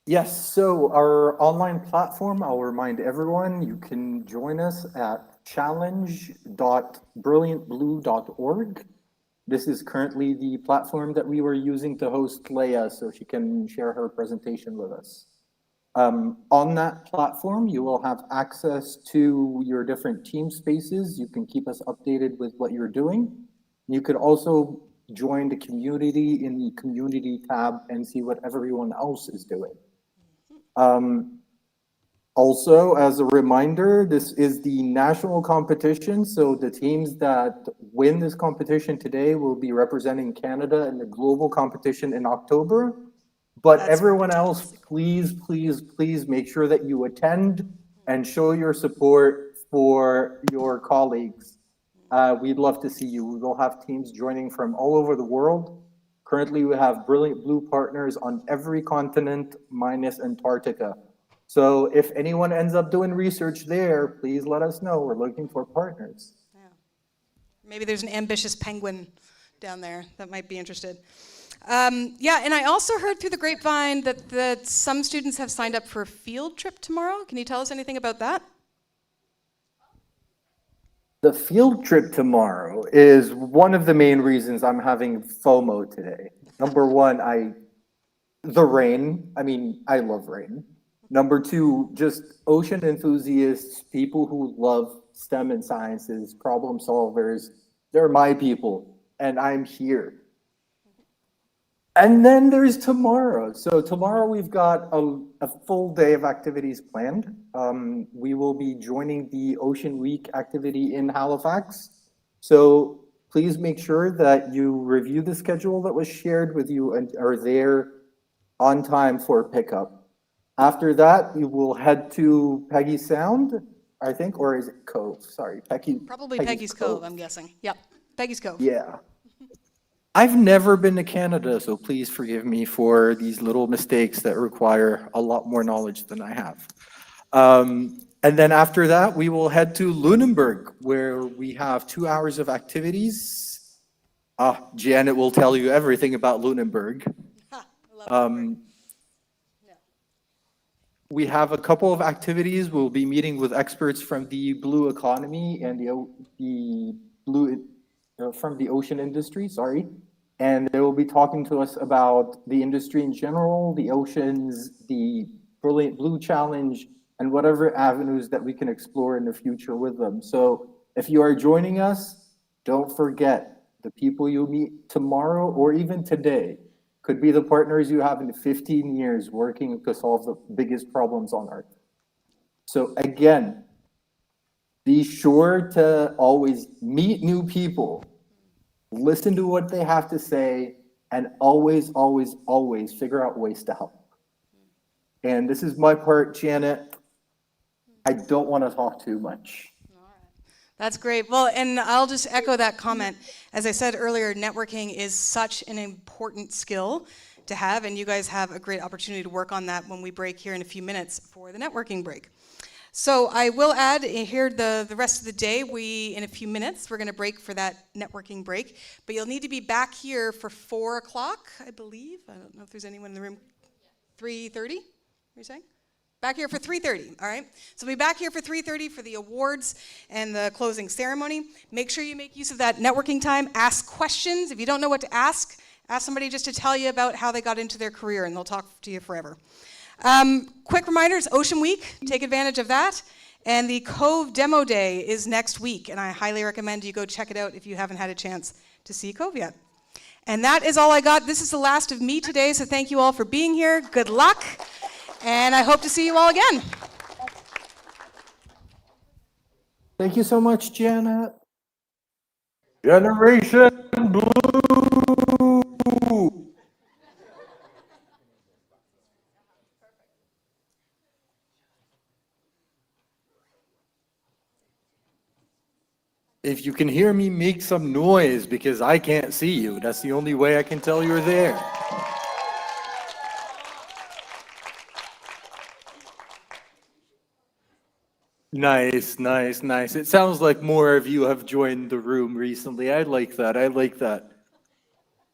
Yes, so our online platform, I'll remind everyone, you can join us at challenge.brilliantblue.org. This is currently the platform that we were using to host Leah so she can share her presentation with us. On that platform, you will have access to your different team spaces. You can keep us updated with what you're doing. You could also join the community in the community tab and see what everyone else is doing. Also, as a reminder, this is the national competition. So the teams that win this competition today will be representing Canada in the global competition in October. But That's everyone else, please, please, please make sure that you attend and show your support for your colleagues. We'd love to see you. We will have teams joining from all over the world. Currently, we have Brilliant Blue partners on every continent minus Antarctica. So if anyone ends up doing research there, please let us know. We're looking for partners. Maybe there's an ambitious penguin down there that might be interested. Yeah, and I also heard through the grapevine that some students have signed up for a field trip tomorrow. Can you tell us anything about that? The field trip tomorrow is one of the main reasons I'm having FOMO today. Number one, the rain. I mean, I love rain. Number two, just ocean enthusiasts, people who love STEM and sciences, problem solvers. They're my people, and I'm here. And then there's tomorrow. So tomorrow we've got a full day of activities planned. We will be joining the Ocean Week activity in Halifax. So please make sure that you review the schedule that was shared with you and are there on time for pickup. After that, we will head to Peggy Sound, I think, or is it Cove? Sorry, Probably Peggy's Cove, I'm guessing. Yep, Peggy's Cove. Yeah. I've never been to Canada, so please forgive me for these little mistakes that require a lot more knowledge than I have. And then after that, we will head to Lunenburg, where we have 2 hours of activities. Janet will tell you everything about Lunenburg. We have a couple of activities. We'll be meeting with experts from the blue economy and the blue from the ocean industry, sorry. And they will be talking to us about the industry in general, the oceans, the Brilliant Blue Challenge, and whatever avenues that we can explore in the future with them. So if you are joining us, don't forget the people you meet tomorrow or even today could be the partners you have in 15 years working to solve the biggest problems on Earth. So again, be sure to always meet new people, listen to what they have to say, and always, always, always figure out ways to help. And this is my part, Janet. I don't want to talk too much. That's great. Well, and I'll just echo that comment. As I said earlier, networking is such an important skill to have, and you guys have a great opportunity to work on that when we break here in a few minutes for the networking break. So I will add here the rest of the day, in a few minutes, we're going to break for that networking break, but you'll need to be back here for 4 o'clock, I believe. I don't know if there's anyone in the room. 3:30, you're saying? Back here for 3:30, all right? So we'll be back here for 3:30 for the awards and the closing ceremony. Make sure you make use of that networking time. Ask questions. If you don't know what to ask somebody just to tell you about how they got into their career, and they'll talk to you forever. Quick reminders, Ocean Week, take advantage of that. And the Cove Demo Day is next week, and I highly recommend you go check it out if you haven't had a chance to see Cove yet. And that is all I got. This is the last of me today, so thank you all for being here. Good luck, and I hope to see you all again. Thank you so much, Janet. Generation Blue. If you can hear me, make some noise because I can't see you. That's the only way I can tell you're there. Nice, nice, nice. It sounds like more of you have joined the room recently. I like that. I like that.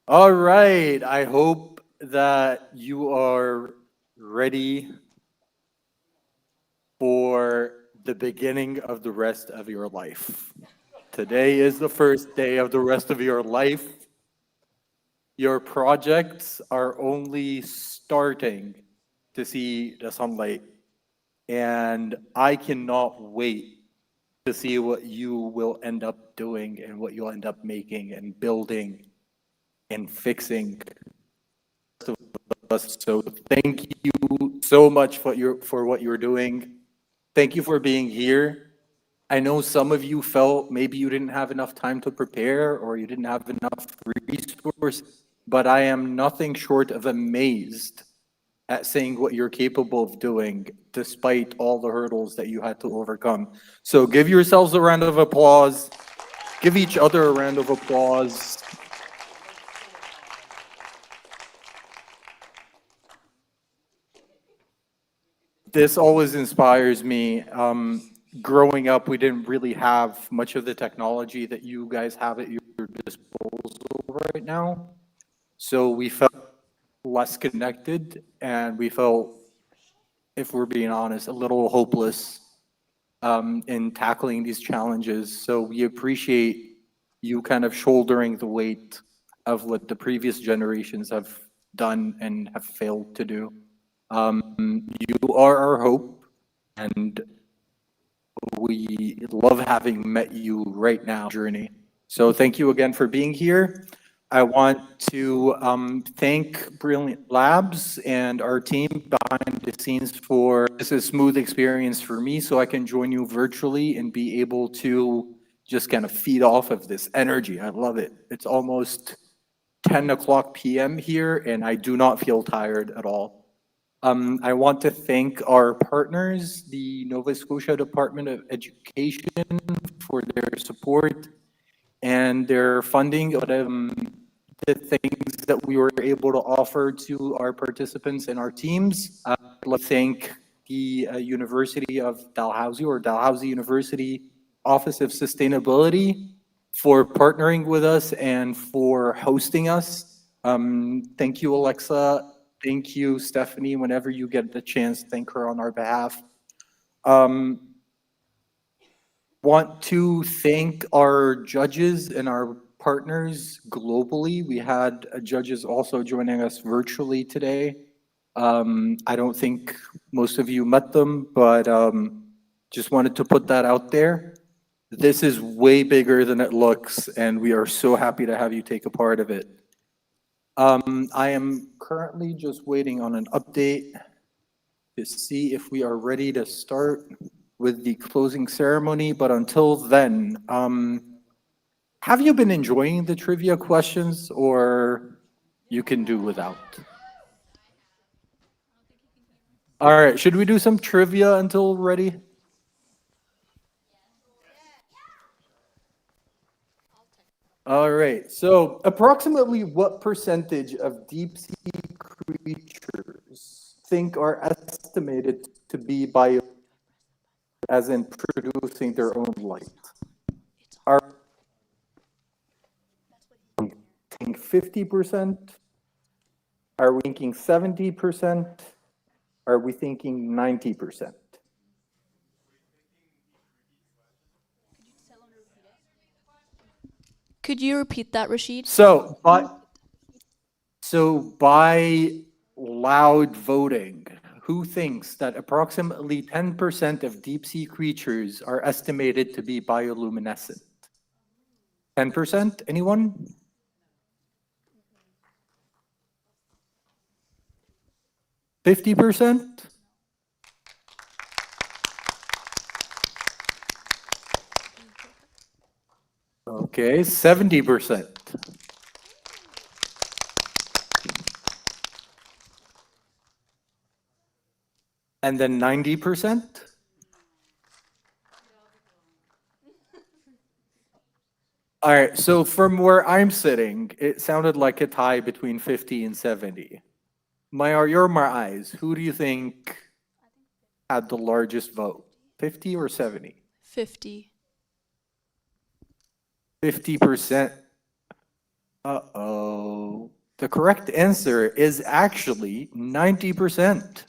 All right. I hope that you are ready for the beginning of the rest of your life. Today is the first day of the rest of your life. Your projects are only starting to see the sunlight. And I cannot wait to see what you will end up doing and what you'll end up making and building and fixing. So thank you so much for what you're doing. Thank you for being here. I know some of you felt maybe you didn't have enough time to prepare or you didn't have enough resources, but I am nothing short of amazed at saying what you're capable of doing despite all the hurdles that you had to overcome. So give yourselves a round of applause. Give each other a round of applause. This always inspires me. Growing up, we didn't really have much of the technology that you guys have at your disposal right now. So we felt less connected, and we felt, if we're being honest, a little hopeless in tackling these challenges. So we appreciate you kind of shouldering the weight of what the previous generations have done and have failed to do. You are our hope, and we love having met you right now, journey. So thank you again for being here. I want to thank Brilliant Labs and our team behind the scenes for this is a smooth experience for me, so I can join you virtually and be able to just kind of feed off of this energy. I love it. It's almost 10 o'clock p.m. here, and I do not feel tired at all. I want to thank our partners, the Nova Scotia Department of Education, for their support and their funding of the things that we were able to offer to our participants and our teams. I'd like to thank the University of Dalhousie, or Dalhousie University Office of Sustainability, for partnering with us and for hosting us. Thank you, Alexa. Thank you, Stephanie. Whenever you get the chance, thank her on our behalf. Want to thank our judges and our partners globally. We had judges also joining us virtually today. I don't think most of you met them, but just wanted to put that out there. This is way bigger than it looks, and we are so happy to have you take a part of it. I am currently just waiting on an update to see if we are ready to start with the closing ceremony, but until then, have you been enjoying the trivia questions, or you can do without? All right, should we do some trivia until ready? All right, so approximately what percentage of deep sea creatures think are estimated to be bio, as in producing their own light? Are we thinking 50%? Are we thinking 70%? Are we thinking 90%? Could you repeat that, Rashid? So by loud voting, who thinks that approximately 10% of deep sea creatures are estimated to be bioluminescent? 10%? Anyone? 50%? Okay, 70%. And then 90%? All right, so from where I'm sitting, it sounded like a tie between 50 and 70. Mayar, you're my eyes. Who do you think had the largest vote? 50 or 70? 50. 50%. Uh-oh. The correct answer is actually 90%.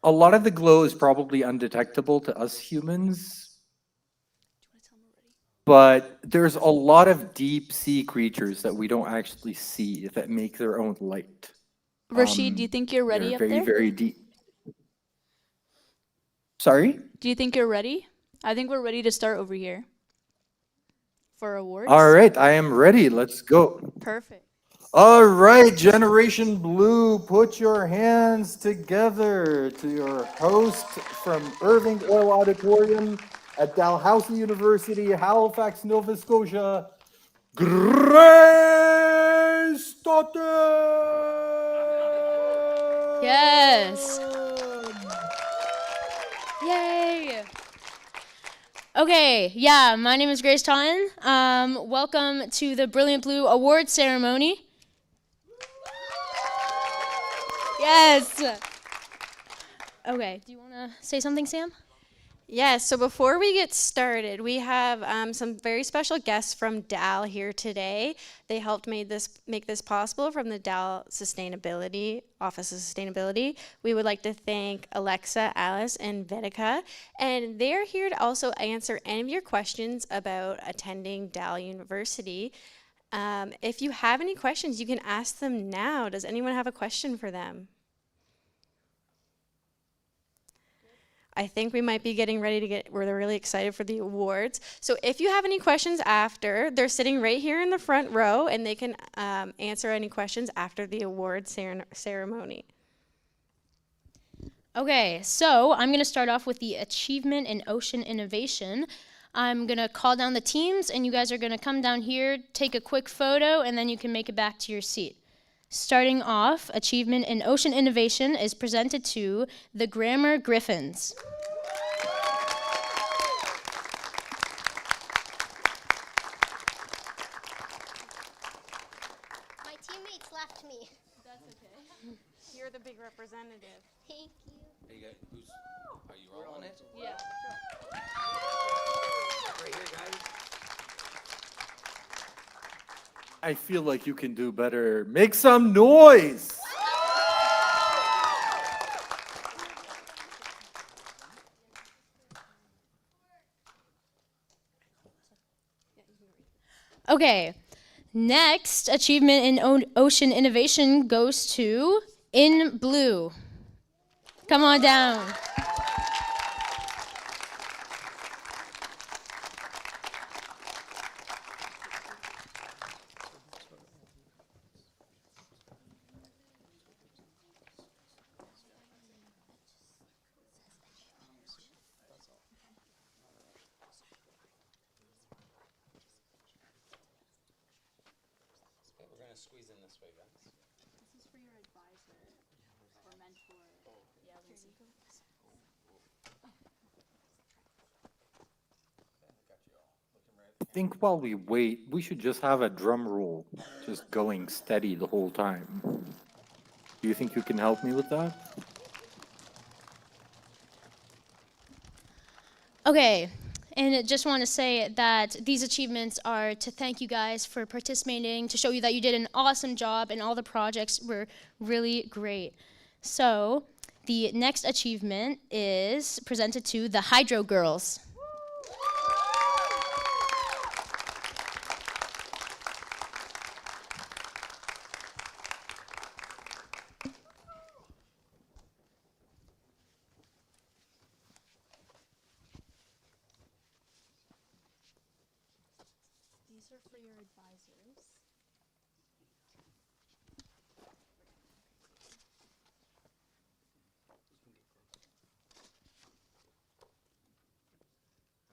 A lot of the glow is probably undetectable to us humans, but there's a lot of deep sea creatures that we don't actually see that make their own light. Rashid, do you think you're ready up very, there? very deep. Sorry? Do you think you're ready? I think we're ready to start over here for awards. All right, I am ready. Let's go. Perfect. All right, Generation Blue, put your hands together to your host from Irving Oil Auditorium at Dalhousie University, Halifax, Nova Scotia, Grace Yes. Yay. Okay, yeah, my name is Grace Totten. Welcome to the Brilliant Blue Award ceremony. Yes. Okay, do you want to say something, Sam? Yes, so before we get started, we have some very special guests from DAL here today. They helped make this possible from the DAL Sustainability, Office of Sustainability. We would like to thank Alexa, Alice, and Vedika. And they're here to also answer any of your questions about attending DAL University. If you have any questions, you can ask them now. Does anyone have a question for them? I think we might be getting ready to we're really excited for the awards. So if you have any questions after, they're sitting right here in the front row, and they can answer any questions after the award ceremony. Okay, so I'm going to start off with the Achievement in Ocean Innovation. I'm going to call down the teams, and you guys are going to come down here, take a quick photo, and then you can make it back to your seat. Starting off, Achievement in Ocean Innovation is presented to the Grammar Gryphons. My teammates left me. That's okay. You're the big representative. Thank you. Are you all on it? Yeah. Right here, guys. I feel like you can do better. Make some noise. Okay, next achievement in ocean innovation goes to InBlue. Come on down. We're gonna squeeze in this way, guys. This is for your advisor or mentor. Yeah, Lindsay. I think while we wait, we should just have a drum roll, just going steady the whole time. Do you think you can help me with that? Okay, and I just want to say that these achievements are to thank you guys for participating, to show you that you did an awesome job and all the projects were really great. So the next achievement is presented to the Hydro Girls. These are for your advisors.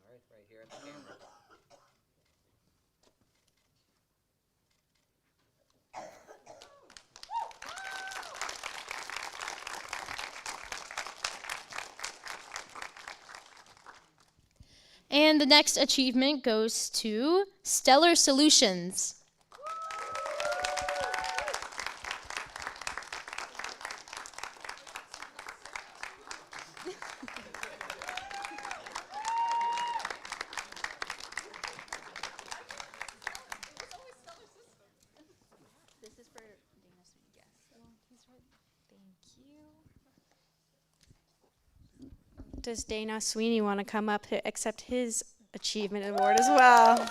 All right, right here at the camera. And the next achievement goes to Stellar Solutions. This is for Dana's guest. Thank you. Does Dana Sweeney want to come up to accept his achievement award as well?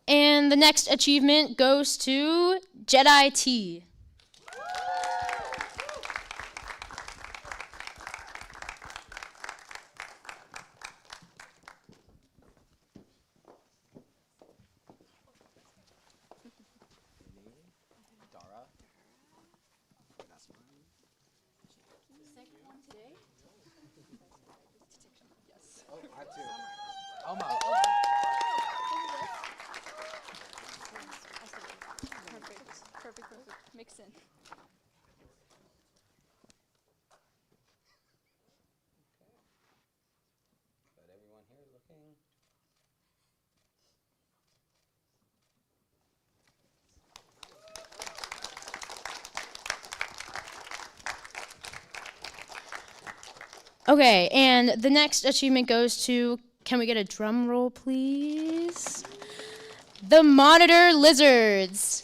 And the next achievement goes to JEDI T. Omar. Perfect. Mix in. Got everyone here looking. Okay, and the next achievement goes to, can we get a drum roll, please? The Monitor Lizards.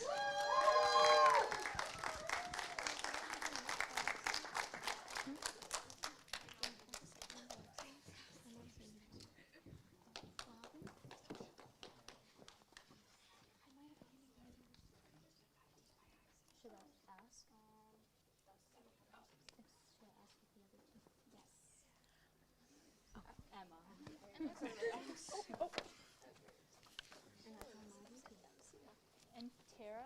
And Tara?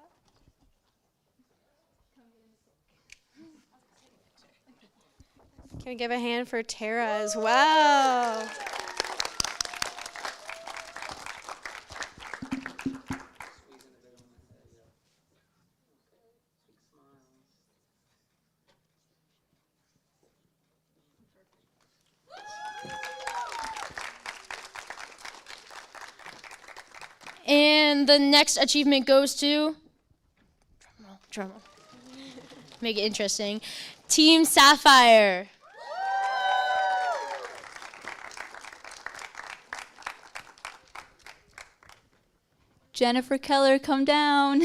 Can we give a hand for Tara as well? And the next achievement goes to, drum roll. Make it interesting. Team Sapphire. Jennifer Keller, come down.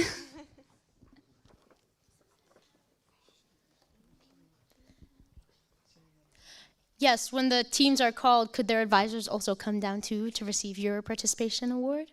Yes, when the teams are called, could their advisors also come down too to receive your participation award?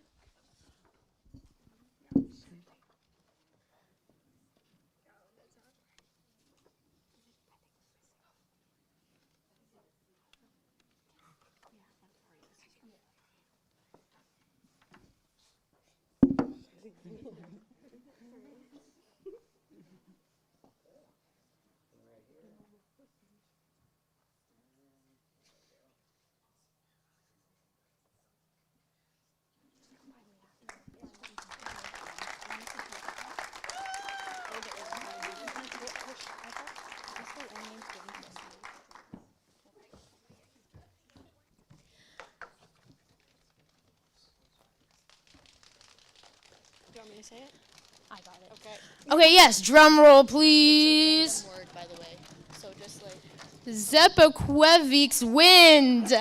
Do you want me to say it? I got it. Okay. Okay, yes, drum roll, please. It's a random word, by the way. So just like. Zepaquweveex wind. Do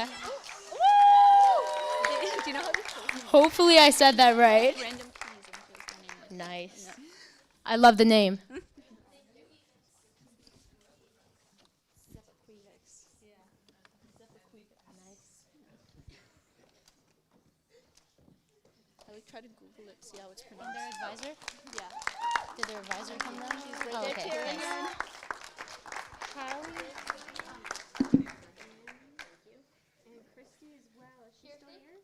you know how to Hopefully I said that right. Random keys and Nice. I love the name. I would try to Google it, see how it's pronounced. And their advisor? Yeah. Did their advisor come down? She's right there, okay, Terry. thanks. Hallie. And Christy as well. Is she still here?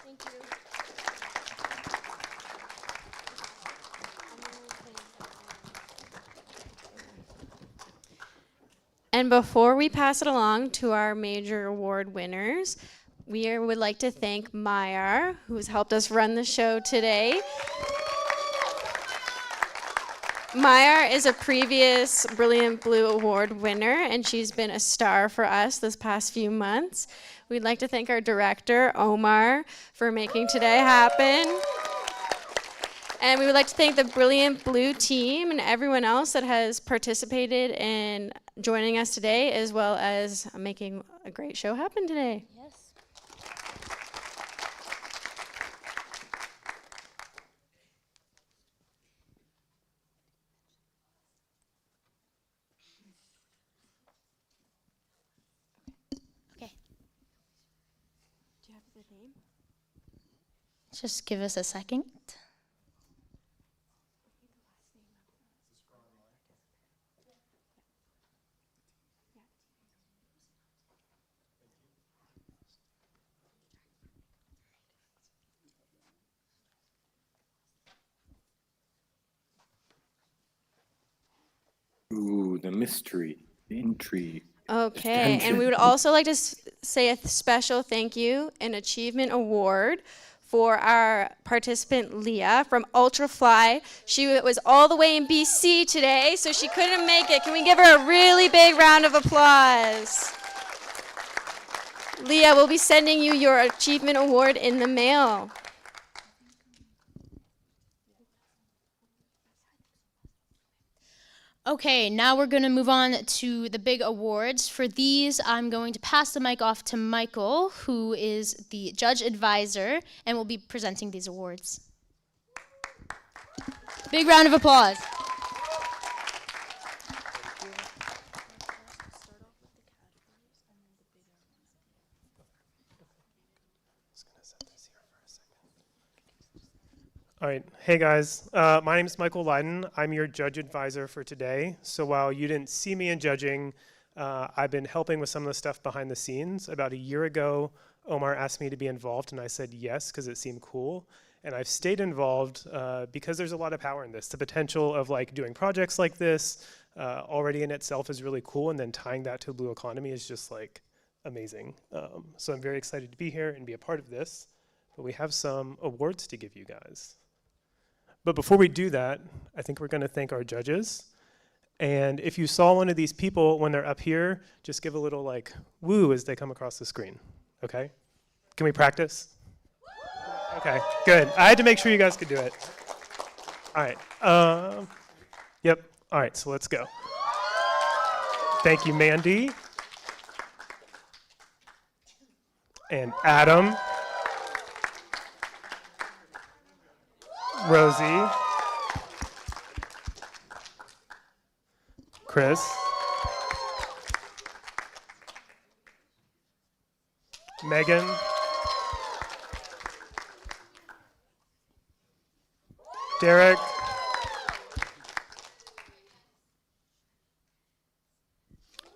Thank you. And before we pass it along to our major award winners, would like to thank Mayar, who's helped us run the show today. Mayar is a previous Brilliant Blue Award winner, and she's been a star for us this past few months. We'd like to thank our director, Omar, for making today happen. And we would like to thank the Brilliant Blue team and everyone else that has participated in joining us today, as well as making a great show happen today. Yes. Do you have Just give us a second. Ooh, the mystery, the intrigue. Okay, and tension. we would also like to say a special thank you and achievement award for our participant Leah from Ultrafly. She was all the way in BC today, so she couldn't make it. Can we give her a really big round of applause? Leah, we'll be sending you your achievement award in the mail. Okay, now we're going to move on to the big awards. For these, I'm going to pass the mic off to Michael, who is the judge advisor, and will be presenting these awards. Big round of applause. All right, hey guys, my name is Michael Leiden. I'm your judge advisor for today. So while you didn't see me in judging, I've been helping with some of the stuff behind the scenes. About a year ago, Omar asked me to be involved, and I said yes because it seemed cool. And I've stayed involved because there's a lot of power in this. The potential of like doing projects like this already in itself is really cool, and then tying that to a blue economy is just like amazing. So I'm very excited to be here and be a part of this. But we have some awards to give you guys. But before we do that, I think we're going to thank our judges. And if you saw one of these people when they're up here, just give a little like woo as they come across the screen, okay? Can we practice? Okay, good. I had to make sure you guys could do it. All right. Yep. All right, so let's go. Thank you, Mandy. And Adam. Rosie, Chris, Megan, Derek,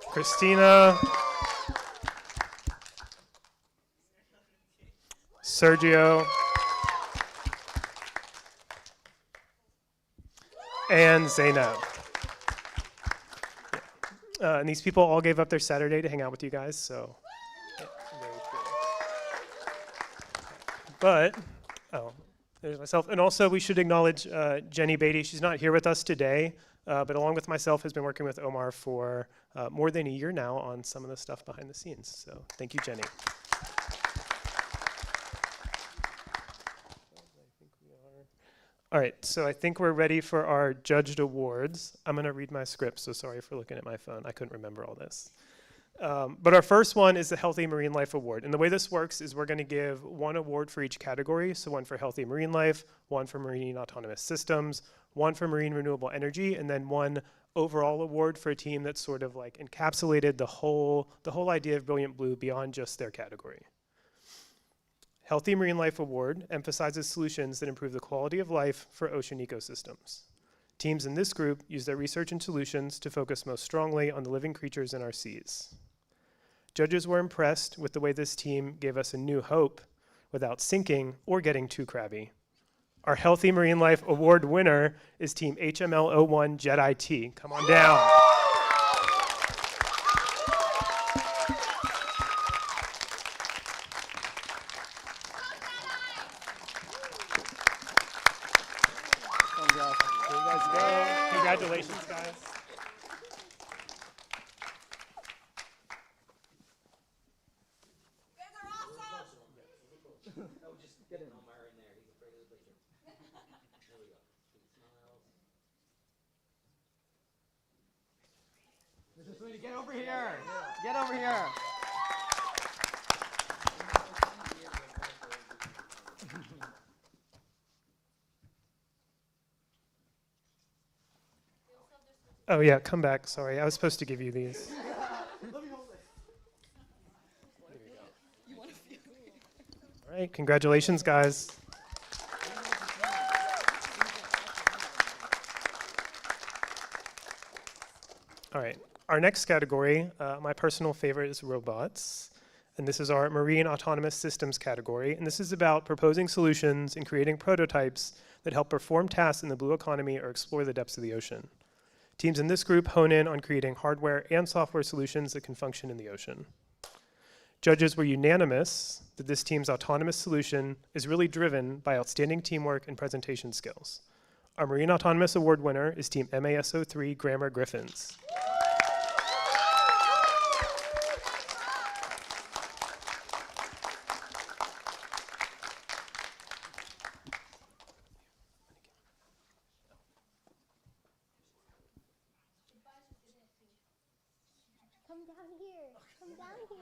Christina, Sergio, and Zainab. And these people all gave up their Saturday to hang out with you guys, so yeah, very cool. But, there's myself. And also we should acknowledge Jenny Beatty. She's not here with us today, but along with myself has been working with Omar for more than a year now on some of the stuff behind the scenes. So thank you, Jenny. All right, so I think we're ready for our judged awards. I'm going to read my script, so sorry for looking at my phone. I couldn't remember all this. But our first one is the Healthy Marine Life Award. And the way this works is we're going to give one award for each category. So one for healthy marine life, one for marine autonomous systems, one for marine renewable energy, and then one overall award for a team that's sort of like encapsulated the whole idea of Brilliant Blue beyond just their category. Healthy Marine Life Award emphasizes solutions that improve the quality of life for ocean ecosystems. Teams in this group use their research and solutions to focus most strongly on the living creatures in our seas. Judges were impressed with the way this team gave us a new hope without sinking or getting too crabby. Our Healthy Marine Life Award winner is Team HML01 JEDI. Come on down. Congratulations, guys. Get over here. Get over here. Oh yeah, come back. Sorry, I was supposed to give you these. All right, congratulations, guys. All right, our next category, my personal favorite is robots. And this is our Marine Autonomous Systems category. And this is about proposing solutions and creating prototypes that help perform tasks in the blue economy or explore the depths of the ocean. Teams in this group hone in on creating hardware and software solutions that can function in the ocean. Judges were unanimous that this team's autonomous solution is really driven by outstanding teamwork and presentation skills. Our Marine Autonomous Award winner is Team MASO3 Grammar Gryphons. Come down here. Come down here.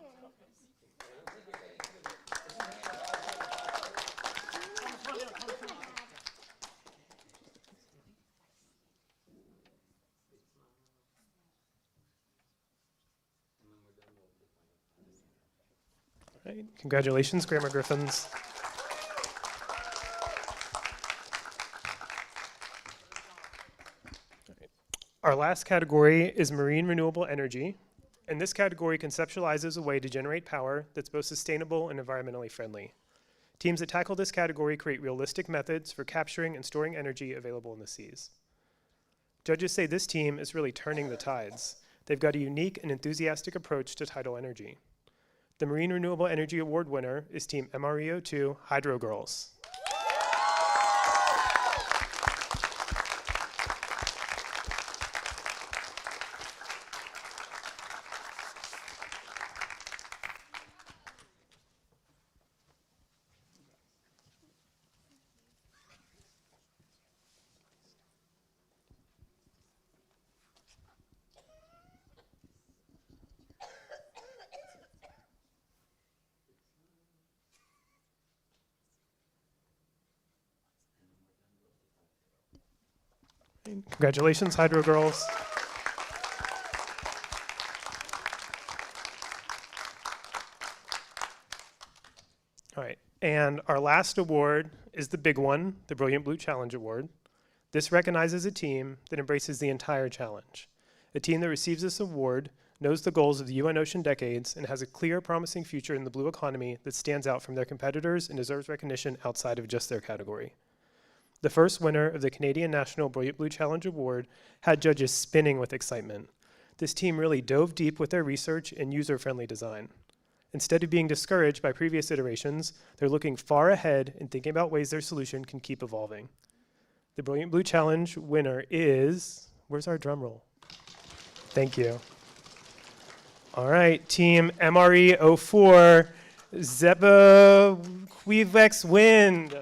All right, congratulations, Grammar Gryphons. Our last category is marine renewable energy. And this category conceptualizes a way to generate power that's both sustainable and environmentally friendly. Teams that tackle this category create realistic methods for capturing and storing energy available in the seas. Judges say this team is really turning the tides. They've got a unique and enthusiastic approach to tidal energy. The Marine Renewable Energy Award winner is Team MREO2 Hydro Girls. Congratulations, Hydro Girls. All right, and our last award is the big one, the Brilliant Blue Challenge Award. This recognizes a team that embraces the entire challenge. A team that receives this award knows the goals of the UN Ocean Decades and has a clear, promising future in the blue economy that stands out from their competitors and deserves recognition outside of just their category. The first winner of the Canadian National Brilliant Blue Challenge Award had judges spinning with excitement. This team really dove deep with their research and user-friendly design. Instead of being discouraged by previous iterations, they're looking far ahead and thinking about ways their solution can keep evolving. The Brilliant Blue Challenge winner is, where's our drum roll? Thank you. All right, Team MRE04, Zepaquweveex Wind.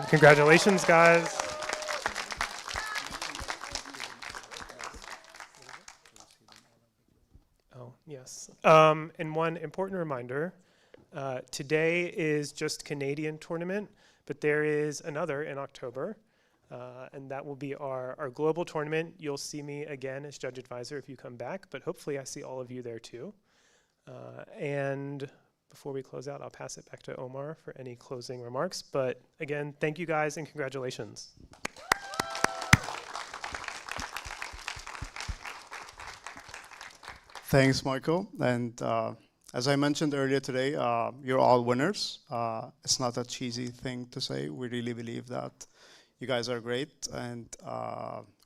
Congratulations, guys. Oh, yes. And one important reminder, today is just Canadian tournament, but there is another in October, and that will be our global tournament. You'll see me again as judge advisor if you come back, but hopefully I see all of you there too. And before we close out, I'll pass it back to Omar for any closing remarks. But again, thank you guys and congratulations. Thanks, Michael. And as I mentioned earlier today, you're all winners. It's not a cheesy thing to say. We really believe that you guys are great, and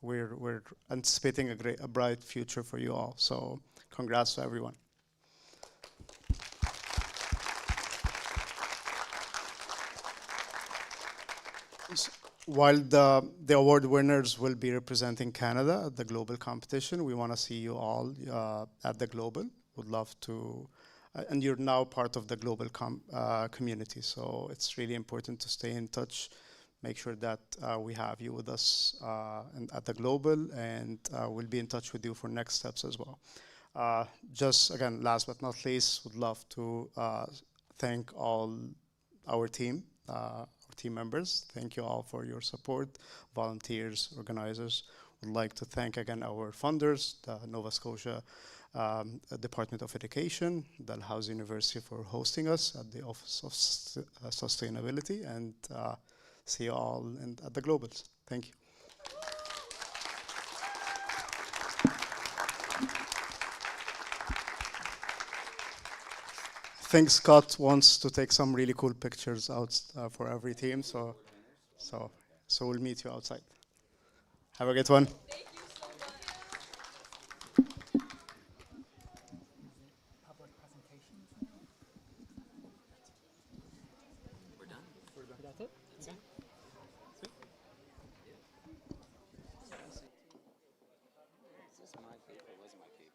we're anticipating a bright future for you all. So congrats to everyone. While the award winners will be representing Canada at the global competition, we want to see you all at the global. Would love to, and you're now part of the global community, so it's really important to stay in touch. Make sure that we have you with us and at the global, and we'll be in touch with you for next steps as well. Just again, last but not least, would love to thank all our team members. Thank you all for your support, volunteers, organizers. Would like to thank again our funders, the Nova Scotia Department of Education, Dalhousie University for hosting us at the Office of Sustainability, and see you all at the Globals. Thank you. I think Scott wants to take some really cool pictures out for every team, so we'll meet you outside. Have a good one. Thank you so much. Public presentations. We're done. That's it? Okay. Is this my paper? Was my paper?